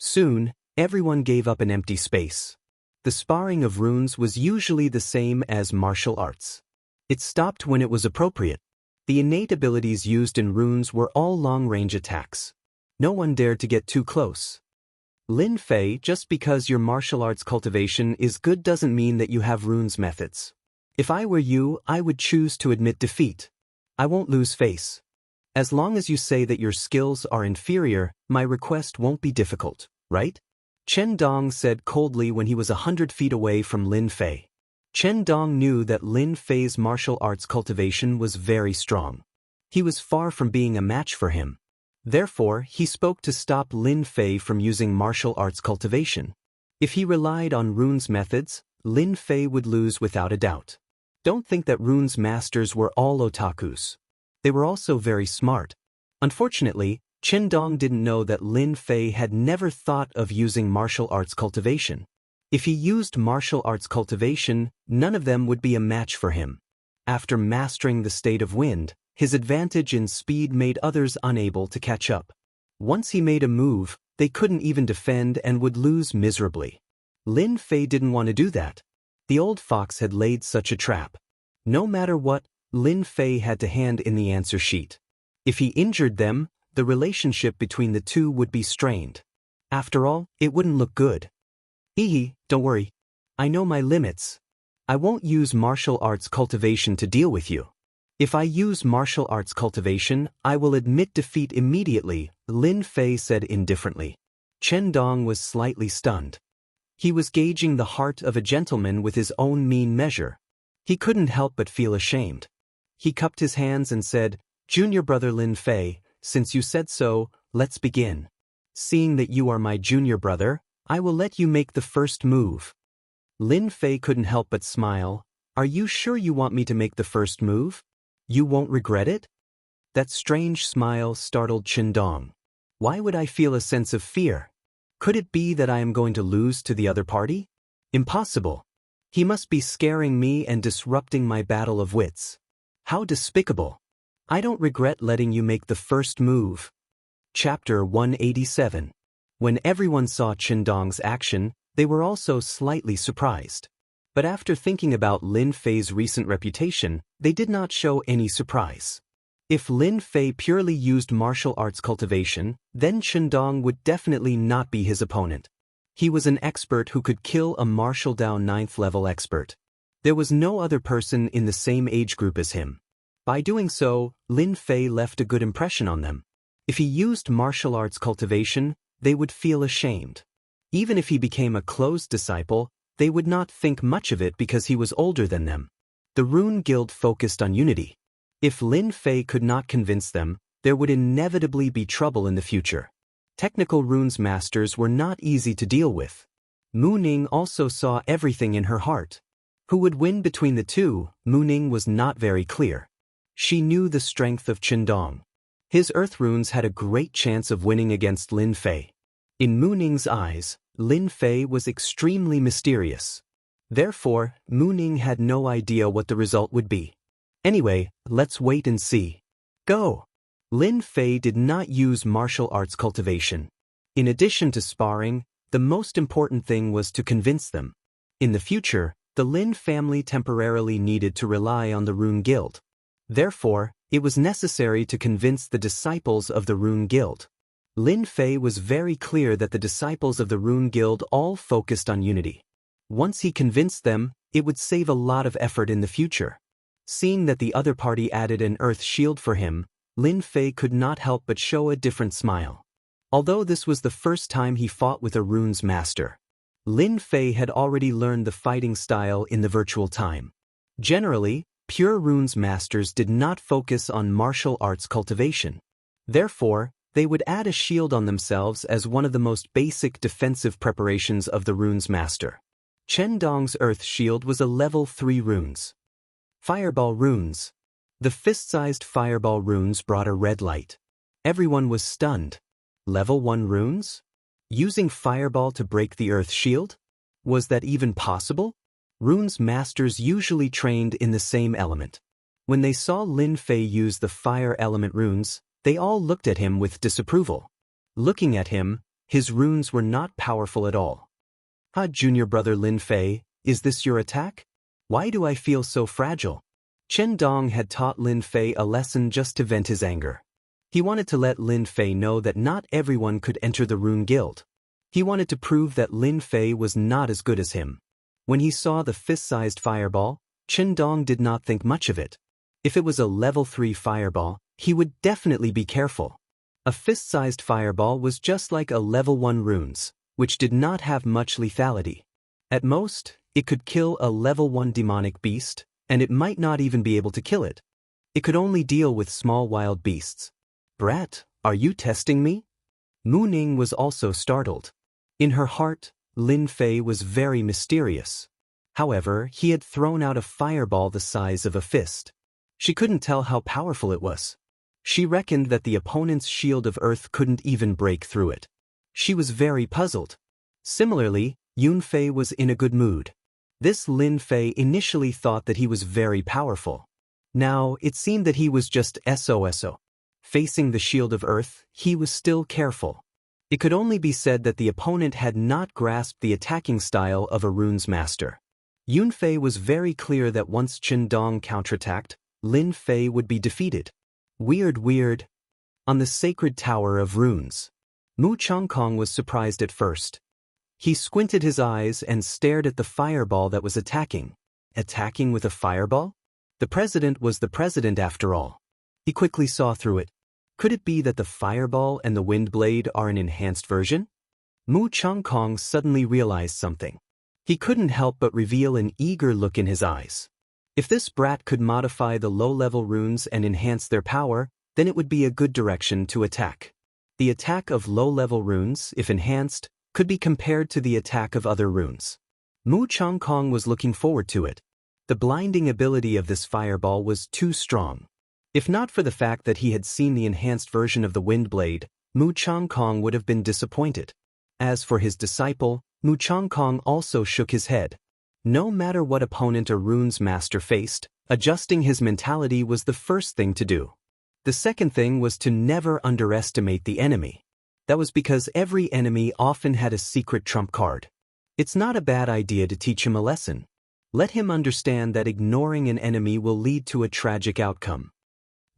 Soon, everyone gave up an empty space. The sparring of runes was usually the same as martial arts. It stopped when it was appropriate. The innate abilities used in runes were all long-range attacks. No one dared to get too close. Lin Fei, just because your martial arts cultivation is good doesn't mean that you have runes methods. If I were you, I would choose to admit defeat. I won't lose face. As long as you say that your skills are inferior, my request won't be difficult, right? Qin Dong said coldly when he was 100 feet away from Lin Fei. Qin Dong knew that Lin Fei's martial arts cultivation was very strong. He was far from being a match for him. Therefore, he spoke to stop Lin Fei from using martial arts cultivation. If he relied on runes methods, Lin Fei would lose without a doubt. Don't think that runes masters were all otakus. They were also very smart. Unfortunately, Qin Dong didn't know that Lin Fei had never thought of using martial arts cultivation. If he used martial arts cultivation, none of them would be a match for him. After mastering the state of wind, his advantage in speed made others unable to catch up. Once he made a move, they couldn't even defend and would lose miserably. Lin Fei didn't want to do that. The old fox had laid such a trap. No matter what, Lin Fei had to hand in the answer sheet. If he injured them, the relationship between the two would be strained. After all, it wouldn't look good. Don't worry. I know my limits. I won't use martial arts cultivation to deal with you. If I use martial arts cultivation, I will admit defeat immediately, Lin Fei said indifferently. Chen Dong was slightly stunned. He was gauging the heart of a gentleman with his own mean measure. He couldn't help but feel ashamed. He cupped his hands and said, "Junior brother Lin Fei, since you said so, let's begin. Seeing that you are my junior brother, I will let you make the first move." Lin Fei couldn't help but smile. "Are you sure you want me to make the first move? You won't regret it?" That strange smile startled Chen Dong. Why would I feel a sense of fear? Could it be that I am going to lose to the other party? Impossible. He must be scaring me and disrupting my battle of wits. How despicable. I don't regret letting you make the first move. Chapter 187. When everyone saw Chen Dong's action, they were also slightly surprised. But after thinking about Lin Fei's recent reputation, they did not show any surprise. If Lin Fei purely used martial arts cultivation, then Chen Dong would definitely not be his opponent. He was an expert who could kill a martial Dao 9th level expert. There was no other person in the same age group as him. By doing so, Lin Fei left a good impression on them. If he used martial arts cultivation, they would feel ashamed. Even if he became a closed disciple, they would not think much of it because he was older than them. The Rune Guild focused on unity. If Lin Fei could not convince them, there would inevitably be trouble in the future. Technical runes masters were not easy to deal with. Mu Ning also saw everything in her heart. Who would win between the two, Mu Ning was not very clear. She knew the strength of Chen Dong. His earth runes had a great chance of winning against Lin Fei. In Mu Ning's eyes, Lin Fei was extremely mysterious. Therefore, Mu Ning had no idea what the result would be. Anyway, let's wait and see. Go! Lin Fei did not use martial arts cultivation. In addition to sparring, the most important thing was to convince them. In the future, the Lin family temporarily needed to rely on the Rune Guild. Therefore, it was necessary to convince the disciples of the Rune Guild. Lin Fei was very clear that the disciples of the Rune Guild all focused on unity. Once he convinced them, it would save a lot of effort in the future. Seeing that the other party added an earth shield for him, Lin Fei could not help but show a different smile. Although this was the first time he fought with a runes master, Lin Fei had already learned the fighting style in the virtual time. Generally, pure runes masters did not focus on martial arts cultivation. Therefore, they would add a shield on themselves as one of the most basic defensive preparations of the runes master. Chen Dong's earth shield was a level 3 runes. Fireball runes. The fist-sized fireball runes brought a red light. Everyone was stunned. Level 1 runes? Using fireball to break the earth shield? Was that even possible? Runes masters usually trained in the same element. When they saw Lin Fei use the fire element runes, they all looked at him with disapproval. Looking at him, his runes were not powerful at all. Junior brother Lin Fei, is this your attack? Why do I feel so fragile? Chen Dong had taught Lin Fei a lesson just to vent his anger. He wanted to let Lin Fei know that not everyone could enter the Rune Guild. He wanted to prove that Lin Fei was not as good as him. When he saw the fist-sized fireball, Chen Dong did not think much of it. If it was a level 3 fireball, he would definitely be careful. A fist-sized fireball was just like a level 1 runes, which did not have much lethality. At most, it could kill a level 1 demonic beast, and it might not even be able to kill it. It could only deal with small wild beasts. Brat, are you testing me? Mu Ning was also startled. In her heart, Lin Fei was very mysterious. However, he had thrown out a fireball the size of a fist. She couldn't tell how powerful it was. She reckoned that the opponent's shield of earth couldn't even break through it. She was very puzzled. Similarly, Yun Fei was in a good mood. This Lin Fei initially thought that he was very powerful. Now, it seemed that he was just SOSO. Facing the shield of earth, he was still careful. It could only be said that the opponent had not grasped the attacking style of a rune's master. Yun Fei was very clear that once Qin Dong counterattacked, Lin Fei would be defeated. Weird. On the sacred tower of runes. Mu Chongkong was surprised at first. He squinted his eyes and stared at the fireball that was attacking. Attacking with a fireball? The president was the president after all. He quickly saw through it. Could it be that the fireball and the wind blade are an enhanced version? Mu Chongkong suddenly realized something. He couldn't help but reveal an eager look in his eyes. If this brat could modify the low-level runes and enhance their power, then it would be a good direction to attack. The attack of low-level runes, if enhanced, could be compared to the attack of other runes. Mu Chongkong was looking forward to it. The blinding ability of this fireball was too strong. If not for the fact that he had seen the enhanced version of the wind blade, Mu Chongkong would have been disappointed. As for his disciple, Mu Chongkong also shook his head. No matter what opponent a rune's master faced, adjusting his mentality was the first thing to do. The second thing was to never underestimate the enemy. That was because every enemy often had a secret trump card. It's not a bad idea to teach him a lesson. Let him understand that ignoring an enemy will lead to a tragic outcome.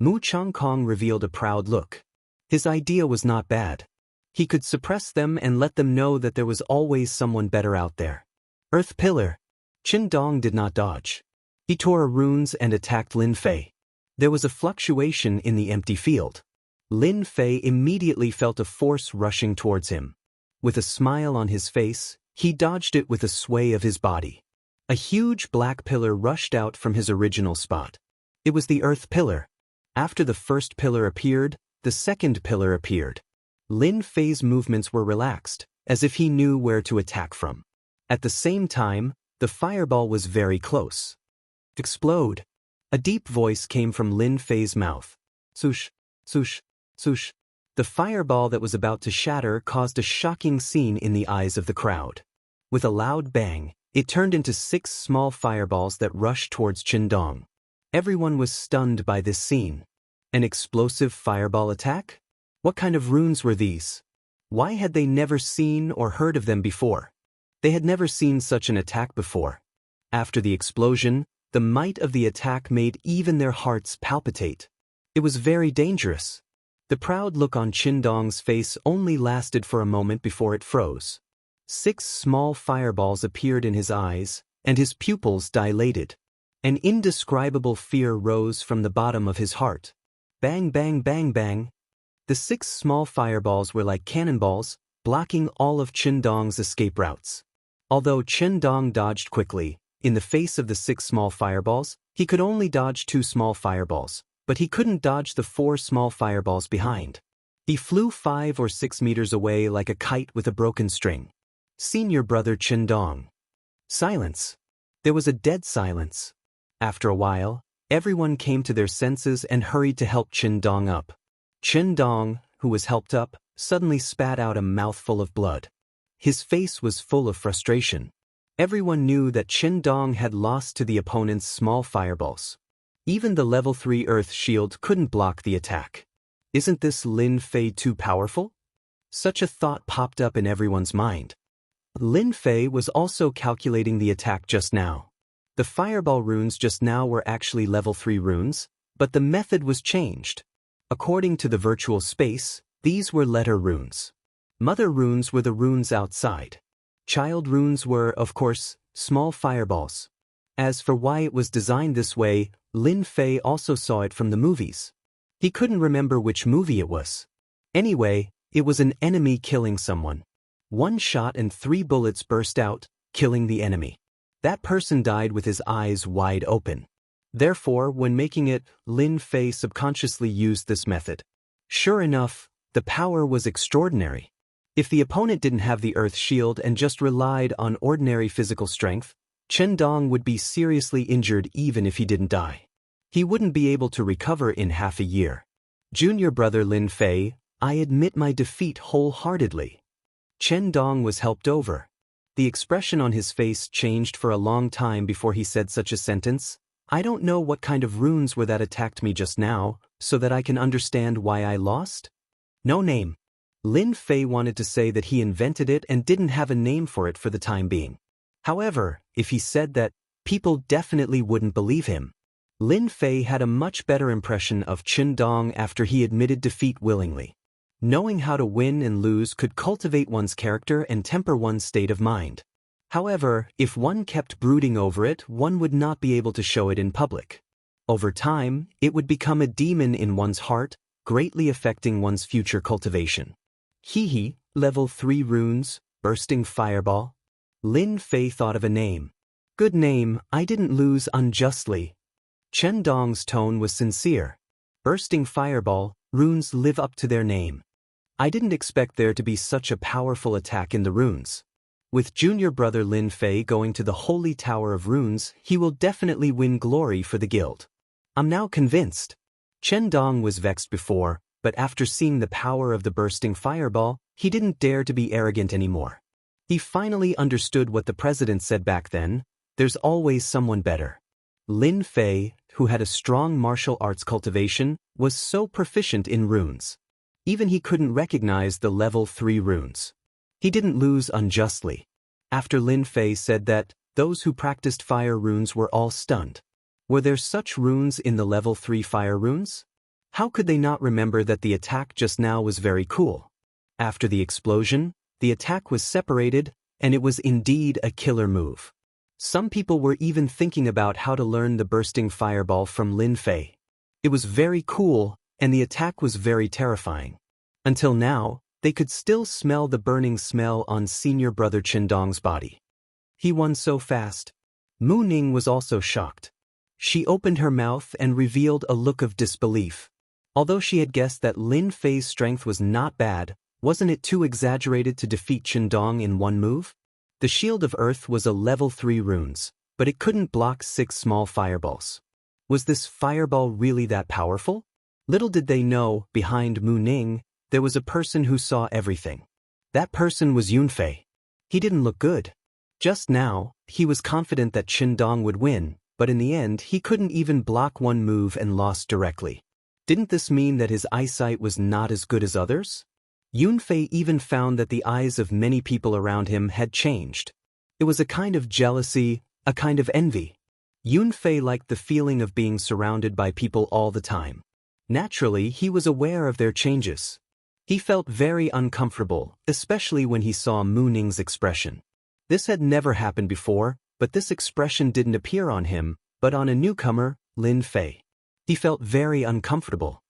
Mu Chongkong revealed a proud look. His idea was not bad. He could suppress them and let them know that there was always someone better out there. Earth Pillar. Qin Dong did not dodge. He tore runes and attacked Lin Fei. There was a fluctuation in the empty field. Lin Fei immediately felt a force rushing towards him. With a smile on his face, he dodged it with a sway of his body. A huge black pillar rushed out from his original spot. It was the Earth Pillar. After the first pillar appeared, the second pillar appeared. Lin Fei's movements were relaxed, as if he knew where to attack from. At the same time, the fireball was very close. Explode! A deep voice came from Lin Fei's mouth. Swoosh, swoosh, swoosh. The fireball that was about to shatter caused a shocking scene in the eyes of the crowd. With a loud bang, it turned into 6 small fireballs that rushed towards Qin Dong. Everyone was stunned by this scene. An explosive fireball attack? What kind of runes were these? Why had they never seen or heard of them before? They had never seen such an attack before. After the explosion, the might of the attack made even their hearts palpitate. It was very dangerous. The proud look on Qin Dong's face only lasted for a moment before it froze. 6 small fireballs appeared in his eyes, and his pupils dilated. An indescribable fear rose from the bottom of his heart. Bang, bang, bang, bang. The 6 small fireballs were like cannonballs, blocking all of Qin Dong's escape routes. Although Qin Dong dodged quickly, in the face of the 6 small fireballs, he could only dodge 2 small fireballs, but he couldn't dodge the 4 small fireballs behind. He flew 5 or 6 meters away like a kite with a broken string. Senior brother Qin Dong. Silence. There was a dead silence. After a while, everyone came to their senses and hurried to help Qin Dong up. Qin Dong, who was helped up, suddenly spat out a mouthful of blood. His face was full of frustration. Everyone knew that Qin Dong had lost to the opponent's small fireballs. Even the level 3 earth shield couldn't block the attack. Isn't this Lin Fei too powerful? Such a thought popped up in everyone's mind. Lin Fei was also calculating the attack just now. The fireball runes just now were actually level 3 runes, but the method was changed. According to the virtual space, these were letter runes. Mother runes were the runes outside. Child runes were, of course, small fireballs. As for why it was designed this way, Lin Fei also saw it from the movies. He couldn't remember which movie it was. Anyway, it was an enemy killing someone. 1 shot and 3 bullets burst out, killing the enemy. That person died with his eyes wide open. Therefore, when making it, Lin Fei subconsciously used this method. Sure enough, the power was extraordinary. If the opponent didn't have the earth shield and just relied on ordinary physical strength, Qin Dong would be seriously injured even if he didn't die. He wouldn't be able to recover in half a year. Junior brother Lin Fei, I admit my defeat wholeheartedly. Qin Dong was helped over. The expression on his face changed for a long time before he said such a sentence. I don't know what kind of runes were that attacked me just now, so that I can understand why I lost? No name. Lin Fei wanted to say that he invented it and didn't have a name for it for the time being. However, if he said that, people definitely wouldn't believe him. Lin Fei had a much better impression of Chen Dong after he admitted defeat willingly. Knowing how to win and lose could cultivate one's character and temper one's state of mind. However, if one kept brooding over it, one would not be able to show it in public. Over time, it would become a demon in one's heart, greatly affecting one's future cultivation. Hehe, level 3 runes, bursting fireball. Lin Fei thought of a name. Good name, I didn't lose unjustly. Chen Dong's tone was sincere. Bursting fireball, runes live up to their name. I didn't expect there to be such a powerful attack in the runes. With junior brother Lin Fei going to the Holy Tower of Runes, he will definitely win glory for the guild. I'm now convinced. Chen Dong was vexed before, but after seeing the power of the bursting fireball, he didn't dare to be arrogant anymore. He finally understood what the president said back then, there's always someone better. Lin Fei, who had a strong martial arts cultivation, was so proficient in runes. Even he couldn't recognize the level 3 runes. He didn't lose unjustly. After Lin Fei said that, those who practiced fire runes were all stunned. Were there such runes in the level 3 fire runes? How could they not remember that the attack just now was very cool? After the explosion, the attack was separated, and it was indeed a killer move. Some people were even thinking about how to learn the bursting fireball from Lin Fei. It was very cool, and the attack was very terrifying. Until now, they could still smell the burning smell on senior brother Chen Dong's body. He won so fast. Mu Ning was also shocked. She opened her mouth and revealed a look of disbelief. Although she had guessed that Lin Fei's strength was not bad, wasn't it too exaggerated to defeat Chen Dong in one move? The Shield of Earth was a level 3 runes, but it couldn't block 6 small fireballs. Was this fireball really that powerful? Little did they know, behind Mu Ning, there was a person who saw everything. That person was Yunfei. He didn't look good. Just now, he was confident that Chen Dong would win, but in the end he couldn't even block one move and lost directly. Didn't this mean that his eyesight was not as good as others? Yunfei even found that the eyes of many people around him had changed. It was a kind of jealousy, a kind of envy. Yunfei liked the feeling of being surrounded by people all the time. Naturally, he was aware of their changes. He felt very uncomfortable, especially when he saw Mu Ning's expression. This had never happened before, but this expression didn't appear on him, but on a newcomer, Lin Fei. He felt very uncomfortable.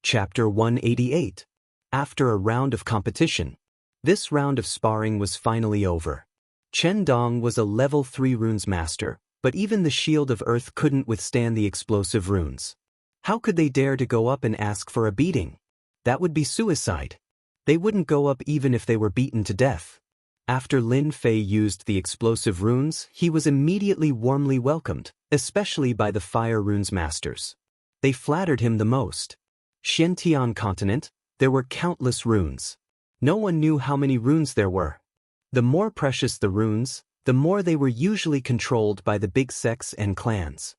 Chapter 188. After a round of competition. This round of sparring was finally over. Chen Dong was a level 3 runes master, but even the Shield of Earth couldn't withstand the explosive runes. How could they dare to go up and ask for a beating? That would be suicide. They wouldn't go up even if they were beaten to death. After Lin Fei used the explosive runes, he was immediately warmly welcomed, especially by the Fire Runes Masters. They flattered him the most. Xianxia continent, there were countless runes. No one knew how many runes there were. The more precious the runes, the more they were usually controlled by the big sects and clans.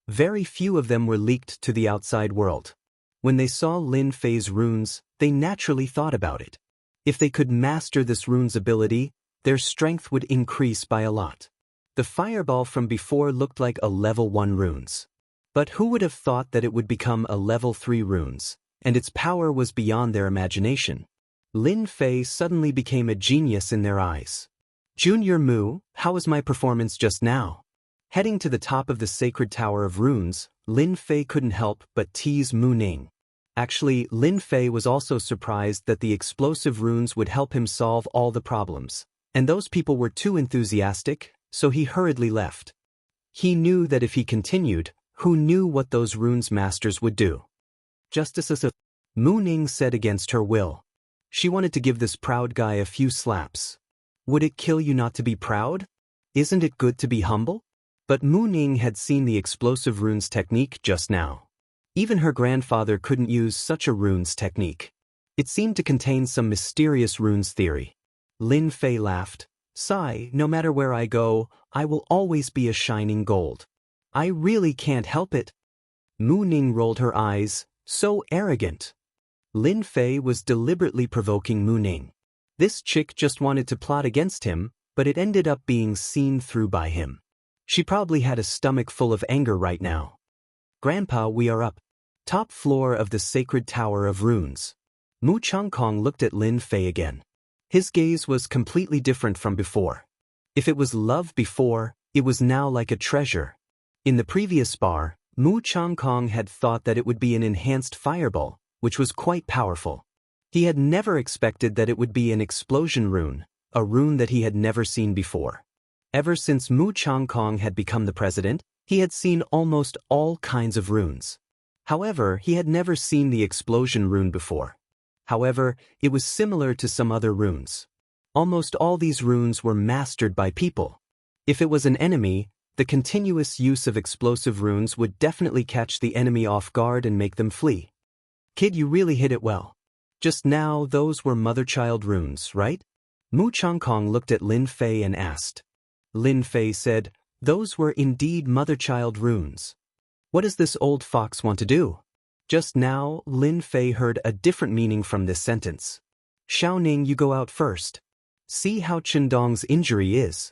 Very few of them were leaked to the outside world. When they saw Lin Fei's runes, they naturally thought about it. If they could master this rune's ability, their strength would increase by a lot. The fireball from before looked like a level 1 runes. But who would have thought that it would become a level 3 runes, and its power was beyond their imagination. Lin Fei suddenly became a genius in their eyes. Junior Mu, how was my performance just now? Heading to the top of the sacred tower of runes, Lin Fei couldn't help but tease Mu Ning. Actually, Lin Fei was also surprised that the explosive runes would help him solve all the problems, and those people were too enthusiastic, so he hurriedly left. He knew that if he continued, who knew what those runes masters would do? Justice Mu Ning said against her will. She wanted to give this proud guy a few slaps. Would it kill you not to be proud? Isn't it good to be humble? But Mu Ning had seen the explosive runes technique just now. Even her grandfather couldn't use such a runes technique. It seemed to contain some mysterious runes theory. Lin Fei laughed. Sigh, no matter where I go, I will always be a shining gold. I really can't help it. Mu Ning rolled her eyes, so arrogant. Lin Fei was deliberately provoking Mu Ning. This chick just wanted to plot against him, but it ended up being seen through by him. She probably had a stomach full of anger right now. Grandpa, we are up. Top floor of the sacred tower of runes. Mu Changkong looked at Lin Fei again. His gaze was completely different from before. If it was love before, it was now like a treasure. In the previous bar, Mu Changkong had thought that it would be an enhanced fireball, which was quite powerful. He had never expected that it would be an explosion rune, a rune that he had never seen before. Ever since Mu Changkong had become the president, he had seen almost all kinds of runes. However, he had never seen the explosion rune before. However, it was similar to some other runes. Almost all these runes were mastered by people. If it was an enemy, the continuous use of explosive runes would definitely catch the enemy off guard and make them flee. Kid, you really hit it well. Just now, those were mother-child runes, right? Mu Changkong looked at Lin Fei and asked. Lin Fei said, those were indeed mother-child runes. What does this old fox want to do? Just now, Lin Fei heard a different meaning from this sentence. Xiaoning, you go out first. See how Chendong's injury is.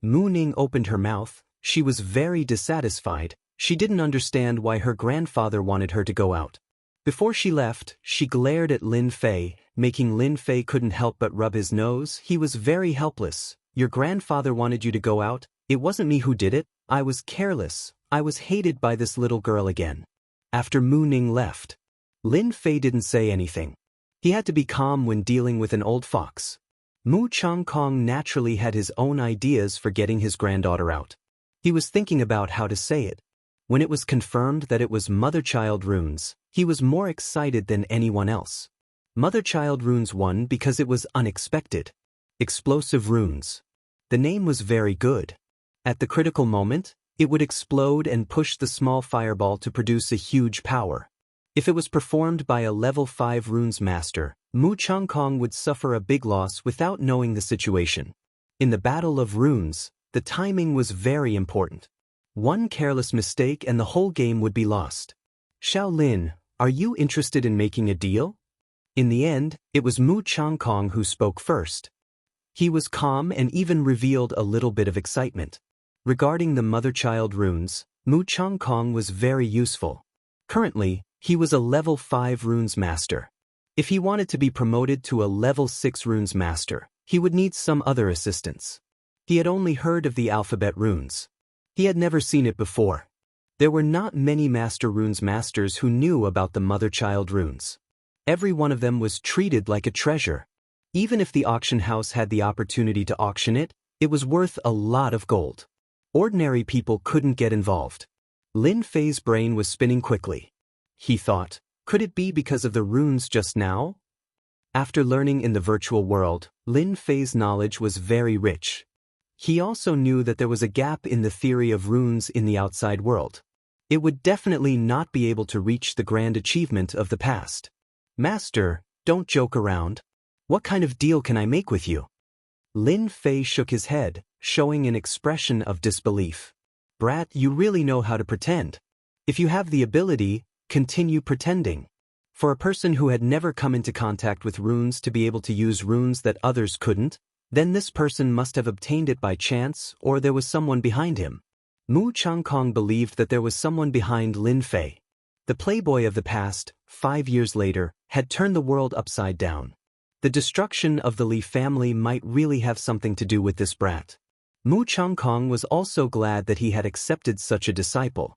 Mu Ning opened her mouth. She was very dissatisfied. She didn't understand why her grandfather wanted her to go out. Before she left, she glared at Lin Fei, making Lin Fei couldn't help but rub his nose. He was very helpless. Your grandfather wanted you to go out. It wasn't me who did it. I was careless. I was hated by this little girl again. After Mu Ning left, Lin Fei didn't say anything. He had to be calm when dealing with an old fox. Mu Changkong naturally had his own ideas for getting his granddaughter out. He was thinking about how to say it. When it was confirmed that it was mother-child runes, he was more excited than anyone else. Mother-child runes won because it was unexpected. Explosive runes. The name was very good. At the critical moment, it would explode and push the small fireball to produce a huge power. If it was performed by a level 5 runes master, Mu Changkong would suffer a big loss without knowing the situation. In the battle of runes, the timing was very important. One careless mistake and the whole game would be lost. Shaolin, are you interested in making a deal? In the end, it was Mu Changkong who spoke first. He was calm and even revealed a little bit of excitement. Regarding the mother-child runes, Mu Changkong was very useful. Currently, he was a level 5 runes master. If he wanted to be promoted to a level 6 runes master, he would need some other assistance. He had only heard of the alphabet runes. He had never seen it before. There were not many master runes masters who knew about the mother-child runes. Every one of them was treated like a treasure. Even if the auction house had the opportunity to auction it, it was worth a lot of gold. Ordinary people couldn't get involved. Lin Fei's brain was spinning quickly. He thought, could it be because of the runes just now? After learning in the virtual world, Lin Fei's knowledge was very rich. He also knew that there was a gap in the theory of runes in the outside world. It would definitely not be able to reach the grand achievement of the past. Master, don't joke around. What kind of deal can I make with you? Lin Fei shook his head, showing an expression of disbelief. Brat, you really know how to pretend. If you have the ability, continue pretending. For a person who had never come into contact with runes to be able to use runes that others couldn't, then this person must have obtained it by chance or there was someone behind him. Mu Changkong believed that there was someone behind Lin Fei. The playboy of the past, 5 years later, had turned the world upside down. The destruction of the Li family might really have something to do with this brat. Mu Changkong was also glad that he had accepted such a disciple.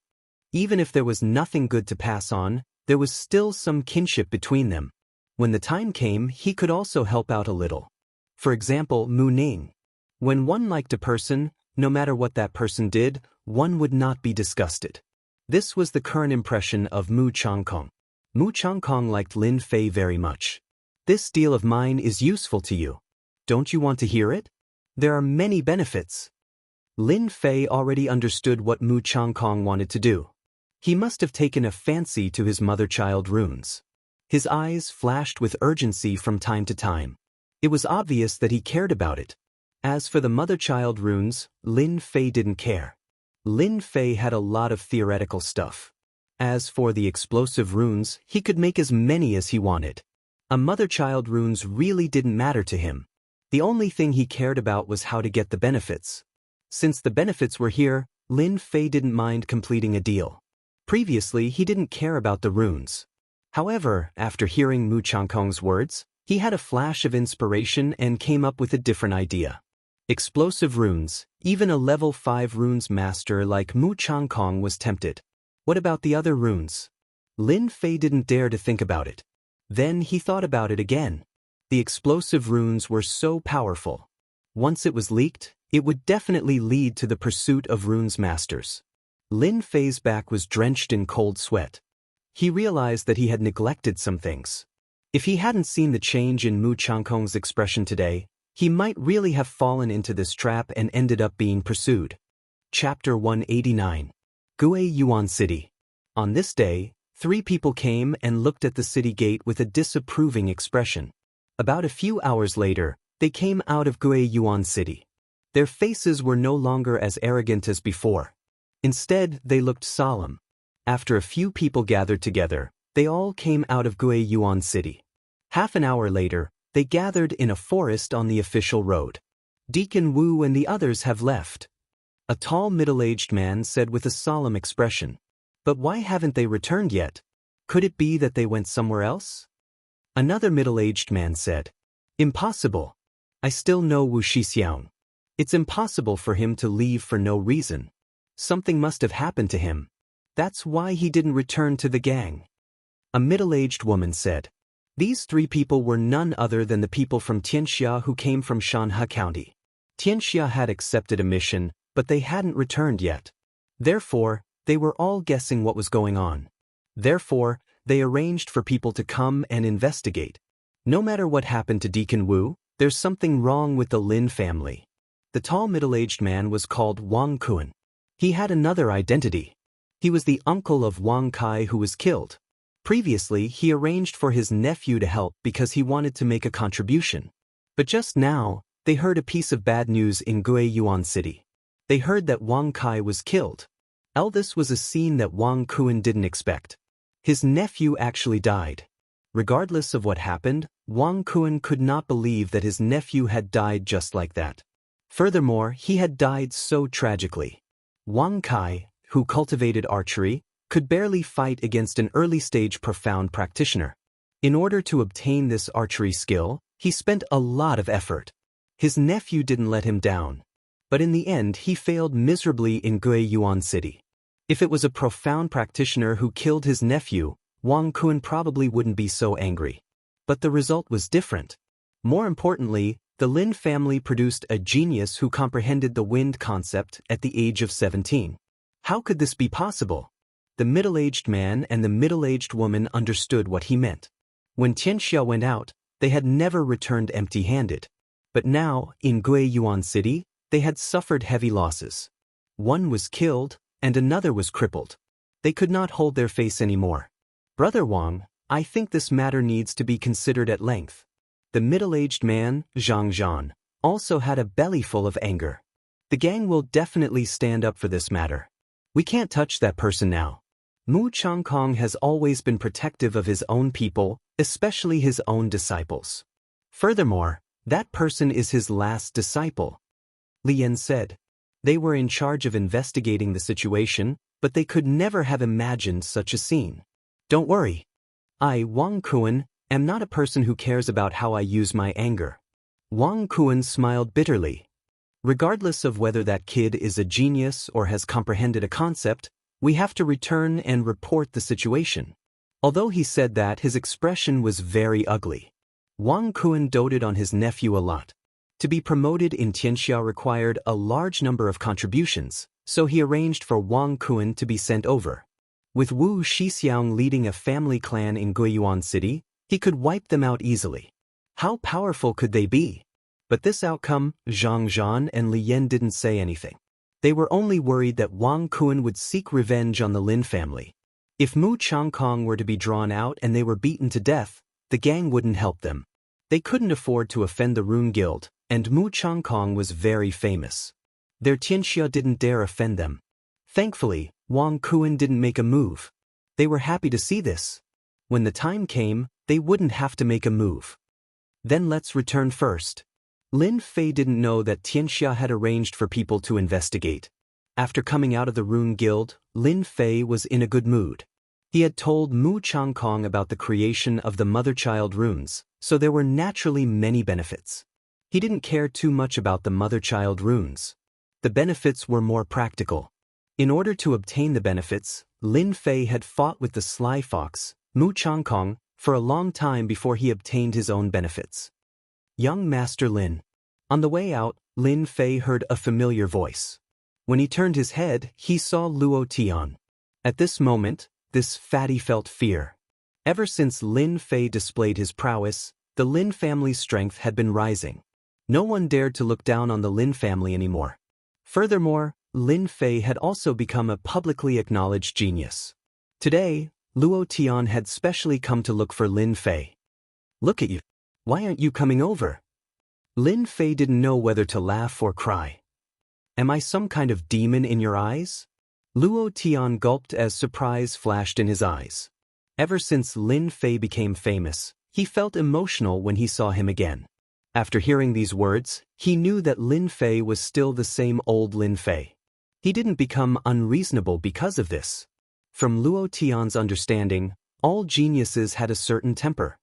Even if there was nothing good to pass on, there was still some kinship between them. When the time came, he could also help out a little. For example, Mu Ning. When one liked a person, no matter what that person did, one would not be disgusted. This was the current impression of Mu Changkong. Mu Changkong liked Lin Fei very much. This deal of mine is useful to you. Don't you want to hear it? There are many benefits. Lin Fei already understood what Mu Changkong wanted to do. He must have taken a fancy to his mother-child runes. His eyes flashed with urgency from time to time. It was obvious that he cared about it. As for the mother-child runes, Lin Fei didn't care. Lin Fei had a lot of theoretical stuff. As for the explosive runes, he could make as many as he wanted. A mother-child runes really didn't matter to him. The only thing he cared about was how to get the benefits. Since the benefits were here, Lin Fei didn't mind completing a deal. Previously, he didn't care about the runes. However, after hearing Mu Changkong's words, he had a flash of inspiration and came up with a different idea. Explosive runes, even a level 5 runes master like Mu Changkong was tempted. What about the other runes? Lin Fei didn't dare to think about it. Then he thought about it again. The explosive runes were so powerful. Once it was leaked, it would definitely lead to the pursuit of runes masters. Lin Fei's back was drenched in cold sweat. He realized that he had neglected some things. If he hadn't seen the change in Mu Changkong's expression today, he might really have fallen into this trap and ended up being pursued. Chapter 189. Gue Yuan City. On this day, 3 people came and looked at the city gate with a disapproving expression. About a few hours later, they came out of Gue Yuan City. Their faces were no longer as arrogant as before. Instead, they looked solemn. After a few people gathered together, they all came out of Gue Yuan City. Half an hour later, they gathered in a forest on the official road. Deacon Wu and the others have left. A tall middle-aged man said with a solemn expression. But why haven't they returned yet? Could it be that they went somewhere else? Another middle-aged man said. Impossible. I still know Wu Shixiang. It's impossible for him to leave for no reason. Something must have happened to him. That's why he didn't return to the gang. A middle-aged woman said. These 3 people were none other than the people from Xianxia who came from Xianxia County. Xianxia had accepted a mission, but they hadn't returned yet. Therefore, they were all guessing what was going on. Therefore, they arranged for people to come and investigate. No matter what happened to Deacon Wu, there's something wrong with the Lin family. The tall middle-aged man was called Wang Kuan. He had another identity. He was the uncle of Wang Kai who was killed. Previously, he arranged for his nephew to help because he wanted to make a contribution. But just now, they heard a piece of bad news in Gue Yuan City. They heard that Wang Kai was killed. This was a scene that Wang Kuan didn't expect. His nephew actually died. Regardless of what happened, Wang Kuan could not believe that his nephew had died just like that. Furthermore, he had died so tragically. Wang Kai, who cultivated archery, could barely fight against an early-stage profound practitioner. In order to obtain this archery skill, he spent a lot of effort. His nephew didn't let him down. But in the end, he failed miserably in Gue Yuan City. If it was a profound practitioner who killed his nephew, Wang Kuan probably wouldn't be so angry. But the result was different. More importantly, the Lin family produced a genius who comprehended the wind concept at the age of 17. How could this be possible? The middle-aged man and the middle-aged woman understood what he meant. When Xianxia went out, they had never returned empty-handed. But now, in Gue Yuan City, they had suffered heavy losses. One was killed, and another was crippled. They could not hold their face anymore. Brother Wang, I think this matter needs to be considered at length. The middle-aged man, Xianxia, also had a bellyful of anger. The gang will definitely stand up for this matter. We can't touch that person now. Mu Changkong has always been protective of his own people, especially his own disciples. Furthermore, that person is his last disciple. Li Yan said. They were in charge of investigating the situation, but they could never have imagined such a scene. Don't worry. I, Wang Kuan, am not a person who cares about how I use my anger. Wang Kuan smiled bitterly. Regardless of whether that kid is a genius or has comprehended a concept, we have to return and report the situation. Although he said that, his expression was very ugly. Wang Kuan doted on his nephew a lot. To be promoted in Xianxia required a large number of contributions, so he arranged for Wang Kuan to be sent over. With Wu Shixiang leading a family clan in Guiyuan City, he could wipe them out easily. How powerful could they be? But this outcome, Xianxia and Li Yan didn't say anything. They were only worried that Wang Kuan would seek revenge on the Lin family. If Mu Changkong were to be drawn out and they were beaten to death, the gang wouldn't help them. They couldn't afford to offend the Rune Guild, and Mu Changkong was very famous. Their Xianxia didn't dare offend them. Thankfully, Wang Kuan didn't make a move. They were happy to see this. When the time came, they wouldn't have to make a move. Then let's return first. Lin Fei didn't know that Xianxia had arranged for people to investigate. After coming out of the Rune Guild, Lin Fei was in a good mood. He had told Mu Changkong about the creation of the mother-child runes, so there were naturally many benefits. He didn't care too much about the mother-child runes. The benefits were more practical. In order to obtain the benefits, Lin Fei had fought with the sly fox, Mu Changkong, for a long time before he obtained his own benefits. Young Master Lin. On the way out, Lin Fei heard a familiar voice. When he turned his head, he saw Luo Tian. At this moment, this fatty felt fear. Ever since Lin Fei displayed his prowess, the Lin family's strength had been rising. No one dared to look down on the Lin family anymore. Furthermore, Lin Fei had also become a publicly acknowledged genius. Today, Luo Tian had specially come to look for Lin Fei. Look at you. Why aren't you coming over? Lin Fei didn't know whether to laugh or cry. Am I some kind of demon in your eyes? Luo Tian gulped as surprise flashed in his eyes. Ever since Lin Fei became famous, he felt emotional when he saw him again. After hearing these words, he knew that Lin Fei was still the same old Lin Fei. He didn't become unreasonable because of this. From Luo Tian's understanding, all geniuses had a certain temper.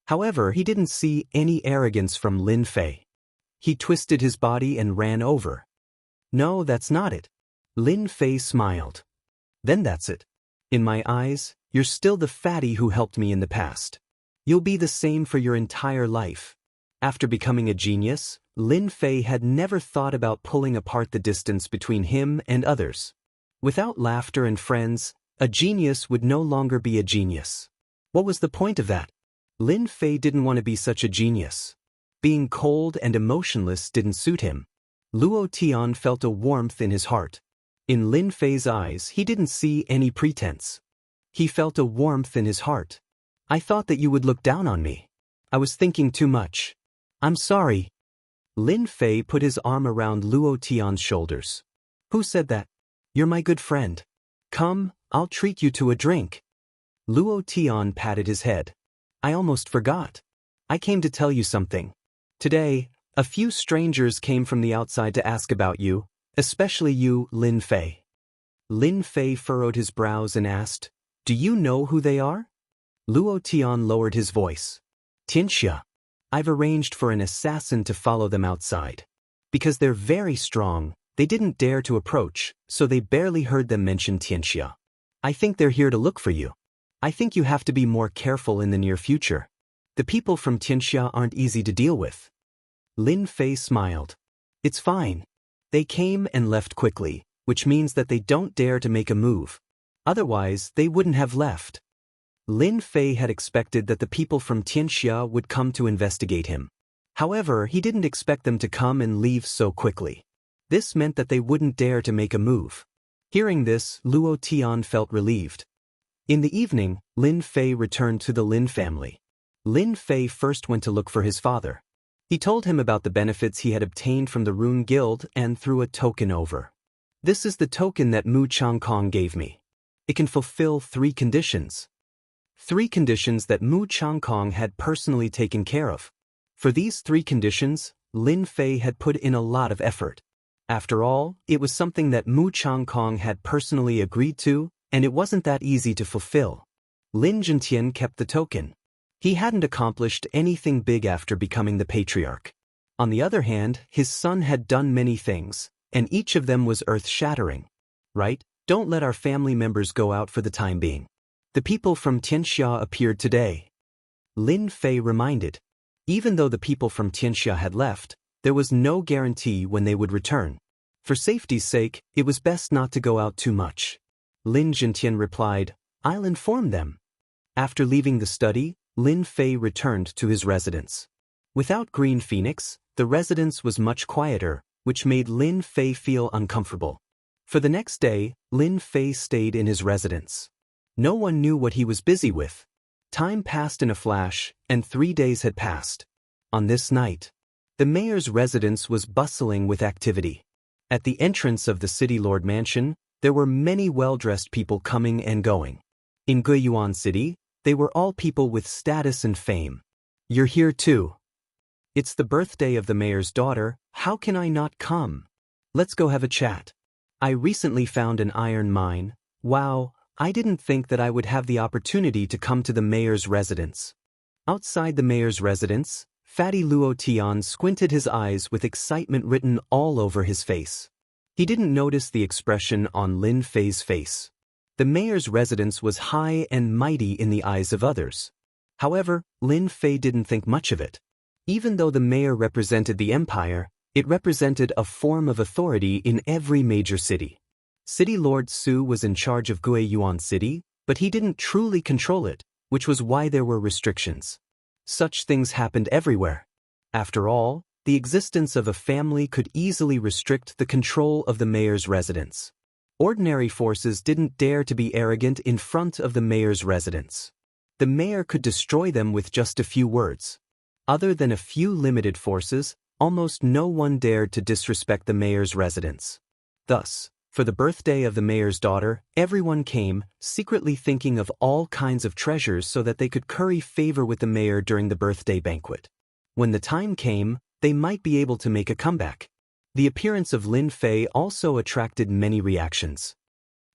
However, he didn't see any arrogance from Lin Fei. He twisted his body and ran over. No, that's not it. Lin Fei smiled. Then that's it. In my eyes, you're still the fatty who helped me in the past. You'll be the same for your entire life. After becoming a genius, Lin Fei had never thought about pulling apart the distance between him and others. Without laughter and friends, a genius would no longer be a genius. What was the point of that? Lin Fei didn't want to be such a genius. Being cold and emotionless didn't suit him. Luo Tian felt a warmth in his heart. In Lin Fei's eyes, he didn't see any pretense. He felt a warmth in his heart. I thought that you would look down on me. I was thinking too much. I'm sorry. Lin Fei put his arm around Luo Tian's shoulders. Who said that? You're my good friend. Come, I'll treat you to a drink. Luo Tian patted his head. I almost forgot. I came to tell you something. Today, a few strangers came from the outside to ask about you, especially you, Lin Fei. Lin Fei furrowed his brows and asked, Do you know who they are? Luo Tian lowered his voice. Xianxia. I've arranged for an assassin to follow them outside. Because they're very strong, they didn't dare to approach, so they barely heard them mention Xianxia. I think they're here to look for you. I think you have to be more careful in the near future. The people from Xianxia aren't easy to deal with. Lin Fei smiled. It's fine. They came and left quickly, which means that they don't dare to make a move. Otherwise, they wouldn't have left. Lin Fei had expected that the people from Xianxia would come to investigate him. However, he didn't expect them to come and leave so quickly. This meant that they wouldn't dare to make a move. Hearing this, Luo Tian felt relieved. In the evening, Lin Fei returned to the Lin family. Lin Fei first went to look for his father. He told him about the benefits he had obtained from the Rune Guild and threw a token over. This is the token that Mu Changkong gave me. It can fulfill 3 conditions. 3 conditions that Mu Changkong had personally taken care of. For these 3 conditions, Lin Fei had put in a lot of effort. After all, it was something that Mu Changkong had personally agreed to, and it wasn't that easy to fulfill. Lin Zhentian kept the token. He hadn't accomplished anything big after becoming the patriarch. On the other hand, his son had done many things, and each of them was earth-shattering. Right? Don't let our family members go out for the time being. The people from Xianxia appeared today. Lin Fei reminded. Even though the people from Xianxia had left, there was no guarantee when they would return. For safety's sake, it was best not to go out too much. Lin Zhentian replied, I'll inform them. After leaving the study, Lin Fei returned to his residence. Without Green Phoenix, the residence was much quieter, which made Lin Fei feel uncomfortable. For the next day, Lin Fei stayed in his residence. No one knew what he was busy with. Time passed in a flash, and 3 days had passed. On this night, the mayor's residence was bustling with activity. At the entrance of the city lord mansion, There were many well-dressed people coming and going. In Guiyuan City, they were all people with status and fame. You're here too. It's the birthday of the mayor's daughter, how can I not come? Let's go have a chat. I recently found an iron mine. Wow, I didn't think that I would have the opportunity to come to the mayor's residence. Outside the mayor's residence, Fatty Luo Tian squinted his eyes with excitement written all over his face. He didn't notice the expression on Lin Fei's face. The mayor's residence was high and mighty in the eyes of others. However, Lin Fei didn't think much of it. Even though the mayor represented the empire, it represented a form of authority in every major city. City Lord Su was in charge of Guiyuan City, but he didn't truly control it, which was why there were restrictions. Such things happened everywhere. After all, the existence of a family could easily restrict the control of the mayor's residence. Ordinary forces didn't dare to be arrogant in front of the mayor's residence. The mayor could destroy them with just a few words. Other than a few limited forces, almost no one dared to disrespect the mayor's residence. Thus, for the birthday of the mayor's daughter, everyone came, secretly thinking of all kinds of treasures so that they could curry favor with the mayor during the birthday banquet. When the time came, they might be able to make a comeback. The appearance of Lin Fei also attracted many reactions.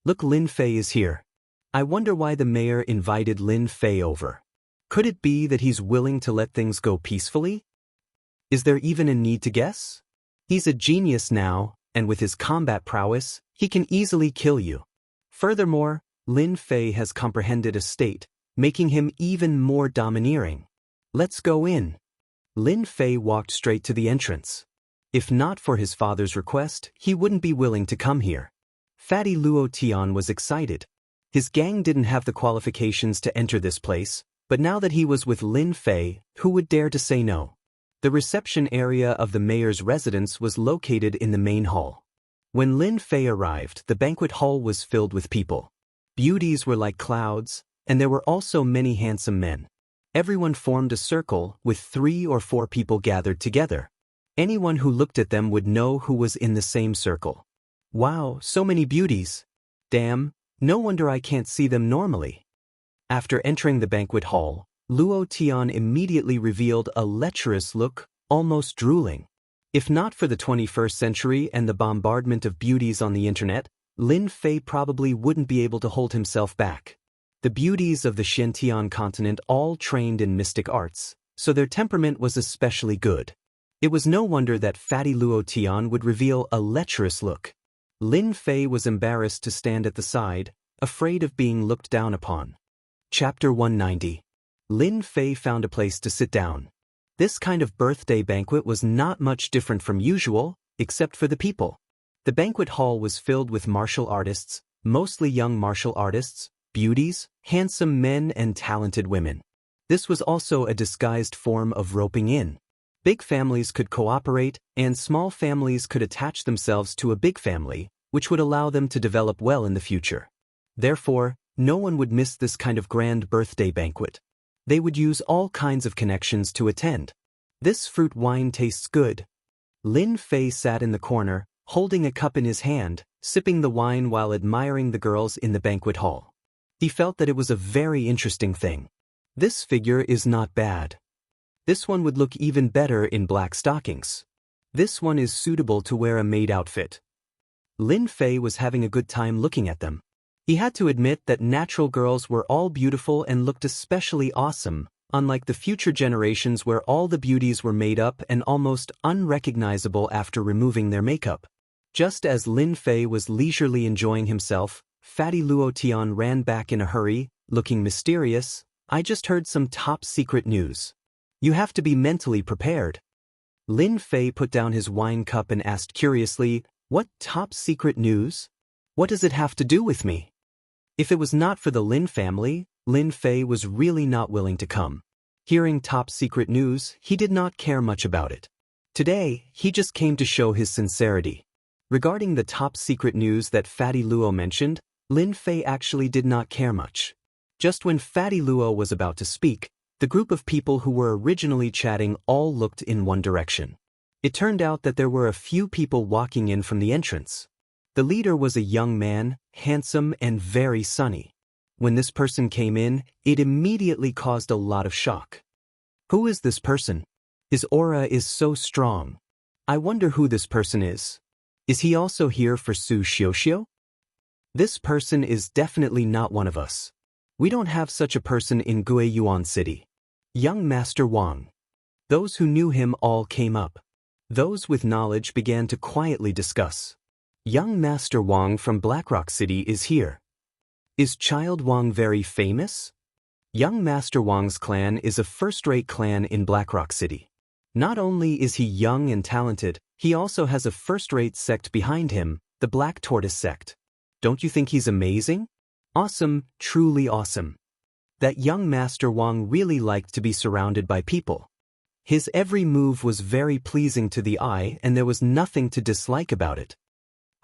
Look, Lin Fei is here. I wonder why the mayor invited Lin Fei over. Could it be that he's willing to let things go peacefully? Is there even a need to guess? He's a genius now, and with his combat prowess, he can easily kill you. Furthermore, Lin Fei has comprehended a state, making him even more domineering. Let's go in. Lin Fei walked straight to the entrance. If not for his father's request, he wouldn't be willing to come here. Fatty Luo Tian was excited. His gang didn't have the qualifications to enter this place, but now that he was with Lin Fei, who would dare to say no? The reception area of the mayor's residence was located in the main hall. When Lin Fei arrived, the banquet hall was filled with people. Beauties were like clouds, and there were also many handsome men. Everyone formed a circle with 3 or 4 people gathered together. Anyone who looked at them would know who was in the same circle. Wow, so many beauties. Damn, no wonder I can't see them normally. After entering the banquet hall, Luo Tian immediately revealed a lecherous look, almost drooling. If not for the 21st century and the bombardment of beauties on the internet, Lin Fei probably wouldn't be able to hold himself back. The beauties of the Xianxia continent all trained in mystic arts, so their temperament was especially good. It was no wonder that Fatty Luo Tian would reveal a lecherous look. Lin Fei was embarrassed to stand at the side, afraid of being looked down upon. Chapter 190. Lin Fei found a place to sit down. This kind of birthday banquet was not much different from usual, except for the people. The banquet hall was filled with martial artists, mostly young martial artists, beauties, handsome men and talented women. This was also a disguised form of roping in. Big families could cooperate, and small families could attach themselves to a big family, which would allow them to develop well in the future. Therefore, no one would miss this kind of grand birthday banquet. They would use all kinds of connections to attend. This fruit wine tastes good. Lin Fei sat in the corner, holding a cup in his hand, sipping the wine while admiring the girls in the banquet hall. He felt that it was a very interesting thing. This figure is not bad. This one would look even better in black stockings. This one is suitable to wear a maid outfit. Lin Fei was having a good time looking at them. He had to admit that natural girls were all beautiful and looked especially awesome, unlike the future generations where all the beauties were made up and almost unrecognizable after removing their makeup. Just as Lin Fei was leisurely enjoying himself, Fatty Luo Tian ran back in a hurry, looking mysterious. I just heard some top-secret news. You have to be mentally prepared. Lin Fei put down his wine cup and asked curiously, what top-secret news? What does it have to do with me? If it was not for the Lin family, Lin Fei was really not willing to come. Hearing top-secret news, he did not care much about it. Today, he just came to show his sincerity. Regarding the top-secret news that Fatty Luo mentioned, Lin Fei actually did not care much. Just when Fatty Luo was about to speak, the group of people who were originally chatting all looked in one direction. It turned out that there were a few people walking in from the entrance. The leader was a young man, handsome and very sunny. When this person came in, it immediately caused a lot of shock. Who is this person? His aura is so strong. I wonder who this person is. Is he also here for Su Xiuxiu? This person is definitely not one of us. We don't have such a person in Guiyuan City. Young Master Wang. Those who knew him all came up. Those with knowledge began to quietly discuss. Young Master Wang from Blackrock City is here. Is Child Wang very famous? Young Master Wang's clan is a first-rate clan in Blackrock City. Not only is he young and talented, he also has a first-rate sect behind him, the Black Tortoise sect. Don't you think he's amazing? Awesome, truly awesome. That young Master Wang really liked to be surrounded by people. His every move was very pleasing to the eye and there was nothing to dislike about it.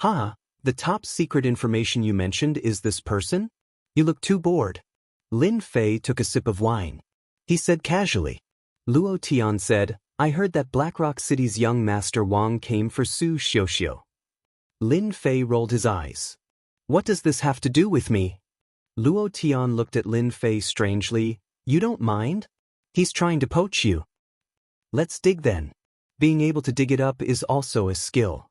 The top secret information you mentioned is this person? You look too bored. Lin Fei took a sip of wine. He said casually. Luo Tian said, I heard that Blackrock City's young Master Wang came for Su Xiuxiu. Lin Fei rolled his eyes. What does this have to do with me? Luo Tian looked at Lin Fei strangely. You don't mind? He's trying to poach you. Let's dig then. Being able to dig it up is also a skill.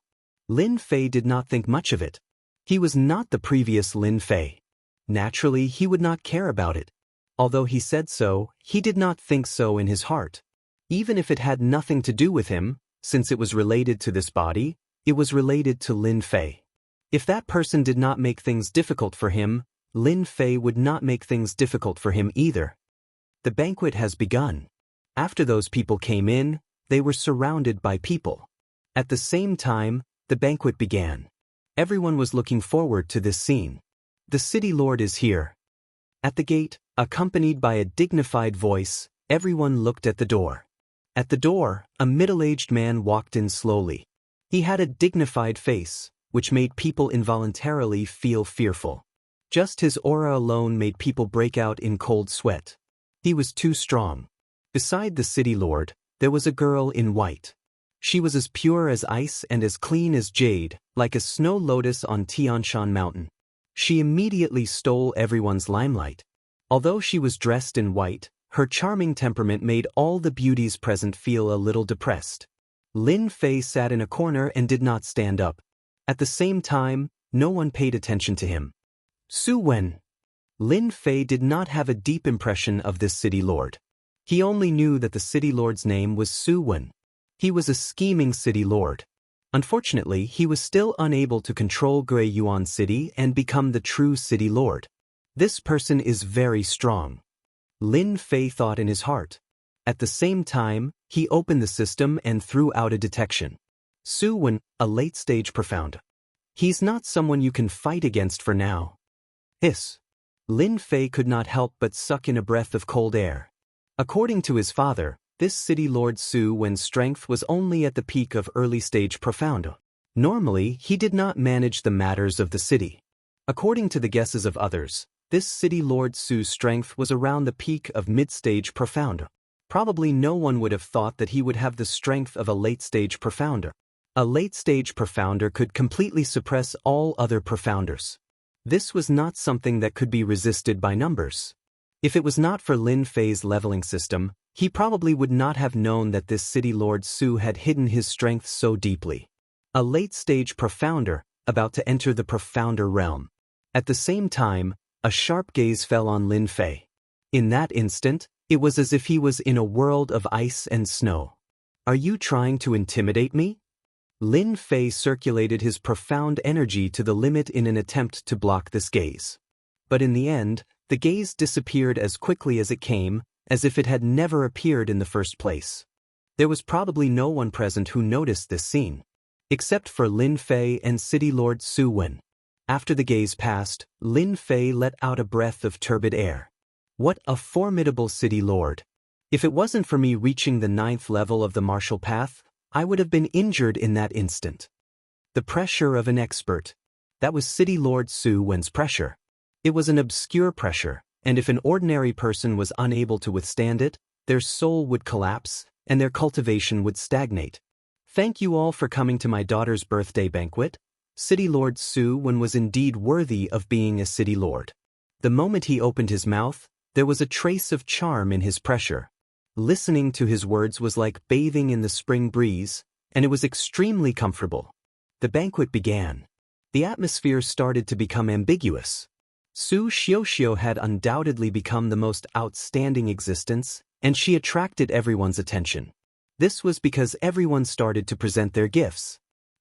Lin Fei did not think much of it. He was not the previous Lin Fei. Naturally, he would not care about it. Although he said so, he did not think so in his heart. Even if it had nothing to do with him, since it was related to this body, it was related to Lin Fei. If that person did not make things difficult for him, Lin Fei would not make things difficult for him either. The banquet has begun. After those people came in, they were surrounded by people. At the same time, the banquet began. Everyone was looking forward to this scene. The city lord is here. At the gate, accompanied by a dignified voice, everyone looked at the door. At the door, a middle-aged man walked in slowly. He had a dignified face, which made people involuntarily feel fearful. Just his aura alone made people break out in cold sweat. He was too strong. Beside the city lord, there was a girl in white. She was as pure as ice and as clean as jade, like a snow lotus on Tianshan Mountain. She immediately stole everyone's limelight. Although she was dressed in white, her charming temperament made all the beauties present feel a little depressed. Lin Fei sat in a corner and did not stand up. At the same time, no one paid attention to him. Su Wen. Lin Fei did not have a deep impression of this city lord. He only knew that the city lord's name was Su Wen. He was a scheming city lord. Unfortunately, he was still unable to control Guiyuan City and become the true city lord. This person is very strong. Lin Fei thought in his heart. At the same time, he opened the system and threw out a detection. Su Wen, a late-stage profound. He's not someone you can fight against for now. Hiss. Lin Fei could not help but suck in a breath of cold air. According to his father, this city lord Su Wen's strength was only at the peak of early-stage profound. Normally, he did not manage the matters of the city. According to the guesses of others, this city lord Su's strength was around the peak of mid-stage profound. Probably no one would have thought that he would have the strength of a late-stage profounder. A late-stage profounder could completely suppress all other profounders. This was not something that could be resisted by numbers. If it was not for Lin Fei's leveling system, he probably would not have known that this city lord Su had hidden his strength so deeply. A late-stage profounder, about to enter the profounder realm. At the same time, a sharp gaze fell on Lin Fei. In that instant, it was as if he was in a world of ice and snow. Are you trying to intimidate me? Lin Fei circulated his profound energy to the limit in an attempt to block this gaze. But in the end, the gaze disappeared as quickly as it came, as if it had never appeared in the first place. There was probably no one present who noticed this scene, except for Lin Fei and City Lord Su Wen. After the gaze passed, Lin Fei let out a breath of turbid air. What a formidable city lord! If it wasn't for me reaching the 9th level of the martial path, I would have been injured in that instant. The pressure of an expert. That was City Lord Su Wen's pressure. It was an obscure pressure, and if an ordinary person was unable to withstand it, their soul would collapse, and their cultivation would stagnate. Thank you all for coming to my daughter's birthday banquet. City Lord Su Wen was indeed worthy of being a city lord. The moment he opened his mouth, there was a trace of charm in his pressure. Listening to his words was like bathing in the spring breeze, and it was extremely comfortable. The banquet began. The atmosphere started to become ambiguous. Su Xiaoxiao had undoubtedly become the most outstanding existence, and she attracted everyone's attention. This was because everyone started to present their gifts.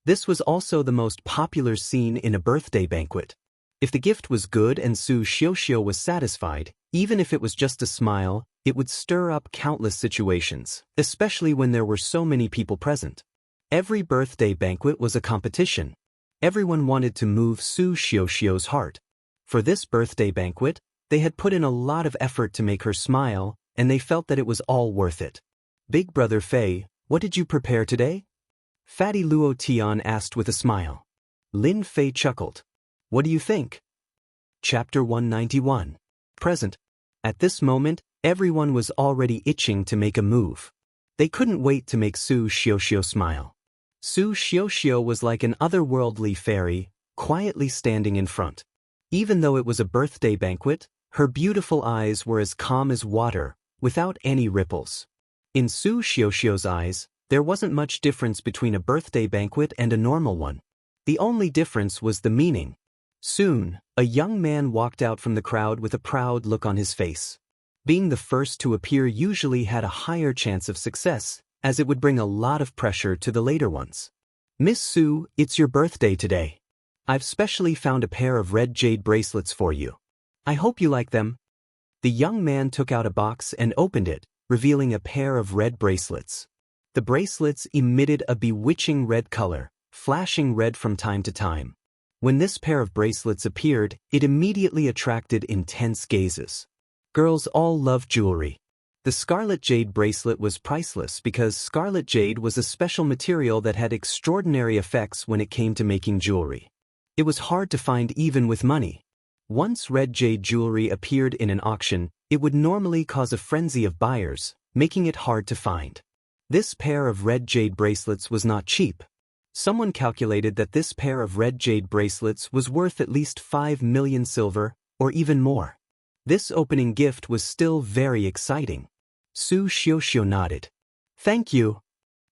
This was also the most popular scene in a birthday banquet. If the gift was good and Su Xiaoxiao was satisfied, even if it was just a smile, it would stir up countless situations, especially when there were so many people present. Every birthday banquet was a competition. Everyone wanted to move Su Xiaoxiao's heart. For this birthday banquet, they had put in a lot of effort to make her smile, and they felt that it was all worth it. Big Brother Fei, what did you prepare today? Fatty Luo Tian asked with a smile. Lin Fei chuckled. What do you think? Chapter 191. Present. At this moment, everyone was already itching to make a move. They couldn't wait to make Su Xiaoxiao smile. Su Xiaoxiao was like an otherworldly fairy, quietly standing in front. Even though it was a birthday banquet, her beautiful eyes were as calm as water, without any ripples. In Su Xiaoxiao's eyes, there wasn't much difference between a birthday banquet and a normal one. The only difference was the meaning. Soon, a young man walked out from the crowd with a proud look on his face. Being the first to appear usually had a higher chance of success, as it would bring a lot of pressure to the later ones. Miss Su, it's your birthday today. I've specially found a pair of red jade bracelets for you. I hope you like them. The young man took out a box and opened it, revealing a pair of red bracelets. The bracelets emitted a bewitching red color, flashing red from time to time. When this pair of bracelets appeared, it immediately attracted intense gazes. Girls all love jewelry. The scarlet jade bracelet was priceless because scarlet jade was a special material that had extraordinary effects when it came to making jewelry. It was hard to find even with money. Once red jade jewelry appeared in an auction, it would normally cause a frenzy of buyers, making it hard to find. This pair of red jade bracelets was not cheap. Someone calculated that this pair of red jade bracelets was worth at least 5 million silver, or even more. This opening gift was still very exciting. Su Xiaoxiao nodded. Thank you.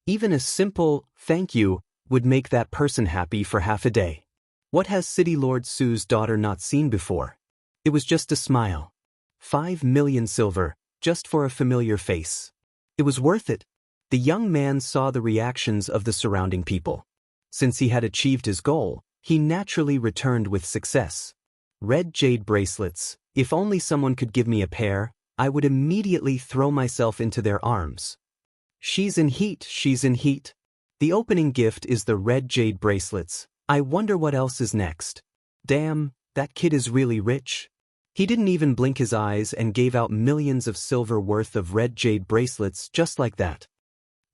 Even a simple thank you would make that person happy for half a day. What has City Lord Su's daughter not seen before? It was just a smile. 5 million silver, just for a familiar face. It was worth it. The young man saw the reactions of the surrounding people. Since he had achieved his goal, he naturally returned with success. Red jade bracelets, if only someone could give me a pair, I would immediately throw myself into their arms. She's in heat, she's in heat. The opening gift is the red jade bracelets. I wonder what else is next. Damn, that kid is really rich. He didn't even blink his eyes and gave out millions of silver worth of red jade bracelets just like that.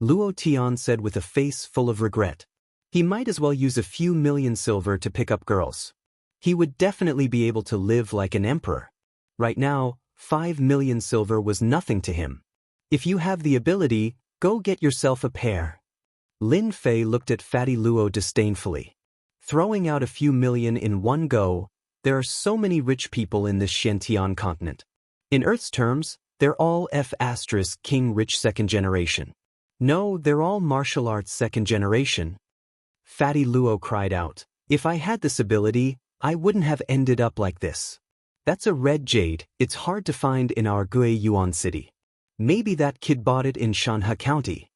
Luo Tian said with a face full of regret. He might as well use a few million silver to pick up girls. He would definitely be able to live like an emperor. Right now, 5 million silver was nothing to him. If you have the ability, go get yourself a pair. Lin Fei looked at Fatty Luo disdainfully. Throwing out a few million in one go, there are so many rich people in this Xiantian continent. In Earth's terms, they're all King rich second generation. No, they're all martial arts second generation. Fatty Luo cried out, if I had this ability, I wouldn't have ended up like this. That's a red jade, it's hard to find in our Guiyuan city. Maybe that kid bought it in Xianxia County.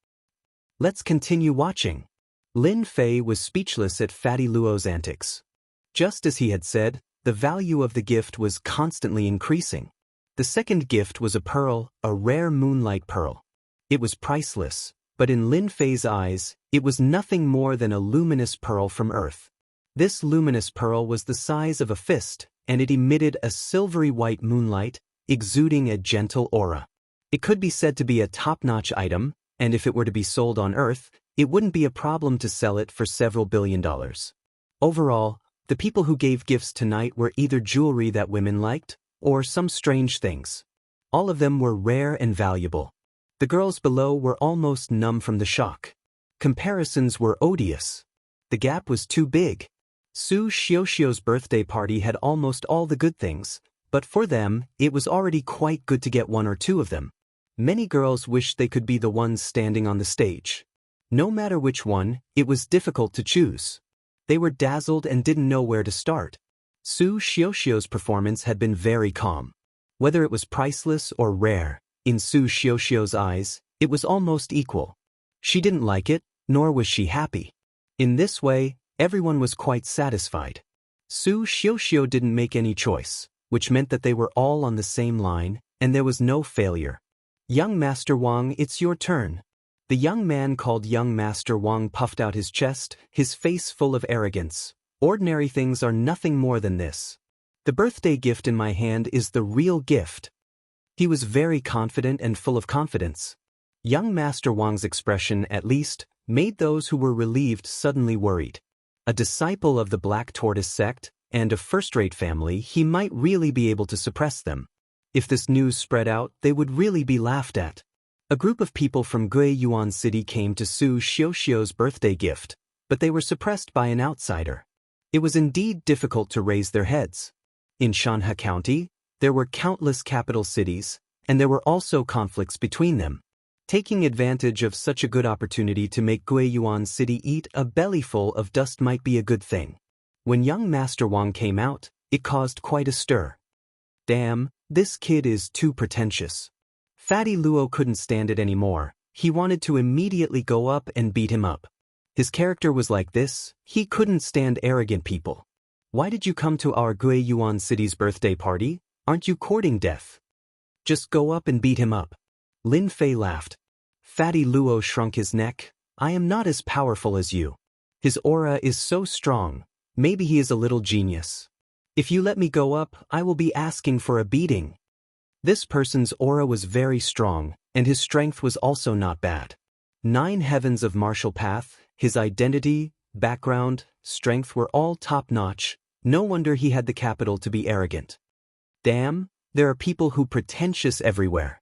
Let's continue watching. Lin Fei was speechless at Fatty Luo's antics. Just as he had said, the value of the gift was constantly increasing. The second gift was a pearl, a rare moonlight pearl. It was priceless, but in Lin Fei's eyes, it was nothing more than a luminous pearl from Earth. This luminous pearl was the size of a fist, and it emitted a silvery white moonlight, exuding a gentle aura. It could be said to be a top-notch item, and if it were to be sold on Earth, it wouldn't be a problem to sell it for several $billion. Overall, the people who gave gifts tonight were either jewelry that women liked, or some strange things. All of them were rare and valuable. The girls below were almost numb from the shock. Comparisons were odious. The gap was too big. Su Xiaoxiao's birthday party had almost all the good things, but for them, it was already quite good to get one or two of them. Many girls wished they could be the ones standing on the stage. No matter which one, it was difficult to choose. They were dazzled and didn't know where to start. Su Xiaoxiao's performance had been very calm. Whether it was priceless or rare, in Su Xiaoxiao's eyes, it was almost equal. She didn't like it, nor was she happy. In this way, everyone was quite satisfied. Su Xiaoxiao didn't make any choice, which meant that they were all on the same line, and there was no failure. Young Master Wang, it's your turn. The young man called Young Master Wang puffed out his chest, his face full of arrogance. Ordinary things are nothing more than this. The birthday gift in my hand is the real gift. He was very confident and full of confidence. Young Master Wang's expression, at least, made those who were relieved suddenly worried. A disciple of the Black Tortoise sect, and a first-rate family, he might really be able to suppress them. If this news spread out, they would really be laughed at. A group of people from Guiyuan City came to Su Xiaoxiao's birthday gift, but they were suppressed by an outsider. It was indeed difficult to raise their heads. In Xianxia County, there were countless capital cities, and there were also conflicts between them. Taking advantage of such a good opportunity to make Guiyuan City eat a bellyful of dust might be a good thing. When young Master Wang came out, it caused quite a stir. Damn, this kid is too pretentious. Fatty Luo couldn't stand it anymore. He wanted to immediately go up and beat him up. His character was like this, he couldn't stand arrogant people. Why did you come to our Guiyuan City's birthday party? Aren't you courting death? Just go up and beat him up. Lin Fei laughed. Fatty Luo shrunk his neck. I am not as powerful as you. His aura is so strong. Maybe he is a little genius. If you let me go up, I will be asking for a beating. This person's aura was very strong, and his strength was also not bad. 9 heavens of martial path, his identity, background, strength were all top-notch. No wonder he had the capital to be arrogant. Damn, there are people who pretentious everywhere.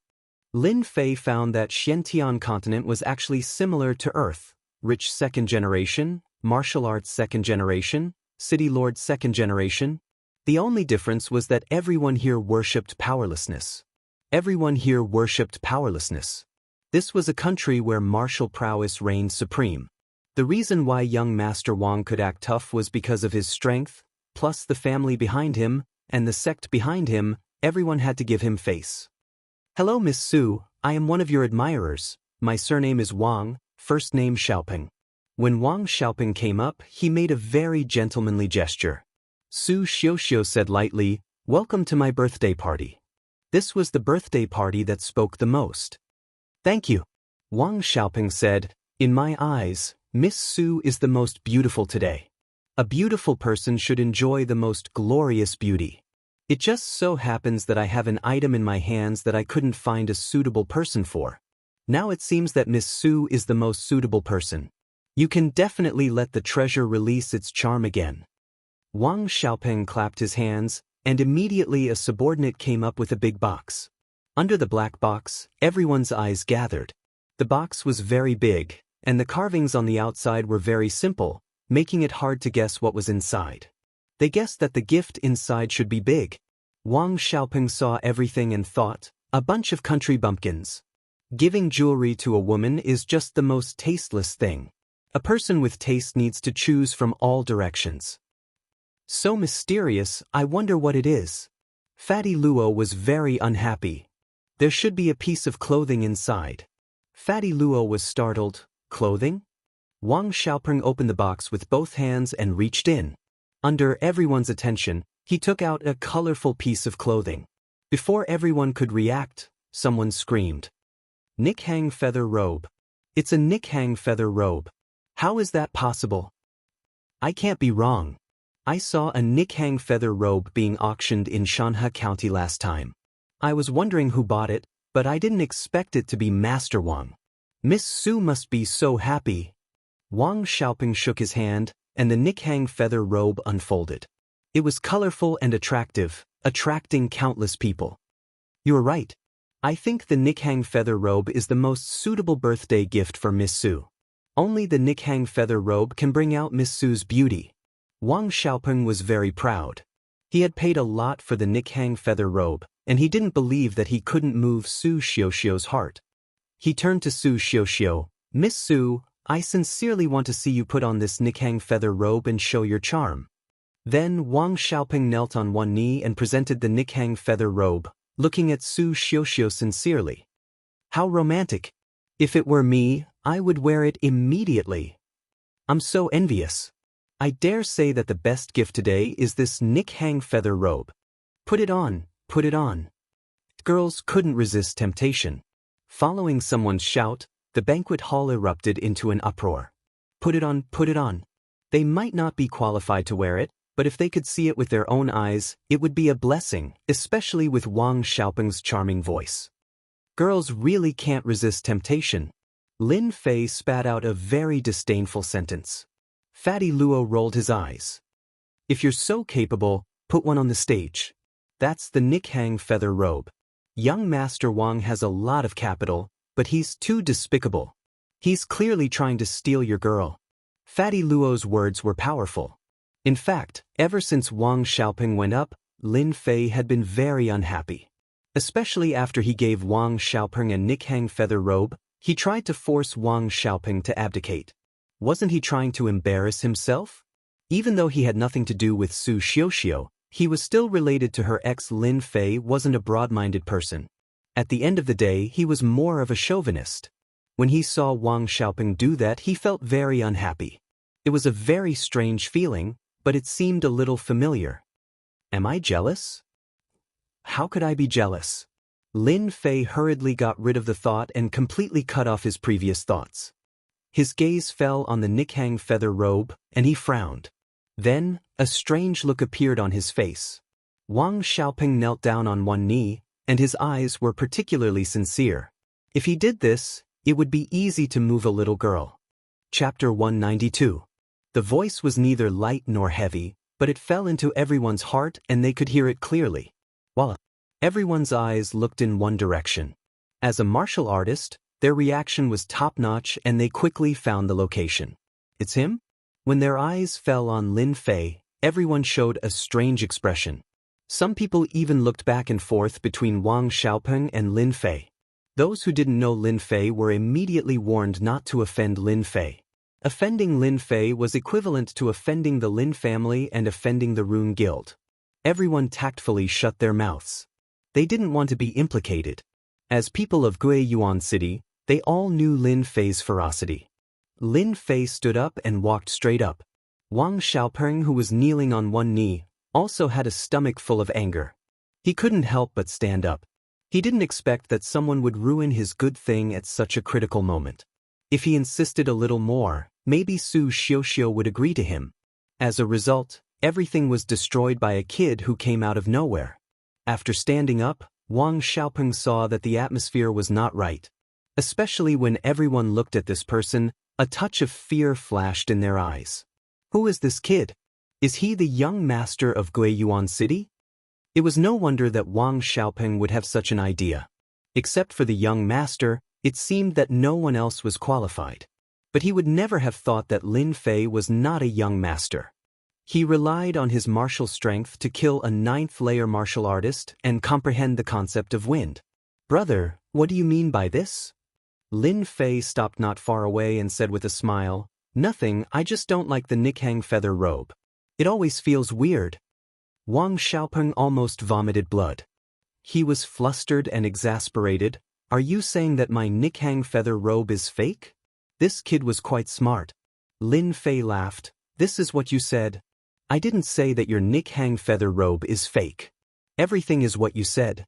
Lin Fei found that Xiantian continent was actually similar to Earth. Rich 2nd generation, martial arts 2nd generation, city lord 2nd generation. The only difference was that everyone here worshipped powerlessness. Everyone here worshipped powerlessness. This was a country where martial prowess reigned supreme. The reason why young Master Wang could act tough was because of his strength, plus the family behind him, and the sect behind him. Everyone had to give him face. Hello Miss Su, I am one of your admirers. My surname is Wang, first name Xiaoping. When Wang Xiaoping came up, he made a very gentlemanly gesture. Su Xiaoxiao said lightly, welcome to my birthday party. This was the birthday party that spoke the most. Thank you. Wang Xiaoping said, in my eyes, Miss Su is the most beautiful today. A beautiful person should enjoy the most glorious beauty. It just so happens that I have an item in my hands that I couldn't find a suitable person for. Now it seems that Miss Su is the most suitable person. You can definitely let the treasure release its charm again. Wang Xiaoping clapped his hands, and immediately a subordinate came up with a big box. Under the black box, everyone's eyes gathered. The box was very big, and the carvings on the outside were very simple, making it hard to guess what was inside. They guessed that the gift inside should be big. Wang Xiaoping saw everything and thought, a bunch of country bumpkins. Giving jewelry to a woman is just the most tasteless thing. A person with taste needs to choose from all directions. So mysterious, I wonder what it is. Fatty Luo was very unhappy. There should be a piece of clothing inside. Fatty Luo was startled. Clothing? Wang Xiaoping opened the box with both hands and reached in. Under everyone's attention, he took out a colorful piece of clothing. Before everyone could react, someone screamed. Nikhang feather robe. It's a Nikhang feather robe. How is that possible? I can't be wrong. I saw a Nikhang feather robe being auctioned in Xianxia County last time. I was wondering who bought it, but I didn't expect it to be Master Wang. Miss Su must be so happy. Wang Xiaoping shook his hand, and the Nikhang feather robe unfolded. It was colorful and attractive, attracting countless people. You're right. I think the Nikhang feather robe is the most suitable birthday gift for Miss Su. Only the Nikhang feather robe can bring out Miss Su's beauty. Wang Xiaopeng was very proud. He had paid a lot for the Nikhang feather robe, and he didn't believe that he couldn't move Su Xiuxiu's heart. He turned to Su Xiuxiu. Miss Su, I sincerely want to see you put on this Nikhang feather robe and show your charm. Then Wang Xiaopeng knelt on one knee and presented the Nikhang feather robe, looking at Su Xiuxiu sincerely. How romantic! If it were me, I would wear it immediately. I'm so envious. I dare say that the best gift today is this Nikhang feather robe. Put it on, put it on. Girls couldn't resist temptation. Following someone's shout, the banquet hall erupted into an uproar. Put it on, put it on. They might not be qualified to wear it, but if they could see it with their own eyes, it would be a blessing, especially with Wang Xiaopeng's charming voice. Girls really can't resist temptation. Lin Fei spat out a very disdainful sentence. Fatty Luo rolled his eyes. If you're so capable, put one on the stage. That's the Nikhang feather robe. Young Master Wang has a lot of capital, but he's too despicable. He's clearly trying to steal your girl. Fatty Luo's words were powerful. In fact, ever since Wang Xiaopeng went up, Lin Fei had been very unhappy. Especially after he gave Wang Xiaopeng a Nikhang feather robe, he tried to force Wang Xiaopeng to abdicate. Wasn't he trying to embarrass himself? Even though he had nothing to do with Su Xiuxiu, he was still related to her ex. Lin Fei wasn't a broad-minded person. At the end of the day, he was more of a chauvinist. When he saw Wang Xiaopeng do that, he felt very unhappy. It was a very strange feeling, but it seemed a little familiar. Am I jealous? How could I be jealous? Lin Fei hurriedly got rid of the thought and completely cut off his previous thoughts. His gaze fell on the Nikhang feather robe, and he frowned. Then, a strange look appeared on his face. Wang Xiaopeng knelt down on one knee, and his eyes were particularly sincere. If he did this, it would be easy to move a little girl. Chapter 192. The voice was neither light nor heavy, but it fell into everyone's heart and they could hear it clearly. Voila! Everyone's eyes looked in one direction. As a martial artist, their reaction was top-notch and they quickly found the location. It's him? When their eyes fell on Lin Fei, everyone showed a strange expression. Some people even looked back and forth between Wang Xiaopeng and Lin Fei. Those who didn't know Lin Fei were immediately warned not to offend Lin Fei. Offending Lin Fei was equivalent to offending the Lin family and offending the Rune Guild. Everyone tactfully shut their mouths. They didn't want to be implicated. As people of Guiyuan City, they all knew Lin Fei's ferocity. Lin Fei stood up and walked straight up. Wang Xiaopeng, who was kneeling on one knee, also had a stomach full of anger. He couldn't help but stand up. He didn't expect that someone would ruin his good thing at such a critical moment. If he insisted a little more, maybe Su Xiuxiu would agree to him. As a result, everything was destroyed by a kid who came out of nowhere. After standing up, Wang Xiaopeng saw that the atmosphere was not right. Especially when everyone looked at this person, a touch of fear flashed in their eyes. Who is this kid? Is he the young master of Guiyuan City? It was no wonder that Wang Xiaopeng would have such an idea. Except for the young master, it seemed that no one else was qualified. But he would never have thought that Lin Fei was not a young master. He relied on his martial strength to kill a 9th-layer martial artist and comprehend the concept of wind. Brother, what do you mean by this? Lin Fei stopped not far away and said with a smile, Nothing, I just don't like the Nikhang feather robe. It always feels weird. Wang Xiaopeng almost vomited blood. He was flustered and exasperated. Are you saying that my Nikhang feather robe is fake? This kid was quite smart. Lin Fei laughed. This is what you said. I didn't say that your Nikhang feather robe is fake. Everything is what you said.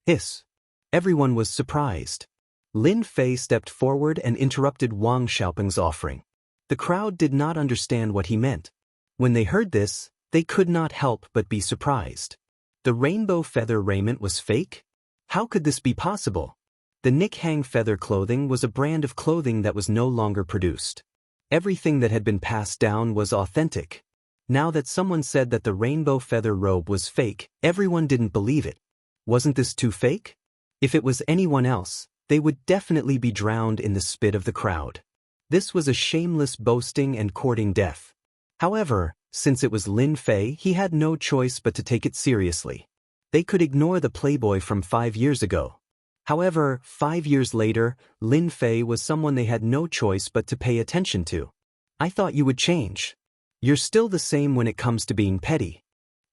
Hiss. Everyone was surprised. Lin Fei stepped forward and interrupted Wang Xiaopeng's offering. The crowd did not understand what he meant. When they heard this, they could not help but be surprised. The rainbow feather raiment was fake? How could this be possible? The Nikhang feather clothing was a brand of clothing that was no longer produced. Everything that had been passed down was authentic. Now that someone said that the rainbow feather robe was fake, everyone didn't believe it. Wasn't this too fake? If it was anyone else, they would definitely be drowned in the spit of the crowd. This was a shameless boasting and courting death. However, Since it was Lin Fei, he had no choice but to take it seriously. They could ignore the playboy from 5 years ago. However, 5 years later, Lin Fei was someone they had no choice but to pay attention to. I thought you would change. You're still the same when it comes to being petty.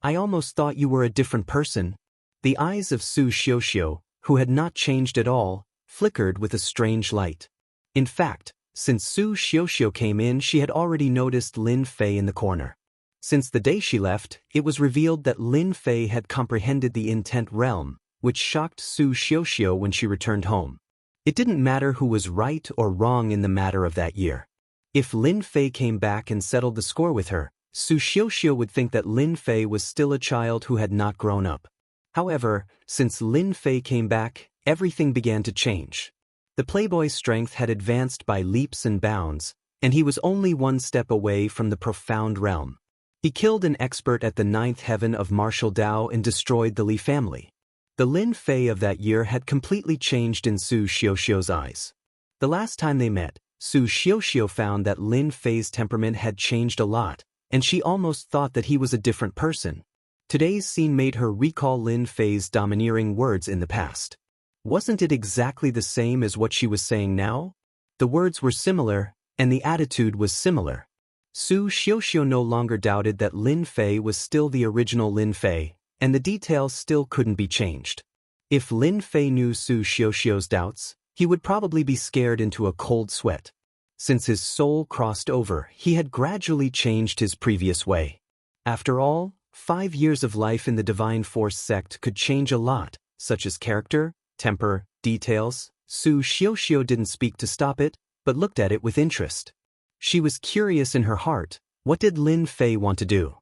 I almost thought you were a different person. The eyes of Su Xiuxiu, who had not changed at all, flickered with a strange light. In fact, since Su Xiuxiu came in, she had already noticed Lin Fei in the corner. Since the day she left, it was revealed that Lin Fei had comprehended the intent realm, which shocked Su Xiuxiu when she returned home. It didn't matter who was right or wrong in the matter of that year. If Lin Fei came back and settled the score with her, Su Xiuxiu would think that Lin Fei was still a child who had not grown up. However, since Lin Fei came back, everything began to change. The playboy's strength had advanced by leaps and bounds, and he was only one step away from the profound realm. He killed an expert at the 9th heaven of martial Dao and destroyed the Li family. The Lin Fei of that year had completely changed in Su Xiuxiu's eyes. The last time they met, Su Xiuxiu found that Lin Fei's temperament had changed a lot, and she almost thought that he was a different person. Today's scene made her recall Lin Fei's domineering words in the past. Wasn't it exactly the same as what she was saying now? The words were similar, and the attitude was similar. Su Xiuxiu no longer doubted that Lin Fei was still the original Lin Fei, and the details still couldn't be changed. If Lin Fei knew Su Xiuxiu's doubts, he would probably be scared into a cold sweat. Since his soul crossed over, he had gradually changed his previous way. After all, 5 years of life in the Divine Force sect could change a lot, such as character, temper, details. Su Xiuxiu didn't speak to stop it, but looked at it with interest. She was curious in her heart. What did Lin Fei want to do?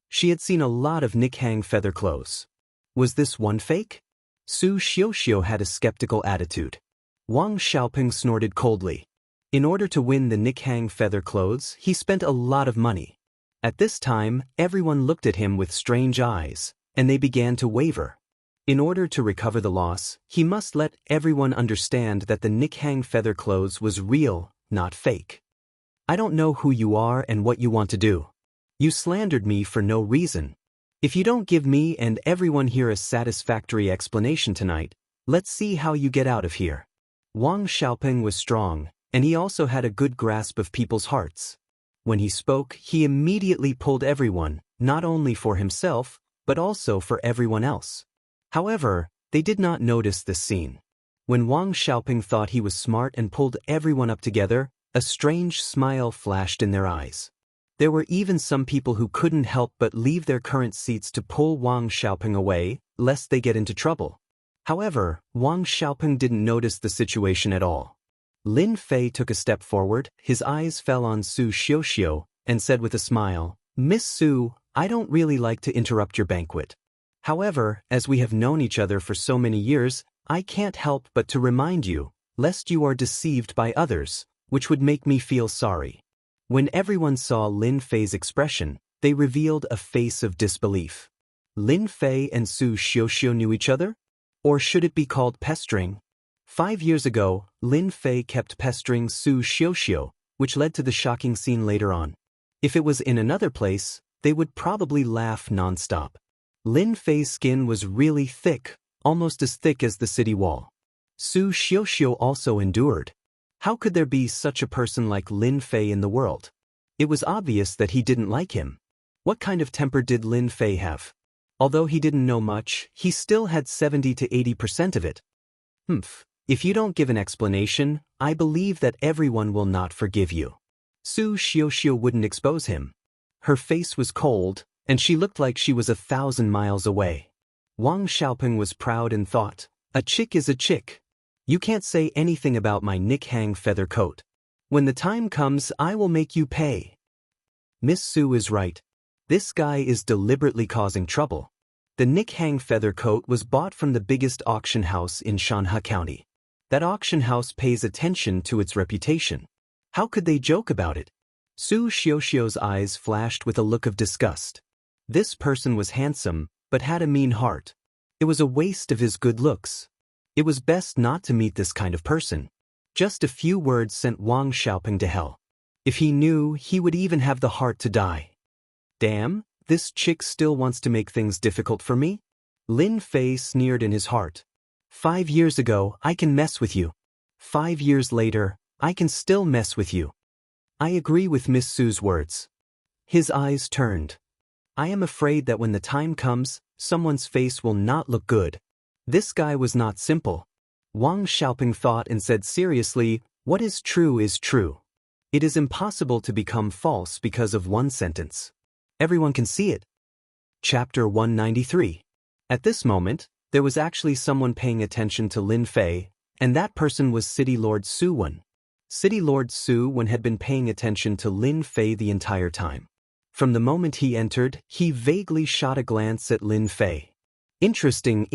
She had seen a lot of Nikhang feather clothes. Was this one fake? Su Xiuxiu had a skeptical attitude. Wang Xiaoping snorted coldly. In order to win the Nikhang feather clothes, he spent a lot of money. At this time, everyone looked at him with strange eyes, and they began to waver. In order to recover the loss, he must let everyone understand that the Nikhang feather clothes was real, not fake. I don't know who you are and what you want to do. You slandered me for no reason. If you don't give me and everyone here a satisfactory explanation tonight, let's see how you get out of here. Wang Xiaoping was strong, and he also had a good grasp of people's hearts. When he spoke, he immediately pulled everyone, not only for himself, but also for everyone else. However, they did not notice this scene. When Wang Xiaoping thought he was smart and pulled everyone up together, a strange smile flashed in their eyes. There were even some people who couldn't help but leave their current seats to pull Wang Xiaoping away, lest they get into trouble. However, Wang Xiaoping didn't notice the situation at all. Lin Fei took a step forward, his eyes fell on Su Xiuxiu, and said with a smile, "Miss Su, I don't really like to interrupt your banquet. However, as we have known each other for so many years, I can't help but to remind you, lest you are deceived by others, which would make me feel sorry." When everyone saw Lin Fei's expression, they revealed a face of disbelief. Lin Fei and Su Xiuxiu knew each other? Or should it be called pestering? 5 years ago, Lin Fei kept pestering Su Xiuxiu, which led to the shocking scene later on. If it was in another place, they would probably laugh non-stop. Lin Fei's skin was really thick, almost as thick as the city wall. Su Xiuxiu also endured. How could there be such a person like Lin Fei in the world? It was obvious that he didn't like him. What kind of temper did Lin Fei have? Although he didn't know much, he still had 70 to 80% of it. If you don't give an explanation, I believe that everyone will not forgive you. Su Xiuxiu wouldn't expose him. Her face was cold, and she looked like she was 1,000 miles away. Wang Xiaoping was proud and thought, "A chick is a chick. You can't say anything about my Nikhang feather coat. When the time comes, I will make you pay." Miss Su is right. This guy is deliberately causing trouble. The Nikhang feather coat was bought from the biggest auction house in Xianxia County. That auction house pays attention to its reputation. How could they joke about it? Su Xiuxiu's eyes flashed with a look of disgust. This person was handsome, but had a mean heart. It was a waste of his good looks. It was best not to meet this kind of person. Just a few words sent Wang Xiaoping to hell. If he knew, he would even have the heart to die. Damn, this chick still wants to make things difficult for me? Lin Fei sneered in his heart. 5 years ago, I can mess with you. 5 years later, I can still mess with you. I agree with Miss Su's words. His eyes turned. I am afraid that when the time comes, someone's face will not look good. This guy was not simple. Wang Xiaoping thought and said seriously, what is true is true. It is impossible to become false because of one sentence. Everyone can see it. Chapter 193. At this moment, there was actually someone paying attention to Lin Fei, and that person was City Lord Su Wen. City Lord Su Wen had been paying attention to Lin Fei the entire time. From the moment he entered, he vaguely shot a glance at Lin Fei. Interesting.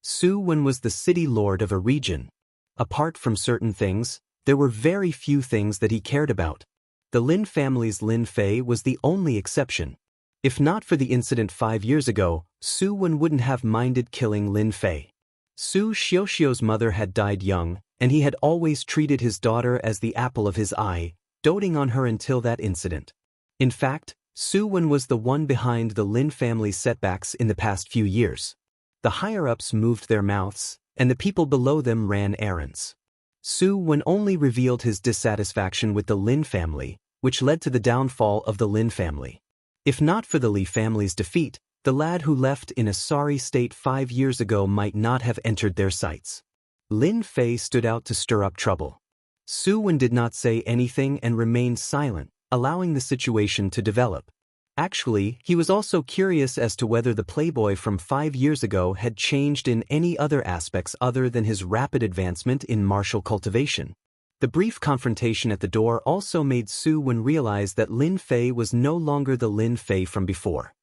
Su Wen was the city lord of a region. Apart from certain things, there were very few things that he cared about. The Lin family's Lin Fei was the only exception. If not for the incident 5 years ago, Su Wen wouldn't have minded killing Lin Fei. Su Xiaoxiao's mother had died young, and he had always treated his daughter as the apple of his eye, doting on her until that incident. In fact, Su Wen was the one behind the Lin family's setbacks in the past few years. The higher-ups moved their mouths, and the people below them ran errands. Su Wen only revealed his dissatisfaction with the Lin family, which led to the downfall of the Lin family. If not for the Li family's defeat, the lad who left in a sorry state 5 years ago might not have entered their sights. Lin Fei stood out to stir up trouble. Su Wen did not say anything and remained silent, allowing the situation to develop. Actually, he was also curious as to whether the playboy from 5 years ago had changed in any other aspects other than his rapid advancement in martial cultivation. The brief confrontation at the door also made Su Wen realize that Lin Fei was no longer the Lin Fei from before.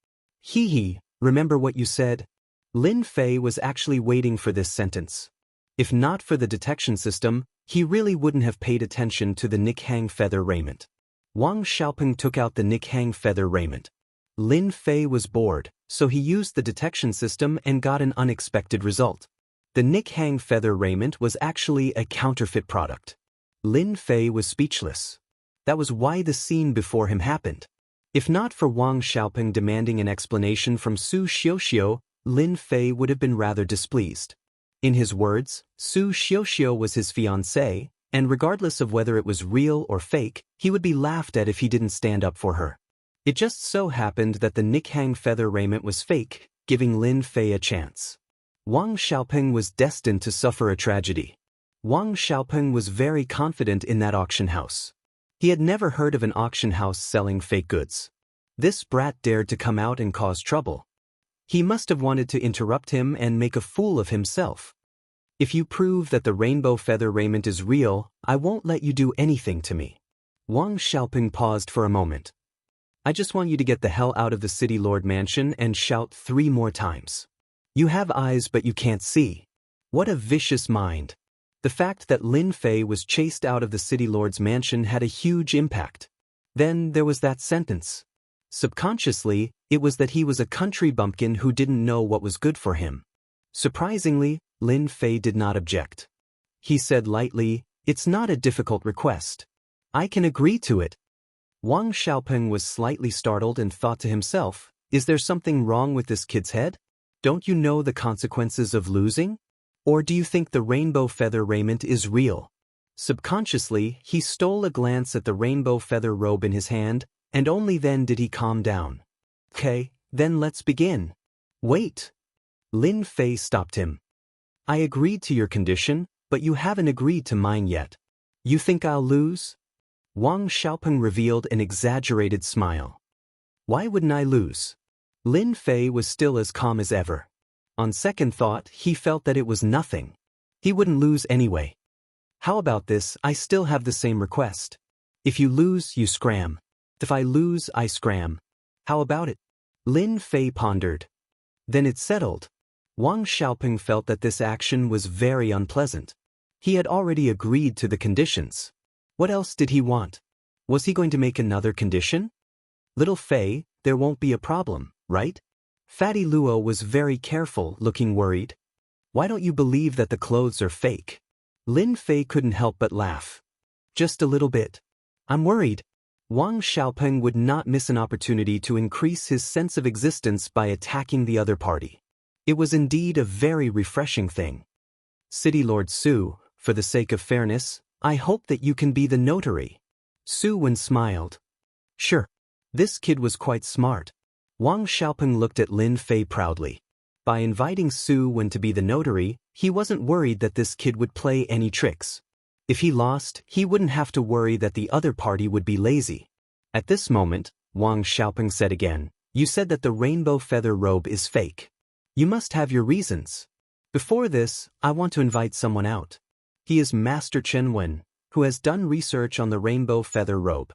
Hee, remember what you said? Lin Fei was actually waiting for this sentence. If not for the detection system, he really wouldn't have paid attention to the Nikhang feather raiment. Wang Xiaoping took out the Nikhang feather raiment. Lin Fei was bored, so he used the detection system and got an unexpected result. The Nikhang feather raiment was actually a counterfeit product. Lin Fei was speechless. That was why the scene before him happened. If not for Wang Xiaoping demanding an explanation from Su Xiaoxiao, Lin Fei would have been rather displeased. In his words, Su Xiaoxiao was his fiancée, and regardless of whether it was real or fake, he would be laughed at if he didn't stand up for her. It just so happened that the Nikhang feather raiment was fake, giving Lin Fei a chance. Wang Xiaoping was destined to suffer a tragedy. Wang Xiaoping was very confident in that auction house. He had never heard of an auction house selling fake goods. This brat dared to come out and cause trouble. He must have wanted to interrupt him and make a fool of himself. If you prove that the rainbow feather raiment is real, I won't let you do anything to me. Wang Xiaoping paused for a moment. I just want you to get the hell out of the City Lord mansion and shout 3 more times. You have eyes but you can't see. What a vicious mind. The fact that Lin Fei was chased out of the City Lord's mansion had a huge impact. Then there was that sentence. Subconsciously, it was that he was a country bumpkin who didn't know what was good for him. Surprisingly, Lin Fei did not object. He said lightly, "It's not a difficult request. I can agree to it." Wang Xiaoping was slightly startled and thought to himself, is there something wrong with this kid's head? Don't you know the consequences of losing? Or do you think the rainbow feather raiment is real? Subconsciously, he stole a glance at the rainbow feather robe in his hand, and only then did he calm down. Okay, then let's begin. Wait. Lin Fei stopped him. I agreed to your condition, but you haven't agreed to mine yet. You think I'll lose? Wang Xiaoping revealed an exaggerated smile. Why wouldn't I lose? Lin Fei was still as calm as ever. On second thought, he felt that it was nothing. He wouldn't lose anyway. How about this? I still have the same request. If you lose, you scram. If I lose, I scram. How about it? Lin Fei pondered. Then it's settled. Wang Xiaoping felt that this action was very unpleasant. He had already agreed to the conditions. What else did he want? Was he going to make another condition? Little Fei, there won't be a problem, right? Fatty Luo was very careful, looking worried. Why don't you believe that the clothes are fake? Lin Fei couldn't help but laugh. Just a little bit. I'm worried. Wang Xiaopeng would not miss an opportunity to increase his sense of existence by attacking the other party. It was indeed a very refreshing thing. City Lord Su, for the sake of fairness, I hope that you can be the notary. Su Wen smiled. Sure. This kid was quite smart. Wang Xiaopeng looked at Lin Fei proudly. By inviting Su Wen to be the notary, he wasn't worried that this kid would play any tricks. If he lost, he wouldn't have to worry that the other party would be lazy. At this moment, Wang Xiaopeng said again, you said that the rainbow feather robe is fake. You must have your reasons. Before this, I want to invite someone out. He is Master Chen Wen, who has done research on the rainbow feather robe.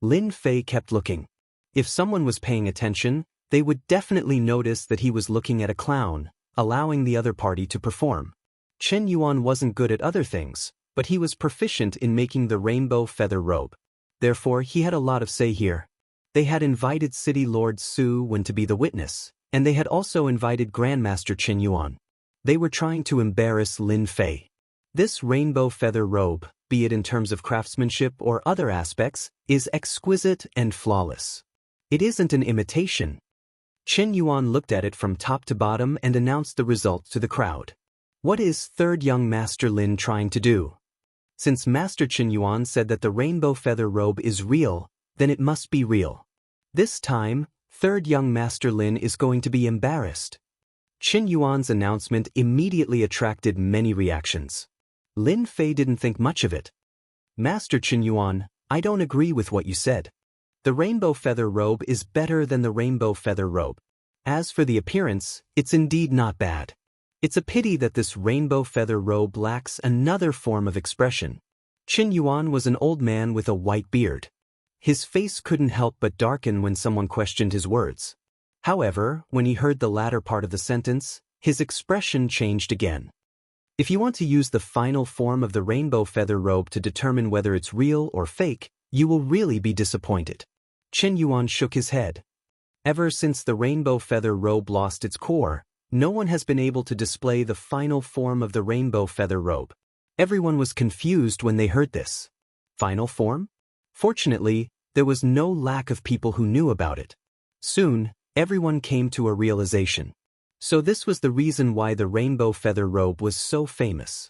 Lin Fei kept looking. If someone was paying attention, they would definitely notice that he was looking at a clown, allowing the other party to perform. Chen Yuan wasn't good at other things, but he was proficient in making the rainbow feather robe. Therefore, he had a lot of say here. They had invited City Lord Su Wen to be the witness, and they had also invited Grandmaster Chen Yuan. They were trying to embarrass Lin Fei. This rainbow feather robe, be it in terms of craftsmanship or other aspects, is exquisite and flawless. It isn't an imitation. Chen Yuan looked at it from top to bottom and announced the result to the crowd. What is third young Master Lin trying to do? Since Master Chen Yuan said that the rainbow feather robe is real, then it must be real. This time, third young Master Lin is going to be embarrassed. Chen Yuan's announcement immediately attracted many reactions. Lin Fei didn't think much of it. Master Chen Yuan, I don't agree with what you said. The rainbow feather robe is better than the rainbow feather robe. As for the appearance, it's indeed not bad. It's a pity that this rainbow feather robe lacks another form of expression. Chen Yuan was an old man with a white beard. His face couldn't help but darken when someone questioned his words. However, when he heard the latter part of the sentence, his expression changed again. If you want to use the final form of the rainbow feather robe to determine whether it's real or fake, you will really be disappointed. Chen Yuan shook his head. Ever since the rainbow feather robe lost its core, no one has been able to display the final form of the rainbow feather robe. Everyone was confused when they heard this. Final form? Fortunately, there was no lack of people who knew about it. Soon, everyone came to a realization. So this was the reason why the rainbow feather robe was so famous.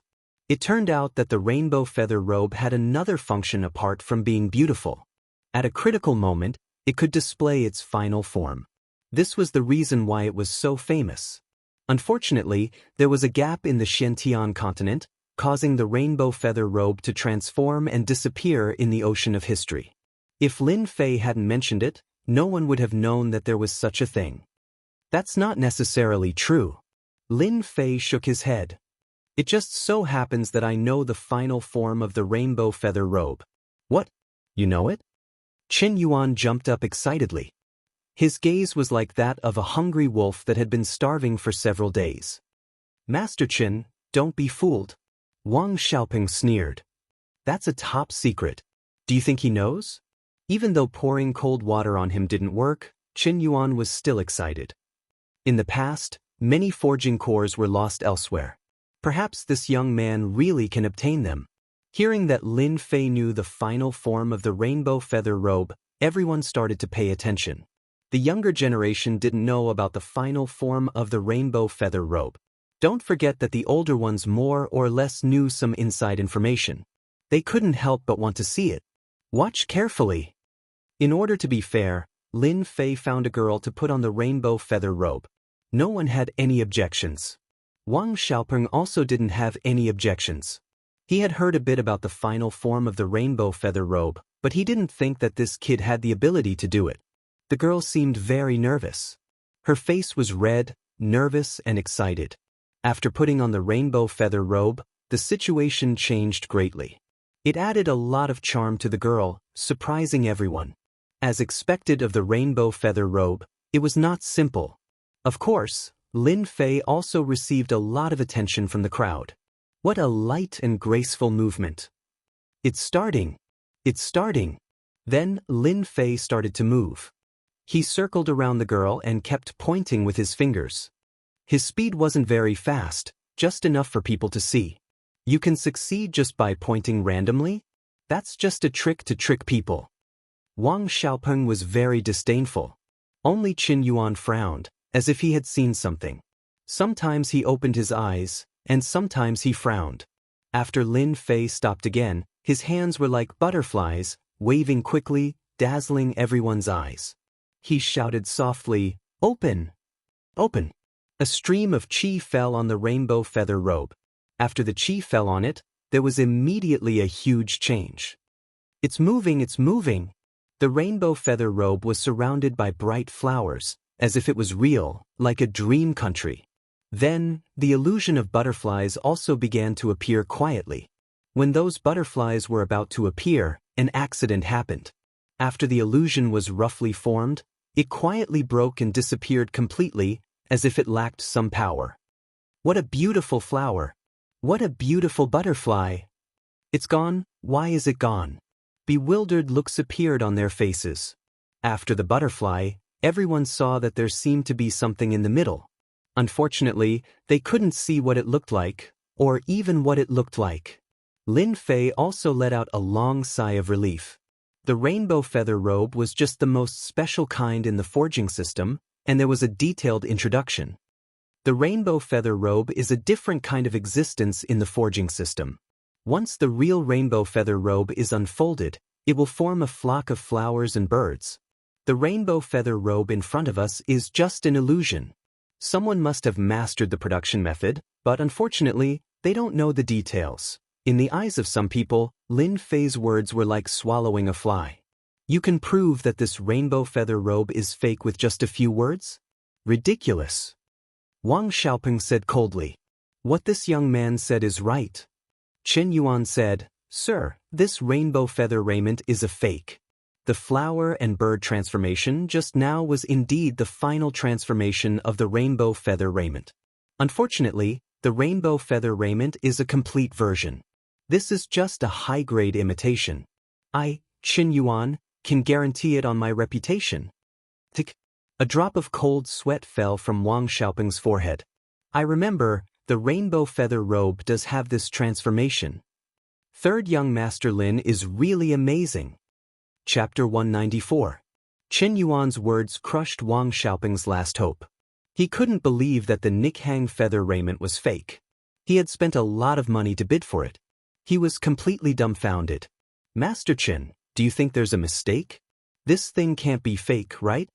It turned out that the rainbow feather robe had another function apart from being beautiful. At a critical moment, it could display its final form. This was the reason why it was so famous. Unfortunately, there was a gap in the Xianxia continent, causing the rainbow feather robe to transform and disappear in the ocean of history. If Lin Fei hadn't mentioned it, no one would have known that there was such a thing. That's not necessarily true. Lin Fei shook his head. It just so happens that I know the final form of the rainbow feather robe. What? You know it? Chen Yuan jumped up excitedly. His gaze was like that of a hungry wolf that had been starving for several days. Master Chen, don't be fooled. Wang Xiaopeng sneered. That's a top secret. Do you think he knows? Even though pouring cold water on him didn't work, Chen Yuan was still excited. In the past, many forging cores were lost elsewhere. Perhaps this young man really can obtain them. Hearing that Lin Fei knew the final form of the rainbow feather robe, everyone started to pay attention. The younger generation didn't know about the final form of the rainbow feather robe. Don't forget that the older ones more or less knew some inside information. They couldn't help but want to see it. Watch carefully. In order to be fair, Lin Fei found a girl to put on the rainbow feather robe. No one had any objections. Wang Xiaopeng also didn't have any objections. He had heard a bit about the final form of the rainbow feather robe, but he didn't think that this kid had the ability to do it. The girl seemed very nervous. Her face was red, nervous, and excited. After putting on the rainbow feather robe, the situation changed greatly. It added a lot of charm to the girl, surprising everyone. As expected of the rainbow feather robe, it was not simple. Of course, Lin Fei also received a lot of attention from the crowd. What a light and graceful movement. It's starting. It's starting. Then Lin Fei started to move. He circled around the girl and kept pointing with his fingers. His speed wasn't very fast, just enough for people to see. You can succeed just by pointing randomly? That's just a trick to trick people. Wang Xiaopeng was very disdainful. Only Qin Yuan frowned, as if he had seen something. Sometimes he opened his eyes, and sometimes he frowned. After Lin Fei stopped again, his hands were like butterflies, waving quickly, dazzling everyone's eyes. He shouted softly, "Open! Open!" A stream of qi fell on the rainbow feather robe. After the qi fell on it, there was immediately a huge change. "It's moving, it's moving!" The rainbow feather robe was surrounded by bright flowers, as if it was real, like a dream country. Then, the illusion of butterflies also began to appear quietly. When those butterflies were about to appear, an accident happened. After the illusion was roughly formed, it quietly broke and disappeared completely, as if it lacked some power. What a beautiful flower! What a beautiful butterfly! It's gone. Why is it gone? Bewildered looks appeared on their faces. After the butterfly, everyone saw that there seemed to be something in the middle. Unfortunately, they couldn't see what it looked like, or even what it looked like. Lin Fei also let out a long sigh of relief. The rainbow feather robe was just the most special kind in the forging system, and there was a detailed introduction. The rainbow feather robe is a different kind of existence in the forging system. Once the real rainbow feather robe is unfolded, it will form a flock of flowers and birds. The rainbow feather robe in front of us is just an illusion. Someone must have mastered the production method, but unfortunately, they don't know the details. In the eyes of some people, Lin Fei's words were like swallowing a fly. You can prove that this rainbow feather robe is fake with just a few words? Ridiculous. Wang Xiaopeng said coldly. What this young man said is right. Qin Yuan said, Sir, this rainbow feather raiment is a fake. The flower and bird transformation just now was indeed the final transformation of the rainbow feather raiment. Unfortunately, the rainbow feather raiment is a complete version. This is just a high-grade imitation. I, Qin Yuan, can guarantee it on my reputation. Tick. A drop of cold sweat fell from Wang Xiaopeng's forehead. I remember, the rainbow feather robe does have this transformation. Third young Master Lin is really amazing. Chapter 194. Qin Yuan's words crushed Wang Xiaopeng's last hope. He couldn't believe that the Nikhang feather raiment was fake. He had spent a lot of money to bid for it. He was completely dumbfounded. Master Qin, do you think there's a mistake? This thing can't be fake, right?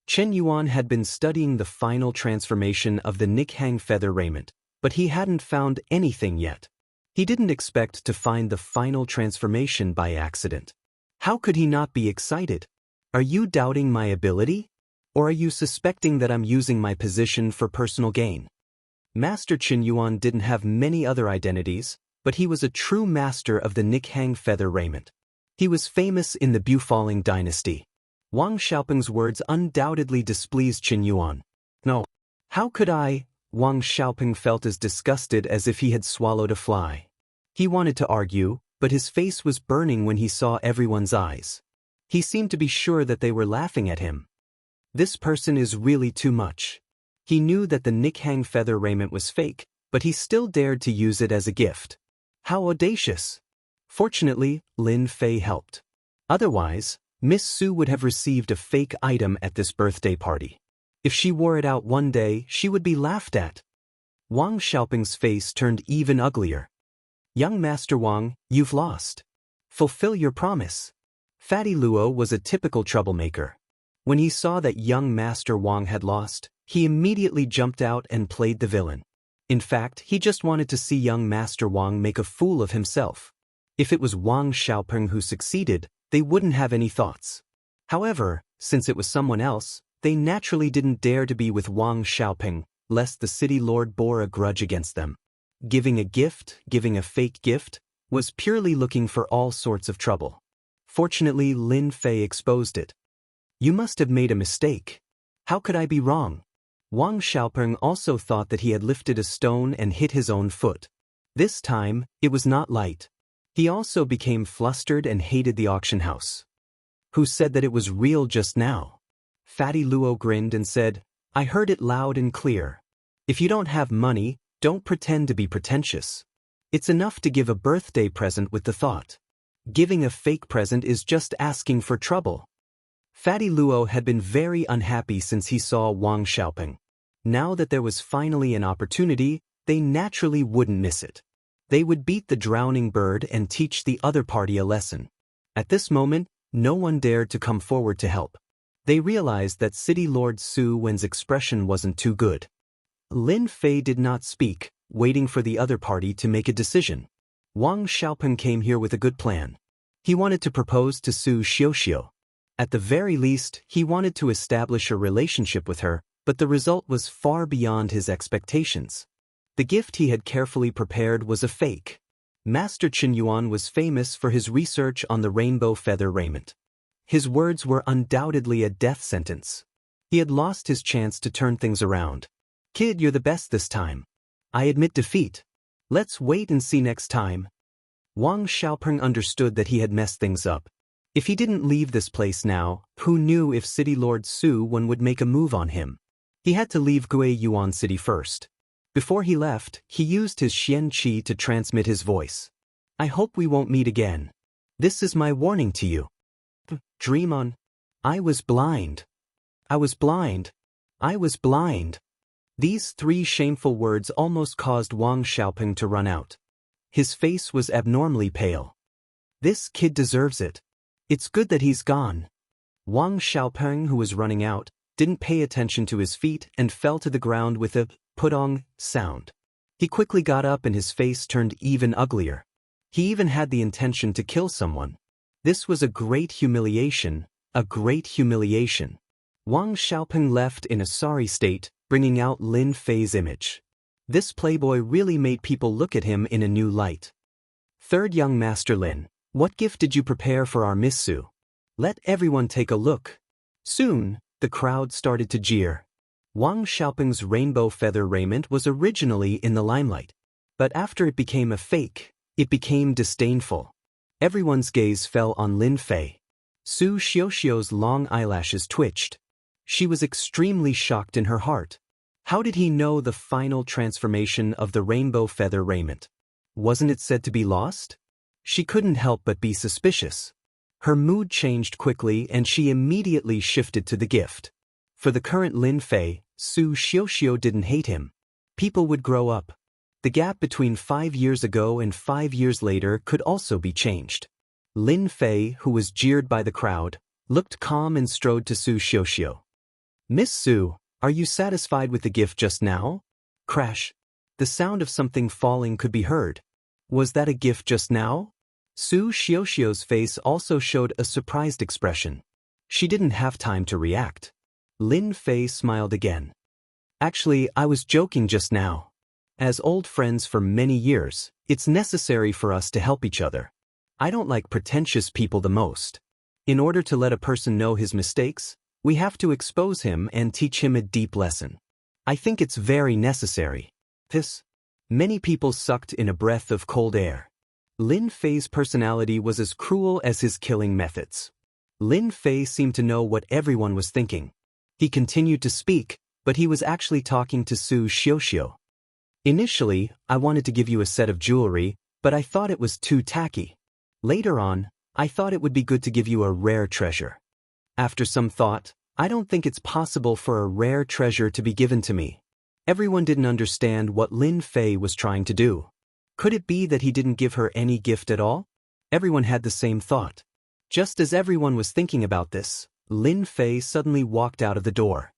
Qin Yuan had been studying the final transformation of the Nikhang feather raiment, but he hadn't found anything yet. He didn't expect to find the final transformation by accident. How could he not be excited? Are you doubting my ability? Or are you suspecting that I'm using my position for personal gain? Master Qin Yuan didn't have many other identities, but he was a true master of the Nikhang feather raiment. He was famous in the Bufalling dynasty. Wang Xiaopeng's words undoubtedly displeased Qin Yuan. No. How could I? Wang Xiaopeng felt as disgusted as if he had swallowed a fly. He wanted to argue, but his face was burning when he saw everyone's eyes. He seemed to be sure that they were laughing at him. This person is really too much. He knew that the Nikhang feather raiment was fake, but he still dared to use it as a gift. How audacious! Fortunately, Lin Fei helped. Otherwise, Miss Su would have received a fake item at this birthday party. If she wore it out one day, she would be laughed at. Wang Xiaopeng's face turned even uglier. Young Master Wang, you've lost. Fulfill your promise. Fatty Luo was a typical troublemaker. When he saw that young Master Wang had lost, he immediately jumped out and played the villain. In fact, he just wanted to see young Master Wang make a fool of himself. If it was Wang Xiaopeng who succeeded, they wouldn't have any thoughts. However, since it was someone else, they naturally didn't dare to be with Wang Xiaopeng, lest the city lord bore a grudge against them. Giving a fake gift, was purely looking for all sorts of trouble. Fortunately, Lin Fei exposed it. You must have made a mistake. How could I be wrong? Wang Xiaopeng also thought that he had lifted a stone and hit his own foot. This time, it was not light. He also became flustered and hated the auction house. Who said that it was real just now? Fatty Luo grinned and said, I heard it loud and clear. If you don't have money, don't pretend to be pretentious. It's enough to give a birthday present with the thought. Giving a fake present is just asking for trouble. Fatty Luo had been very unhappy since he saw Wang Xiaopeng. Now that there was finally an opportunity, they naturally wouldn't miss it. They would beat the drowning bird and teach the other party a lesson. At this moment, no one dared to come forward to help. They realized that City Lord Su Wen's expression wasn't too good. Lin Fei did not speak, waiting for the other party to make a decision. Wang Xiaopeng came here with a good plan. He wanted to propose to Su Xiuxiu. At the very least, he wanted to establish a relationship with her, but the result was far beyond his expectations. The gift he had carefully prepared was a fake. Master Qin Yuan was famous for his research on the rainbow feather raiment. His words were undoubtedly a death sentence. He had lost his chance to turn things around. "Kid, you're the best this time. I admit defeat. Let's wait and see next time." Wang Xiaopeng understood that he had messed things up. If he didn't leave this place now, who knew if City Lord Su Wen would make a move on him? He had to leave Guiyuan City first. Before he left, he used his Xianxia to transmit his voice. "I hope we won't meet again. This is my warning to you. Dream on. I was blind. I was blind. I was blind." These 3 shameful words almost caused Wang Xiaopeng to run out. His face was abnormally pale. "This kid deserves it. It's good that he's gone." Wang Xiaopeng, who was running out, didn't pay attention to his feet and fell to the ground with a pudong sound. He quickly got up and his face turned even uglier. He even had the intention to kill someone. This was a great humiliation, a great humiliation. Wang Xiaopeng left in a sorry state, bringing out Lin Fei's image. This playboy really made people look at him in a new light. "Third young Master Lin, what gift did you prepare for our Miss Su? Let everyone take a look." Soon, the crowd started to jeer. Wang Xiaopeng's rainbow feather raiment was originally in the limelight. But after it became a fake, it became disdainful. Everyone's gaze fell on Lin Fei. Su Xiuxiu's long eyelashes twitched. She was extremely shocked in her heart. How did he know the final transformation of the rainbow feather raiment? Wasn't it said to be lost? She couldn't help but be suspicious. Her mood changed quickly and she immediately shifted to the gift. For the current Lin Fei, Su Xiuxiu didn't hate him. People would grow up. The gap between 5 years ago and 5 years later could also be changed. Lin Fei, who was jeered by the crowd, looked calm and strode to Su Xiuxiu. "Miss Su, are you satisfied with the gift just now?" Crash. The sound of something falling could be heard. Was that a gift just now? Su Xiuxiu's face also showed a surprised expression. She didn't have time to react. Lin Fei smiled again. "Actually, I was joking just now. As old friends for many years, it's necessary for us to help each other. I don't like pretentious people the most. In order to let a person know his mistakes, we have to expose him and teach him a deep lesson. I think it's very necessary." This. Many people sucked in a breath of cold air. Lin Fei's personality was as cruel as his killing methods. Lin Fei seemed to know what everyone was thinking. He continued to speak, but he was actually talking to Su Xiuxiu. "Initially, I wanted to give you a set of jewelry, but I thought it was too tacky. Later on, I thought it would be good to give you a rare treasure. After some thought, I don't think it's possible for a rare treasure to be given to me." Everyone didn't understand what Lin Fei was trying to do. Could it be that he didn't give her any gift at all? Everyone had the same thought. Just as everyone was thinking about this, Lin Fei suddenly walked out of the door.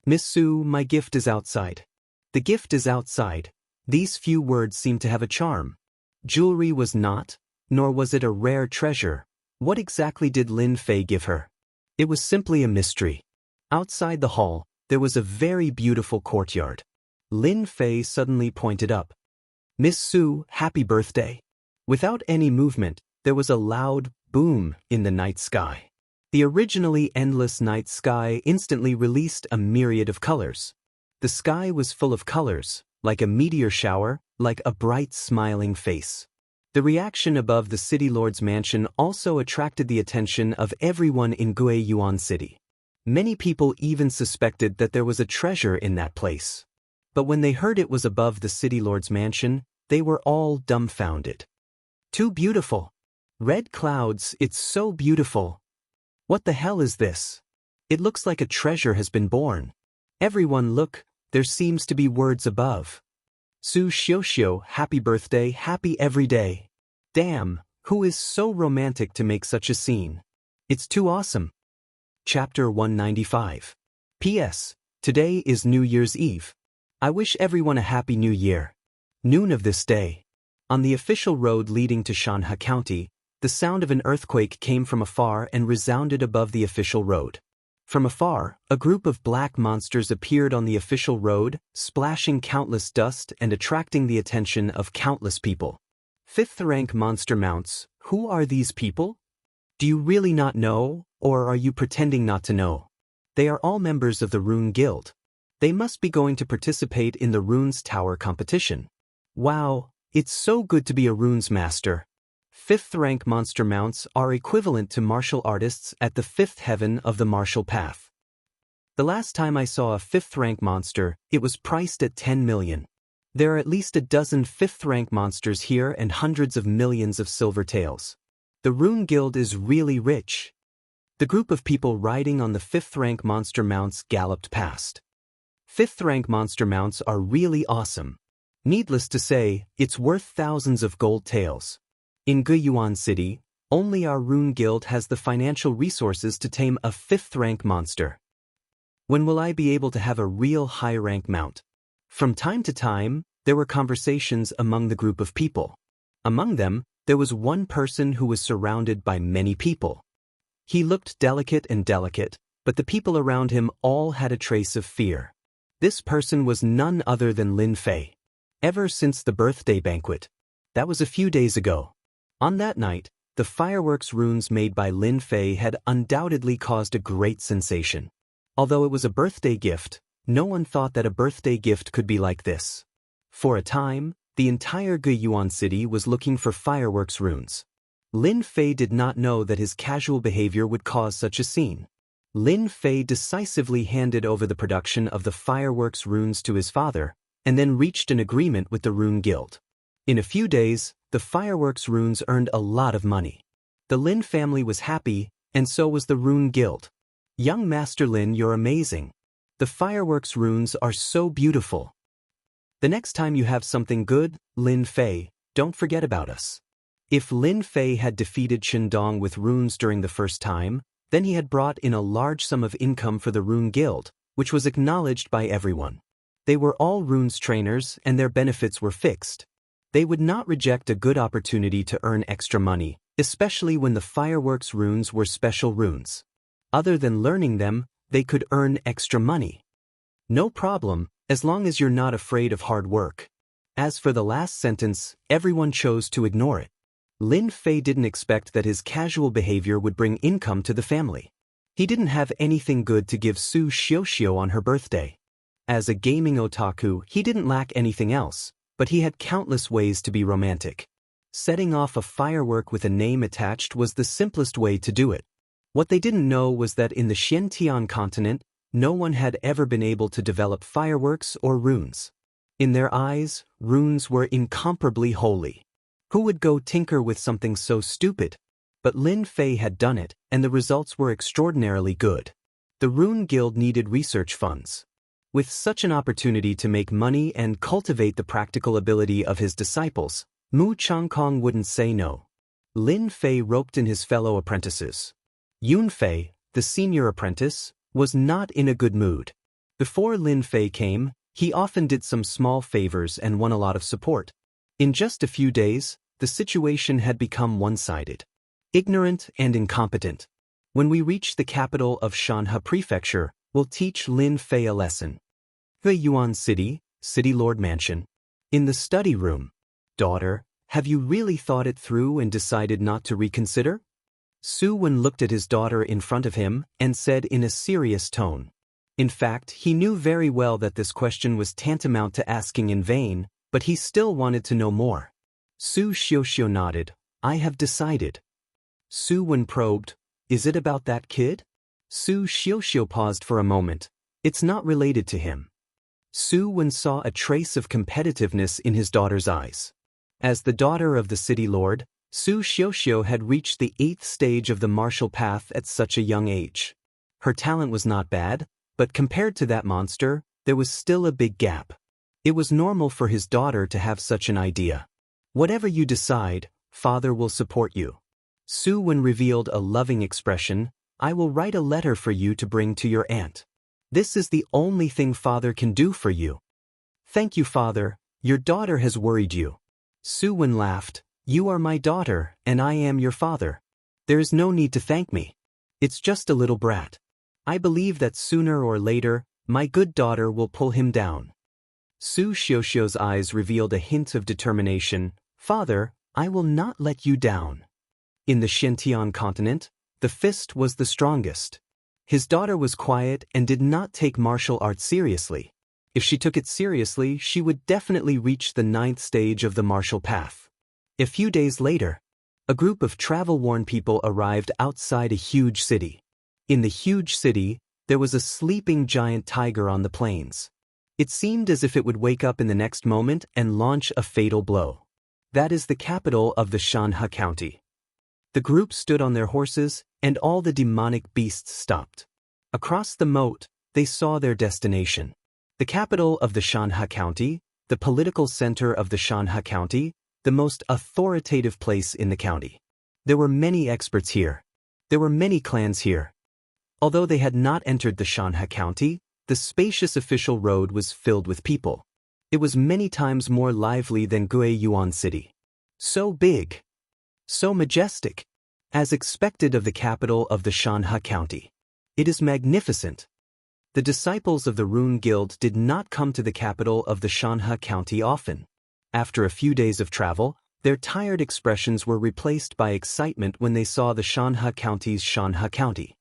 "Miss Su, my gift is outside." The gift is outside. These few words seemed to have a charm. Jewelry was not, nor was it a rare treasure. What exactly did Lin Fei give her? It was simply a mystery. Outside the hall, there was a very beautiful courtyard. Lin Fei suddenly pointed up. "Miss Su, happy birthday." Without any movement, there was a loud boom in the night sky. The originally endless night sky instantly released a myriad of colors. The sky was full of colors, like a meteor shower, like a bright smiling face. The reaction above the city lord's mansion also attracted the attention of everyone in Guiyuan City. Many people even suspected that there was a treasure in that place. But when they heard it was above the city lord's mansion, they were all dumbfounded. "Too beautiful. Red clouds, it's so beautiful. What the hell is this? It looks like a treasure has been born. Everyone look, there seems to be words above. Su Xiaoxiao, happy birthday, happy every day. Damn, who is so romantic to make such a scene? It's too awesome. Chapter 195. P.S. Today is New Year's Eve. I wish everyone a happy new year. Noon of this day. On the official road leading to Xianxia County, the sound of an earthquake came from afar and resounded above the official road. From afar, a group of black monsters appeared on the official road, splashing countless dust and attracting the attention of countless people. Fifth-rank monster mounts, who are these people? Do you really not know, or are you pretending not to know? They are all members of the Rune Guild. They must be going to participate in the Runes Tower competition. Wow, it's so good to be a Runes master. Fifth-rank monster mounts are equivalent to martial artists at the fifth heaven of the martial path. The last time I saw a fifth-rank monster, it was priced at 10 million. There are at least a dozen fifth-rank monsters here and hundreds of millions of silver tails. The Rune Guild is really rich. The group of people riding on the fifth-rank monster mounts galloped past. Fifth-rank monster mounts are really awesome. Needless to say, it's worth thousands of gold taels. In Guiyuan City, only our Rune Guild has the financial resources to tame a fifth-rank monster. When will I be able to have a real high-rank mount? From time to time, there were conversations among the group of people. Among them, there was one person who was surrounded by many people. He looked delicate, but the people around him all had a trace of fear. This person was none other than Lin Fei. Ever since the birthday banquet. That was a few days ago. On that night, the fireworks runes made by Lin Fei had undoubtedly caused a great sensation. Although it was a birthday gift, no one thought that a birthday gift could be like this. For a time, the entire Guiyuan city was looking for fireworks runes. Lin Fei did not know that his casual behavior would cause such a scene. Lin Fei decisively handed over the production of the fireworks runes to his father, and then reached an agreement with the Rune Guild. In a few days, the fireworks runes earned a lot of money. The Lin family was happy, and so was the Rune Guild. Young Master Lin, you're amazing. The fireworks runes are so beautiful. The next time you have something good, Lin Fei, don't forget about us. If Lin Fei had defeated Qindong with runes during the first time, then he had brought in a large sum of income for the Rune Guild, which was acknowledged by everyone. They were all runes trainers and their benefits were fixed. They would not reject a good opportunity to earn extra money, especially when the fireworks runes were special runes. Other than learning them, they could earn extra money. No problem, as long as you're not afraid of hard work. As for the last sentence, everyone chose to ignore it. Lin Fei didn't expect that his casual behavior would bring income to the family. He didn't have anything good to give Su Xiaoxiao on her birthday. As a gaming otaku, he didn't lack anything else, but he had countless ways to be romantic. Setting off a firework with a name attached was the simplest way to do it. What they didn't know was that in the Xiantian continent, no one had ever been able to develop fireworks or runes. In their eyes, runes were incomparably holy. Who would go tinker with something so stupid? But Lin Fei had done it, and the results were extraordinarily good. The Rune Guild needed research funds. With such an opportunity to make money and cultivate the practical ability of his disciples, Mu Changkong wouldn't say no. Lin Fei roped in his fellow apprentices. Yun Fei, the senior apprentice, was not in a good mood. Before Lin Fei came, he often did some small favors and won a lot of support. In just a few days, the situation had become one-sided. Ignorant and incompetent. When we reach the capital of Xianxia Prefecture, we'll teach Lin Fei a lesson. Guiyuan City, City Lord Mansion. In the study room. Daughter, have you really thought it through and decided not to reconsider? Su Wen looked at his daughter in front of him and said in a serious tone. In fact, he knew very well that this question was tantamount to asking in vain, but he still wanted to know more. Su Xiaoxiao nodded. I have decided. Su Wen probed. Is it about that kid? Su Xiaoxiao paused for a moment. It's not related to him. Su Wen saw a trace of competitiveness in his daughter's eyes. As the daughter of the city lord, Su Xiaoxiu had reached the 8th stage of the martial path at such a young age. Her talent was not bad, but compared to that monster, there was still a big gap. It was normal for his daughter to have such an idea. Whatever you decide, father will support you. Su Wen revealed a loving expression. I will write a letter for you to bring to your aunt. This is the only thing father can do for you. Thank you, father. Your daughter has worried you. Su Wen laughed. You are my daughter, and I am your father. There is no need to thank me. It's just a little brat. I believe that sooner or later, my good daughter will pull him down. Su Xiaoxiu's eyes revealed a hint of determination. Father, I will not let you down. In the Xintian continent, the fist was the strongest. His daughter was quiet and did not take martial arts seriously. If she took it seriously, she would definitely reach the 9th stage of the martial path. A few days later, a group of travel-worn people arrived outside a huge city. In the huge city, there was a sleeping giant tiger on the plains. It seemed as if it would wake up in the next moment and launch a fatal blow. That is the capital of the Xianxia county. The group stood on their horses, and all the demonic beasts stopped. Across the moat, they saw their destination. The capital of the Xianxia county, the political center of the Xianxia county, the most authoritative place in the county. There were many experts here. There were many clans here. Although they had not entered the Xianxia county, the spacious official road was filled with people. It was many times more lively than Guiyuan City. So big. So majestic. As expected of the capital of the Xianxia county. It is magnificent. The disciples of the Rune Guild did not come to the capital of the Xianxia county often. After a few days of travel, their tired expressions were replaced by excitement when they saw the Xianxia county's Xianxia county.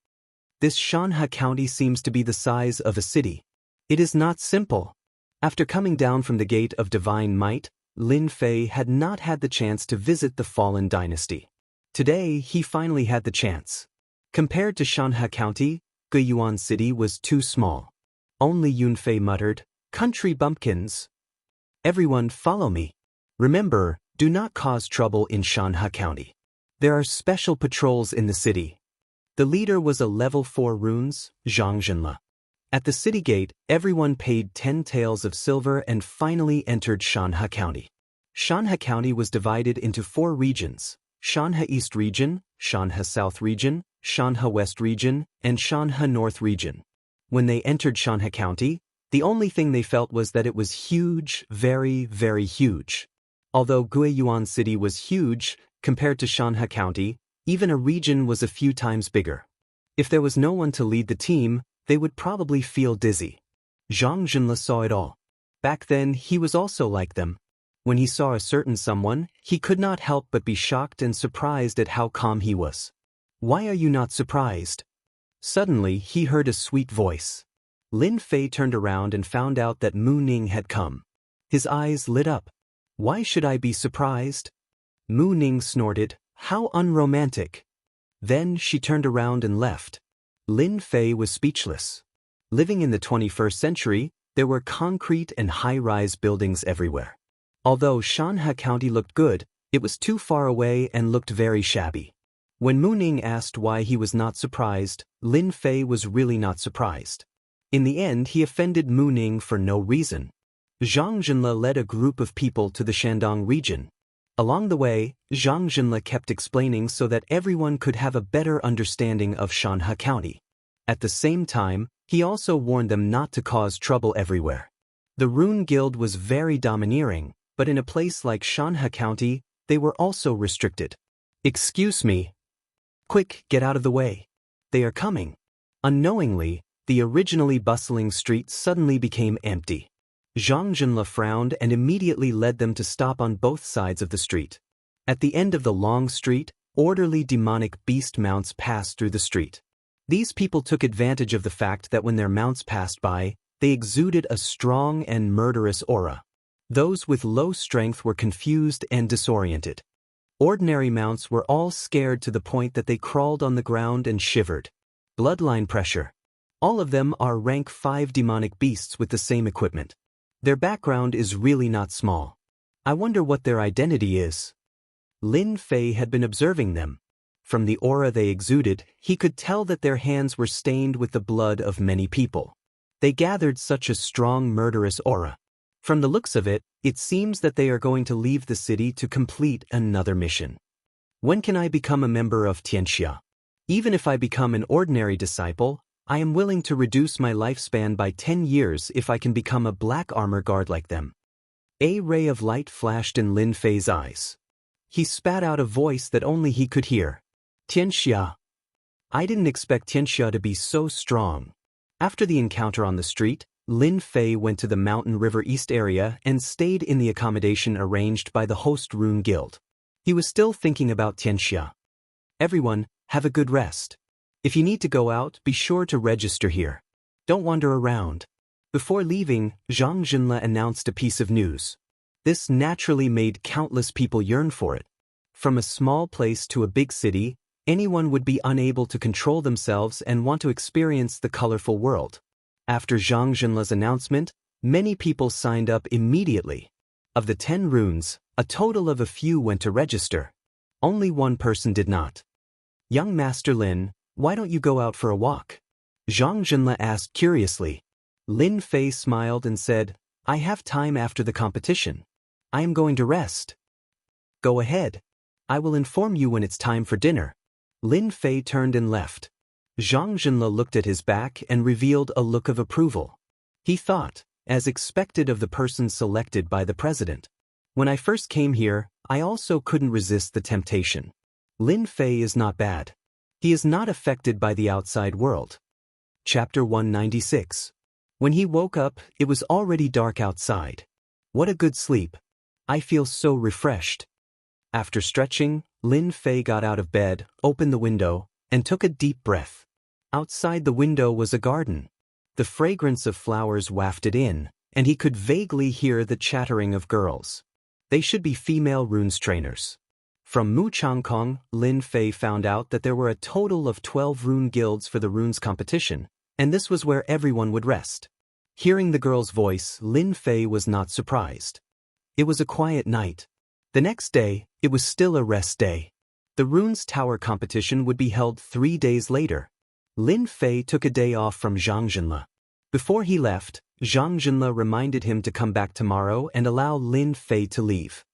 This Xianxia county seems to be the size of a city. It is not simple. After coming down from the Gate of Divine Might, Lin Fei had not had the chance to visit the fallen dynasty. Today, he finally had the chance. Compared to Xianxia county, Guiyuan City was too small. Only Yunfei muttered, "Country bumpkins. Everyone follow me. Remember, do not cause trouble in Xianxia county. There are special patrols in the city." The leader was a level 4 runes, Xianxia. At the city gate, everyone paid 10 taels of silver and finally entered Xianxia county. Xianxia county was divided into 4 regions: Xianxia East region, Xianxia South region, Xianxia West region, and Xianxia North region. When they entered Xianxia county, the only thing they felt was that it was huge, very, very huge. Although Guiyuan City was huge, compared to Xianxia county, even a region was a few times bigger. If there was no one to lead the team, they would probably feel dizzy. Zhang Zhenle saw it all. Back then, he was also like them. When he saw a certain someone, he could not help but be shocked and surprised at how calm he was. Why are you not surprised? Suddenly, he heard a sweet voice. Lin Fei turned around and found out that Mu Ning had come. His eyes lit up. Why should I be surprised? Mu Ning snorted, how unromantic. Then she turned around and left. Lin Fei was speechless. Living in the 21st century, there were concrete and high-rise buildings everywhere. Although Xianxia County looked good, it was too far away and looked very shabby. When Mu Ning asked why he was not surprised, Lin Fei was really not surprised. In the end, he offended Mu Ning for no reason. Zhang Zhenle led a group of people to the Shandong region. Along the way, Zhang Zhenle kept explaining so that everyone could have a better understanding of Xianxia County. At the same time, he also warned them not to cause trouble everywhere. The Rune Guild was very domineering, but in a place like Xianxia County, they were also restricted. Excuse me. Quick, get out of the way. They are coming. Unknowingly, the originally bustling street suddenly became empty. Zhang Zhenle frowned and immediately led them to stop on both sides of the street. At the end of the long street, orderly demonic beast mounts passed through the street. These people took advantage of the fact that when their mounts passed by, they exuded a strong and murderous aura. Those with low strength were confused and disoriented. Ordinary mounts were all scared to the point that they crawled on the ground and shivered. Bloodline pressure. All of them are rank 5 demonic beasts with the same equipment. Their background is really not small. I wonder what their identity is. Lin Fei had been observing them. From the aura they exuded, he could tell that their hands were stained with the blood of many people. They gathered such a strong murderous aura. From the looks of it, it seems that they are going to leave the city to complete another mission. When can I become a member of Xianxia? Even if I become an ordinary disciple, I am willing to reduce my lifespan by 10 years if I can become a black armor guard like them. A ray of light flashed in Lin Fei's eyes. He spat out a voice that only he could hear. Xianxia. I didn't expect Xianxia to be so strong. After the encounter on the street, Lin Fei went to the Mountain River East area and stayed in the accommodation arranged by the host Rune Guild. He was still thinking about Xianxia. Everyone, have a good rest. If you need to go out, be sure to register here. Don't wander around. Before leaving, Zhang Jinle announced a piece of news. This naturally made countless people yearn for it. From a small place to a big city, anyone would be unable to control themselves and want to experience the colorful world. After Zhang Jinle's announcement, many people signed up immediately. Of the 10 runes, a total of a few went to register. Only one person did not. Young Master Lin, why don't you go out for a walk? Zhang Jinle asked curiously. Lin Fei smiled and said, I have time after the competition. I am going to rest. Go ahead. I will inform you when it's time for dinner. Lin Fei turned and left. Zhang Jinle looked at his back and revealed a look of approval. He thought, as expected of the person selected by the president. When I first came here, I also couldn't resist the temptation. Lin Fei is not bad. He is not affected by the outside world. Chapter 196. When he woke up, it was already dark outside. What a good sleep. I feel so refreshed. After stretching, Lin Fei got out of bed, opened the window, and took a deep breath. Outside the window was a garden. The fragrance of flowers wafted in, and he could vaguely hear the chattering of girls. They should be female runes trainers. From Mu Changkong, Lin Fei found out that there were a total of 12 rune guilds for the runes competition, and this was where everyone would rest. Hearing the girl's voice, Lin Fei was not surprised. It was a quiet night. The next day, it was still a rest day. The runes tower competition would be held 3 days later. Lin Fei took a day off from Zhang Jinle. Before he left, Zhang Jinle reminded him to come back tomorrow and allow Lin Fei to leave.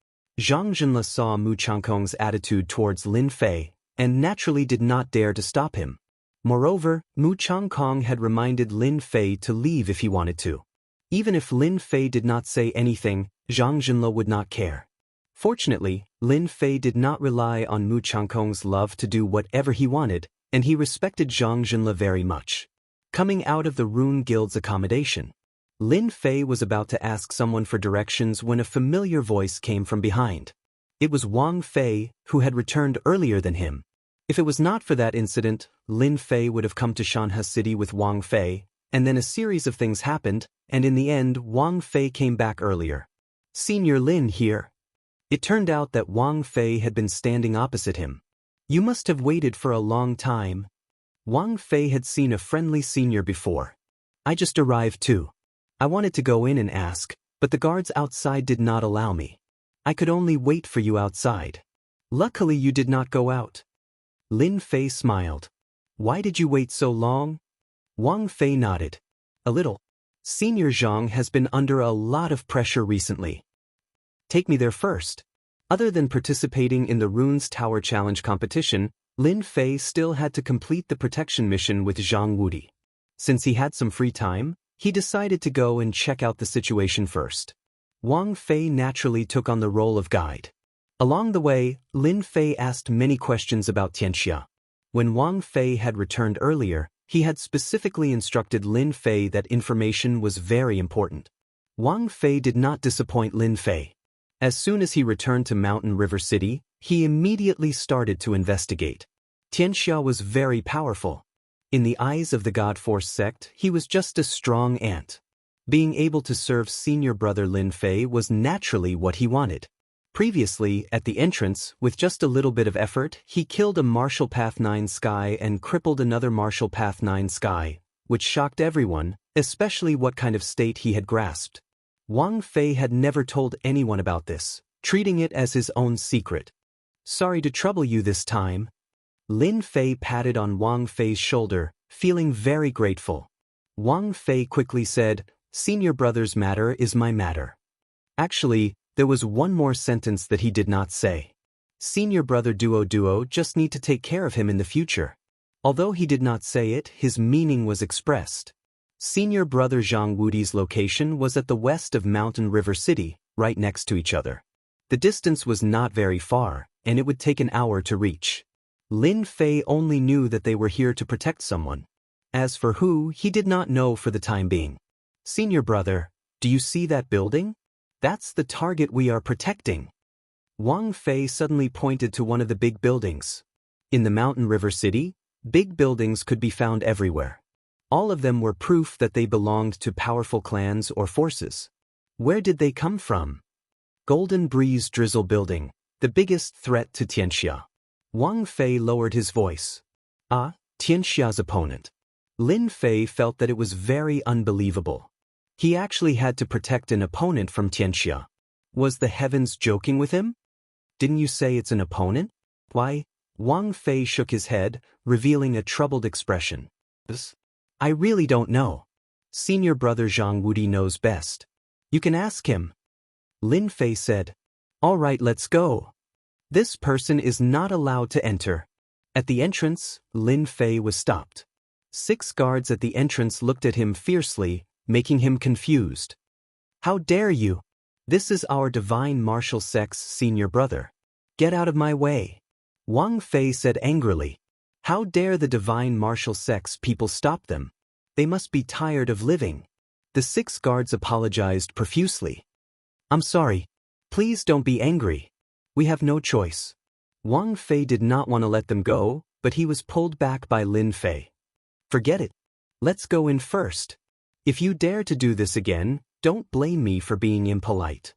Zhang Jinle saw Mu Changkong's attitude towards Lin Fei, and naturally did not dare to stop him. Moreover, Mu Changkong had reminded Lin Fei to leave if he wanted to. Even if Lin Fei did not say anything, Zhang Jinle would not care. Fortunately, Lin Fei did not rely on Mu Changkong's love to do whatever he wanted, and he respected Zhang Jinle very much. Coming out of the Rune Guild's accommodation, Lin Fei was about to ask someone for directions when a familiar voice came from behind. It was Wang Fei, who had returned earlier than him. If it was not for that incident, Lin Fei would have come to Xianxia City with Wang Fei, and then a series of things happened, and in the end Wang Fei came back earlier. Senior Lin here. It turned out that Wang Fei had been standing opposite him. You must have waited for a long time. Wang Fei had seen a friendly senior before. I just arrived too. I wanted to go in and ask, but the guards outside did not allow me. I could only wait for you outside. Luckily you did not go out. Lin Fei smiled. Why did you wait so long? Wang Fei nodded. A little. Senior Zhang has been under a lot of pressure recently. Take me there first. Other than participating in the Runes Tower Challenge competition, Lin Fei still had to complete the protection mission with Zhang Wudi. Since he had some free time, he decided to go and check out the situation first. Wang Fei naturally took on the role of guide. Along the way, Lin Fei asked many questions about Xianxia. When Wang Fei had returned earlier, he had specifically instructed Lin Fei that information was very important. Wang Fei did not disappoint Lin Fei. As soon as he returned to Mountain River City, he immediately started to investigate. Xianxia was very powerful. In the eyes of the God Force sect, he was just a strong ant. Being able to serve senior brother Lin Fei was naturally what he wanted. Previously, at the entrance, with just a little bit of effort, he killed a Martial Path 9 Sky and crippled another Martial Path 9 Sky, which shocked everyone, especially what kind of state he had grasped. Wang Fei had never told anyone about this, treating it as his own secret. Sorry to trouble you this time. Lin Fei patted on Wang Fei's shoulder, feeling very grateful. Wang Fei quickly said, Senior brother's matter is my matter. Actually, there was one more sentence that he did not say. Senior brother Duo just need to take care of him in the future. Although he did not say it, his meaning was expressed. Senior brother Zhang Wudi's location was at the west of Mountain River City, right next to each other. The distance was not very far, and it would take an hour to reach. Lin Fei only knew that they were here to protect someone. As for who, he did not know for the time being. Senior brother, do you see that building? That's the target we are protecting. Wang Fei suddenly pointed to one of the big buildings. In the Mountain River City, big buildings could be found everywhere. All of them were proof that they belonged to powerful clans or forces. Where did they come from? Golden Breeze Drizzle Building, the biggest threat to Xianxia. Wang Fei lowered his voice. Xianxia's opponent. Lin Fei felt that it was very unbelievable. He actually had to protect an opponent from Xianxia. Was the heavens joking with him? Didn't you say it's an opponent? Why? Wang Fei shook his head, revealing a troubled expression. I really don't know. Senior brother Zhang Wudi knows best. You can ask him. Lin Fei said. All right, let's go. This person is not allowed to enter. At the entrance, Lin Fei was stopped. 6 guards at the entrance looked at him fiercely, making him confused. How dare you? This is our divine martial sect's senior brother. Get out of my way. Wang Fei said angrily. How dare the divine martial sect's people stop them? They must be tired of living. The 6 guards apologized profusely. I'm sorry. Please don't be angry. We have no choice. Wang Fei did not want to let them go, but he was pulled back by Lin Fei. Forget it. Let's go in first. If you dare to do this again, don't blame me for being impolite.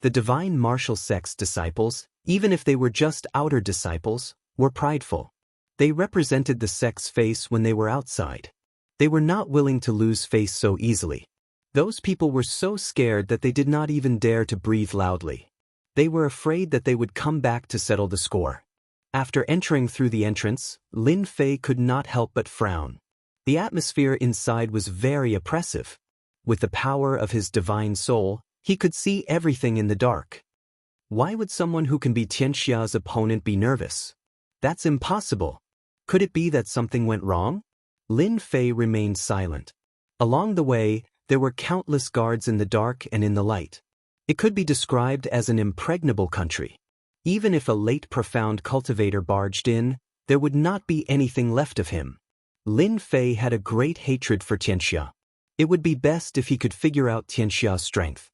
The divine martial sect's disciples, even if they were just outer disciples, were prideful. They represented the sect's face when they were outside. They were not willing to lose face so easily. Those people were so scared that they did not even dare to breathe loudly. They were afraid that they would come back to settle the score. After entering through the entrance, Lin Fei could not help but frown. The atmosphere inside was very oppressive. With the power of his divine soul, he could see everything in the dark. Why would someone who can be Xianxia's opponent be nervous? That's impossible. Could it be that something went wrong? Lin Fei remained silent. Along the way, there were countless guards in the dark and in the light. It could be described as an impregnable country. Even if a late profound cultivator barged in, there would not be anything left of him. Lin Fei had a great hatred for Xianxia. It would be best if he could figure out Xianxia's strength.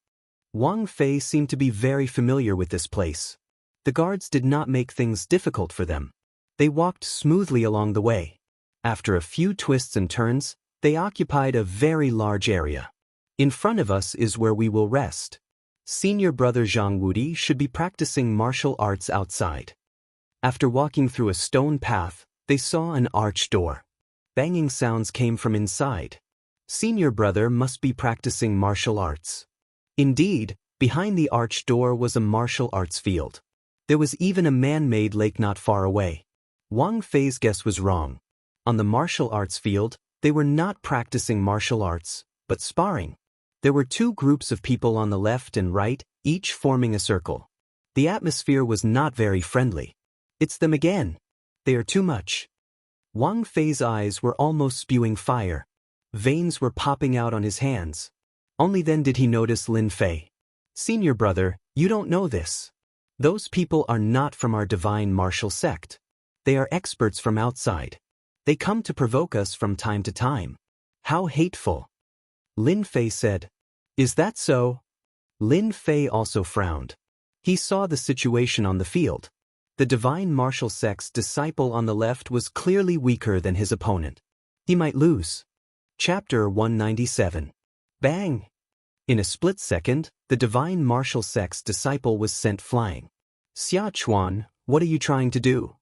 Wang Fei seemed to be very familiar with this place. The guards did not make things difficult for them. They walked smoothly along the way. After a few twists and turns, they occupied a very large area. In front of us is where we will rest. Senior brother Zhang Wudi should be practicing martial arts outside. After walking through a stone path, they saw an arched door. Banging sounds came from inside. Senior brother must be practicing martial arts. Indeed, behind the arched door was a martial arts field. There was even a man-made lake not far away. Wang Fei's guess was wrong. On the martial arts field, they were not practicing martial arts, but sparring. There were 2 groups of people on the left and right, each forming a circle. The atmosphere was not very friendly. It's them again. They are too much. Wang Fei's eyes were almost spewing fire. Veins were popping out on his hands. Only then did he notice Lin Fei. Senior brother, you don't know this. Those people are not from our divine martial sect. They are experts from outside. They come to provoke us from time to time. How hateful. Lin Fei said. Is that so? Lin Fei also frowned. He saw the situation on the field. The divine martial sect's disciple on the left was clearly weaker than his opponent. He might lose. Chapter 197. Bang! In a split second, the divine martial sect's disciple was sent flying. Xia Chuan, what are you trying to do?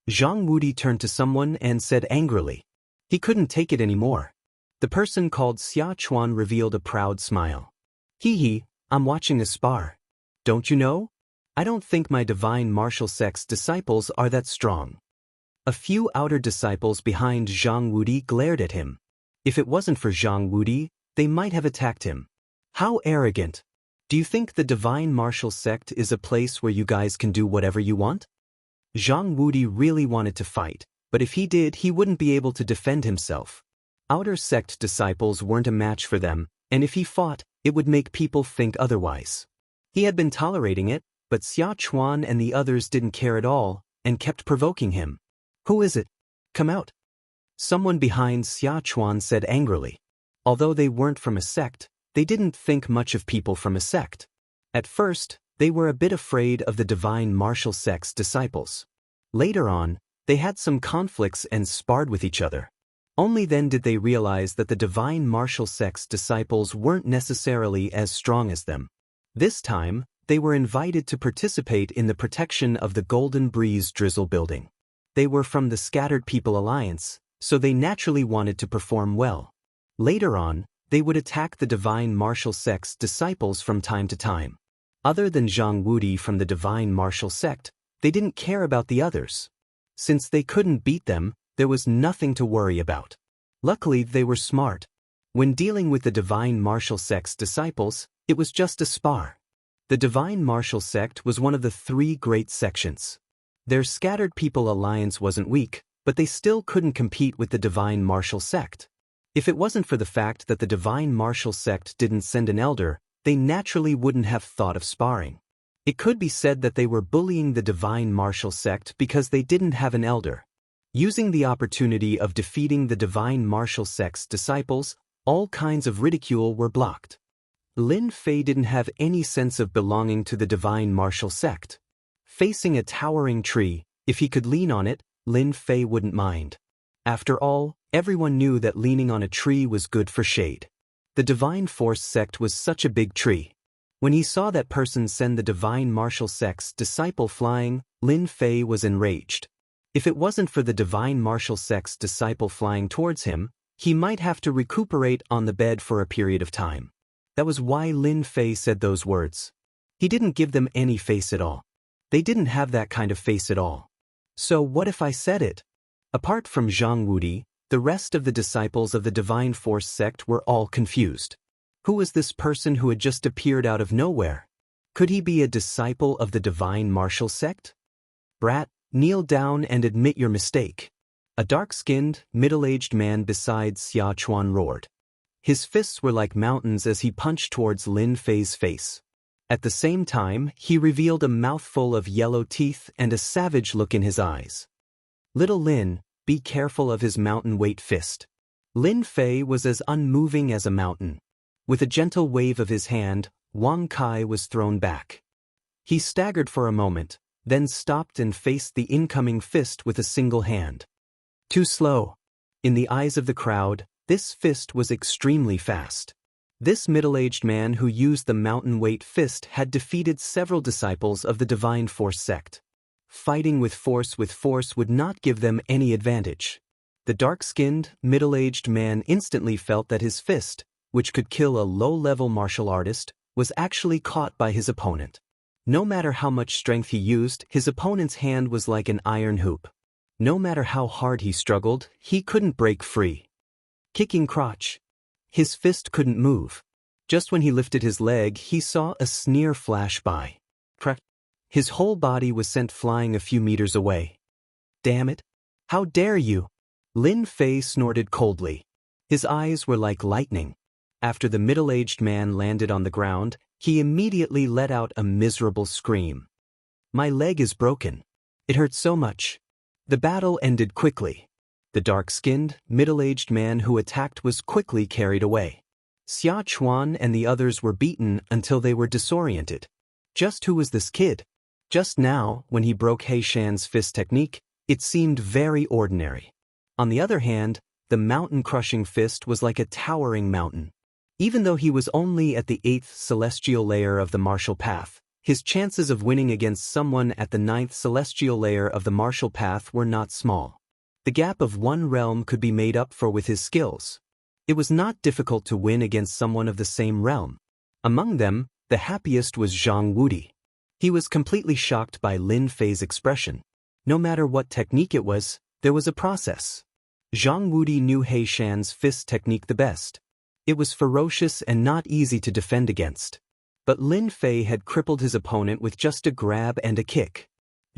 Zhang Wudi turned to someone and said angrily. He couldn't take it anymore. The person called Xia Chuan revealed a proud smile. Hee hee, I'm watching a spar. Don't you know? I don't think my divine martial sect's disciples are that strong. A few outer disciples behind Zhang Wudi glared at him. If it wasn't for Zhang Wudi, they might have attacked him. How arrogant. Do you think the divine martial sect is a place where you guys can do whatever you want? Zhang Wudi really wanted to fight, but if he did, he wouldn't be able to defend himself. Outer sect disciples weren't a match for them, and if he fought, it would make people think otherwise. He had been tolerating it, but Xia Chuan and the others didn't care at all, and kept provoking him. Who is it? Come out. Someone behind Xia Chuan said angrily. Although they weren't from a sect, they didn't think much of people from a sect. At first, they were a bit afraid of the divine martial sect's disciples. Later on, they had some conflicts and sparred with each other. Only then did they realize that the divine martial sect's disciples weren't necessarily as strong as them. This time, they were invited to participate in the protection of the Golden Breeze Drizzle building. They were from the Scattered People Alliance, so they naturally wanted to perform well. Later on, they would attack the divine martial sect's disciples from time to time. Other than Zhang Wudi from the divine martial sect, they didn't care about the others. Since they couldn't beat them, there was nothing to worry about. Luckily, they were smart. When dealing with the divine martial sect's disciples, it was just a spar. The divine martial sect was one of the 3 great sections. Their Scattered People Alliance wasn't weak, but they still couldn't compete with the divine martial sect. If it wasn't for the fact that the divine martial sect didn't send an elder, they naturally wouldn't have thought of sparring. It could be said that they were bullying the divine martial sect because they didn't have an elder. Using the opportunity of defeating the divine martial sect's disciples, all kinds of ridicule were blocked. Lin Fei didn't have any sense of belonging to the divine martial sect. Facing a towering tree, if he could lean on it, Lin Fei wouldn't mind. After all, everyone knew that leaning on a tree was good for shade. The divine force sect was such a big tree. When he saw that person send the divine martial sect's disciple flying, Lin Fei was enraged. If it wasn't for the divine martial sect's disciple flying towards him, he might have to recuperate on the bed for a period of time. That was why Lin Fei said those words. He didn't give them any face at all. They didn't have that kind of face at all. So what if I said it? Apart from Zhang Wudi, the rest of the disciples of the divine force sect were all confused. Who was this person who had just appeared out of nowhere? Could he be a disciple of the divine martial sect? Brat, kneel down and admit your mistake. A dark-skinned, middle-aged man beside Xia Chuan roared. His fists were like mountains as he punched towards Lin Fei's face. At the same time, he revealed a mouthful of yellow teeth and a savage look in his eyes. Little Lin, be careful of his mountain-weight fist. Lin Fei was as unmoving as a mountain. With a gentle wave of his hand, Wang Kai was thrown back. He staggered for a moment, then stopped and faced the incoming fist with a single hand. Too slow. In the eyes of the crowd, this fist was extremely fast. This middle-aged man who used the mountain-weight fist had defeated several disciples of the divine force sect. Fighting with force would not give them any advantage. The dark-skinned, middle-aged man instantly felt that his fist, which could kill a low-level martial artist, was actually caught by his opponent. No matter how much strength he used, his opponent's hand was like an iron hoop. No matter how hard he struggled, he couldn't break free. Kicking crotch. His fist couldn't move. Just when he lifted his leg, he saw a sneer flash by. Crack. His whole body was sent flying a few meters away. Damn it! How dare you! Lin Fei snorted coldly. His eyes were like lightning. After the middle-aged man landed on the ground, he immediately let out a miserable scream. My leg is broken. It hurt so much. The battle ended quickly. The dark-skinned, middle-aged man who attacked was quickly carried away. Xia Chuan and the others were beaten until they were disoriented. Just who was this kid? Just now, when he broke He Shan's fist technique, it seemed very ordinary. On the other hand, the mountain-crushing fist was like a towering mountain. Even though he was only at the 8th celestial layer of the martial path, his chances of winning against someone at the 9th celestial layer of the martial path were not small. The gap of one realm could be made up for with his skills. It was not difficult to win against someone of the same realm. Among them, the happiest was Zhang Wudi. He was completely shocked by Lin Fei's expression. No matter what technique it was, there was a process. Zhang Wudi knew He Shan's fist technique the best. It was ferocious and not easy to defend against. But Lin Fei had crippled his opponent with just a grab and a kick.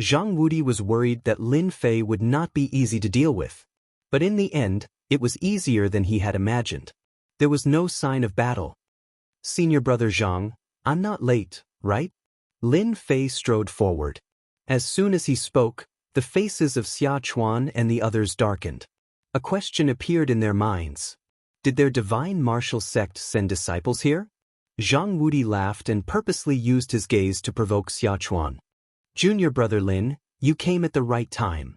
Zhang Wudi was worried that Lin Fei would not be easy to deal with. But in the end, it was easier than he had imagined. There was no sign of battle. "Senior brother Zhang, I'm not late, right?" Lin Fei strode forward. As soon as he spoke, the faces of Xia Chuan and the others darkened. A question appeared in their minds. Did their divine martial sect send disciples here? Zhang Wudi laughed and purposely used his gaze to provoke Xia Chuan. "Junior brother Lin, you came at the right time."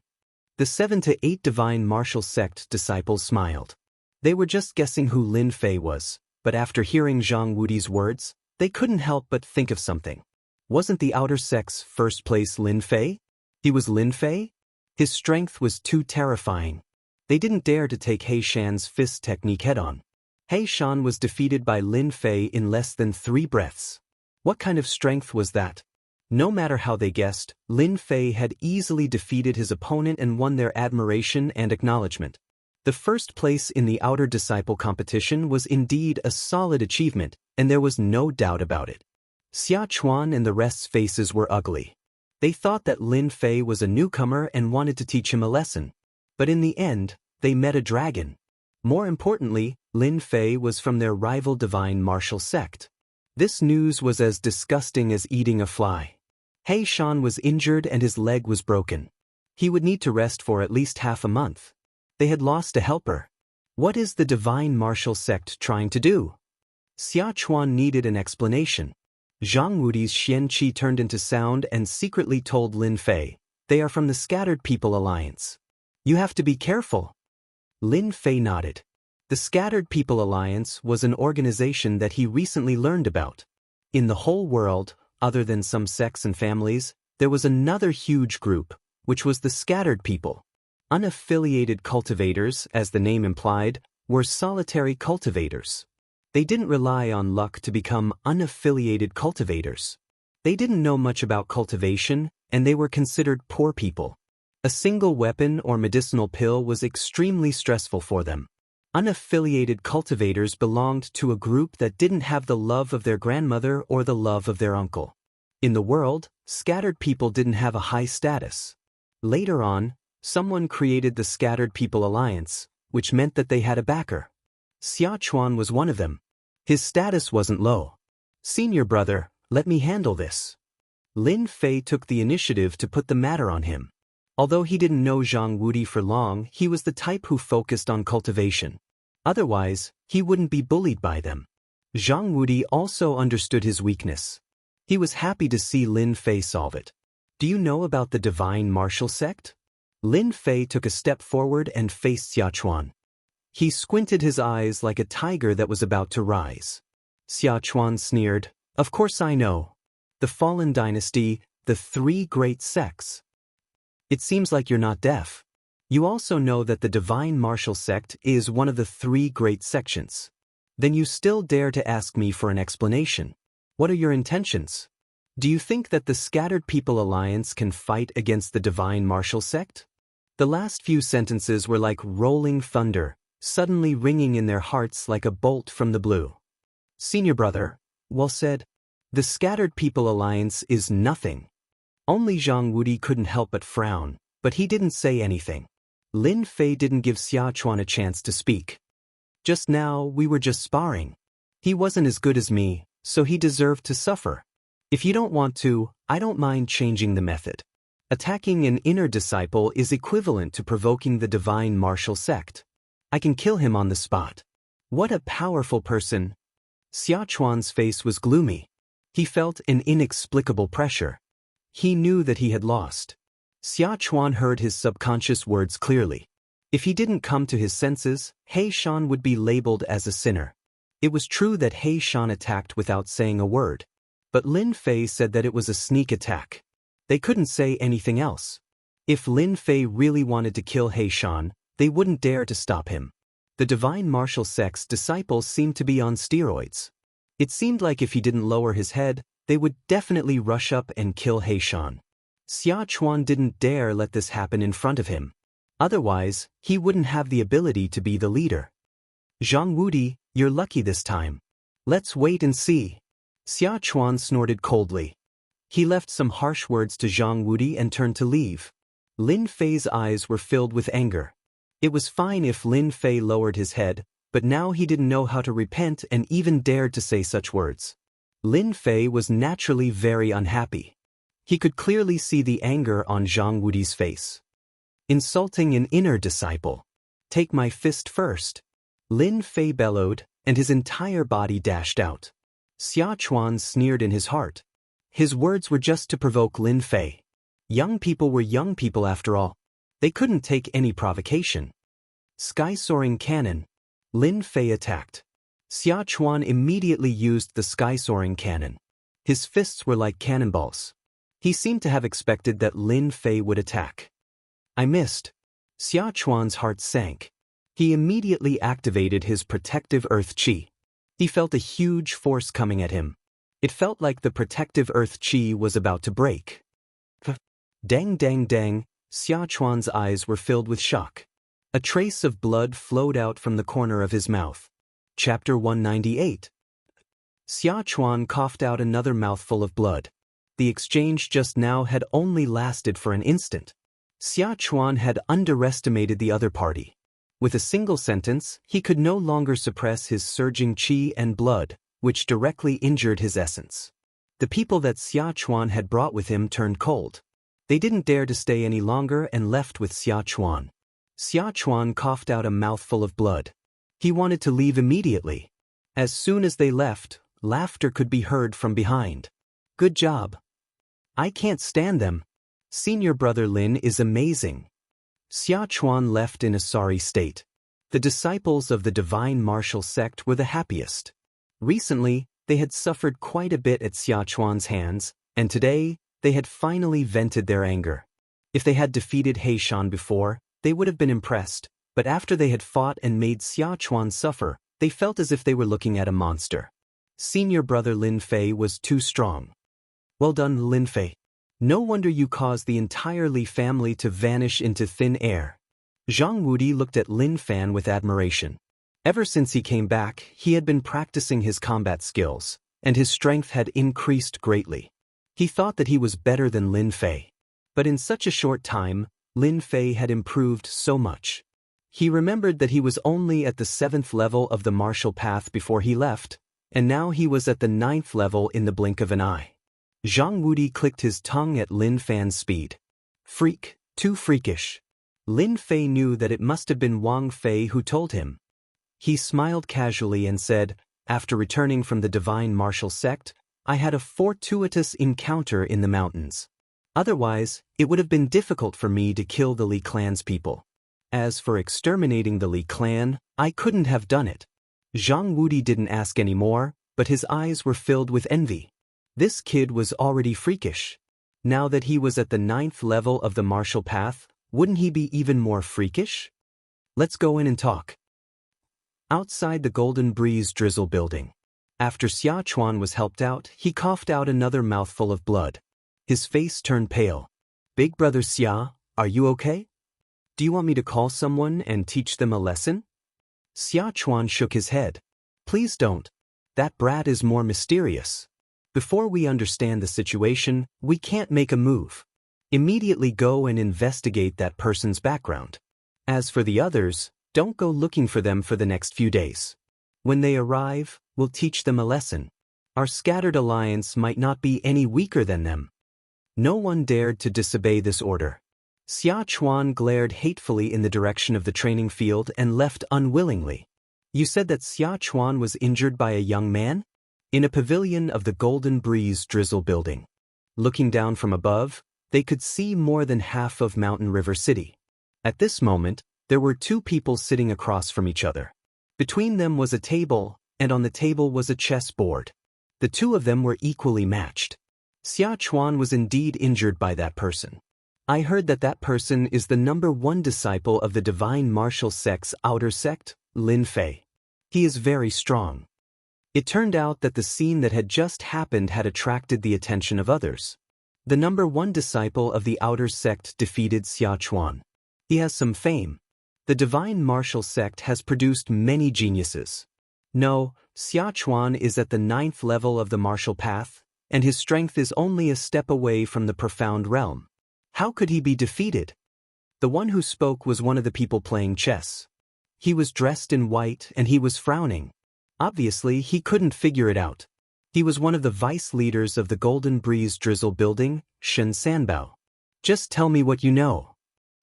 The 7 to 8 divine martial sect disciples smiled. They were just guessing who Lin Fei was, but after hearing Zhang Wudi's words, they couldn't help but think of something. Wasn't the outer sect's first place Lin Fei? He was Lin Fei? His strength was too terrifying. They didn't dare to take He Shan's fist technique head-on. He Shan was defeated by Lin Fei in less than 3 breaths. What kind of strength was that? No matter how they guessed, Lin Fei had easily defeated his opponent and won their admiration and acknowledgement. The first place in the outer disciple competition was indeed a solid achievement, and there was no doubt about it. Xia Chuan and the rest's faces were ugly. They thought that Lin Fei was a newcomer and wanted to teach him a lesson. But in the end, they met a dragon. More importantly, Lin Fei was from their rival divine martial sect. This news was as disgusting as eating a fly. He Shan was injured and his leg was broken. He would need to rest for at least half a month. They had lost a helper. What is the divine martial sect trying to do? Xia Chuan needed an explanation. Zhang Wudi's Xianxia turned into sound and secretly told Lin Fei, "They are from the Scattered People Alliance. You have to be careful." Lin Fei nodded. The Scattered People Alliance was an organization that he recently learned about. In the whole world, other than some sects and families, there was another huge group, which was the Scattered People. Unaffiliated cultivators, as the name implied, were solitary cultivators. They didn't rely on luck to become unaffiliated cultivators. They didn't know much about cultivation, and they were considered poor people. A single weapon or medicinal pill was extremely stressful for them. Unaffiliated cultivators belonged to a group that didn't have the love of their grandmother or the love of their uncle. In the world, scattered people didn't have a high status. Later on, someone created the Scattered People Alliance, which meant that they had a backer. Xia Chuan was one of them. His status wasn't low. "Senior brother, let me handle this." Lin Fei took the initiative to put the matter on him. Although he didn't know Zhang Wudi for long, he was the type who focused on cultivation. Otherwise, he wouldn't be bullied by them. Zhang Wudi also understood his weakness. He was happy to see Lin Fei solve it. "Do you know about the divine martial sect?" Lin Fei took a step forward and faced Xia Chuan. He squinted his eyes like a tiger that was about to rise. Xia Chuan sneered, "Of course I know. The Fallen Dynasty, the 3 great sects. It seems like you're not deaf. You also know that the Divine Martial Sect is one of the 3 great sections. Then you still dare to ask me for an explanation. What are your intentions? Do you think that the Scattered People Alliance can fight against the Divine Martial Sect?" The last few sentences were like rolling thunder, suddenly ringing in their hearts like a bolt from the blue. "Senior brother, well said. The Scattered People Alliance is nothing." Only Zhang Wudi couldn't help but frown, but he didn't say anything. Lin Fei didn't give Xia Chuan a chance to speak. "Just now, we were just sparring. He wasn't as good as me, so he deserved to suffer. If you don't want to, I don't mind changing the method. Attacking an inner disciple is equivalent to provoking the Divine Martial Sect. I can kill him on the spot." What a powerful person! Xia Chuan's face was gloomy. He felt an inexplicable pressure. He knew that he had lost. Xia Chuan heard his subconscious words clearly. If he didn't come to his senses, He Shan would be labeled as a sinner. It was true that He Shan attacked without saying a word. But Lin Fei said that it was a sneak attack. They couldn't say anything else. If Lin Fei really wanted to kill He Shan, they wouldn't dare to stop him. The Divine Martial Sect's disciples seemed to be on steroids. It seemed like if he didn't lower his head, they would definitely rush up and kill Heishan. Xia Chuan didn't dare let this happen in front of him. Otherwise, he wouldn't have the ability to be the leader. Zhang Wudi, you're lucky this time. Let's wait and see. Xia Chuan snorted coldly. He left some harsh words to Zhang Wudi and turned to leave. Lin Fei's eyes were filled with anger. It was fine if Lin Fei lowered his head, but now he didn't know how to repent and even dared to say such words. Lin Fei was naturally very unhappy. He could clearly see the anger on Zhang Wudi's face. Insulting an inner disciple. Take my fist first. Lin Fei bellowed, and his entire body dashed out. Xia Chuan sneered in his heart. His words were just to provoke Lin Fei. Young people were young people after all. They couldn't take any provocation. Sky-soaring cannon. Lin Fei attacked. Xia Chuan immediately used the sky-soaring cannon. His fists were like cannonballs. He seemed to have expected that Lin Fei would attack. I missed. Xia Chuan's heart sank. He immediately activated his protective earth chi. He felt a huge force coming at him. It felt like the protective earth chi was about to break. Dang dang dang, Xia Chuan's eyes were filled with shock. A trace of blood flowed out from the corner of his mouth. Chapter 198. Xia Chuan coughed out another mouthful of blood. The exchange just now had only lasted for an instant. Xia Chuan had underestimated the other party. With a single sentence, he could no longer suppress his surging qi and blood, which directly injured his essence. The people that Xia Chuan had brought with him turned cold. They didn't dare to stay any longer and left with Xia Chuan. Xia Chuan coughed out a mouthful of blood. He wanted to leave immediately. As soon as they left, laughter could be heard from behind. Good job. I can't stand them. Senior brother Lin is amazing. Xia Chuan left in a sorry state. The disciples of the divine martial sect were the happiest. Recently, they had suffered quite a bit at Xia Chuan's hands, and today, they had finally vented their anger. If they had defeated Heishan before, they would have been impressed, but after they had fought and made Xia Chuan suffer, they felt as if they were looking at a monster. Senior brother Lin Fei was too strong. Well done, Lin Fei. No wonder you caused the entire Li family to vanish into thin air. Zhang Wudi looked at Lin Fan with admiration. Ever since he came back, he had been practicing his combat skills, and his strength had increased greatly. He thought that he was better than Lin Fei. But in such a short time, Lin Fei had improved so much. He remembered that he was only at the 7th level of the martial path before he left, and now he was at the 9th level in the blink of an eye. Zhang Wudi clicked his tongue at Lin Fan's speed. Freak, too freakish. Lin Fei knew that it must have been Wang Fei who told him. He smiled casually and said, after returning from the divine martial sect, I had a fortuitous encounter in the mountains. Otherwise, it would have been difficult for me to kill the Li clan's people. As for exterminating the Li clan, I couldn't have done it. Zhang Wudi didn't ask any more, but his eyes were filled with envy. This kid was already freakish. Now that he was at the 9th level of the martial path, wouldn't he be even more freakish? Let's go in and talk. Outside the Golden Breeze Drizzle building. After Xia Chuan was helped out, he coughed out another mouthful of blood. His face turned pale. Big brother Xia, are you okay? Do you want me to call someone and teach them a lesson? Xia Chuan shook his head. Please don't. That brat is more mysterious. Before we understand the situation, we can't make a move. Immediately go and investigate that person's background. As for the others, don't go looking for them for the next few days. When they arrive, we'll teach them a lesson. Our scattered alliance might not be any weaker than them. No one dared to disobey this order. Xia Chuan glared hatefully in the direction of the training field and left unwillingly. You said that Xia Chuan was injured by a young man? In a pavilion of the Golden Breeze Drizzle building. Looking down from above, they could see more than half of Mountain River City. At this moment, there were two people sitting across from each other. Between them was a table, and on the table was a chessboard. The two of them were equally matched. Xia Chuan was indeed injured by that person. I heard that that person is the #1 disciple of the divine martial sect's outer sect, Lin Fei. He is very strong. It turned out that the scene that had just happened had attracted the attention of others. The number one disciple of the outer sect defeated Xiachuan. He has some fame. The divine martial sect has produced many geniuses. No, Xiachuan is at the 9th level of the martial path, and his strength is only a step away from the profound realm. How could he be defeated? The one who spoke was one of the people playing chess. He was dressed in white and he was frowning. Obviously, he couldn't figure it out. He was one of the vice leaders of the Golden Breeze Drizzle building, Xianxia. Just tell me what you know.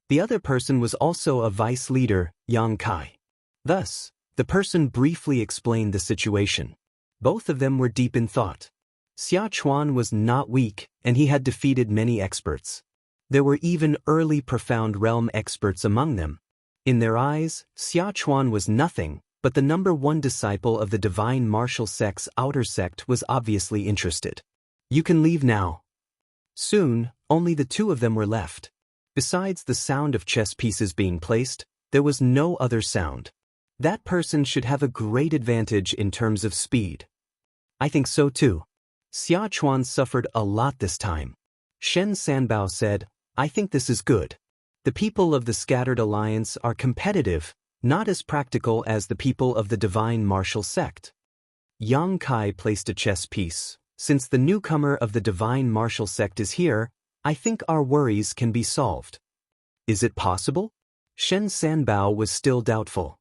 The other person was also a vice leader, Yang Kai. Thus, the person briefly explained the situation. Both of them were deep in thought. Xiachuan was not weak, and he had defeated many experts. There were even early profound realm experts among them. In their eyes, Xiachuan was nothing, but the number one disciple of the divine martial sect's outer sect was obviously interested. You can leave now. Soon, only the two of them were left. Besides the sound of chess pieces being placed, there was no other sound. That person should have a great advantage in terms of speed. I think so too. Xiachuan suffered a lot this time. Shen Sanbao said, I think this is good. The people of the Scattered Alliance are competitive, not as practical as the people of the divine martial sect. Yang Kai placed a chess piece. Since the newcomer of the divine martial sect is here, I think our worries can be solved. Is it possible? Shen Sanbao was still doubtful.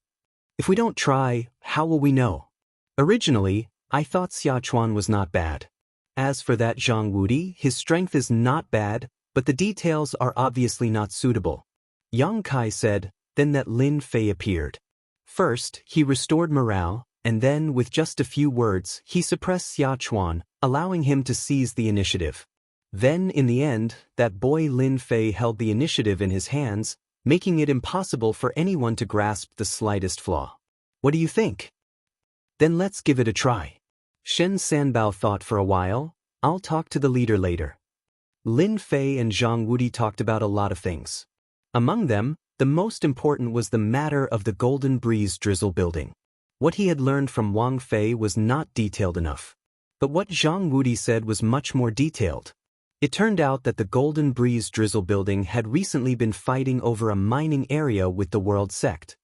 If we don't try, how will we know? Originally, I thought Xiachuan was not bad. As for that Zhang Wudi, his strength is not bad, but the details are obviously not suitable. Yang Kai said, then that Lin Fei appeared. First, he restored morale, and then, with just a few words, he suppressed Xiachuan, allowing him to seize the initiative. Then, in the end, that boy Lin Fei held the initiative in his hands, making it impossible for anyone to grasp the slightest flaw. What do you think? Then let's give it a try. Shen Sanbao thought for a while. I'll talk to the leader later. Lin Fei and Zhang Wudi talked about a lot of things. Among them, the most important was the matter of the Golden Breeze Drizzle building. What he had learned from Wang Fei was not detailed enough. But what Zhang Wudi said was much more detailed. It turned out that the Golden Breeze Drizzle building had recently been fighting over a mining area with the World Sect.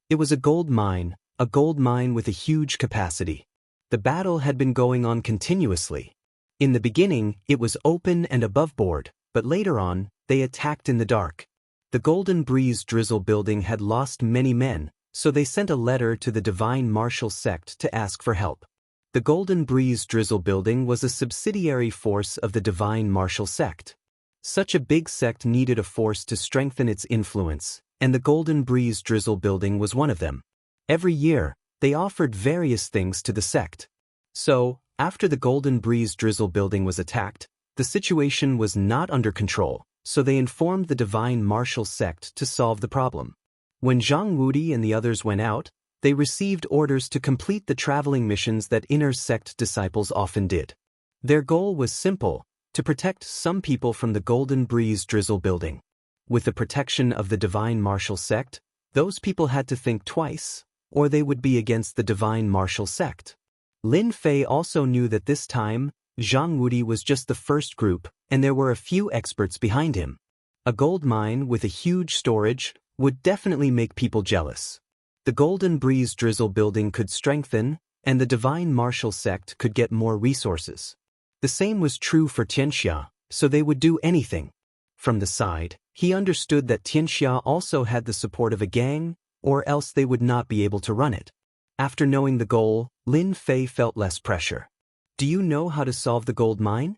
It was a gold mine with a huge capacity. The battle had been going on continuously. In the beginning, it was open and above board, but later on, they attacked in the dark. The Golden Breeze Drizzle building had lost many men, so they sent a letter to the Divine Martial Sect to ask for help. The Golden Breeze Drizzle building was a subsidiary force of the Divine Martial Sect. Such a big sect needed a force to strengthen its influence, and the Golden Breeze Drizzle building was one of them. Every year, they offered various things to the sect. So, after the Golden Breeze Drizzle building was attacked, the situation was not under control, so they informed the Divine Martial Sect to solve the problem. When Zhang Wudi and the others went out, they received orders to complete the traveling missions that inner sect disciples often did. Their goal was simple, to protect some people from the Golden Breeze Drizzle building. With the protection of the Divine Martial Sect, those people had to think twice, or they would be against the Divine Martial Sect. Lin Fei also knew that this time, Zhang Wudi was just the first group, and there were a few experts behind him. A gold mine with a huge storage would definitely make people jealous. The Golden Breeze Drizzle building could strengthen, and the Divine Martial Sect could get more resources. The same was true for Xianxia, so they would do anything. From the side, he understood that Xianxia also had the support of a gang, or else they would not be able to run it. After knowing the goal, Lin Fei felt less pressure. Do you know how to solve the gold mine?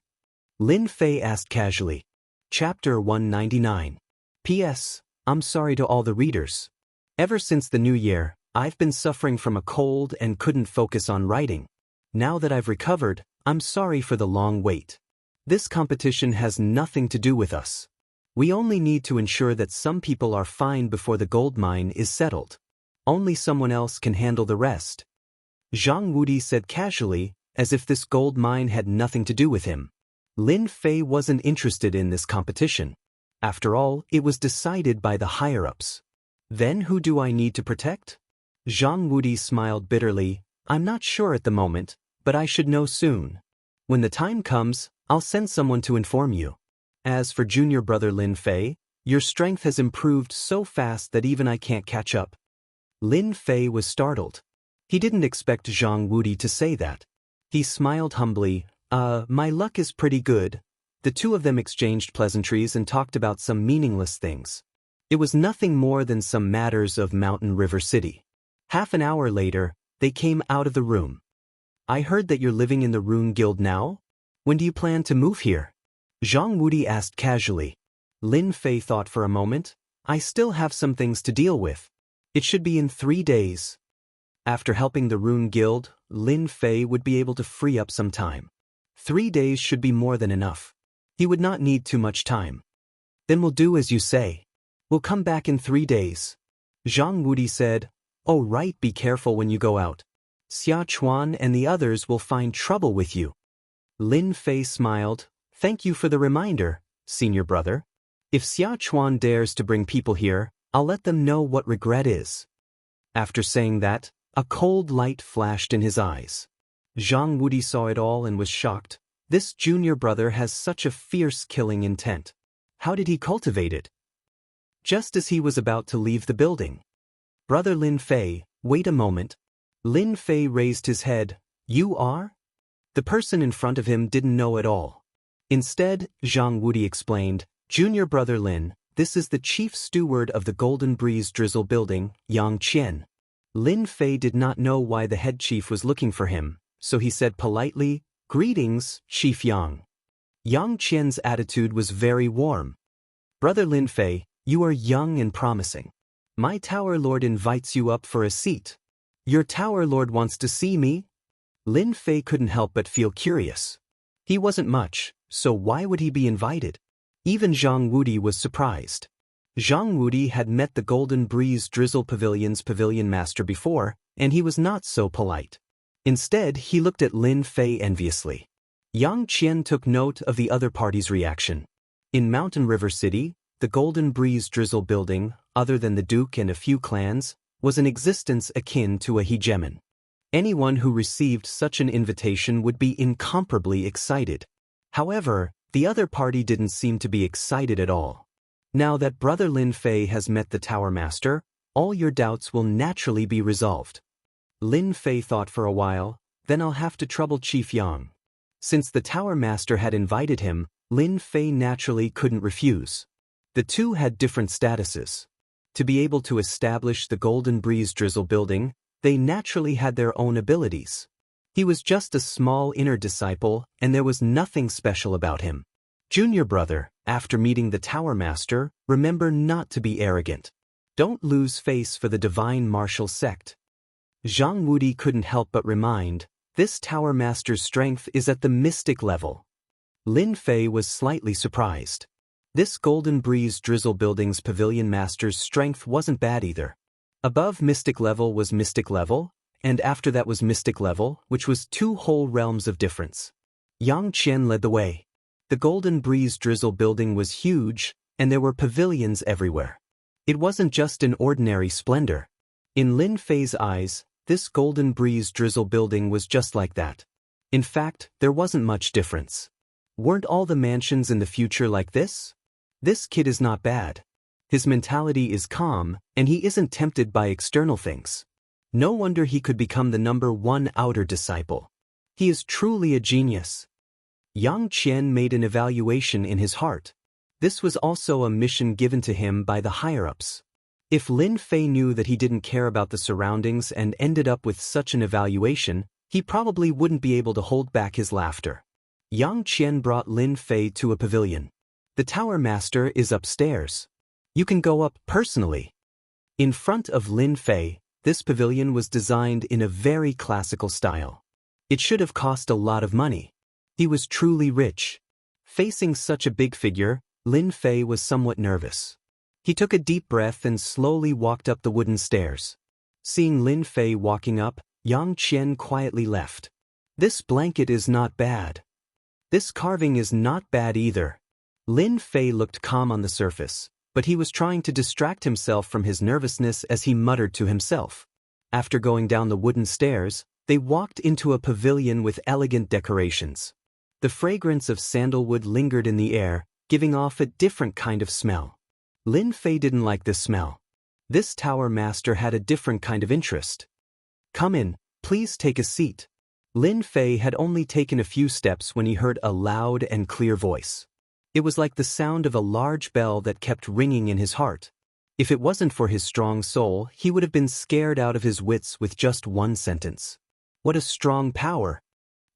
Lin Fei asked casually. Chapter 199. P.S. I'm sorry to all the readers. Ever since the new year, I've been suffering from a cold and couldn't focus on writing. Now that I've recovered, I'm sorry for the long wait. This competition has nothing to do with us. We only need to ensure that some people are fine before the gold mine is settled. Only someone else can handle the rest. Zhang Wudi said casually, as if this gold mine had nothing to do with him. Lin Fei wasn't interested in this competition. After all, it was decided by the higher-ups. Then who do I need to protect? Zhang Wudi smiled bitterly. I'm not sure at the moment, but I should know soon. When the time comes, I'll send someone to inform you. As for junior brother Lin Fei, your strength has improved so fast that even I can't catch up. Lin Fei was startled. He didn't expect Zhang Wudi to say that. He smiled humbly. My luck is pretty good. The two of them exchanged pleasantries and talked about some meaningless things. It was nothing more than some matters of Mountain River City. Half an hour later, they came out of the room. I heard that you're living in the Rune Guild now? When do you plan to move here? Zhang Wudi asked casually. Lin Fei thought for a moment. I still have some things to deal with. It should be in 3 days. After helping the Rune Guild, Lin Fei would be able to free up some time. 3 days should be more than enough. He would not need too much time. Then we'll do as you say. We'll come back in 3 days. Zhang Wudi said, Oh right, be careful when you go out. Xia Chuan and the others will find trouble with you. Lin Fei smiled. Thank you for the reminder, senior brother. If Xia Chuan dares to bring people here, I'll let them know what regret is. After saying that, a cold light flashed in his eyes. Zhang Wudi saw it all and was shocked. This junior brother has such a fierce killing intent. How did he cultivate it? Just as he was about to leave the building. Brother Lin Fei, wait a moment. Lin Fei raised his head. You are? The person in front of him didn't know at all. Instead, Zhang Wudi explained, Junior brother Lin, this is the chief steward of the Golden Breeze Drizzle building, Yang Qian. Lin Fei did not know why the head chief was looking for him, so he said politely, Greetings, Chief Yang. Yang Qian's attitude was very warm. Brother Lin Fei, you are young and promising. My tower lord invites you up for a seat. Your tower lord wants to see me? Lin Fei couldn't help but feel curious. He wasn't much, so why would he be invited? Even Zhang Wudi was surprised. Zhang Wudi had met the Golden Breeze Drizzle Pavilion's pavilion master before, and he was not so polite. Instead, he looked at Lin Fei enviously. Yang Qian took note of the other party's reaction. In Mountain River City, the Golden Breeze Drizzle building, other than the Duke and a few clans, was an existence akin to a hegemon. Anyone who received such an invitation would be incomparably excited. However, the other party didn't seem to be excited at all. Now that Brother Lin Fei has met the Tower Master, all your doubts will naturally be resolved. Lin Fei thought for a while, then I'll have to trouble Chief Yang. Since the Tower Master had invited him, Lin Fei naturally couldn't refuse. The two had different statuses. To be able to establish the Golden Breeze Drizzle building, they naturally had their own abilities. He was just a small inner disciple, and there was nothing special about him. Junior brother, after meeting the Tower Master, remember not to be arrogant. Don't lose face for the divine martial sect. Zhang Wudi couldn't help but remind, this Tower Master's strength is at the mystic level. Lin Fei was slightly surprised. This Golden Breeze Drizzle building's pavilion master's strength wasn't bad either. Above mystic level was mystic level, and after that was mystic level, which was 2 whole realms of difference. Yang Qian led the way. The Golden Breeze Drizzle building was huge, and there were pavilions everywhere. It wasn't just an ordinary splendor. In Lin Fei's eyes, this Golden Breeze Drizzle building was just like that. In fact, there wasn't much difference. Weren't all the mansions in the future like this? This kid is not bad. His mentality is calm, and he isn't tempted by external things. No wonder he could become the #1 outer disciple. He is truly a genius. Yang Qian made an evaluation in his heart. This was also a mission given to him by the higher-ups. If Lin Fei knew that he didn't care about the surroundings and ended up with such an evaluation, he probably wouldn't be able to hold back his laughter. Yang Qian brought Lin Fei to a pavilion. The Tower Master is upstairs. You can go up personally. In front of Lin Fei, this pavilion was designed in a very classical style. It should have cost a lot of money. He was truly rich. Facing such a big figure, Lin Fei was somewhat nervous. He took a deep breath and slowly walked up the wooden stairs. Seeing Lin Fei walking up, Yang Qian quietly left. This blanket is not bad. This carving is not bad either. Lin Fei looked calm on the surface, but he was trying to distract himself from his nervousness as he muttered to himself. After going down the wooden stairs, They walked into a pavilion with elegant decorations. The fragrance of sandalwood lingered in the air, giving off a different kind of smell. Lin Fei didn't like this smell. This tower master had a different kind of interest. "Come in, please take a seat." Lin Fei had only taken a few steps when he heard a loud and clear voice. It was like the sound of a large bell that kept ringing in his heart. If it wasn't for his strong soul, he would have been scared out of his wits with just one sentence. What a strong power!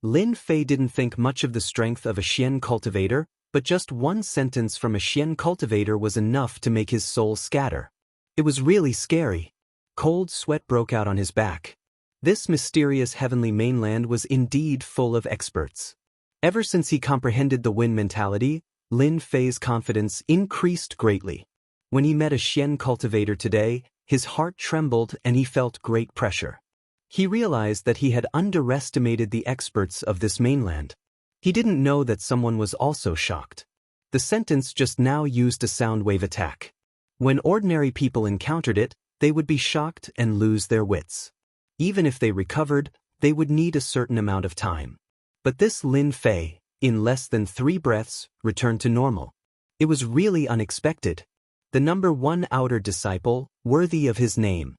Lin Fei didn't think much of the strength of a Xian cultivator, but just one sentence from a Xian cultivator was enough to make his soul scatter. It was really scary. Cold sweat broke out on his back. This mysterious heavenly mainland was indeed full of experts. Ever since he comprehended the Wen mentality, Lin Fei's confidence increased greatly. When he met a Xian cultivator today, his heart trembled and he felt great pressure. He realized that he had underestimated the experts of this mainland. He didn't know that someone was also shocked. The sentence just now used a sound wave attack. When ordinary people encountered it, they would be shocked and lose their wits. Even if they recovered, they would need a certain amount of time. But this Lin Fei, in less than 3 breaths, returned to normal. It was really unexpected. The number 1 outer disciple, worthy of his name.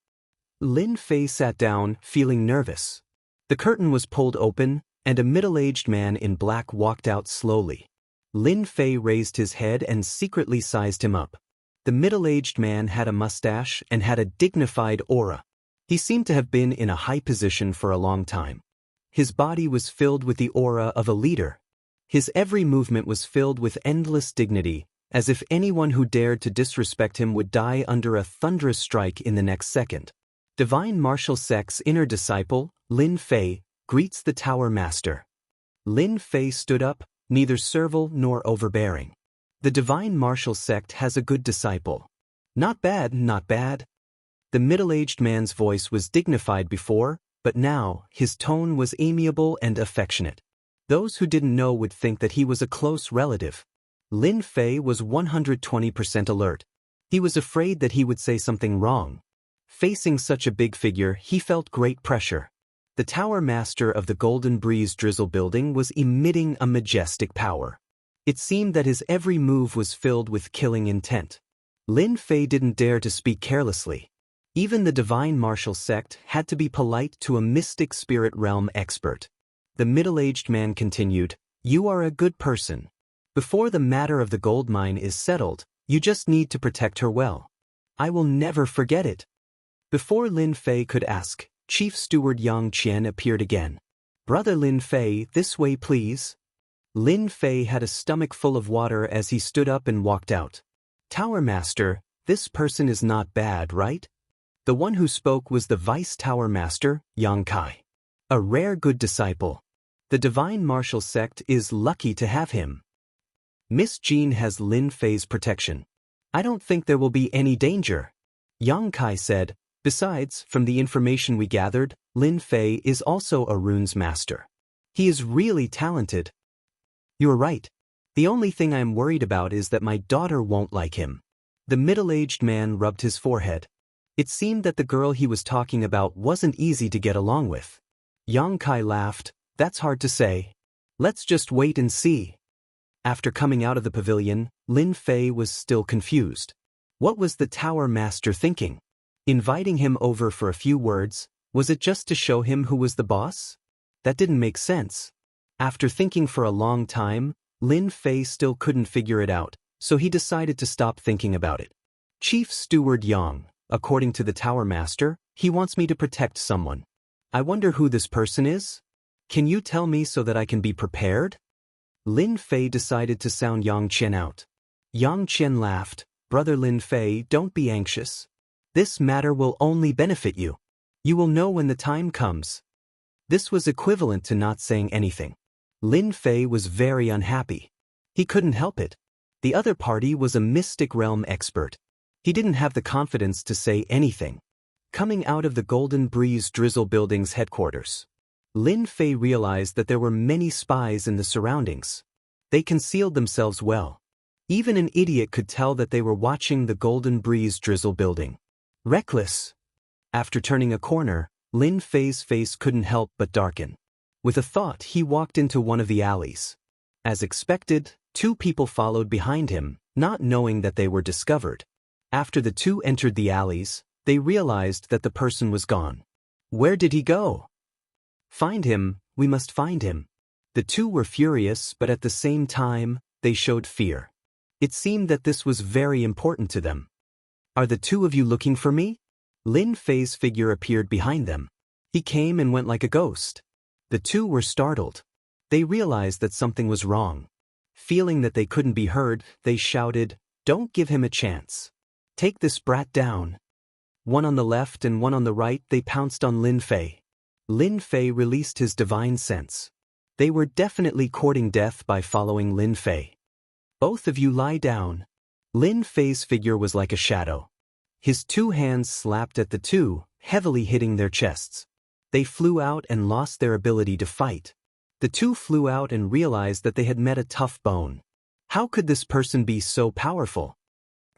Lin Fei sat down, feeling nervous. The curtain was pulled open, and a middle-aged man in black walked out slowly. Lin Fei raised his head and secretly sized him up. The middle-aged man had a mustache and had a dignified aura. He seemed to have been in a high position for a long time. His body was filled with the aura of a leader. His every movement was filled with endless dignity, as if anyone who dared to disrespect him would die under a thunderous strike in the next second. Divine Martial Sect's inner disciple, Lin Fei, greets the Tower Master. Lin Fei stood up, neither servile nor overbearing. The Divine Martial Sect has a good disciple. Not bad, not bad. The middle-aged man's voice was dignified before, but now, his tone was amiable and affectionate. Those who didn't know would think that he was a close relative. Lin Fei was 120% alert. He was afraid that he would say something wrong. Facing such a big figure, he felt great pressure. The Tower Master of the Golden Breeze Drizzle building was emitting a majestic power. It seemed that his every move was filled with killing intent. Lin Fei didn't dare to speak carelessly. Even the Divine Martial Sect had to be polite to a mystic spirit realm expert. The middle-aged man continued, "You are a good person. Before the matter of the gold mine is settled, you just need to protect her well. I will never forget it." Before Lin Fei could ask, Chief Steward Yang Qian appeared again. "Brother Lin Fei, this way please." Lin Fei had a stomach full of water as he stood up and walked out. "Tower Master, this person is not bad, right?" The one who spoke was the Vice Tower Master, Yang Kai. A rare good disciple. The Divine Martial Sect is lucky to have him. Miss Jean has Lin Fei's protection. "I don't think there will be any danger," Yang Kai said. "Besides, from the information we gathered, Lin Fei is also a runes master. He is really talented." "You're right. The only thing I am worried about is that my daughter won't like him." The middle-aged man rubbed his forehead. It seemed that the girl he was talking about wasn't easy to get along with. Yang Kai laughed. "That's hard to say. Let's just wait and see." After coming out of the pavilion, Lin Fei was still confused. What was the Tower Master thinking? Inviting him over for a few words, was it just to show him who was the boss? That didn't make sense. After thinking for a long time, Lin Fei still couldn't figure it out, so he decided to stop thinking about it. "Chief Steward Yang, according to the Tower Master, he wants me to protect someone. I wonder who this person is? Can you tell me so that I can be prepared?" Lin Fei decided to sound Yang Qian out. Yang Qian laughed. "Brother Lin Fei, don't be anxious. This matter will only benefit you. You will know when the time comes." This was equivalent to not saying anything. Lin Fei was very unhappy. He couldn't help it. The other party was a mystic realm expert. He didn't have the confidence to say anything. Coming out of the Golden Breeze Drizzle building's headquarters, Lin Fei realized that there were many spies in the surroundings. They concealed themselves well. Even an idiot could tell that they were watching the Golden Breeze Drizzle building. Reckless. After turning a corner, Lin Fei's face couldn't help but darken. With a thought, he walked into one of the alleys. As expected, two people followed behind him, not knowing that they were discovered. After the two entered the alleys, they realized that the person was gone. Where did he go? Find him, we must find him. The two were furious, but at the same time, they showed fear. It seemed that this was very important to them. Are the two of you looking for me? Lin Fei's figure appeared behind them. He came and went like a ghost. The two were startled. They realized that something was wrong. Feeling that they couldn't be heard, they shouted, "Don't give him a chance. Take this brat down." One on the left and one on the right, they pounced on Lin Fei. Lin Fei released his divine sense. They were definitely courting death by following Lin Fei. Both of you lie down. Lin Fei's figure was like a shadow. His two hands slapped at the two, heavily hitting their chests. They flew out and lost their ability to fight. The two flew out and realized that they had met a tough bone. How could this person be so powerful?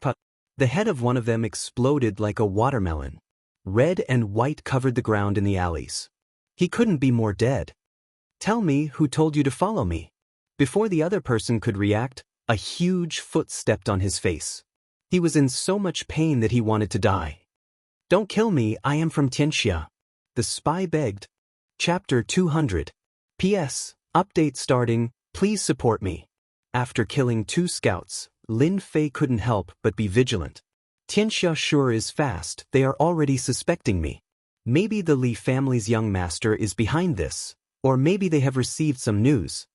But the head of one of them exploded like a watermelon. Red and white covered the ground in the alleys. He couldn't be more dead. Tell me who told you to follow me. Before the other person could react, a huge foot stepped on his face. He was in so much pain that he wanted to die. Don't kill me, I am from Xianxia. The spy begged. Chapter 200. P.S. Update starting, please support me. After killing two scouts, Lin Fei couldn't help but be vigilant. Xianxia sure is fast, they are already suspecting me. Maybe the Li family's young master is behind this, or maybe they have received some news.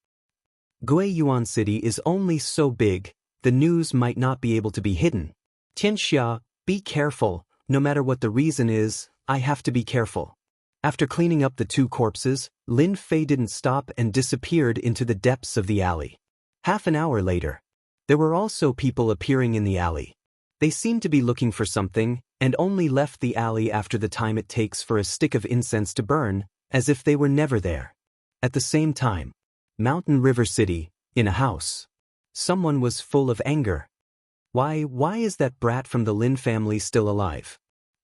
Guiyuan City is only so big, the news might not be able to be hidden. Xianxia, be careful, no matter what the reason is, I have to be careful. After cleaning up the two corpses, Lin Fei didn't stop and disappeared into the depths of the alley. Half an hour later, there were also people appearing in the alley. They seemed to be looking for something, and only left the alley after the time it takes for a stick of incense to burn, as if they were never there. At the same time, Mountain River City, in a house. Someone was full of anger. Why is that brat from the Lin family still alive?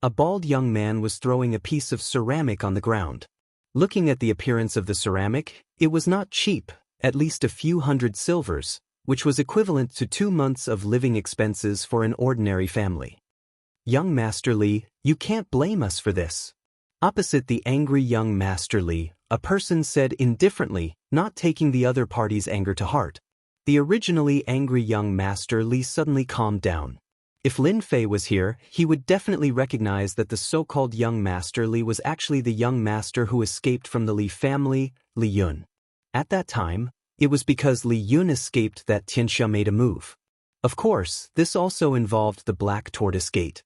A bald young man was throwing a piece of ceramic on the ground. Looking at the appearance of the ceramic, it was not cheap, at least a few hundred silvers, which was equivalent to 2 months of living expenses for an ordinary family. Young Master Li, you can't blame us for this. Opposite the angry young Master Li, a person said indifferently, not taking the other party's anger to heart. The originally angry young Master Li suddenly calmed down. If Lin Fei was here, he would definitely recognize that the so-called young Master Li was actually the young master who escaped from the Li family, Li Yun. At that time, it was because Li Yun escaped that Xianxia made a move. Of course, this also involved the Black Tortoise Gate.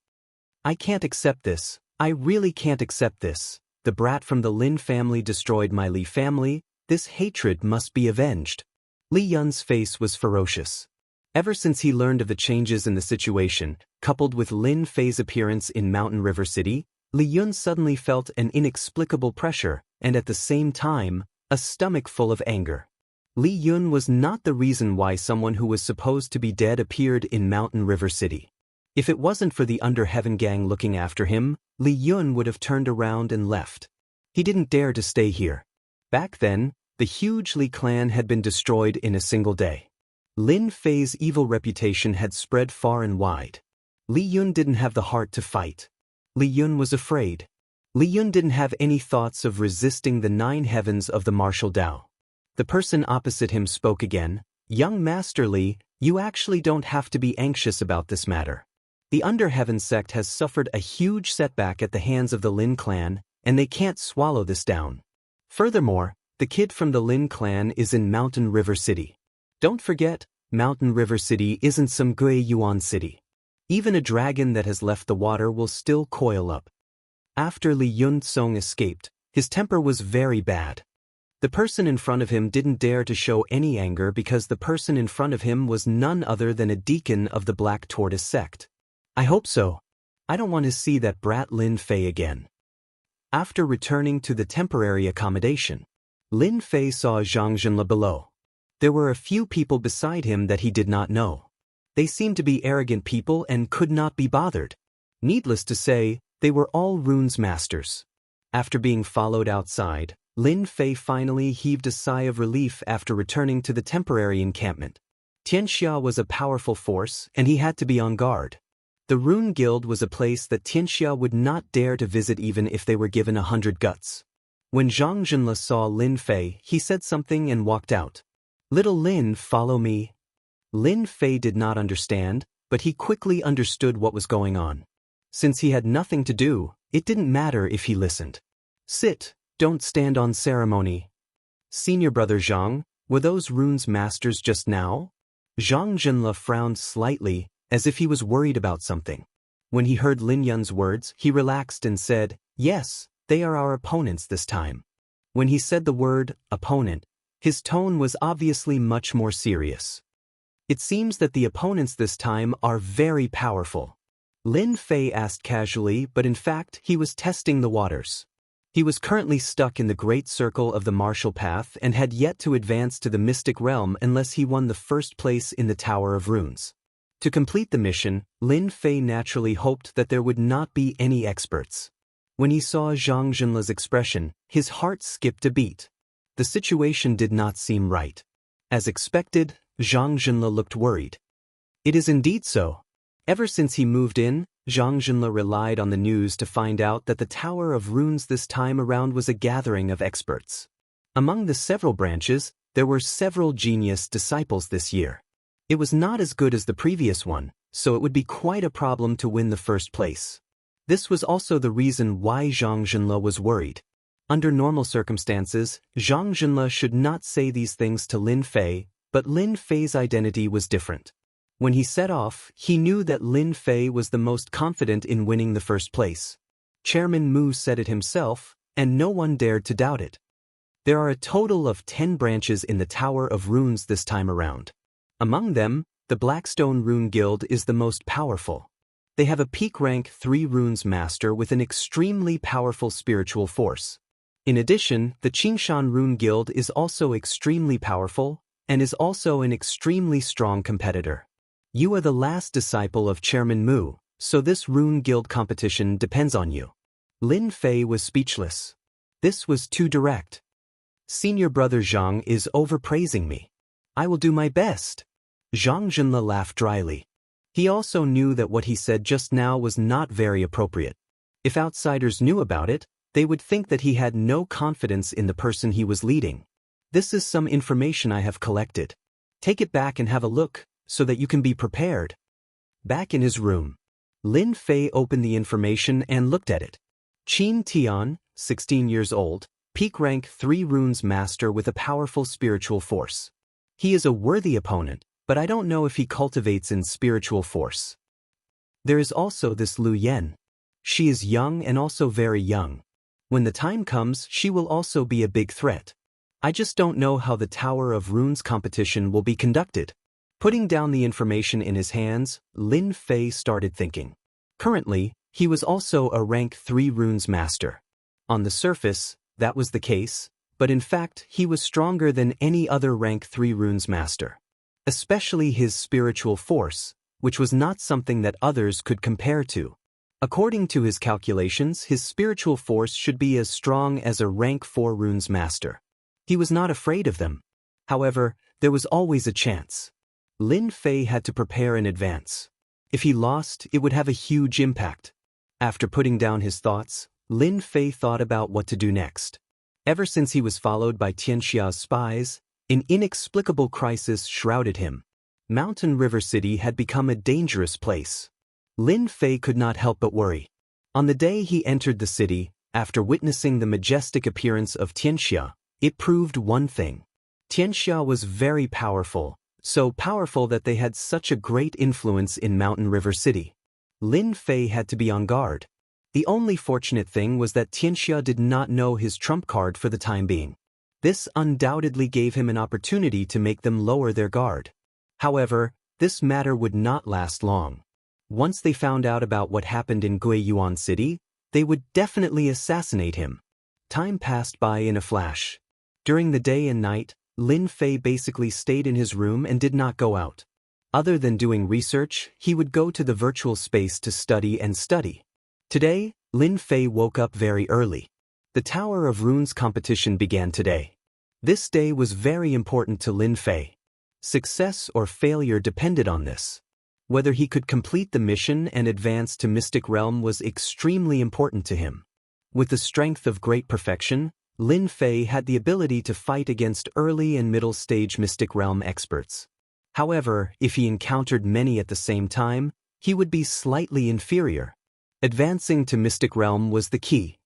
I can't accept this. I really can't accept this. The brat from the Lin family destroyed my Li family. This hatred must be avenged. Li Yun's face was ferocious. Ever since he learned of the changes in the situation, coupled with Lin Fei's appearance in Mountain River City, Li Yun suddenly felt an inexplicable pressure, and at the same time, a stomach full of anger. Li Yun was not the reason why someone who was supposed to be dead appeared in Mountain River City. If it wasn't for the Under Heaven gang looking after him, Li Yun would have turned around and left. He didn't dare to stay here. Back then, the huge Li clan had been destroyed in a single day. Lin Fei's evil reputation had spread far and wide. Li Yun didn't have the heart to fight. Li Yun was afraid. Li Yun didn't have any thoughts of resisting the 9 heavens of the martial Dao. The person opposite him spoke again. Young Master Li, you actually don't have to be anxious about this matter. The Under Heaven sect has suffered a huge setback at the hands of the Lin clan, and they can't swallow this down. Furthermore, the kid from the Lin clan is in Mountain River City. Don't forget, Mountain River City isn't some Guiyuan city. Even a dragon that has left the water will still coil up. After Li Yunzong escaped, his temper was very bad. The person in front of him didn't dare to show any anger because the person in front of him was none other than a deacon of the Black Tortoise sect. I hope so. I don't want to see that brat Lin Fei again. After returning to the temporary accommodation, Lin Fei saw Xianxia below. There were a few people beside him that he did not know. They seemed to be arrogant people and could not be bothered. Needless to say, they were all runes masters. After being followed outside, Lin Fei finally heaved a sigh of relief after returning to the temporary encampment. Xianxia was a powerful force, and he had to be on guard. The Rune Guild was a place that Xianxia would not dare to visit even if they were given 100 guts. When Zhang Zhenle saw Lin Fei, he said something and walked out. "Little Lin, follow me." Lin Fei did not understand, but he quickly understood what was going on. Since he had nothing to do, it didn't matter if he listened. "Sit, don't stand on ceremony." "Senior brother Zhang, were those runes masters just now?" Zhang Zhenle frowned slightly, as if he was worried about something. When he heard Lin Yun's words, he relaxed and said, "Yes, they are our opponents this time." When he said the word, opponent, his tone was obviously much more serious. "It seems that the opponents this time are very powerful." Lin Fei asked casually, but in fact he was testing the waters. He was currently stuck in the great circle of the martial path and had yet to advance to the mystic realm unless he won the first place in the Tower of Runes. To complete the mission, Lin Fei naturally hoped that there would not be any experts. When he saw Zhang Zhenle's expression, his heart skipped a beat. The situation did not seem right. As expected, Zhang Zhenle looked worried. "It is indeed so." Ever since he moved in, Zhang Zhenle relied on the news to find out that the Tower of Runes this time around was a gathering of experts. Among the several branches, there were several genius disciples this year. It was not as good as the previous one, so it would be quite a problem to win the first place. This was also the reason why Zhang Zhenle was worried. Under normal circumstances, Zhang Zhenle should not say these things to Lin Fei, but Lin Fei's identity was different. When he set off, he knew that Lin Fei was the most confident in winning the first place. Chairman Mu said it himself, and no one dared to doubt it. There are a total of 10 branches in the Tower of Runes this time around. Among them, the Blackstone Rune Guild is the most powerful. They have a peak rank 3 runes master with an extremely powerful spiritual force. In addition, the Qingshan Rune Guild is also extremely powerful, and is also an extremely strong competitor. You are the last disciple of Chairman Mu, so this Rune Guild competition depends on you. Lin Fei was speechless. This was too direct. Senior brother Zhang is overpraising me. I will do my best. Zhang Zhenle laughed dryly. He also knew that what he said just now was not very appropriate. If outsiders knew about it, they would think that he had no confidence in the person he was leading. This is some information I have collected. Take it back and have a look, so that you can be prepared. Back in his room, Lin Fei opened the information and looked at it. Qin Tian, 16 years old, peak rank 3 runes master with a powerful spiritual force. He is a worthy opponent, but I don't know if he cultivates in spiritual force. There is also this Lu Yan. She is young and also very young. When the time comes, she will also be a big threat. I just don't know how the Tower of Runes competition will be conducted. Putting down the information in his hands, Lin Fei started thinking. Currently, he was also a rank 3 runes master. On the surface, that was the case, but in fact he was stronger than any other rank 3 runes master. Especially his spiritual force, which was not something that others could compare to. According to his calculations, his spiritual force should be as strong as a rank 4 runes master. He was not afraid of them. However, there was always a chance. Lin Fei had to prepare in advance. If he lost, it would have a huge impact. After putting down his thoughts, Lin Fei thought about what to do next. Ever since he was followed by Xianxia's spies, an inexplicable crisis shrouded him. Mountain River City had become a dangerous place. Lin Fei could not help but worry. On the day he entered the city, after witnessing the majestic appearance of Xianxia, it proved one thing. Xianxia was very powerful, so powerful that they had such a great influence in Mountain River City. Lin Fei had to be on guard. The only fortunate thing was that Xianxia did not know his trump card for the time being. This undoubtedly gave him an opportunity to make them lower their guard. However, this matter would not last long. Once they found out about what happened in Guiyuan City, they would definitely assassinate him. Time passed by in a flash. During the day and night, Lin Fei basically stayed in his room and did not go out. Other than doing research, he would go to the virtual space to study and study. Today, Lin Fei woke up very early. The Tower of Runes competition began today. This day was very important to Lin Fei. Success or failure depended on this. Whether he could complete the mission and advance to Mystic Realm was extremely important to him. With the strength of great perfection, Lin Fei had the ability to fight against early and middle stage Mystic Realm experts. However, if he encountered many at the same time, he would be slightly inferior. Advancing to Mystic Realm was the key.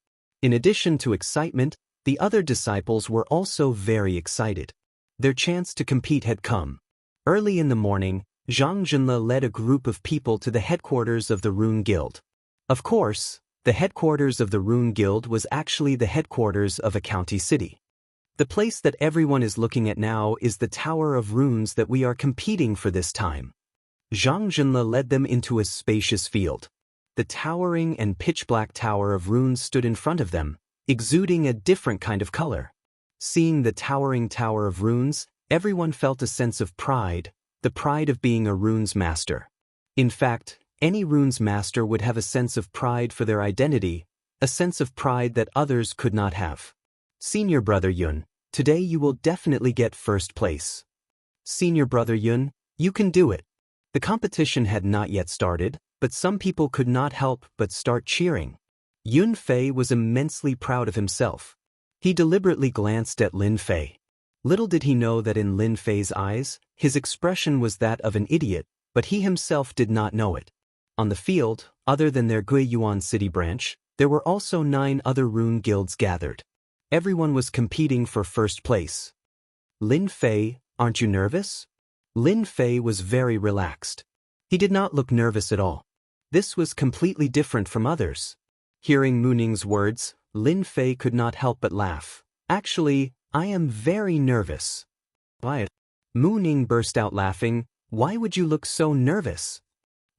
In addition to excitement, the other disciples were also very excited. Their chance to compete had come. Early in the morning, Xianxia led a group of people to the headquarters of the Rune Guild. Of course, the headquarters of the Rune Guild was actually the headquarters of a county city. The place that everyone is looking at now is the Tower of Runes that we are competing for this time. Xianxia led them into a spacious field. The towering and pitch-black Tower of Runes stood in front of them, exuding a different kind of color. Seeing the towering Tower of Runes, everyone felt a sense of pride, the pride of being a runes master. In fact, any runes master would have a sense of pride for their identity, a sense of pride that others could not have. Senior Brother Yun, today you will definitely get first place. Senior Brother Yun, you can do it. The competition had not yet started, but some people could not help but start cheering. Yun Fei was immensely proud of himself. He deliberately glanced at Lin Fei. Little did he know that in Lin Fei's eyes, his expression was that of an idiot, but he himself did not know it. On the field, other than their Guiyuan City branch, there were also 9 other rune guilds gathered. Everyone was competing for first place. Lin Fei, aren't you nervous? Lin Fei was very relaxed. He did not look nervous at all. This was completely different from others. Hearing Mu Ning's words, Lin Fei could not help but laugh. Actually, I am very nervous. Why? Mu Ning burst out laughing. Why would you look so nervous?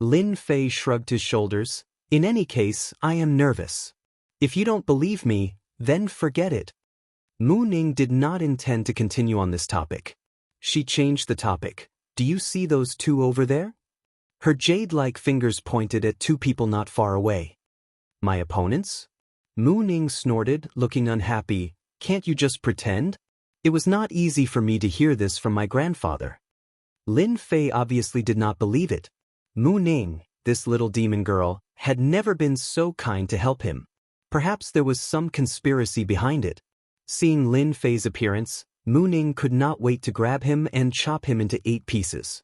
Lin Fei shrugged his shoulders. In any case, I am nervous. If you don't believe me, then forget it. Mu Ning did not intend to continue on this topic. She changed the topic. Do you see those 2 over there? Her jade-like fingers pointed at 2 people not far away. My opponents? Mu Ning snorted, looking unhappy. Can't you just pretend? It was not easy for me to hear this from my grandfather. Lin Fei obviously did not believe it. Mu Ning, this little demon girl, had never been so kind to help him. Perhaps there was some conspiracy behind it. Seeing Lin Fei's appearance, Mu Ning could not wait to grab him and chop him into 8 pieces.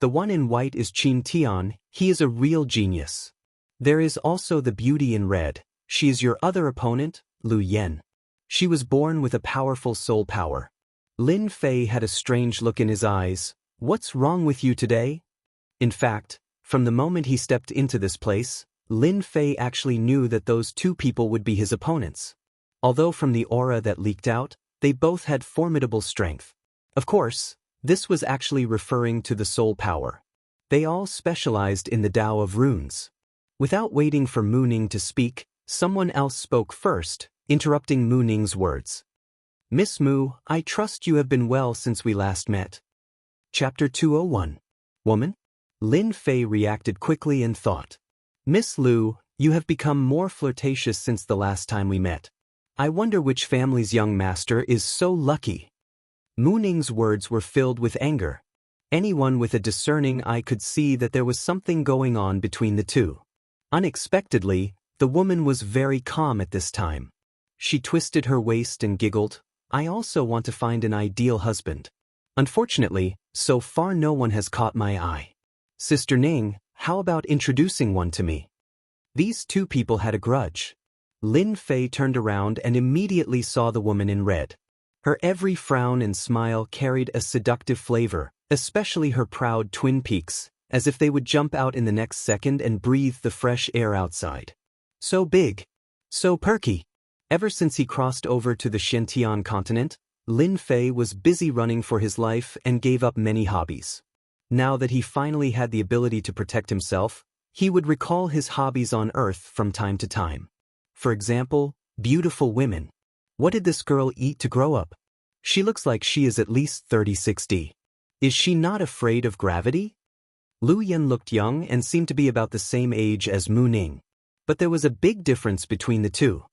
The one in white is Qin Tian, he is a real genius. There is also the beauty in red, she is your other opponent, Lu Yan. She was born with a powerful soul power. Lin Fei had a strange look in his eyes. What's wrong with you today? In fact, from the moment he stepped into this place, Lin Fei actually knew that those 2 people would be his opponents. Although from the aura that leaked out, they both had formidable strength. Of course, this was actually referring to the soul power. They all specialized in the Tao of Runes. Without waiting for Mu Ning to speak, someone else spoke first, interrupting Mu Ning's words. Miss Mu, I trust you have been well since we last met. Chapter 201. Woman? Lin Fei reacted quickly and thought. Miss Lu, you have become more flirtatious since the last time we met. I wonder which family's young master is so lucky. Mu Ning's words were filled with anger. Anyone with a discerning eye could see that there was something going on between the 2. Unexpectedly, the woman was very calm at this time. She twisted her waist and giggled. I also want to find an ideal husband. Unfortunately, so far no one has caught my eye. Sister Ning, how about introducing one to me? These 2 people had a grudge. Lin Fei turned around and immediately saw the woman in red. Her every frown and smile carried a seductive flavor, especially her proud twin peaks, as if they would jump out in the next second and breathe the fresh air outside. So big. So perky. Ever since he crossed over to the Xiantian continent, Lin Fei was busy running for his life and gave up many hobbies. Now that he finally had the ability to protect himself, he would recall his hobbies on Earth from time to time. For example, beautiful women. What did this girl eat to grow up? She looks like she is at least 30-60. Is she not afraid of gravity? Lu Yan looked young and seemed to be about the same age as Mu Ning. But there was a big difference between the 2.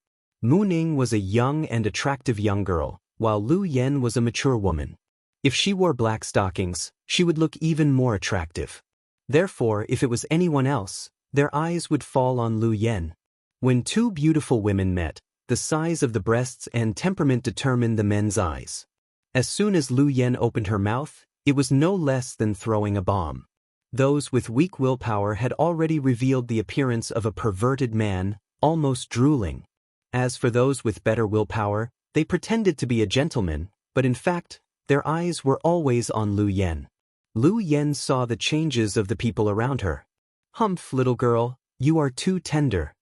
Mu Ning was a young and attractive young girl, while Lu Yen was a mature woman. If she wore black stockings, she would look even more attractive. Therefore, if it was anyone else, their eyes would fall on Lu Yen. When two beautiful women met, the size of the breasts and temperament determined the men's eyes. As soon as Lu Yen opened her mouth, it was no less than throwing a bomb. Those with weak willpower had already revealed the appearance of a perverted man, almost drooling. As for those with better willpower, they pretended to be a gentleman, but in fact, their eyes were always on Lu Yen. Lu Yen saw the changes of the people around her. "Humph, little girl, you are too tender."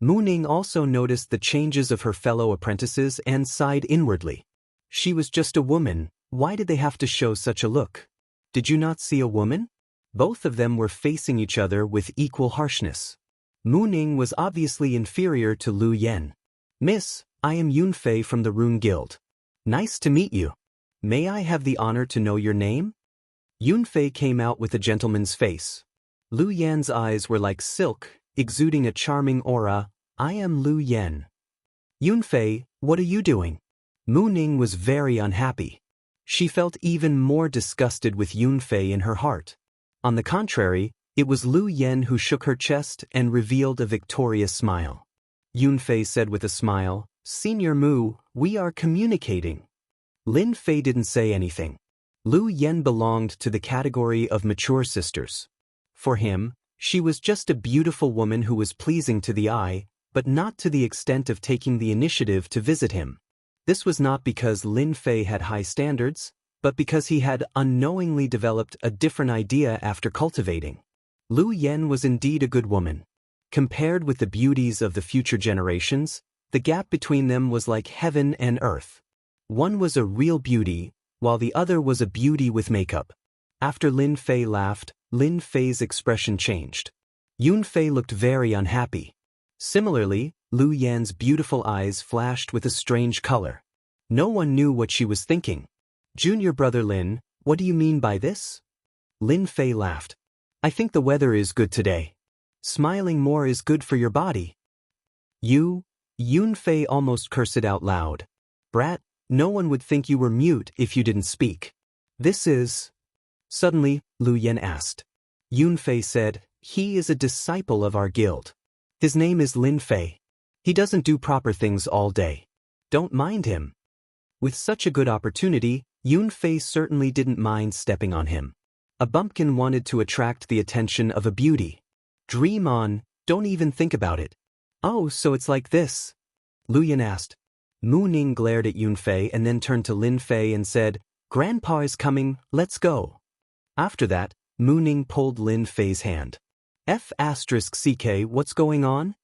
Mu Ning also noticed the changes of her fellow apprentices and sighed inwardly. She was just a woman, why did they have to show such a look? Did you not see a woman? Both of them were facing each other with equal harshness. Mu Ning was obviously inferior to Lu Yen. "Miss, I am Yunfei from the Rune Guild. Nice to meet you. May I have the honor to know your name?" Yunfei came out with a gentleman's face. Lu Yen's eyes were like silk, exuding a charming aura. "I am Lu Yen." "Yunfei, what are you doing?" Mu Ning was very unhappy. She felt even more disgusted with Yunfei in her heart. On the contrary, it was Lu Yen who shook her chest and revealed a victorious smile. Yunfei said with a smile, "Senior Mu, we are communicating." Lin Fei didn't say anything. Lu Yen belonged to the category of mature sisters. For him, she was just a beautiful woman who was pleasing to the eye, but not to the extent of taking the initiative to visit him. This was not because Lin Fei had high standards, but because he had unknowingly developed a different idea after cultivating. Lu Yen was indeed a good woman. Compared with the beauties of the future generations, the gap between them was like heaven and earth. One was a real beauty, while the other was a beauty with makeup. After Lin Fei laughed, Lin Fei's expression changed. Yunfei looked very unhappy. Similarly, Lu Yan's beautiful eyes flashed with a strange color. No one knew what she was thinking. "Junior brother Lin, what do you mean by this?" Lin Fei laughed. "I think the weather is good today. Smiling more is good for your body." Yunfei almost cursed it out loud. "Brat, no one would think you were mute if you didn't speak. This is..." Suddenly, Lu Yen asked. Yunfei said, "He is a disciple of our guild. His name is Lin Fei. He doesn't do proper things all day. Don't mind him." With such a good opportunity, Yunfei certainly didn't mind stepping on him. A bumpkin wanted to attract the attention of a beauty. Dream on, don't even think about it. "Oh, so it's like this?" Lu Yen asked. Mu Ning glared at Yunfei and then turned to Lin Fei and said, "Grandpa is coming, let's go." After that, Mu Ning pulled Lin Fei's hand. "F***CK, what's going on?"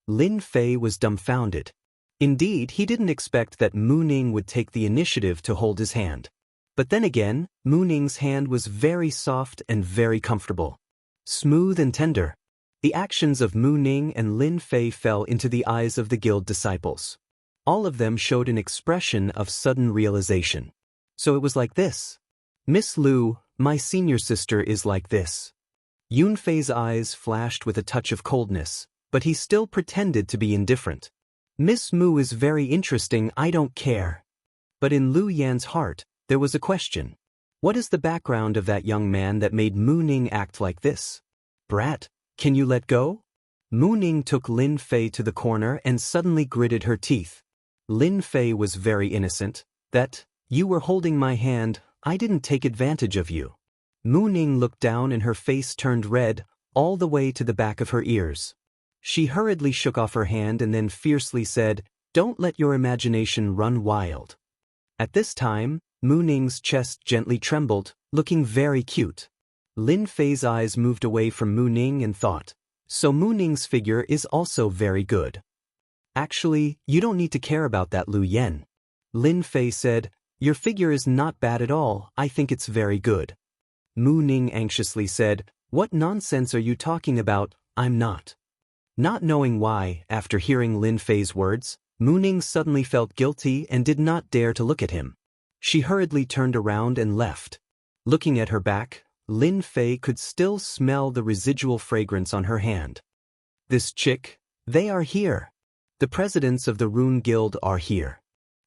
Lin Fei was dumbfounded. Indeed, he didn't expect that Mu Ning would take the initiative to hold his hand. But then again, Mu Ning's hand was very soft and very comfortable. Smooth and tender. The actions of Mu Ning and Lin Fei fell into the eyes of the guild disciples. All of them showed an expression of sudden realization. So it was like this. "Miss Lu, my senior sister is like this." Yunfei's eyes flashed with a touch of coldness, but he still pretended to be indifferent. "Miss Mu is very interesting, I don't care." But in Lu Yan's heart, there was a question. What is the background of that young man that made Mu Ning act like this? "Brat, can you let go?" Mu Ning took Lin Fei to the corner and suddenly gritted her teeth. Lin Fei was very innocent. "You were holding my hand, I didn't take advantage of you." Mu Ning looked down and her face turned red, all the way to the back of her ears. She hurriedly shook off her hand and then fiercely said, "Don't let your imagination run wild." At this time, Mu Ning's chest gently trembled, looking very cute. Lin Fei's eyes moved away from Mu Ning and thought, "So Mu Ning's figure is also very good." "Actually, you don't need to care about that, Lu Yen." Lin Fei said, "Your figure is not bad at all, I think it's very good." Mu Ning anxiously said, "What nonsense are you talking about? I'm not." Not knowing why, after hearing Lin Fei's words, Mu Ning suddenly felt guilty and did not dare to look at him. She hurriedly turned around and left. Looking at her back, Lin Fei could still smell the residual fragrance on her hand. "This chick, they are here." The presidents of the Rune Guild are here.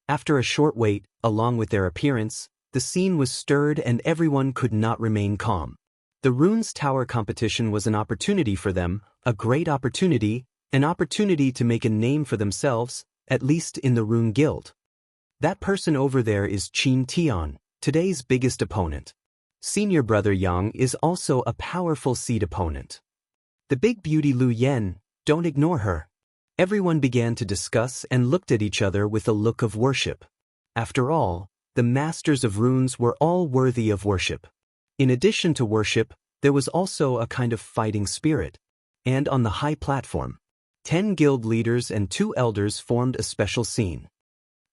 After a short wait, along with their appearance, the scene was stirred and everyone could not remain calm. The Runes Tower competition was an opportunity for them, a great opportunity, an opportunity to make a name for themselves, at least in the Rune Guild. That person over there is Qin Tian, today's biggest opponent. Senior brother Yang is also a powerful seed opponent. The big beauty Lu Yen, don't ignore her. Everyone began to discuss and looked at each other with a look of worship. After all, the masters of runes were all worthy of worship. In addition to worship, there was also a kind of fighting spirit. And on the high platform, 10 guild leaders and 2 elders formed a special scene.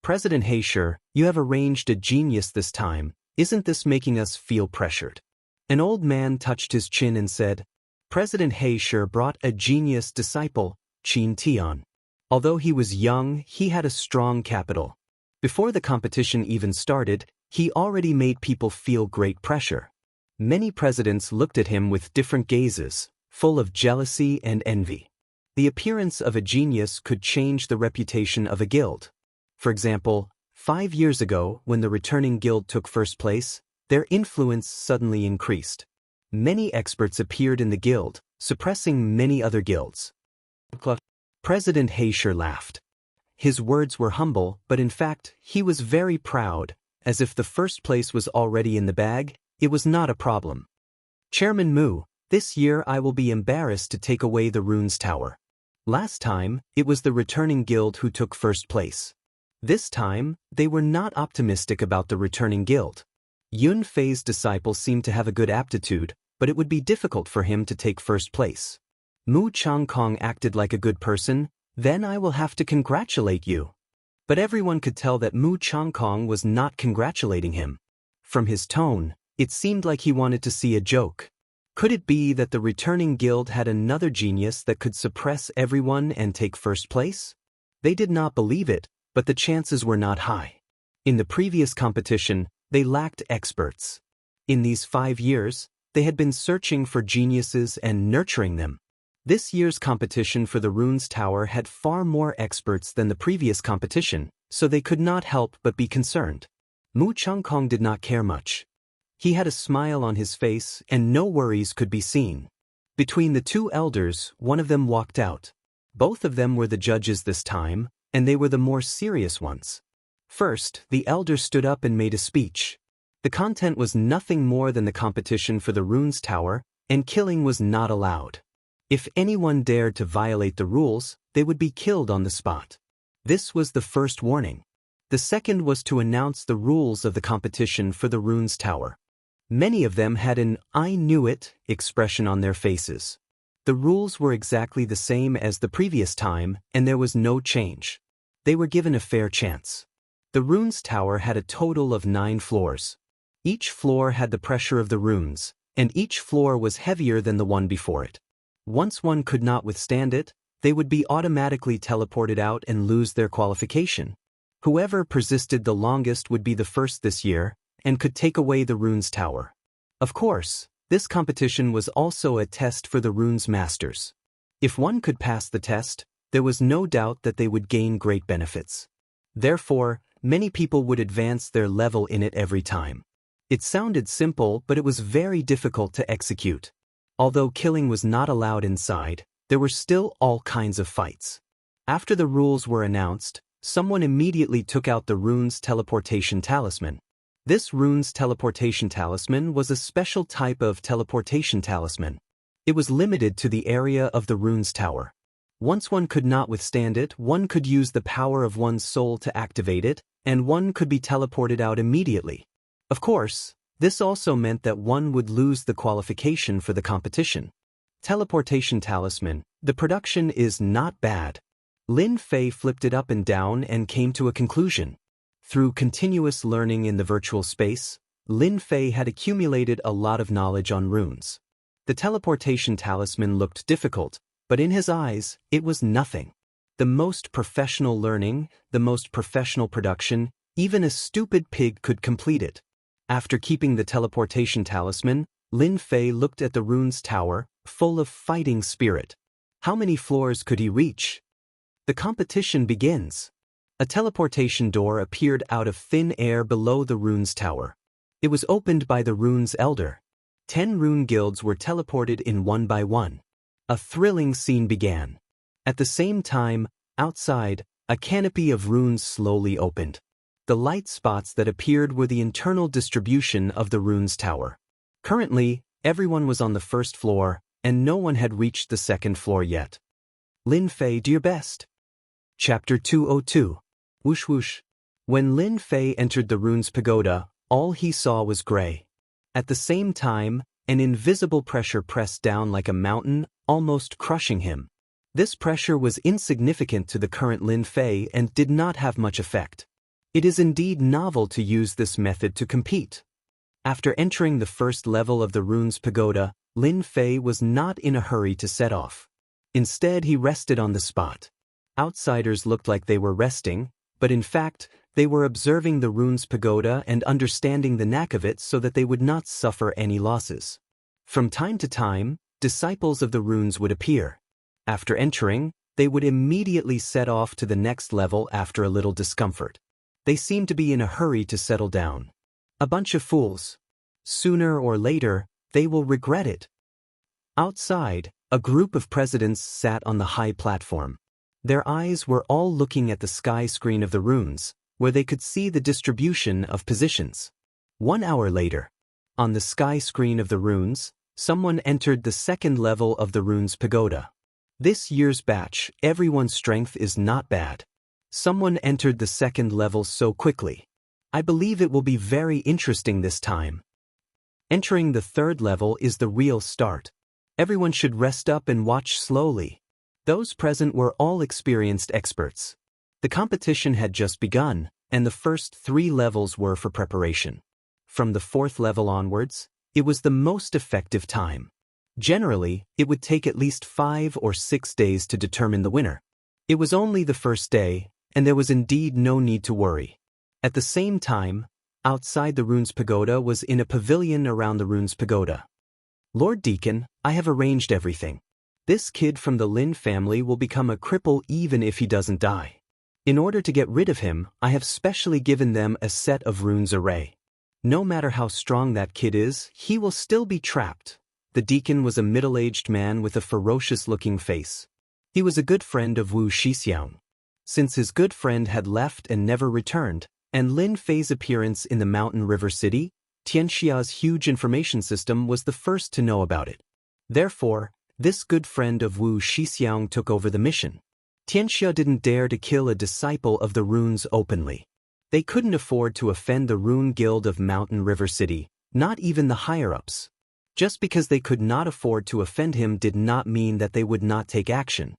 President Heisher, you have arranged a genius this time, isn't this making us feel pressured? An old man touched his chin and said, President Heisher brought a genius disciple, Qin Tian. Although he was young, he had a strong capital. Before the competition even started, he already made people feel great pressure. Many presidents looked at him with different gazes, full of jealousy and envy. The appearance of a genius could change the reputation of a guild. For example, 5 years ago, when the returning guild took first place, their influence suddenly increased. Many experts appeared in the guild, suppressing many other guilds. President Heisher laughed. His words were humble, but in fact, he was very proud, as if the first place was already in the bag. It was not a problem. Chairman Mu, this year I will be embarrassed to take away the Runes Tower. Last time, it was the returning guild who took first place. This time, they were not optimistic about the returning guild. Yun Fei's disciple seemed to have a good aptitude, but it would be difficult for him to take first place. Mu Changkong acted like a good person, then I will have to congratulate you. But everyone could tell that Mu Changkong was not congratulating him. From his tone, it seemed like he wanted to see a joke. Could it be that the returning guild had another genius that could suppress everyone and take first place? They did not believe it, but the chances were not high. In the previous competition, they lacked experts. In these 5 years, they had been searching for geniuses and nurturing them. This year's competition for the Runes Tower had far more experts than the previous competition, so they could not help but be concerned. Mu Changkong did not care much. He had a smile on his face and no worries could be seen. Between the 2 elders, one of them walked out. Both of them were the judges this time, and they were the more serious ones. First, the elder stood up and made a speech. The content was nothing more than the competition for the Runes Tower, and killing was not allowed. If anyone dared to violate the rules, they would be killed on the spot. This was the first warning. The second was to announce the rules of the competition for the Runes Tower. Many of them had an "I knew it" expression on their faces. The rules were exactly the same as the previous time, and there was no change. They were given a fair chance. The Runes Tower had a total of 9 floors. Each floor had the pressure of the runes, and each floor was heavier than the one before it. Once one could not withstand it, they would be automatically teleported out and lose their qualification. Whoever persisted the longest would be the first this year, and could take away the Runes Tower. Of course, this competition was also a test for the Runes Masters. If one could pass the test, there was no doubt that they would gain great benefits. Therefore, many people would advance their level in it every time. It sounded simple, but it was very difficult to execute. Although killing was not allowed inside, there were still all kinds of fights. After the rules were announced, someone immediately took out the Runes Teleportation Talisman. This Runes Teleportation Talisman was a special type of teleportation talisman. It was limited to the area of the Runes Tower. Once one could not withstand it, one could use the power of one's soul to activate it, and one could be teleported out immediately. Of course, this also meant that one would lose the qualification for the competition. Teleportation Talisman, the production is not bad. Lin Fei flipped it up and down and came to a conclusion. Through continuous learning in the virtual space, Lin Fei had accumulated a lot of knowledge on runes. The teleportation talisman looked difficult, but in his eyes, it was nothing. The most professional learning, the most professional production, even a stupid pig could complete it. After keeping the teleportation talisman, Lin Fei looked at the Runes Tower, full of fighting spirit. How many floors could he reach? The competition begins. A teleportation door appeared out of thin air below the rune's tower. It was opened by the rune's elder. 10 rune guilds were teleported in one by one. A thrilling scene began. At the same time, outside, a canopy of runes slowly opened. The light spots that appeared were the internal distribution of the rune's tower. Currently, everyone was on the first floor, and no one had reached the second floor yet. Lin Fei, do your best. Chapter 202. Whoosh whoosh. When Lin Fei entered the rune's pagoda, all he saw was gray. At the same time, an invisible pressure pressed down like a mountain, almost crushing him. This pressure was insignificant to the current Lin Fei and did not have much effect. It is indeed novel to use this method to compete. After entering the first level of the rune's pagoda, Lin Fei was not in a hurry to set off. Instead, he rested on the spot. Outsiders looked like they were resting, but in fact, they were observing the rune's pagoda and understanding the knack of it so that they would not suffer any losses. From time to time, disciples of the runes would appear. After entering, they would immediately set off to the next level after a little discomfort. They seemed to be in a hurry to settle down. A bunch of fools. Sooner or later, they will regret it. Outside, a group of presidents sat on the high platform. Their eyes were all looking at the sky screen of the runes, where they could see the distribution of positions. 1 hour later, on the sky screen of the runes, someone entered the second level of the rune's pagoda. This year's batch, everyone's strength is not bad. Someone entered the second level so quickly. I believe it will be very interesting this time. Entering the third level is the real start. Everyone should rest up and watch slowly. Those present were all experienced experts. The competition had just begun, and the first 3 levels were for preparation. From the 4th level onwards, it was the most effective time. Generally, it would take at least 5 or 6 days to determine the winner. It was only the first day, and there was indeed no need to worry. At the same time, outside the rune's pagoda was in a pavilion around the rune's pagoda. Lord Deacon, I have arranged everything. This kid from the Lin family will become a cripple even if he doesn't die. In order to get rid of him, I have specially given them a set of runes array. No matter how strong that kid is, he will still be trapped. The deacon was a middle-aged man with a ferocious-looking face. He was a good friend of Wuxia. Since his good friend had left and never returned, and Lin Fei's appearance in the mountain river city, Xianxia's huge information system was the first to know about it. Therefore, this good friend of Wuxia took over the mission. Xianxia didn't dare to kill a disciple of the runes openly. They couldn't afford to offend the rune guild of Mountain River City, not even the higher-ups. Just because they could not afford to offend him did not mean that they would not take action.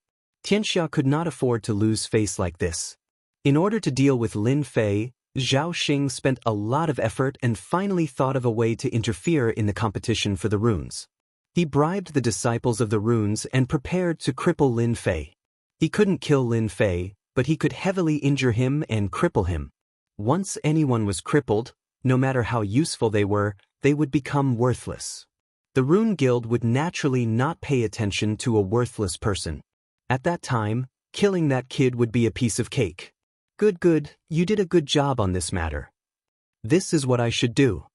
Xianxia could not afford to lose face like this. In order to deal with Lin Fei, Zhao Xing spent a lot of effort and finally thought of a way to interfere in the competition for the runes. He bribed the disciples of the runes and prepared to cripple Lin Fei. He couldn't kill Lin Fei, but he could heavily injure him and cripple him. Once anyone was crippled, no matter how useful they would become worthless. The Rune Guild would naturally not pay attention to a worthless person. At that time, killing that kid would be a piece of cake. Good, you did a good job on this matter. This is what I should do.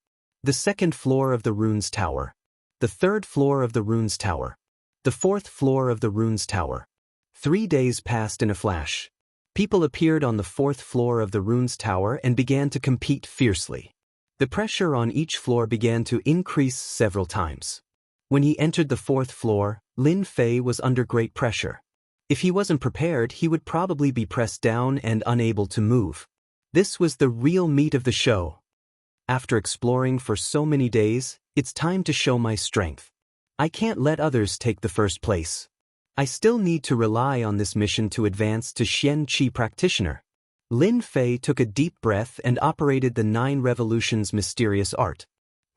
The 2nd floor of the Rune's Tower. The 3rd floor of the Rune's Tower. The 4th floor of the Rune's Tower. 3 days passed in a flash. People appeared on the 4th floor of the Rune's Tower and began to compete fiercely. The pressure on each floor began to increase several times. When he entered the 4th floor, Lin Fei was under great pressure. If he wasn't prepared, he would probably be pressed down and unable to move. This was the real meat of the show. After exploring for so many days, it's time to show my strength. I can't let others take the first place. I still need to rely on this mission to advance to Xianxia practitioner. Lin Fei took a deep breath and operated the 9 revolutions mysterious art.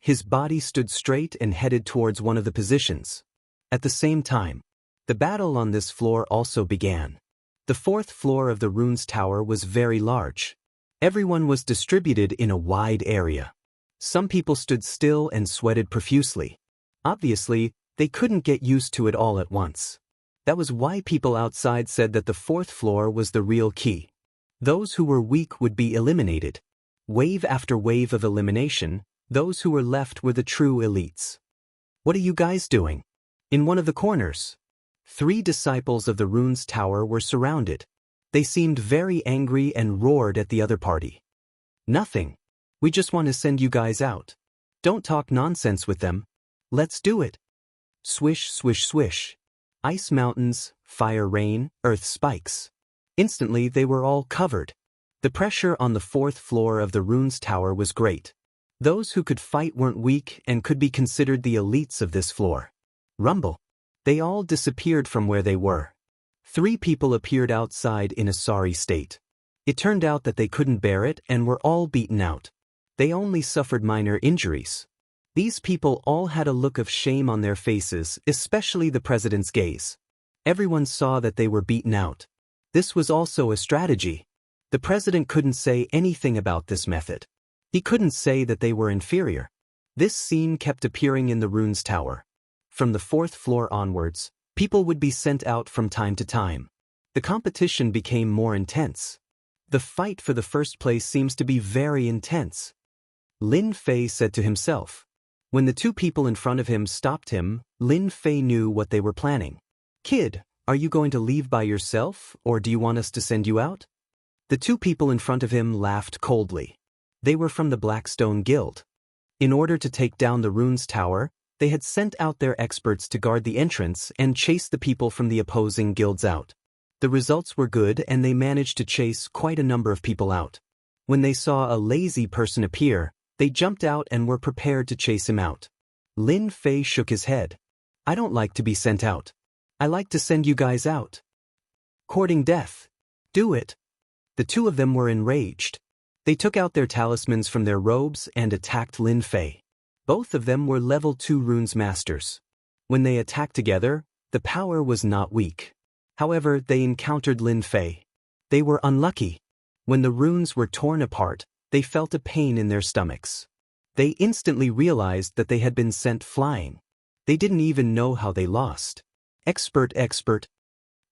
His body stood straight and headed towards one of the positions. At the same time, the battle on this floor also began. The 4th floor of the Rune's Tower was very large. Everyone was distributed in a wide area. Some people stood still and sweated profusely. Obviously, they couldn't get used to it all at once. That was why people outside said that the fourth floor was the real key. Those who were weak would be eliminated. Wave after wave of elimination, those who were left were the true elites. What are you guys doing? In one of the corners, 3 disciples of the rune's tower were surrounded. They seemed very angry and roared at the other party. Nothing. We just want to send you guys out. Don't talk nonsense with them. Let's do it. Swish, swish, swish. Ice mountains, fire rain, earth spikes. Instantly they were all covered. The pressure on the 4th floor of the rune's tower was great. Those who could fight weren't weak and could be considered the elites of this floor. Rumble. They all disappeared from where they were. 3 people appeared outside in a sorry state. It turned out that they couldn't bear it and were all beaten out. They only suffered minor injuries. These people all had a look of shame on their faces, especially the president's gaze. Everyone saw that they were beaten out. This was also a strategy. The president couldn't say anything about this method. He couldn't say that they were inferior. This scene kept appearing in the rune's tower. From the 4th floor onwards, people would be sent out from time to time. The competition became more intense. The fight for the first place seems to be very intense. Lin Fei said to himself. When the 2 people in front of him stopped him, Lin Fei knew what they were planning. Kid, are you going to leave by yourself, or do you want us to send you out? The 2 people in front of him laughed coldly. They were from the Blackstone Guild. In order to take down the rune's tower, they had sent out their experts to guard the entrance and chase the people from the opposing guilds out. The results were good and they managed to chase quite a number of people out. When they saw a lazy person appear, they jumped out and were prepared to chase him out. Lin Fei shook his head. I don't like to be sent out. I like to send you guys out. Courting death. Do it. The 2 of them were enraged. They took out their talismans from their robes and attacked Lin Fei. Both of them were level 2 runes masters. When they attacked together, the power was not weak. However, they encountered Lin Fei. They were unlucky. When the runes were torn apart, they felt a pain in their stomachs. They instantly realized that they had been sent flying. They didn't even know how they lost. Expert.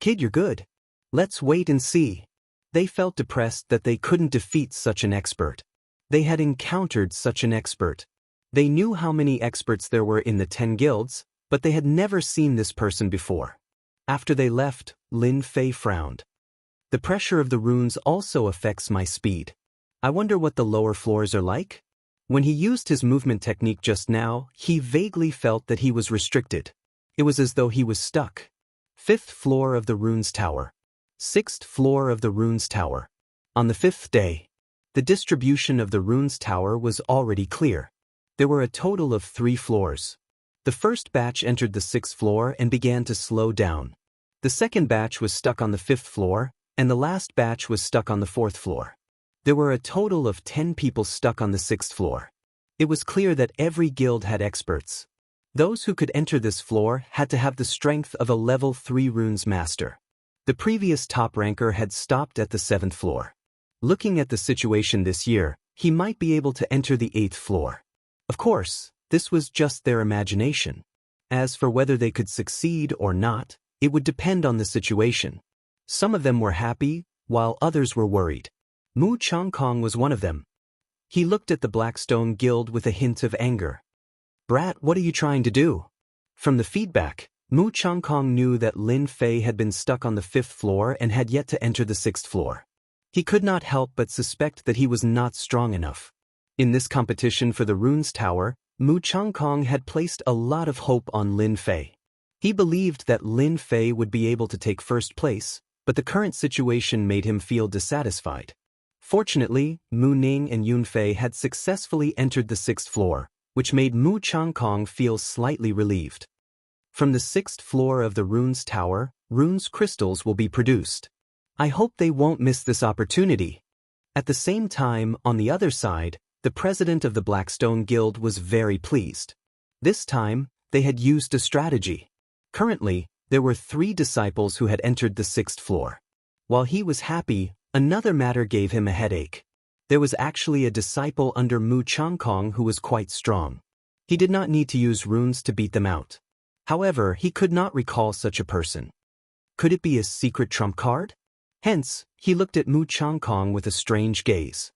Kid, you're good. Let's wait and see. They felt depressed that they couldn't defeat such an expert. They had encountered such an expert. They knew how many experts there were in the 10 guilds, but they had never seen this person before. After they left, Lin Fei frowned. The pressure of the runes also affects my speed. I wonder what the lower floors are like? When he used his movement technique just now, he vaguely felt that he was restricted. It was as though he was stuck. 5th floor of the rune's tower. 6th floor of the rune's tower. On the 5th day, the distribution of the rune's tower was already clear. There were a total of 3 floors. The first batch entered the 6th floor and began to slow down. The second batch was stuck on the 5th floor, and the last batch was stuck on the 4th floor. There were a total of 10 people stuck on the 6th floor. It was clear that every guild had experts. Those who could enter this floor had to have the strength of a level 3 runes master. The previous top ranker had stopped at the 7th floor. Looking at the situation this year, he might be able to enter the 8th floor. Of course, this was just their imagination. As for whether they could succeed or not, it would depend on the situation. Some of them were happy, while others were worried. Mu Changkong was one of them. He looked at the Blackstone Guild with a hint of anger. Brat, what are you trying to do? From the feedback, Mu Changkong knew that Lin Fei had been stuck on the 5th floor and had yet to enter the 6th floor. He could not help but suspect that he was not strong enough. In this competition for the rune's tower, Mu Changkong had placed a lot of hope on Lin Fei. He believed that Lin Fei would be able to take first place, but the current situation made him feel dissatisfied. Fortunately, Mu Ning and Yun Fei had successfully entered the 6th floor, which made Mu Changkong feel slightly relieved. From the 6th floor of the rune's tower, runes crystals will be produced. I hope they won't miss this opportunity. At the same time, on the other side, the president of the Blackstone Guild was very pleased. This time, they had used a strategy. Currently, there were 3 disciples who had entered the 6th floor. While he was happy, another matter gave him a headache. There was actually a disciple under Mu Changkong who was quite strong. He did not need to use runes to beat them out. However, he could not recall such a person. Could it be a secret trump card? Hence, he looked at Mu Changkong with a strange gaze.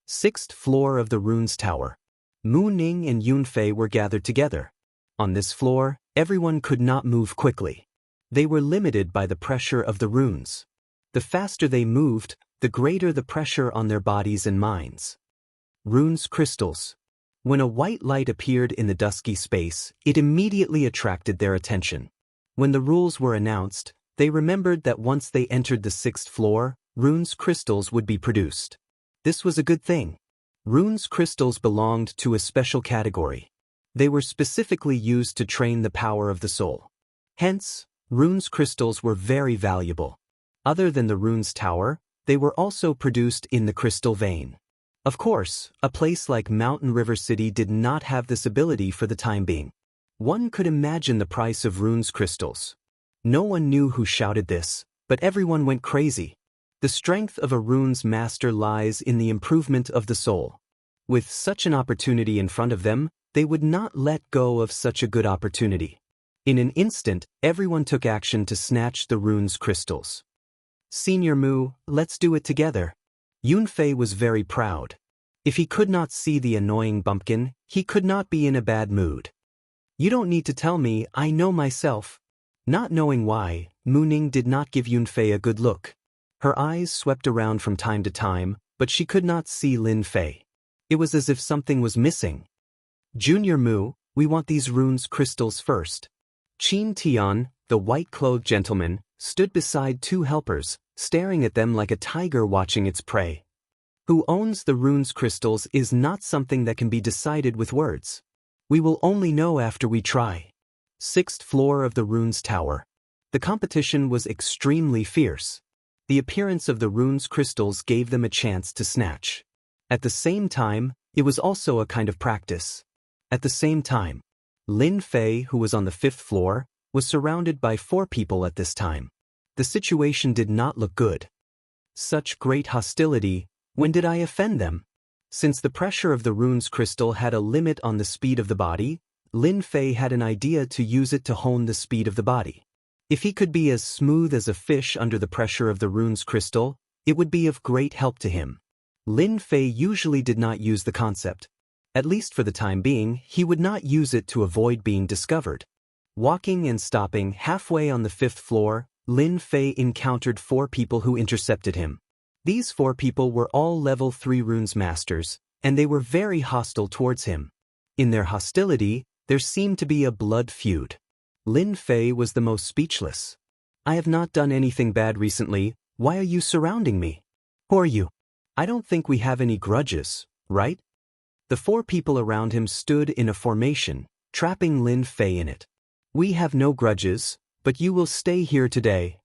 6th floor of the runes tower. Mu Ning and Yun Fei were gathered together. On this floor, everyone could not move quickly. They were limited by the pressure of the runes. The faster they moved, the greater the pressure on their bodies and minds. Runes crystals. When a white light appeared in the dusky space, it immediately attracted their attention. When the rules were announced, they remembered that once they entered the 6th floor, runes crystals would be produced. This was a good thing. Runes crystals belonged to a special category. They were specifically used to train the power of the soul. Hence, runes crystals were very valuable. Other than the runes tower, they were also produced in the crystal vein. Of course, a place like Mountain River City did not have this ability for the time being. One could imagine the price of runes crystals. No one knew who shouted this, but everyone went crazy. The strength of a runes master lies in the improvement of the soul. With such an opportunity in front of them, they would not let go of such a good opportunity. In an instant, everyone took action to snatch the runes crystals. Senior Mu, let's do it together. Yun Fei was very proud. If he could not see the annoying bumpkin, he could not be in a bad mood. You don't need to tell me, I know myself. Not knowing why, Mu Ning did not give Yun Fei a good look. Her eyes swept around from time to time, but she could not see Lin Fei. It was as if something was missing. Junior Mu, we want these runes crystals first. Qin Tian, the white-clothed gentleman, stood beside 2 helpers, staring at them like a tiger watching its prey. Who owns the runes crystals is not something that can be decided with words. We will only know after we try. 6th floor of the runes tower. The competition was extremely fierce. The appearance of the runes crystals gave them a chance to snatch. At the same time, it was also a kind of practice. At the same time, Lin Fei, who was on the 5th floor, was surrounded by 4 people at this time. The situation did not look good. Such great hostility, when did I offend them? Since the pressure of the runes crystal had a limit on the speed of the body, Lin Fei had an idea to use it to hone the speed of the body. If he could be as smooth as a fish under the pressure of the runes crystal, it would be of great help to him. Lin Fei usually did not use the concept. At least for the time being, he would not use it to avoid being discovered. Walking and stopping halfway on the 5th floor, Lin Fei encountered 4 people who intercepted him. These 4 people were all level 3 runes masters, and they were very hostile towards him. In their hostility, there seemed to be a blood feud. Lin Fei was the most speechless. I have not done anything bad recently, why are you surrounding me? Who are you? I don't think we have any grudges, right? The 4 people around him stood in a formation, trapping Lin Fei in it. We have no grudges, but you will stay here today.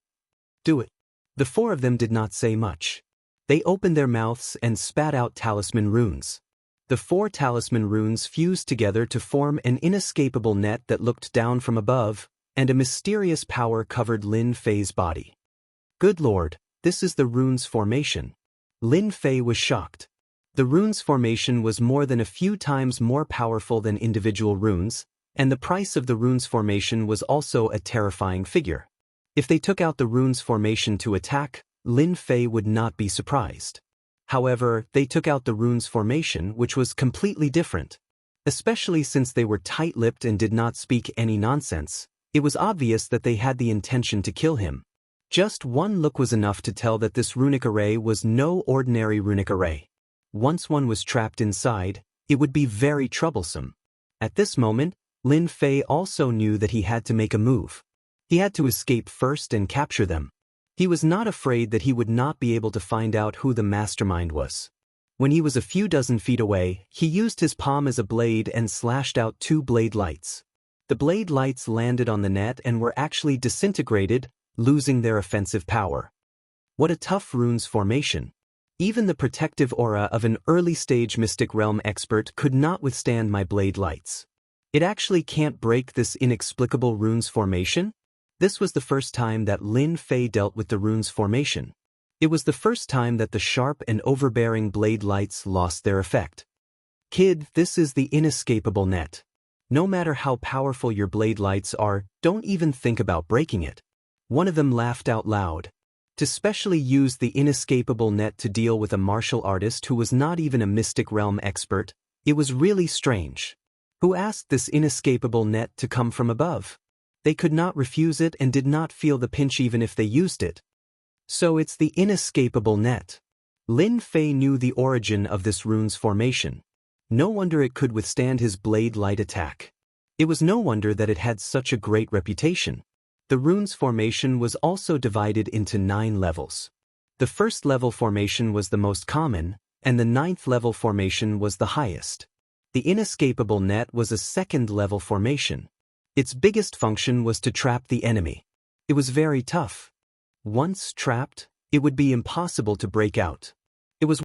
Do it. The 4 of them did not say much. They opened their mouths and spat out talisman runes. The 4 talisman runes fused together to form an inescapable net that looked down from above, and a mysterious power covered Lin Fei's body. Good Lord, this is the runes formation. Lin Fei was shocked. The runes formation was more than a few times more powerful than individual runes, and the price of the runes formation was also a terrifying figure. If they took out the runes formation to attack, Lin Fei would not be surprised. However, they took out the runes formation, which was completely different. Especially since they were tight-lipped and did not speak any nonsense, it was obvious that they had the intention to kill him. Just one look was enough to tell that this runic array was no ordinary runic array. Once one was trapped inside, it would be very troublesome. At this moment, Lin Fei also knew that he had to make a move. He had to escape first and capture them. He was not afraid that he would not be able to find out who the mastermind was. When he was a few dozen feet away, he used his palm as a blade and slashed out 2 blade lights. The blade lights landed on the net and were actually disintegrated, losing their offensive power. What a tough runes formation. Even the protective aura of an early-stage Mystic Realm expert could not withstand my blade lights. It actually can't break this inexplicable runes formation? This was the first time that Lin Fei dealt with the runes formation. It was the first time that the sharp and overbearing blade lights lost their effect. Kid, this is the inescapable net. No matter how powerful your blade lights are, don't even think about breaking it. One of them laughed out loud. To specially use the inescapable net to deal with a martial artist who was not even a mystic realm expert, it was really strange. Who asked this inescapable net to come from above? They could not refuse it and did not feel the pinch even if they used it. So it's the inescapable net. Lin Fei knew the origin of this rune's formation. No wonder it could withstand his blade light attack. It was no wonder that it had such a great reputation. The rune's formation was also divided into 9 levels. The first level formation was the most common, and the 9th level formation was the highest. The inescapable net was a 2nd level formation. Its biggest function was to trap the enemy. It was very tough. Once trapped, it would be impossible to break out.